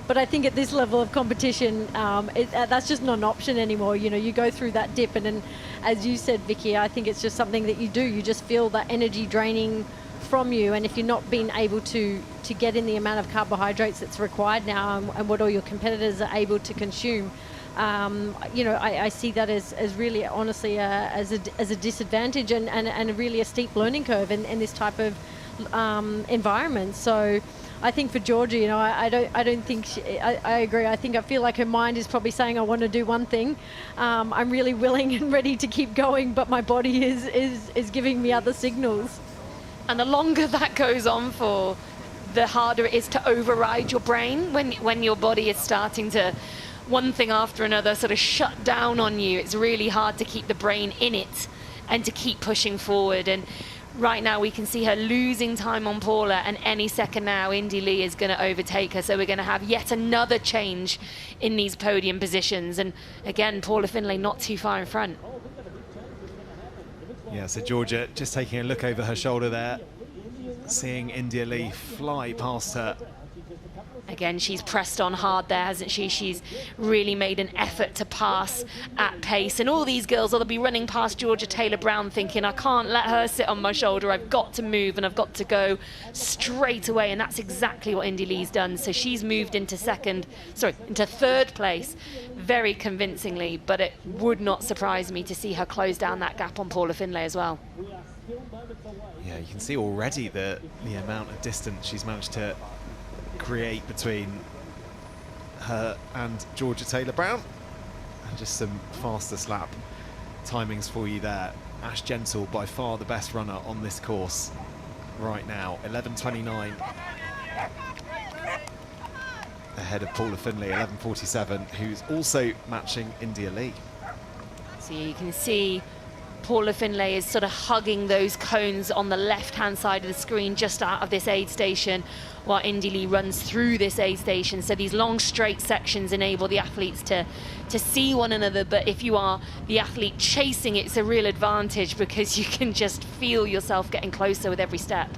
But I think at this level of competition, that's just not an option anymore. You know, you go through that dip, and then, as you said, Vicky, I think it's just something that you do. You just feel that energy draining from you, and if you're not being able to get in the amount of carbohydrates that's required now, and what all your competitors are able to consume, you know, I see that as really, honestly, as a disadvantage, and really a steep learning curve in this type of environment. So I think for Georgia, you know, I don't think I agree. I feel like her mind is probably saying, I want to do one thing. I'm really willing and ready to keep going, but my body is giving me other signals. And the longer that goes on for, the harder it is to override your brain when your body is starting to, one thing after another, sort of shut down on you. It's really hard to keep the brain in it and to keep pushing forward. And right now we can see her losing time on Paula, and any second now Indy Lee is going to overtake her. So we're going to have yet another change in these podium positions. And again, Paula Finlay not too far in front. Yeah, so Georgia just taking a look over her shoulder there, seeing India Lee fly past her. Again, she's pressed on hard there, hasn't she? She's really made an effort to pass at pace. And all these girls will be running past Georgia Taylor-Brown thinking, I can't let her sit on my shoulder. I've got to move, and I've got to go straight away. And that's exactly what Indy Lee's done. So she's moved into third place very convincingly. But it would not surprise me to see her close down that gap on Paula Finlay as well. Yeah, you can see already the amount of distance she's managed to create between her and Georgia Taylor-Brown. And just some faster slap timings for you there. Ash Gentle, by far the best runner on this course right now. 11:29 ahead of Paula Finlay, 11:47, who's also matching India Lee. So you can see Paula Finlay is sort of hugging those cones on the left-hand side of the screen just out of this aid station, while Indy Lee runs through this aid station. So these long straight sections enable the athletes to see one another, but if you are the athlete chasing, it's a real advantage because you can just feel yourself getting closer with every step.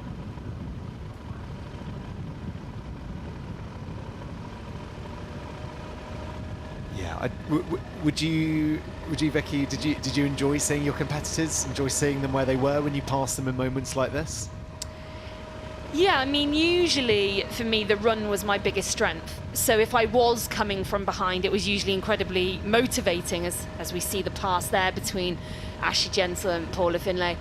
Yeah, would you, Vicky, did you enjoy seeing your competitors, enjoy seeing them where they were when you passed them in moments like this? Yeah, I mean, usually for me, the run was my biggest strength. So if I was coming from behind, it was usually incredibly motivating, as we see the pass there between Ashley Gentle and Paula Finlay.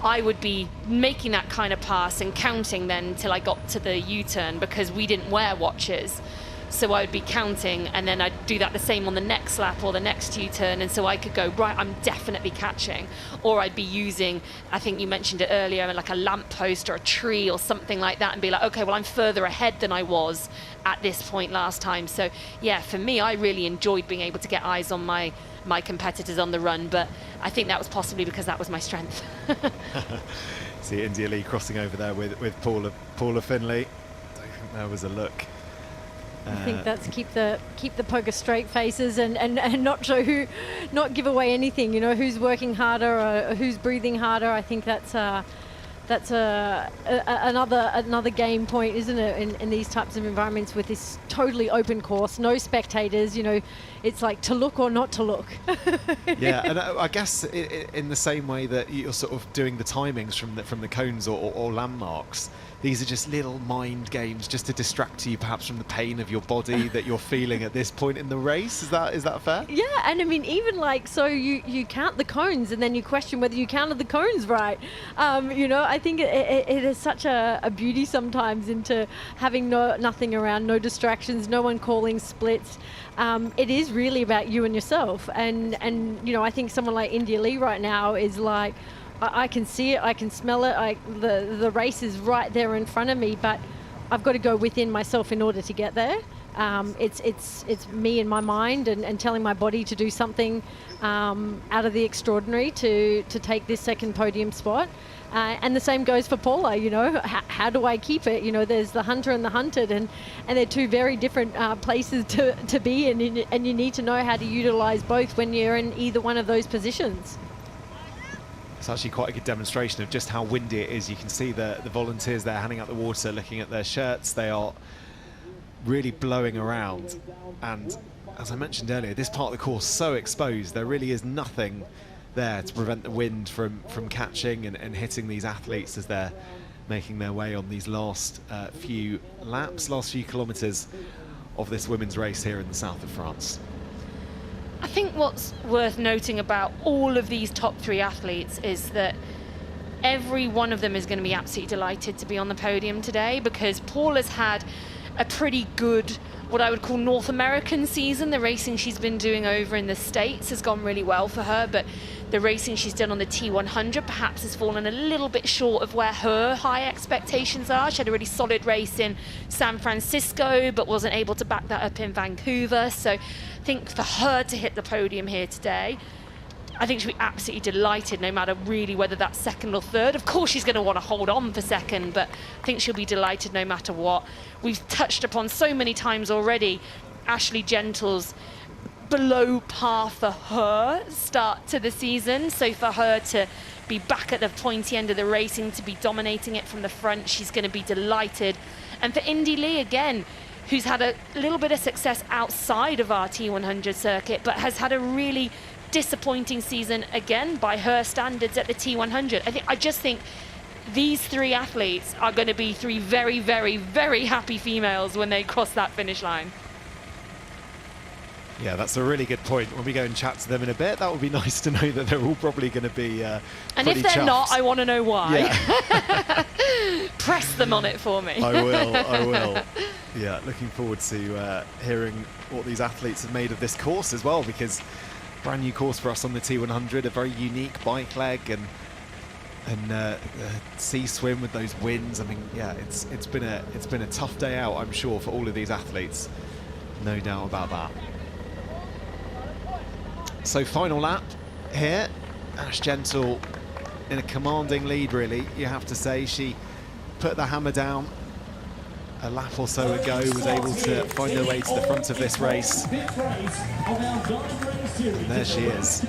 I would be making that kind of pass and counting then till I got to the U-turn, because we didn't wear watches. So I would be counting, and then I'd do that the same on the next lap or the next U-turn, and so I could go, right, I'm definitely catching. Or I'd be using, I think you mentioned it earlier, like a lamppost or a tree or something like that, and be like, okay, well, I'm further ahead than I was at this point last time. So yeah, for me, I really enjoyed being able to get eyes on my competitors on the run, but I think that was possibly because that was my strength. See India Lee crossing over there with Paula Finlay. I don't think there was a look. I think that's keep the poker straight faces and not not give away anything. You know, who's working harder or who's breathing harder. I think that's another game point, isn't it? In these types of environments with this totally open course, no spectators. You know, it's like to look or not to look. Yeah, and I guess in the same way that you're sort of doing the timings from the cones or landmarks. These are just little mind games just to distract you perhaps from the pain of your body that you're feeling at this point in the race. Is that fair? Yeah, and I mean, even like, so you count the cones and then you question whether you counted the cones right. You know, I think it is such a beauty sometimes into having nothing around, no distractions, no one calling splits. It is really about you and yourself. And you know, I think someone like India Lee right now is like, I can see it, I can smell it, the race is right there in front of me, but I've got to go within myself in order to get there. It's me in my mind and telling my body to do something out of the extraordinary to take this second podium spot. And the same goes for Paula, you know, how do I keep it? You know, there's the hunter and the hunted, and they're two very different places to be in, and you need to know how to utilize both when you're in either one of those positions. It's actually quite a good demonstration of just how windy it is. You can see the volunteers there handing out the water, looking at their shirts. They are really blowing around. And as I mentioned earlier, this part of the course so exposed. There really is nothing there to prevent the wind from catching and hitting these athletes as they're making their way on these last few laps, last few kilometres of this women's race here in the south of France. I think what's worth noting about all of these top three athletes is that every one of them is going to be absolutely delighted to be on the podium today, because Paula's had a pretty good, what I would call North American season. The racing she's been doing over in the States has gone really well for her, but the racing she's done on the T100 perhaps has fallen a little bit short of where her high expectations are. She had a really solid race in San Francisco, but wasn't able to back that up in Vancouver. So I think for her to hit the podium here today, I think she'll be absolutely delighted, no matter really whether that's second or third. Of course, she's going to want to hold on for second, but I think she'll be delighted no matter what. We've touched upon so many times already Ashley Gentle's below par for her start to the season. So for her to be back at the pointy end of the racing, to be dominating it from the front, she's going to be delighted. And for Indy Lee, again, who's had a little bit of success outside of our T100 circuit, but has had a really disappointing season again by her standards at the T100. I just think these three athletes are going to be three very, very, very happy females when they cross that finish line. Yeah, that's a really good point. When we go and chat to them in a bit, that would be nice to know that they're all probably going to be and if they're chuffed. not, I want to know why. Yeah. Press them on it for me. I will. Yeah, looking forward to hearing what these athletes have made of this course as well, because brand new course for us on the T100, a very unique bike leg and sea swim with those winds. I mean, yeah, it's been a tough day out, I'm sure, for all of these athletes. No doubt about that. So final lap here. Ash Gentle in a commanding lead, really, you have to say. She put the hammer down a lap or so ago, was able to find her way to the front of this race. And there she is.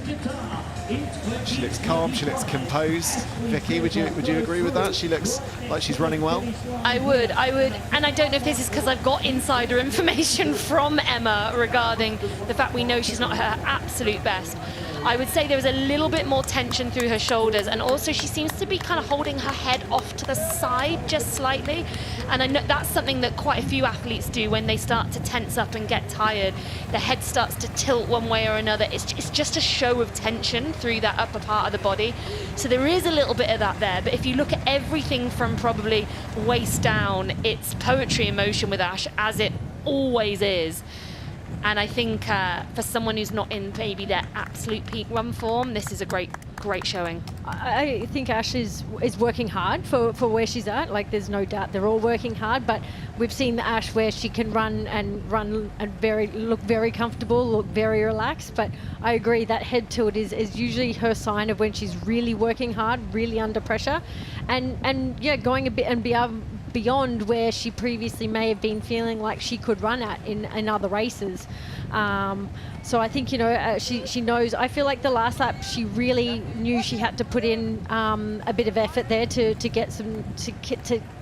She looks calm, she looks composed. Vicky, would you agree with that? She looks like she's running well? I would, and I don't know if this is because I've got insider information from Emma regarding the fact we know she's not at her absolute best. I would say there was a little bit more tension through her shoulders, and also she seems to be kind of holding her head off to the side just slightly. And I know that's something that quite a few athletes do when they start to tense up and get tired. The head starts to tilt one way or another. It's just a show of tension through that upper part of the body. So there is a little bit of that there. But if you look at everything from probably waist down, it's poetry in motion with Ash, as it always is. And I think for someone who's not in maybe their absolute peak run form, this is a great showing. I think Ash is working hard for where she's at. Like, there's no doubt they're all working hard, but we've seen the Ash where she can run and look very comfortable, look very relaxed. But I agree that head tilt is usually her sign of when she's really working hard, really under pressure, and yeah, going a bit and beyond where she previously may have been feeling like she could run at in other races. So I think, you know, she knows. I feel like the last lap she really knew she had to put in a bit of effort there to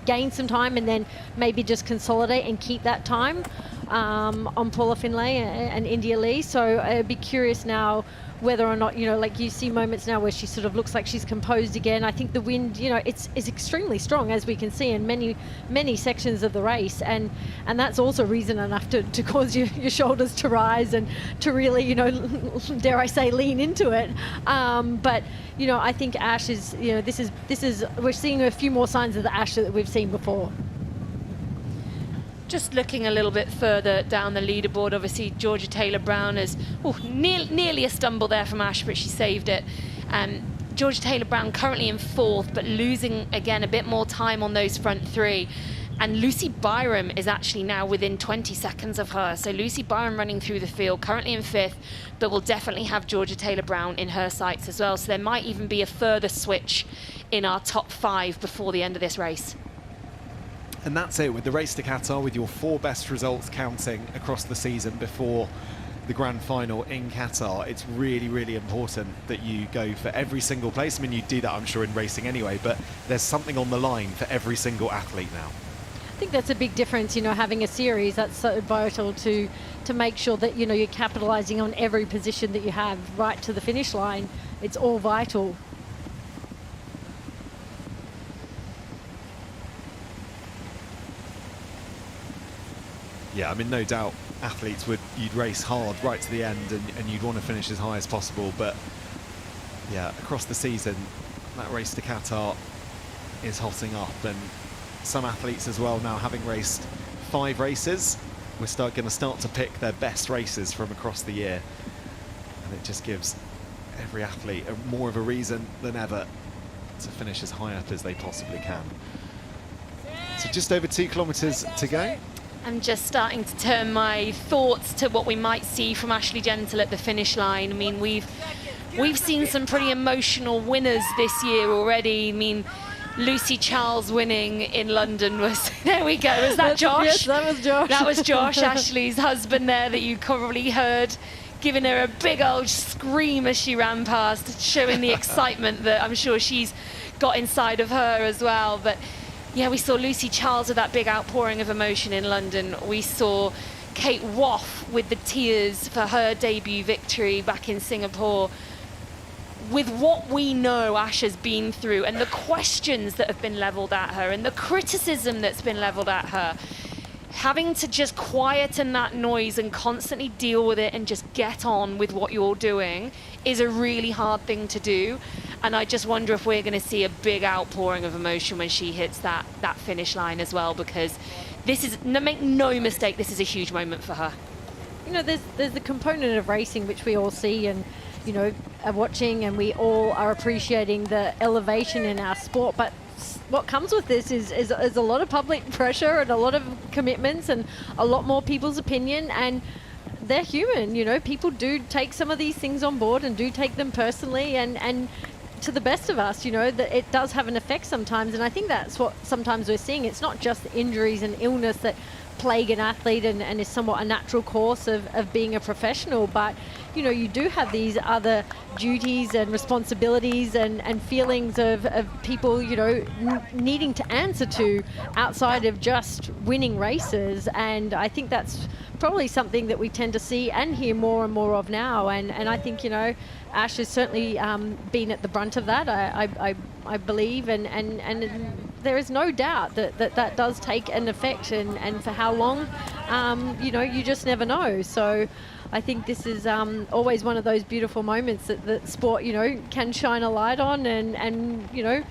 gain some time, and then maybe just consolidate and keep that time on Paula Finlay and India Lee. So I'd be curious now whether or not, you know, like you see moments now where she sort of looks like she's composed again. I think the wind, you know, it's extremely strong, as we can see in many sections of the race, and that's also reason enough to cause your shoulders to rise and to really, you know, dare I say, lean into it. But you know, I think Ash is, you know, this is we're seeing a few more signs of the Ash that we've seen before. Just looking a little bit further down the leaderboard, obviously Georgia Taylor-Brown is nearly a stumble there from Ash, but she saved it. Georgia Taylor-Brown currently in 4th, but losing again a bit more time on those front 3. And Lucy Byram is actually now within 20 seconds of her. So Lucy Byram running through the field, currently in 5th, but will definitely have Georgia Taylor-Brown in her sights as well. So there might even be a further switch in our top 5 before the end of this race. And that's it with the race to Qatar, with your 4 best results counting across the season before the grand final in Qatar. It's really, really important that you go for every single place. I mean, you do that, I'm sure, in racing anyway, but there's something on the line for every single athlete now. I think that's a big difference, you know, having a series. That's so vital to make sure that, you know, you're capitalising on every position that you have right to the finish line. It's all vital. Yeah, I mean, no doubt athletes you'd race hard right to the end, and you'd want to finish as high as possible. But yeah, across the season, that race to Qatar is hotting up, and some athletes as well now, having raced 5 races, we're going to start to pick their best races from across the year, and it just gives every athlete more of a reason than ever to finish as high up as they possibly can. So just over 2 kilometres to go. I'm just starting to turn my thoughts to what we might see from Ashley Gentle at the finish line. I mean, we've seen some pretty emotional winners this year already. I mean, Lucy Charles winning in London was, there we go, was that Josh? Yes, that was Josh. That was Josh, Ashley's husband there, that you probably heard, giving her a big old scream as she ran past, showing the excitement that I'm sure she's got inside of her as well. But yeah, we saw Lucy Charles with that big outpouring of emotion in London. We saw Kate Woff with the tears for her debut victory back in Singapore. With what we know Ash has been through, and the questions that have been levelled at her, and the criticism that's been levelled at her, having to just quieten that noise and constantly deal with it and just get on with what you're doing is a really hard thing to do. And I just wonder if we're going to see a big outpouring of emotion when she hits that finish line as well, because this is, make no mistake, this is a huge moment for her. You know, there's the component of racing which we all see and, you know, are watching, and we all are appreciating the elevation in our sport, but what comes with this is a lot of public pressure and a lot of commitments and a lot more people's opinion, and they're human, you know. People do take some of these things on board and do take them personally, and to the best of us, you know, that it does have an effect sometimes. And I think that's what sometimes we're seeing. It's not just the injuries and illness that plague an athlete and is somewhat a natural course of being a professional. But, you know, you do have these other duties and responsibilities and feelings of people, you know, needing to answer to outside of just winning races. And I think that's probably something that we tend to see and hear more and more of now. And I think, you know, Ash has certainly been at the brunt of that, I believe, and there is no doubt that does take an effect, and for how long, you know, you just never know. So I think this is always one of those beautiful moments that sport, you know, can shine a light on and you know,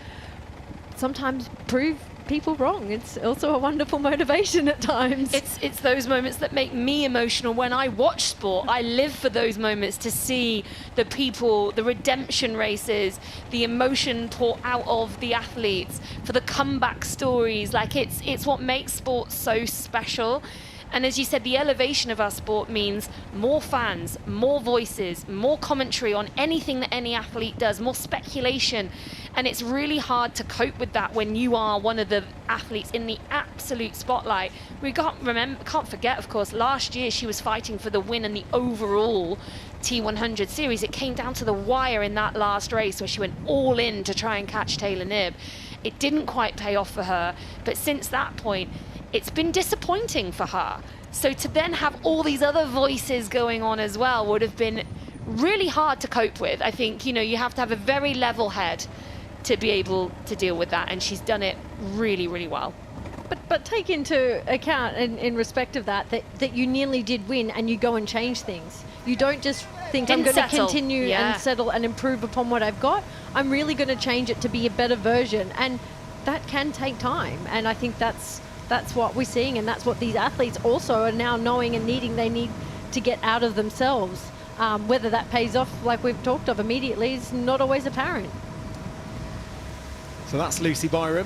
sometimes prove people wrong. It's also a wonderful motivation at times. It's those moments that make me emotional when I watch sport. I live for those moments, to see the people, the redemption races, the emotion poured out of the athletes, for the comeback stories. Like, it's what makes sport so special. And as you said, the elevation of our sport means more fans, more voices, more commentary on anything that any athlete does, more speculation. And it's really hard to cope with that when you are one of the athletes in the absolute spotlight. We can't forget, of course, last year she was fighting for the win in the overall T100 series. It came down to the wire in that last race where she went all in to try and catch Taylor Knibb. It didn't quite pay off for her, but since that point, it's been disappointing for her. So to then have all these other voices going on as well would have been really hard to cope with. I think, you know, you have to have a very level head to be able to deal with that, and she's done it really, really well. But take into account, in respect of that you nearly did win and you go and change things. You don't just think, I'm going to continue and settle and improve upon what I've got. I'm really going to change it to be a better version, and that can take time. And I think that's what we're seeing, and that's what these athletes also are now knowing and they need to get out of themselves. Whether that pays off, like we've talked of immediately, is not always apparent. So that's Lucy Byram.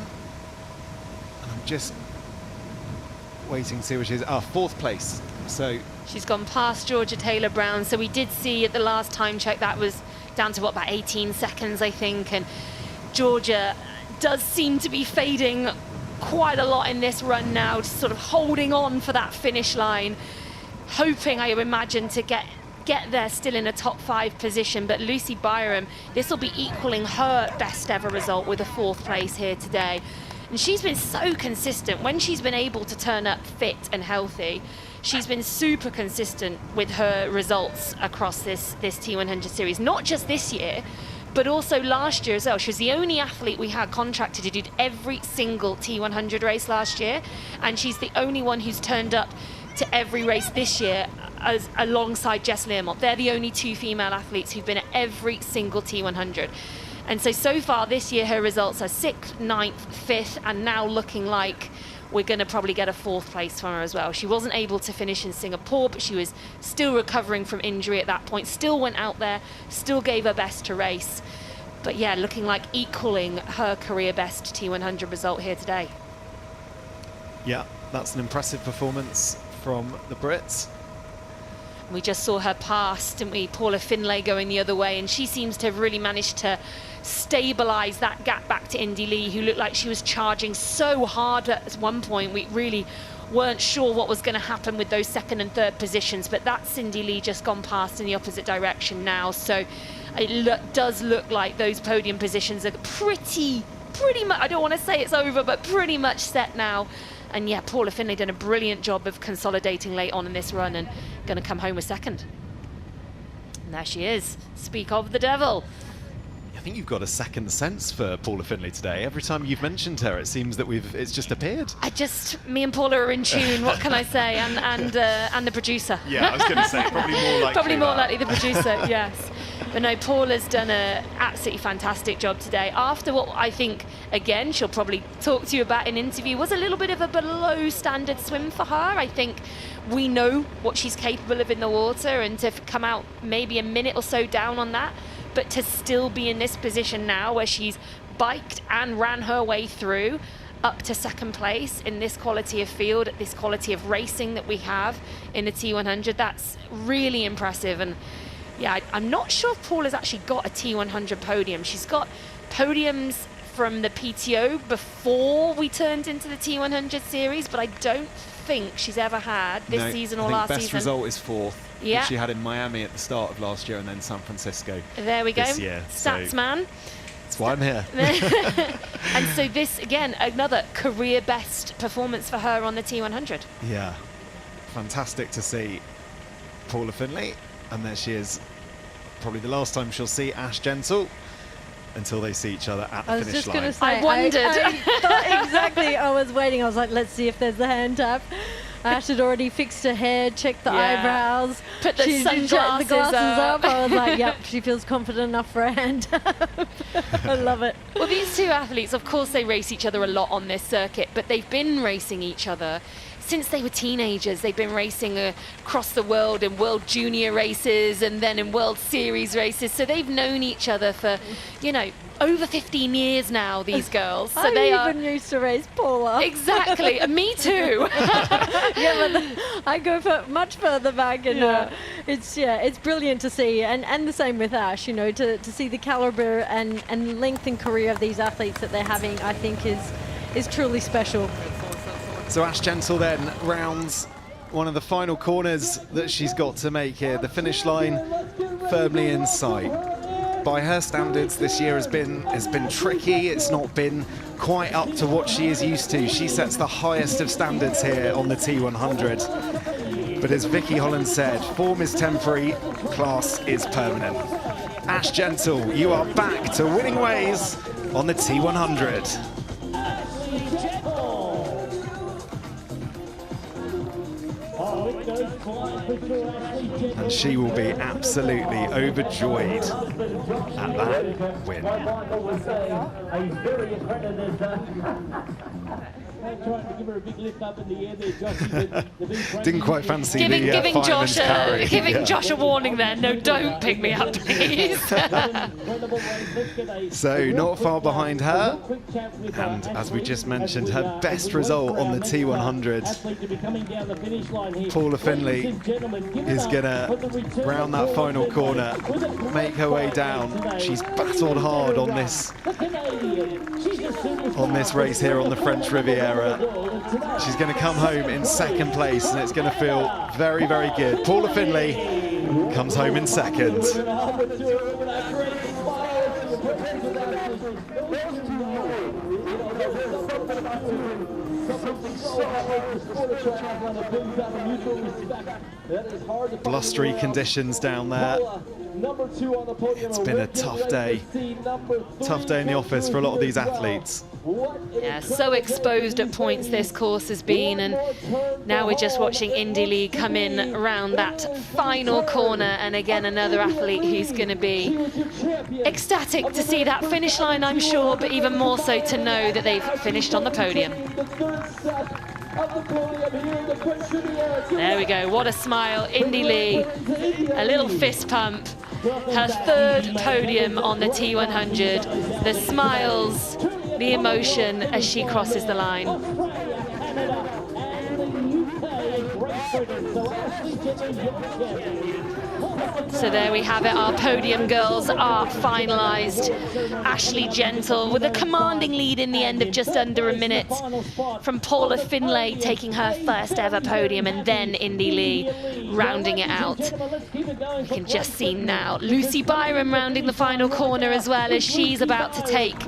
And I'm just waiting to see what she is. Fourth place. So she's gone past Georgia Taylor-Brown. So we did see at the last time check that was down to about 18 seconds, I think. And Georgia does seem to be fading quite a lot in this run now, just sort of holding on for that finish line, hoping, I imagine, to get there still in a top 5 position. But Lucy Byram, this will be equaling her best ever result with a 4th place here today. And she's been so consistent when she's been able to turn up fit and healthy. She's been super consistent with her results across this T100 series, not just this year, but also last year as well. She was the only athlete we had contracted to do every single T100 race last year, and she's the only one who's turned up to every race this year as alongside Jess Learmont. They're the only 2 female athletes who've been at every single T100. And so far this year, her results are 6th, 9th, 5th, and now looking like we're going to probably get a 4th place from her as well. She wasn't able to finish in Singapore, but she was still recovering from injury at that point, still went out there, still gave her best to race. But yeah, looking like equaling her career best T100 result here today. Yeah, that's an impressive performance from the Brits. We just saw her pass, didn't we? Paula Finlay going the other way, and she seems to have really managed to stabilise that gap back to Indy Lee, who looked like she was charging so hard at one point. We really weren't sure what was going to happen with those 2nd and 3rd positions, but that's Cindy Lee just gone past in the opposite direction now. So it does look like those podium positions are pretty much, I don't want to say it's over, but pretty much set now. And yeah, Paula Finlay done a brilliant job of consolidating late on in this run and going to come home with 2nd. And there she is. Speak of the devil. I think you've got a second sense for Paula Finlay today. Every time you've mentioned her, it seems that it's just appeared. Me and Paula are in tune. What can I say? And the producer. Yeah, I was going to say probably more likely. Probably more likely the producer. Yes. But no, Paula's done an absolutely fantastic job today. After what I think, again, she'll probably talk to you about in interview, was a little bit of a below standard swim for her. I think we know what she's capable of in the water, and to come out maybe a minute or so down on that, but to still be in this position now where she's biked and ran her way through up to 2nd place in this quality of field, at this quality of racing that we have in the T100, that's really impressive. And yeah, I'm not sure if Paula's actually got a T100 podium. She's got podiums from the PTO before we turned into the T100 series, but I don't think she's ever had this season or last season. Best result is 4th. Yeah. She had in Miami at the start of last year and then San Francisco. There we go. This year. Stats man. That's why I'm here. And so this, again, another career best performance for her on the T100. Yeah. Fantastic to see Paula Findlay. And there she is. Probably the last time she'll see Ash Gentle until they see each other at the finish line. I was just going to say, I wondered. I thought exactly. I was waiting. I was like, let's see if there's the hand tap. Ash had already fixed her hair, checked the eyebrows, put the sunglasses up. I was like, yep, she feels confident enough for a hand tap. I love it. Well, these two athletes, of course, they race each other a lot on this circuit, but they've been racing each other since they were teenagers. They've been racing across the world in World Junior races and then in World Series races. So they've known each other for, you know, over 15 years now, these girls. So I even used to race Paula. Exactly. Me too. Yeah, but I go for much further back, and it's brilliant to see, and the same with Ash. You know, to see the caliber and length in career of these athletes that they're having, I think is truly special. So Ash Gentle then rounds one of the final corners that she's got to make here. The finish line firmly in sight. By her standards, this year has been tricky. It's not been quite up to what she is used to. She sets the highest of standards here on the T100. But as Vicky Holland said, form is temporary, class is permanent. Ash Gentle, you are back to winning ways on the T100. And she will be absolutely overjoyed at that win. Didn't quite fancy giving fireman's carry. Giving Josh a warning there. No, don't pick me up, please. So not far behind her, and as we just mentioned, her best result on the T100. Paula Findlay is gonna round that final corner, make her way down. She's battled hard on this race here on the French Riviera. She's going to come home in second place, and it's going to feel very, very good. Paula Findlay comes home in second. Blustery conditions down there. It's been a tough day. Tough day in the office for a lot of these athletes. Yeah, so exposed at points this course has been, and now we're just watching Indy Lee come in around that final corner, and again another athlete who's going to be ecstatic to see that finish line, I'm sure, but even more so to know that they've finished on the podium. There we go, what a smile. Indy Lee, a little fist pump. Her third podium on the T100. The smiles, the emotion as she crosses the line. So there we have it, our podium girls are finalised. Ashley Gentle with a commanding lead in the end of just under a minute from Paula Findlay taking her first ever podium, and then Indy Lee rounding it out. We can just see now Lucy Byram rounding the final corner as well, as she's about to take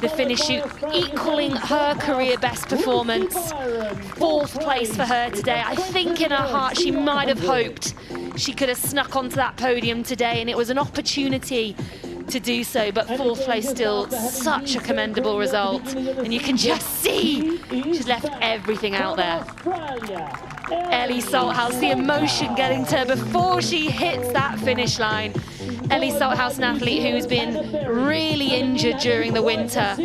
the finish chute, equaling her career best performance. 4th place for her today. I think in her heart she might have hoped she could have snuck onto that podium today, and it was an opportunity to do so, but 4th place still such a commendable result, and you can just see she's left everything out there. Ellie Salthouse, the emotion getting to her before she hits that finish line. Ellie Salthouse, an athlete who's been really injured during the winter,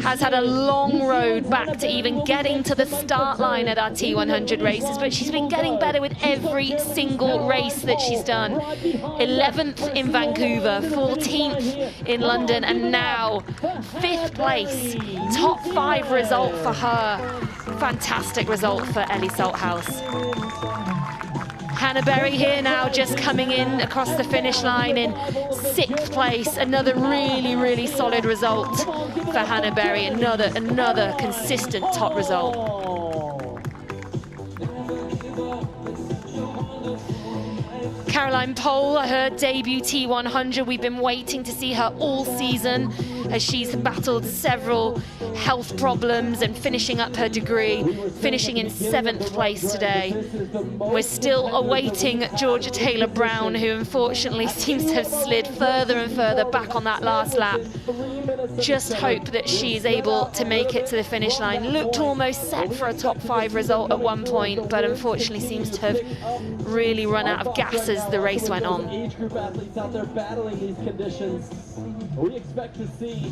has had a long road back to even getting to the start line at our T100 races, but she's been getting better with every single race that she's done. 11th in Vancouver, 14th in London, and now 5th place. Top 5 result for her. Fantastic result for Ellie Salthouse. Hannah Berry here now, just coming in across the finish line in 6th place. Another really, really solid result for Hannah Berry. Another consistent top result. Caroline Pole, her debut T100. We've been waiting to see her all season as she's battled several health problems and finishing up her degree, finishing in 7th place today. We're still awaiting Georgia Taylor-Brown, who unfortunately seems to have slid further and further back on that last lap. Just hope that she is able to make it to the finish line. Looked almost set for a top 5 result at one point, but unfortunately seems to have really run out of gas as the race went on. Age group athletes out there battling these conditions. We expect to see,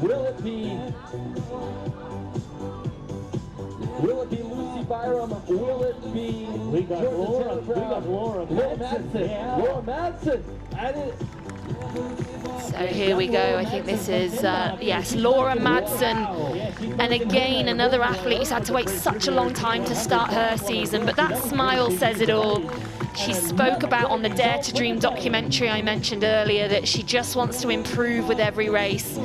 will it be Lucy Byram? Will it be Laura Madsen? Yeah. Laura Madsen. So here we go. I think this is, yes, Laura Madsen. And again, another athlete who's had to wait such a long time to start her season, but that smile says it all. She spoke about on the Dare to Dream documentary I mentioned earlier that she just wants to improve with every race.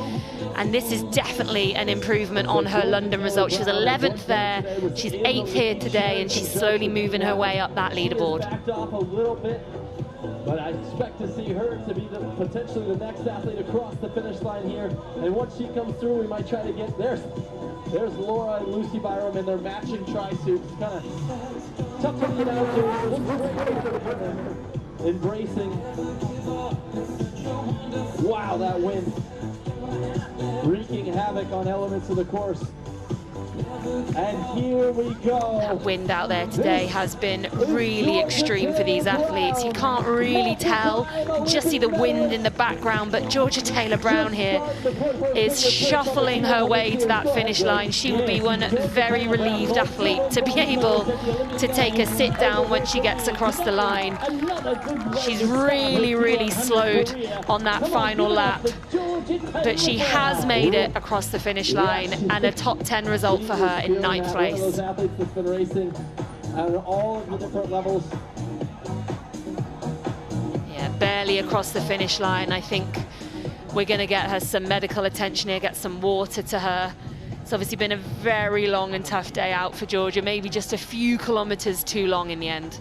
And this is definitely an improvement on her London result. She was 11th there, she's 8th here today, and she's slowly moving her way up that leaderboard. Backed off a little bit, but I expect to see her to be potentially the next athlete across the finish line here. And once she comes through, we might try to get there's Laura and Lucy Byram in their matching tri-suits. Kind of tough to get out to. Embracing. Wow, that wind. Wreaking havoc on elements of the course. And here we go. That wind out there today has been really extreme for these athletes. You can't really tell, you can just see the wind in the background, but Georgia Taylor-Brown here is shuffling her way to that finish line. She will be one very relieved athlete to be able to take a sit down when she gets across the line. She's really slowed on that final lap, but she has made it across the finish line, and a top 10 result for her in 9th place. Those athletes that's been racing at all of the different levels. Yeah, barely across the finish line. I think we're going to get her some medical attention here, get some water to her. It's obviously been a very long and tough day out for Georgia, maybe just a few kilometers too long in the end.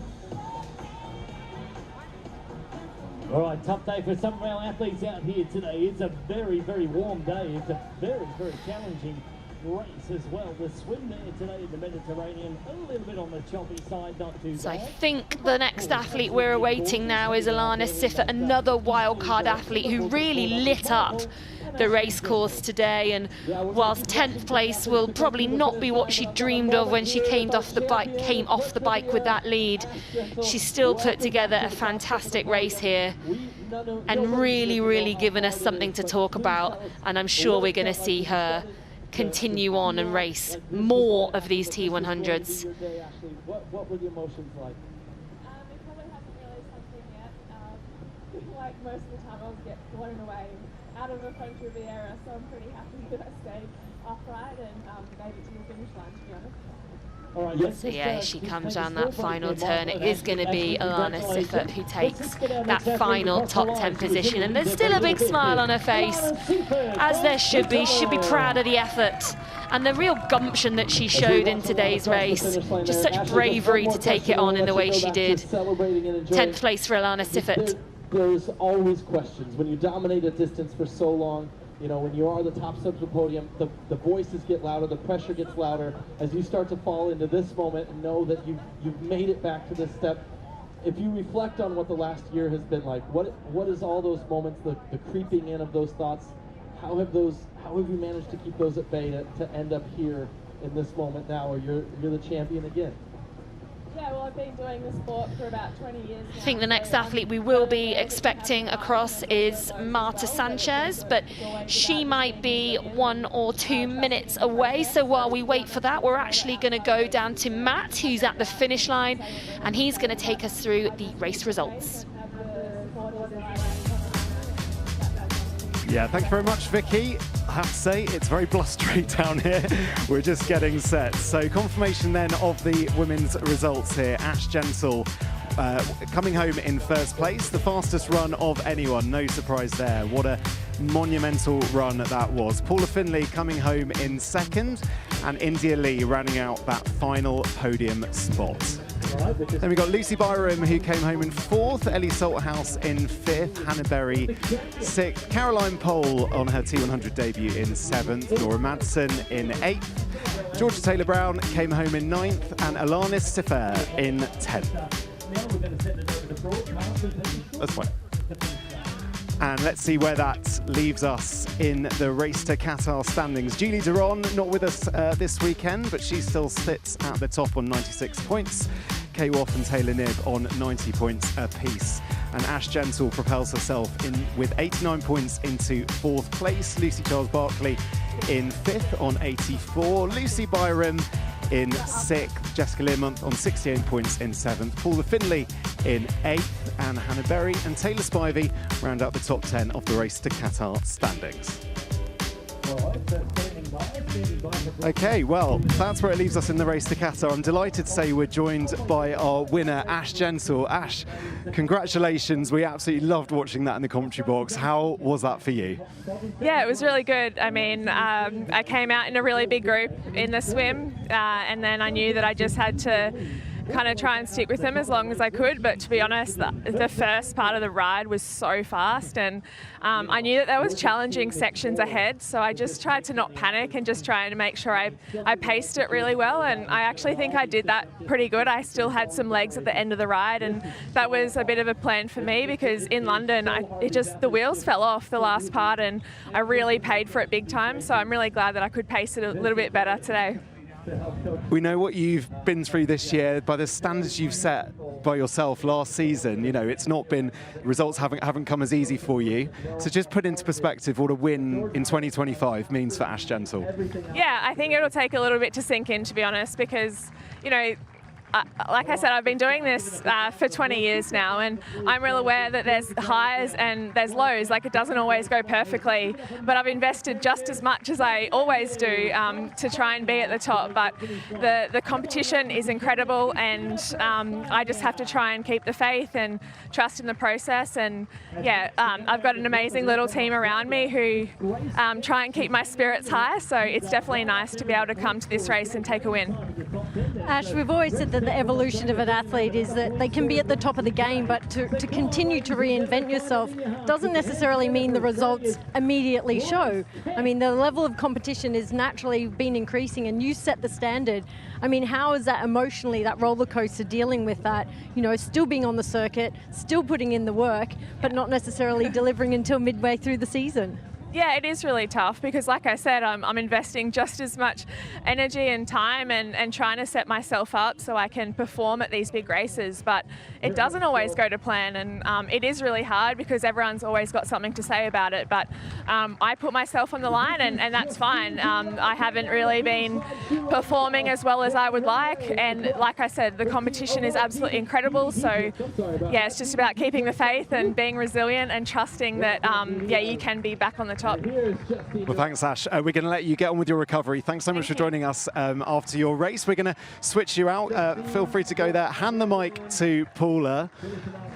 All right, tough day for some of our athletes out here today. It's a very warm day. It's a very challenging race as well. The swim there today in the Mediterranean, a little bit on the choppy side, not too bad. So I think the next athlete we're awaiting now is Alana Siffert, another wildcard athlete who really lit up the race course today. And whilst 10th place will probably not be what she dreamed of when she came off the bike with that lead, she still put together a fantastic race here and really given us something to talk about. And I'm sure we're going to see her continue on and race more of these T100s. What were the emotions like? It probably hasn't really sunk in yet. Like most of the time I was get blown away out of the French Riviera, so I'm pretty happy that I stayed upright and made it to the finish line, to be honest. So yeah, as she comes down that final turn, it is going to be Alana Siffert who takes that final top 10 position. And there's still a big smile on her face, as there should be. She should be proud of the effort and the real gumption that she showed in today's race. Just such bravery to take it on in the way she did. 10th place for Alana Siffert. There's always questions. When you dominate a distance for so long, you know, when you are the top sub of the podium, the voices get louder, the pressure gets louder. As you start to fall into this moment and know that you've made it back to this step, if you reflect on what the last year has been like, what is all those moments, the creeping in of those thoughts, how have you managed to keep those at bay to end up here in this moment now where you're the champion again? Yeah, well, I've been doing this sport for about 20 years now. I think the next athlete we will be expecting across is Marta Sanchez, but she might be 1 or 2 minutes away. So while we wait for that, we're actually going to go down to Matt, who's at the finish line, and he's going to take us through the race results. Yeah, thank you very much, Vicky. I have to say, it's very blustery down here. We're just getting set. So confirmation then of the women's results here. Ash Gentle coming home in first place, the fastest run of anyone, no surprise there. What a monumental run that was. Paula Finley coming home in second, and India Lee rounding out that final podium spot. Then we got Lucy Byram, who came home in fourth, Ellie Salthouse in fifth, Hannah Berry sixth, Caroline Pole on her T100 debut in seventh, Laura Madsen in eighth, Georgia Taylor-Brown came home in ninth, and Alanis Siffer in 10th. That's fine. And let's see where that leaves us in the Race to Qatar standings. Julie Duron not with us this weekend, but she still sits at the top on 96 points. Kay Woff and Taylor Knibb on 90 points apiece. And Ash Gentle propels herself in with 89 points into fourth place. Lucy Charles-Barkley in fifth on 84. Lucy Byram in sixth. Jessica Learmonth on 68 points in seventh. Paula Finley in eighth. And Hannah Berry and Taylor Spivey round out the top 10 of the Race to Qatar standings. Okay, well, that's where it leaves us in the Race to Qatar. I'm delighted to say we're joined by our winner, Ash Gentle. Ash, congratulations. We absolutely loved watching that in the commentary box. How was that for you? Yeah, it was really good. I mean, I came out in a really big group in the swim, and then I knew that I just had to kind of try and stick with them as long as I could, but to be honest, the first part of the ride was so fast, and I knew that there was challenging sections ahead, so I just tried to not panic and just trying to make sure I paced it really well, and I actually think I did that pretty good. I still had some legs at the end of the ride, and that was a bit of a plan for me because in London the wheels fell off the last part, and I really paid for it big time, so I'm really glad that I could pace it a little bit better today. We know what you've been through this year. By the standards you've set by yourself last season, you know, it's not been, results haven't come as easy for you. So just put into perspective what a win in 2025 means for Ash Gentle. Yeah, I think it'll take a little bit to sink in, to be honest, because, you know, like I said, I've been doing this for 20 years now, and I'm real aware that there's highs and there's lows. Like, it doesn't always go perfectly, but I've invested just as much as I always do to try and be at the top. But the competition is incredible, and I just have to try and keep the faith and trust in the process. And yeah, I've got an amazing little team around me who try and keep my spirits high. So it's definitely nice to be able to come to this race and take a win. Ash, we've always said that the evolution of an athlete is that they can be at the top of the game, but to continue to reinvent yourself doesn't necessarily mean the results immediately show. I mean, the level of competition has naturally been increasing, and you set the standard. I mean, how is that emotionally, that roller coaster, dealing with that, you know, still being on the circuit, still putting in the work, but not necessarily delivering until midway through the season? Yeah, it is really tough because, like I said, I'm investing just as much energy and time and trying to set myself up so I can perform at these big races, but it doesn't always go to plan, and it is really hard because everyone's always got something to say about it, but I put myself on the line, and that's fine. I haven't really been performing as well as I would like, and like I said, the competition is absolutely incredible, so yeah, it's just about keeping the faith and being resilient and trusting that yeah, you can be back on the top. Well, thanks, Ash. We're going to let you get on with your recovery. Thanks so much for joining us after your race. We're going to switch you out. Feel free to go there. Hand the mic to Paula.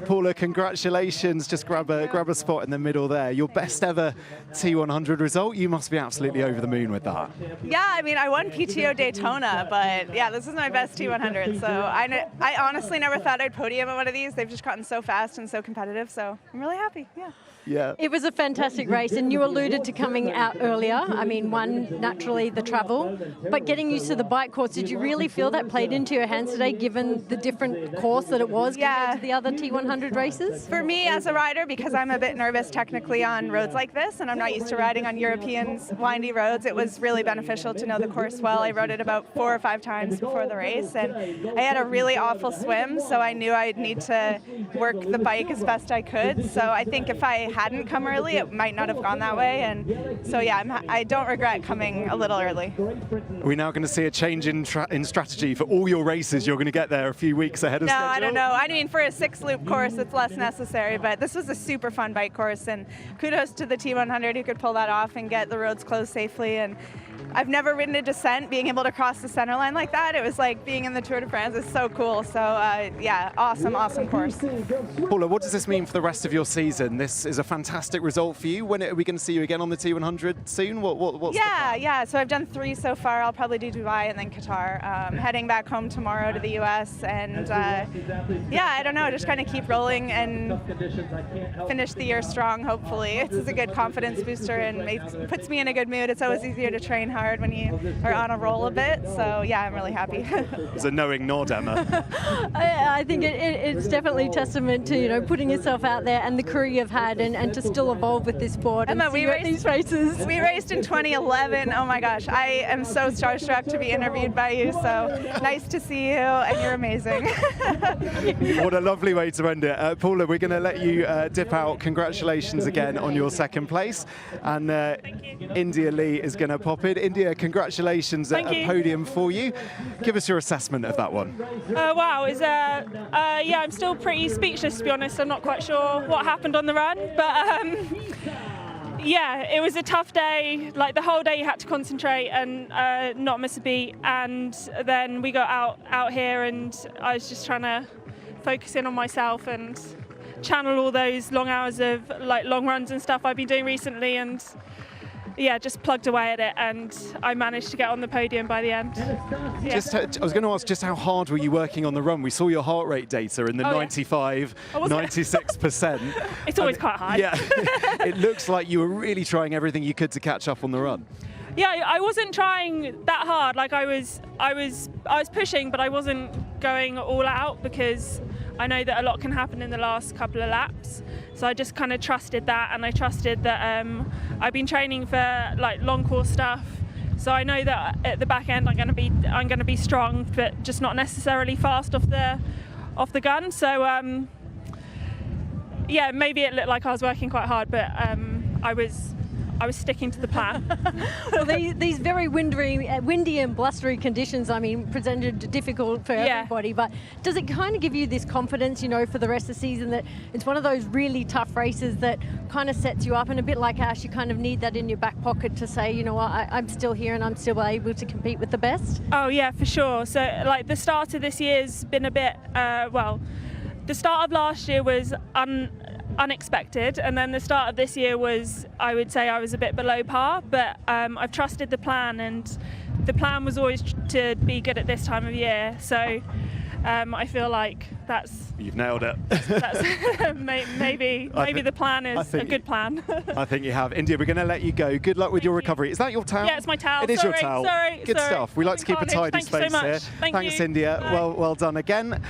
Paula, congratulations. Just grab a spot in the middle there. Your best ever T100 result. You must be absolutely over the moon with that. Yeah, I mean, I won PTO Daytona, but yeah, this is my best T100. So I honestly never thought I'd podium at one of these. They've just gotten so fast and so competitive. So I'm really happy. Yeah. Yeah. It was a fantastic race, and you alluded to coming out earlier. I mean, one, naturally the travel, but getting used to the bike course, did you really feel that played into your hands today, given the different course that it was compared to the other T100 races? For me as a rider, because I'm a bit nervous technically on roads like this, and I'm not used to riding on European windy roads, it was really beneficial to know the course well. I rode it about 4 or 5 times before the race, and I had a really awful swim, so I knew I'd need to work the bike as best I could. So I think if I hadn't come early, it might not have gone that way, and so yeah, I don't regret coming a little early. Are we now going to see a change in strategy for all your races? You're going to get there a few weeks ahead of schedule? No, I don't know. I mean, for a 6-loop course, it's less necessary, but this was a super fun bike course, and kudos to the T100 who could pull that off and get the roads closed safely. And I've never ridden a descent. Being able to cross the center line like that, it was like being in the Tour de France. It's so cool. So yeah, awesome course. Paula, what does this mean for the rest of your season? This is a fantastic result for you. When are we going to see you again on the T100 soon? What's Yeah. So I've done 3 so far. I'll probably do Dubai and then Qatar. Heading back home tomorrow to the US, and yeah, I don't know, just kind of keep rolling and finish the year strong. Hopefully, it's a good confidence booster and puts me in a good mood. It's always easier to train hard when you are on a roll a bit. So yeah, I'm really happy. It's a knowing nod, Emma. I think it's definitely testament to putting yourself out there and the career you've had, and to still evolve with this sport. Emma, we raced these races. We raced in 2011. Oh my gosh, I am so starstruck to be interviewed by you. So nice to see you, and you're amazing. What a lovely way to end it. Paula, we're going to let you dip out. Congratulations again on your 2nd place. And India Lee is going to pop in. India, congratulations at a podium for you. Give us your assessment of that one. Wow, yeah, I'm still pretty speechless, to be honest. I'm not quite sure what happened on the run, but yeah, it was a tough day. Like the whole day you had to concentrate and not miss a beat, and then we got out here and I was just trying to focus in on myself and channel all those long hours of like long runs and stuff I've been doing recently, and yeah, just plugged away at it, and I managed to get on the podium by the end. Yeah. I was going to ask, just how hard were you working on the run? We saw your heart rate data in the 95, 96%. It's always quite high. Yeah, it looks like you were really trying everything you could to catch up on the run. Yeah, I wasn't trying that hard. Like I was pushing, but I wasn't going all out because I know that a lot can happen in the last couple of laps. So I just kind of trusted that, and I trusted that I've been training for like long course stuff. So I know that at the back end I'm going to be strong, but just not necessarily fast off the gun. So yeah, maybe it looked like I was working quite hard, but I was sticking to the plan. Well, these very windy and blustery conditions, I mean, presented difficult for everybody, but does it kind of give you this confidence, for the rest of the season, that it's one of those really tough races that kind of sets you up, and a bit like Ash, you kind of need that in your back pocket to say, you know what, I'm still here and I'm still able to compete with the best? Oh yeah, for sure. So like the start of this year's been a bit, well, the start of last year was unexpected, and then the start of this year was, I would say I was a bit below par, but I've trusted the plan, and the plan was always to be good at this time of year, so I feel like you've nailed it. maybe the plan is a good plan. I think you have. India, we're going to let you go. Good luck with your recovery. Is that your towel? Yeah, it's my towel. It is your towel. Sorry. Good stuff. We like to keep a tidy space here. Thanks, India. Well done again.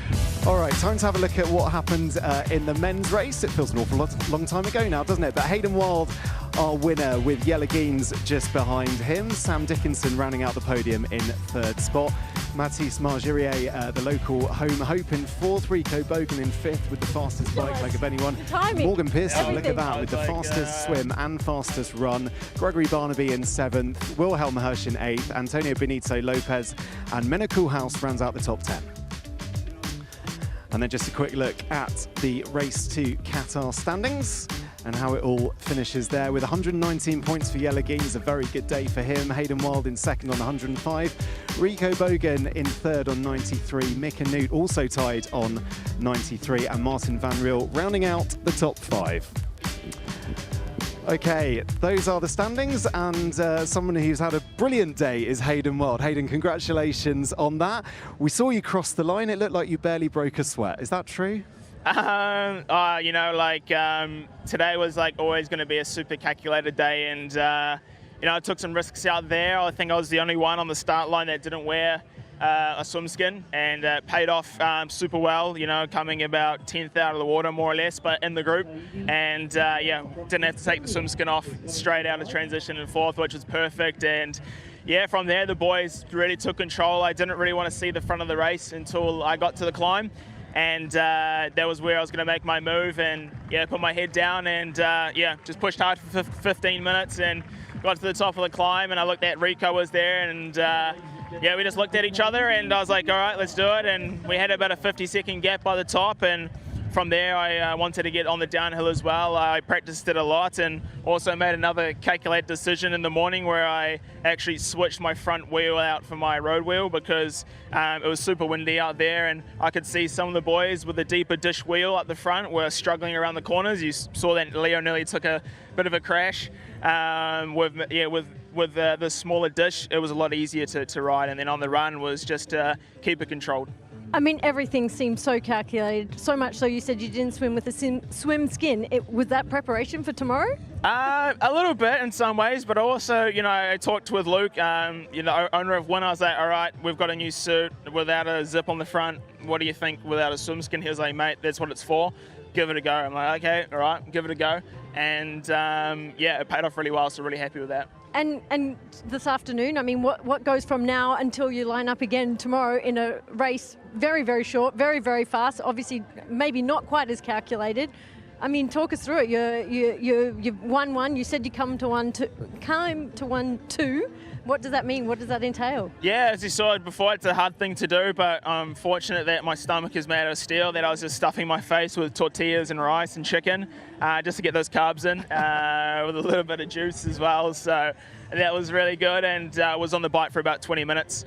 All right, time to have a look at what happened in the men's race. It feels an awful long time ago now, doesn't it? But Hayden Wilde, our winner, with Yellow-Geens just behind him. Sam Dickinson rounding out the podium in 3rd spot. Mathis Margirier, the local home hope, in 4th. Rico Bogan in 5th with the fastest bike leg of anyone. Morgan Pearson, look at that, with the fastest swim and fastest run. Gregory Barnaby in 7th. Wilhelm Hirsch in 8th. Antonio Benito Lopez and Menno Koolhaas rounds out the top 10. And then just a quick look at the race to Qatar standings and how it all finishes there, with 119 points for Yellow-Geens, a very good day for him. Hayden Wilde in 2nd on 105. Rico Bogan in 3rd on 93. Mick and Newt also tied on 93. And Martin Van Riel rounding out the top 5. Okay, those are the standings, and someone who's had a brilliant day is Hayden Wilde. Hayden, congratulations on that. We saw you cross the line. It looked like you barely broke a sweat. Is that true? Today was like always going to be a super calculated day, and I took some risks out there. I think I was the only one on the start line that didn't wear a swim skin, and paid off super well, coming about 10th out of the water more or less, but in the group, and didn't have to take the swim skin off straight out of transition in 4th, which was perfect. And yeah, from there the boys really took control. I didn't really want to see the front of the race until I got to the climb, and that was where I was going to make my move, and put my head down, and just pushed hard for 15 minutes and got to the top of the climb, and I looked at Rico was there, and we just looked at each other, and I was like, all right, let's do it. And we had about a 50-second gap by the top, and from there, I wanted to get on the downhill as well. I practiced it a lot and also made another calculated decision in the morning where I actually switched my front wheel out for my road wheel because it was super windy out there, and I could see some of the boys with the deeper dish wheel up the front were struggling around the corners. You saw that Leo nearly took a bit of a crash. With the smaller dish, it was a lot easier to ride, and then on the run was just keep it controlled. I mean, everything seemed so calculated, so much so you said you didn't swim with a swim skin. Was that preparation for tomorrow? A little bit in some ways, but also, I talked with Luke, owner of Win. I was like, all right, we've got a new suit without a zip on the front. What do you think without a swim skin? He was like, mate, that's what it's for. Give it a go. I'm like, okay, all right, give it a go. And it paid off really well, so really happy with that. And this afternoon, I mean, what goes from now until you line up again tomorrow in a race very, very short, very, very fast, obviously maybe not quite as calculated. I mean, talk us through it. You've won one. You said you came to 1-2. What does that mean? What does that entail? Yeah, as you saw before, it's a hard thing to do, but I'm fortunate that my stomach is made out of steel, that I was just stuffing my face with tortillas and rice and chicken just to get those carbs in with a little bit of juice as well. So that was really good, and was on the bike for about 20 minutes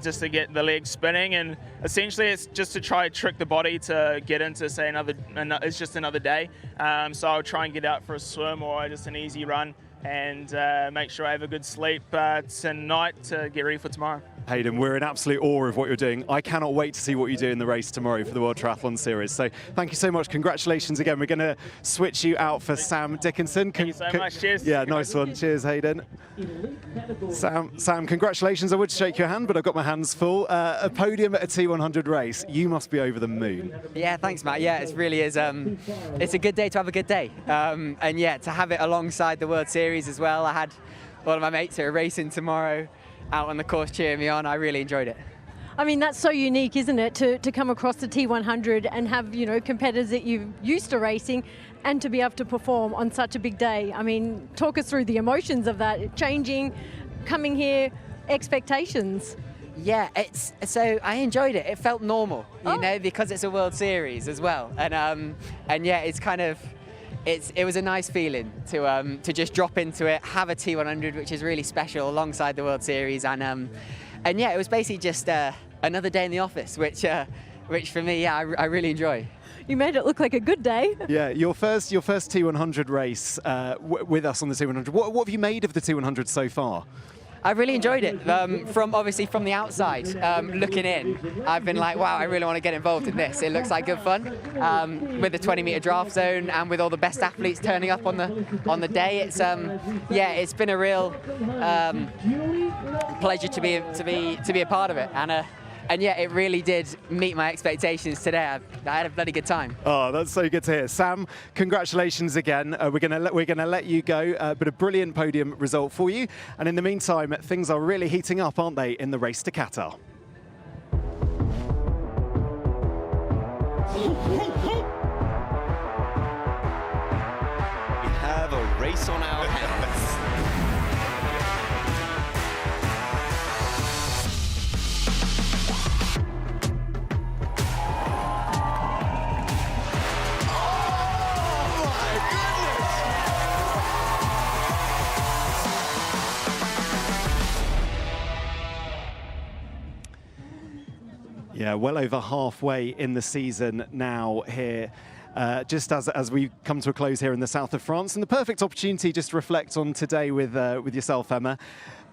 just to get the legs spinning. And essentially it's just to try to trick the body to get into, say, it's just another day. So I'll try and get out for a swim or just an easy run and make sure I have a good sleep tonight to get ready for tomorrow. Hayden, we're in absolute awe of what you're doing. I cannot wait to see what you do in the race tomorrow for the World Triathlon Series. So thank you so much. Congratulations again. We're going to switch you out for Sam Dickinson. Thank you so much. Cheers. Yeah, nice one. Cheers, Hayden. Sam, congratulations. I would shake your hand, but I've got my hands full. A podium at a T100 race. You must be over the moon. Yeah, thanks, Matt. Yeah, it really is. It's a good day to have a good day. And yeah, to have it alongside the World Series as well. I had one of my mates who are racing tomorrow out on the course cheering me on. I really enjoyed it. I mean, that's so unique, isn't it, to come across the T100 and have, competitors that you're used to racing and to be able to perform on such a big day. I mean, talk us through the emotions of that, changing, coming here, expectations. Yeah, so I enjoyed it. It felt normal, because it's a World Series as well. And yeah, it's kind of, it was a nice feeling to just drop into it, have a T100, which is really special alongside the World Series, and yeah, it was basically just another day in the office, which for me, yeah, I really enjoy. You made it look like a good day. Yeah, your first T100 race with us on the T100. What have you made of the T100 so far? I really enjoyed it. From the outside, looking in, I've been like, wow, I really want to get involved in this. It looks like good fun with the 20-meter draft zone and with all the best athletes turning up on the day. It's it's been a real pleasure to be a part of it. And yeah, it really did meet my expectations today. I had a bloody good time. Oh, that's so good to hear. Sam, congratulations again. We're gonna let you go, but a brilliant podium result for you. And in the meantime, things are really heating up, aren't they, in the race to Qatar? We have a race on our hands. Yeah, well over halfway in the season now here, just as we come to a close here in the south of France, and the perfect opportunity just to reflect on today with yourself, Emma.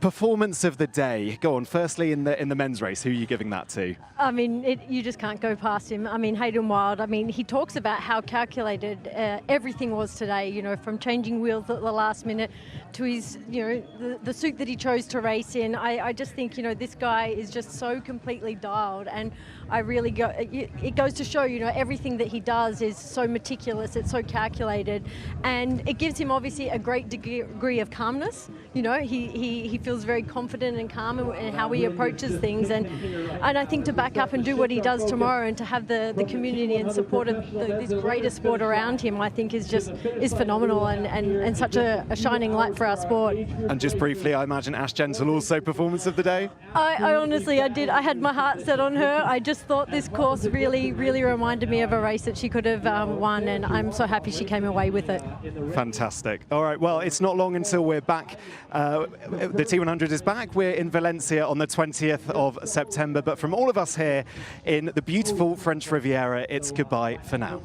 Performance of the day. Go on. Firstly, in the men's race, who are you giving that to? I mean, you just can't go past him. I mean, Hayden Wilde. I mean, he talks about how calculated everything was today. From changing wheels at the last minute to his, the suit that he chose to race in. I just think, this guy is just so completely dialed, and I really it goes to show, everything that he does is so meticulous. It's so calculated, and it gives him obviously a great degree of calmness. He feels very confident and calm in how he approaches things, and I think to back up and do what he does tomorrow, and to have the community and support of this greater sport around him, I think is phenomenal, and such a shining light for our sport. And just briefly, I imagine Ash Gentle also performance of the day? I honestly, I had my heart set on her. I just thought this course really reminded me of a race that she could have won, and I'm so happy she came away with it. Fantastic. All right, well, it's not long until we're back. The T100 is back. We're in Valencia on the 20th of September, but from all of us here in the beautiful French Riviera, it's goodbye for now.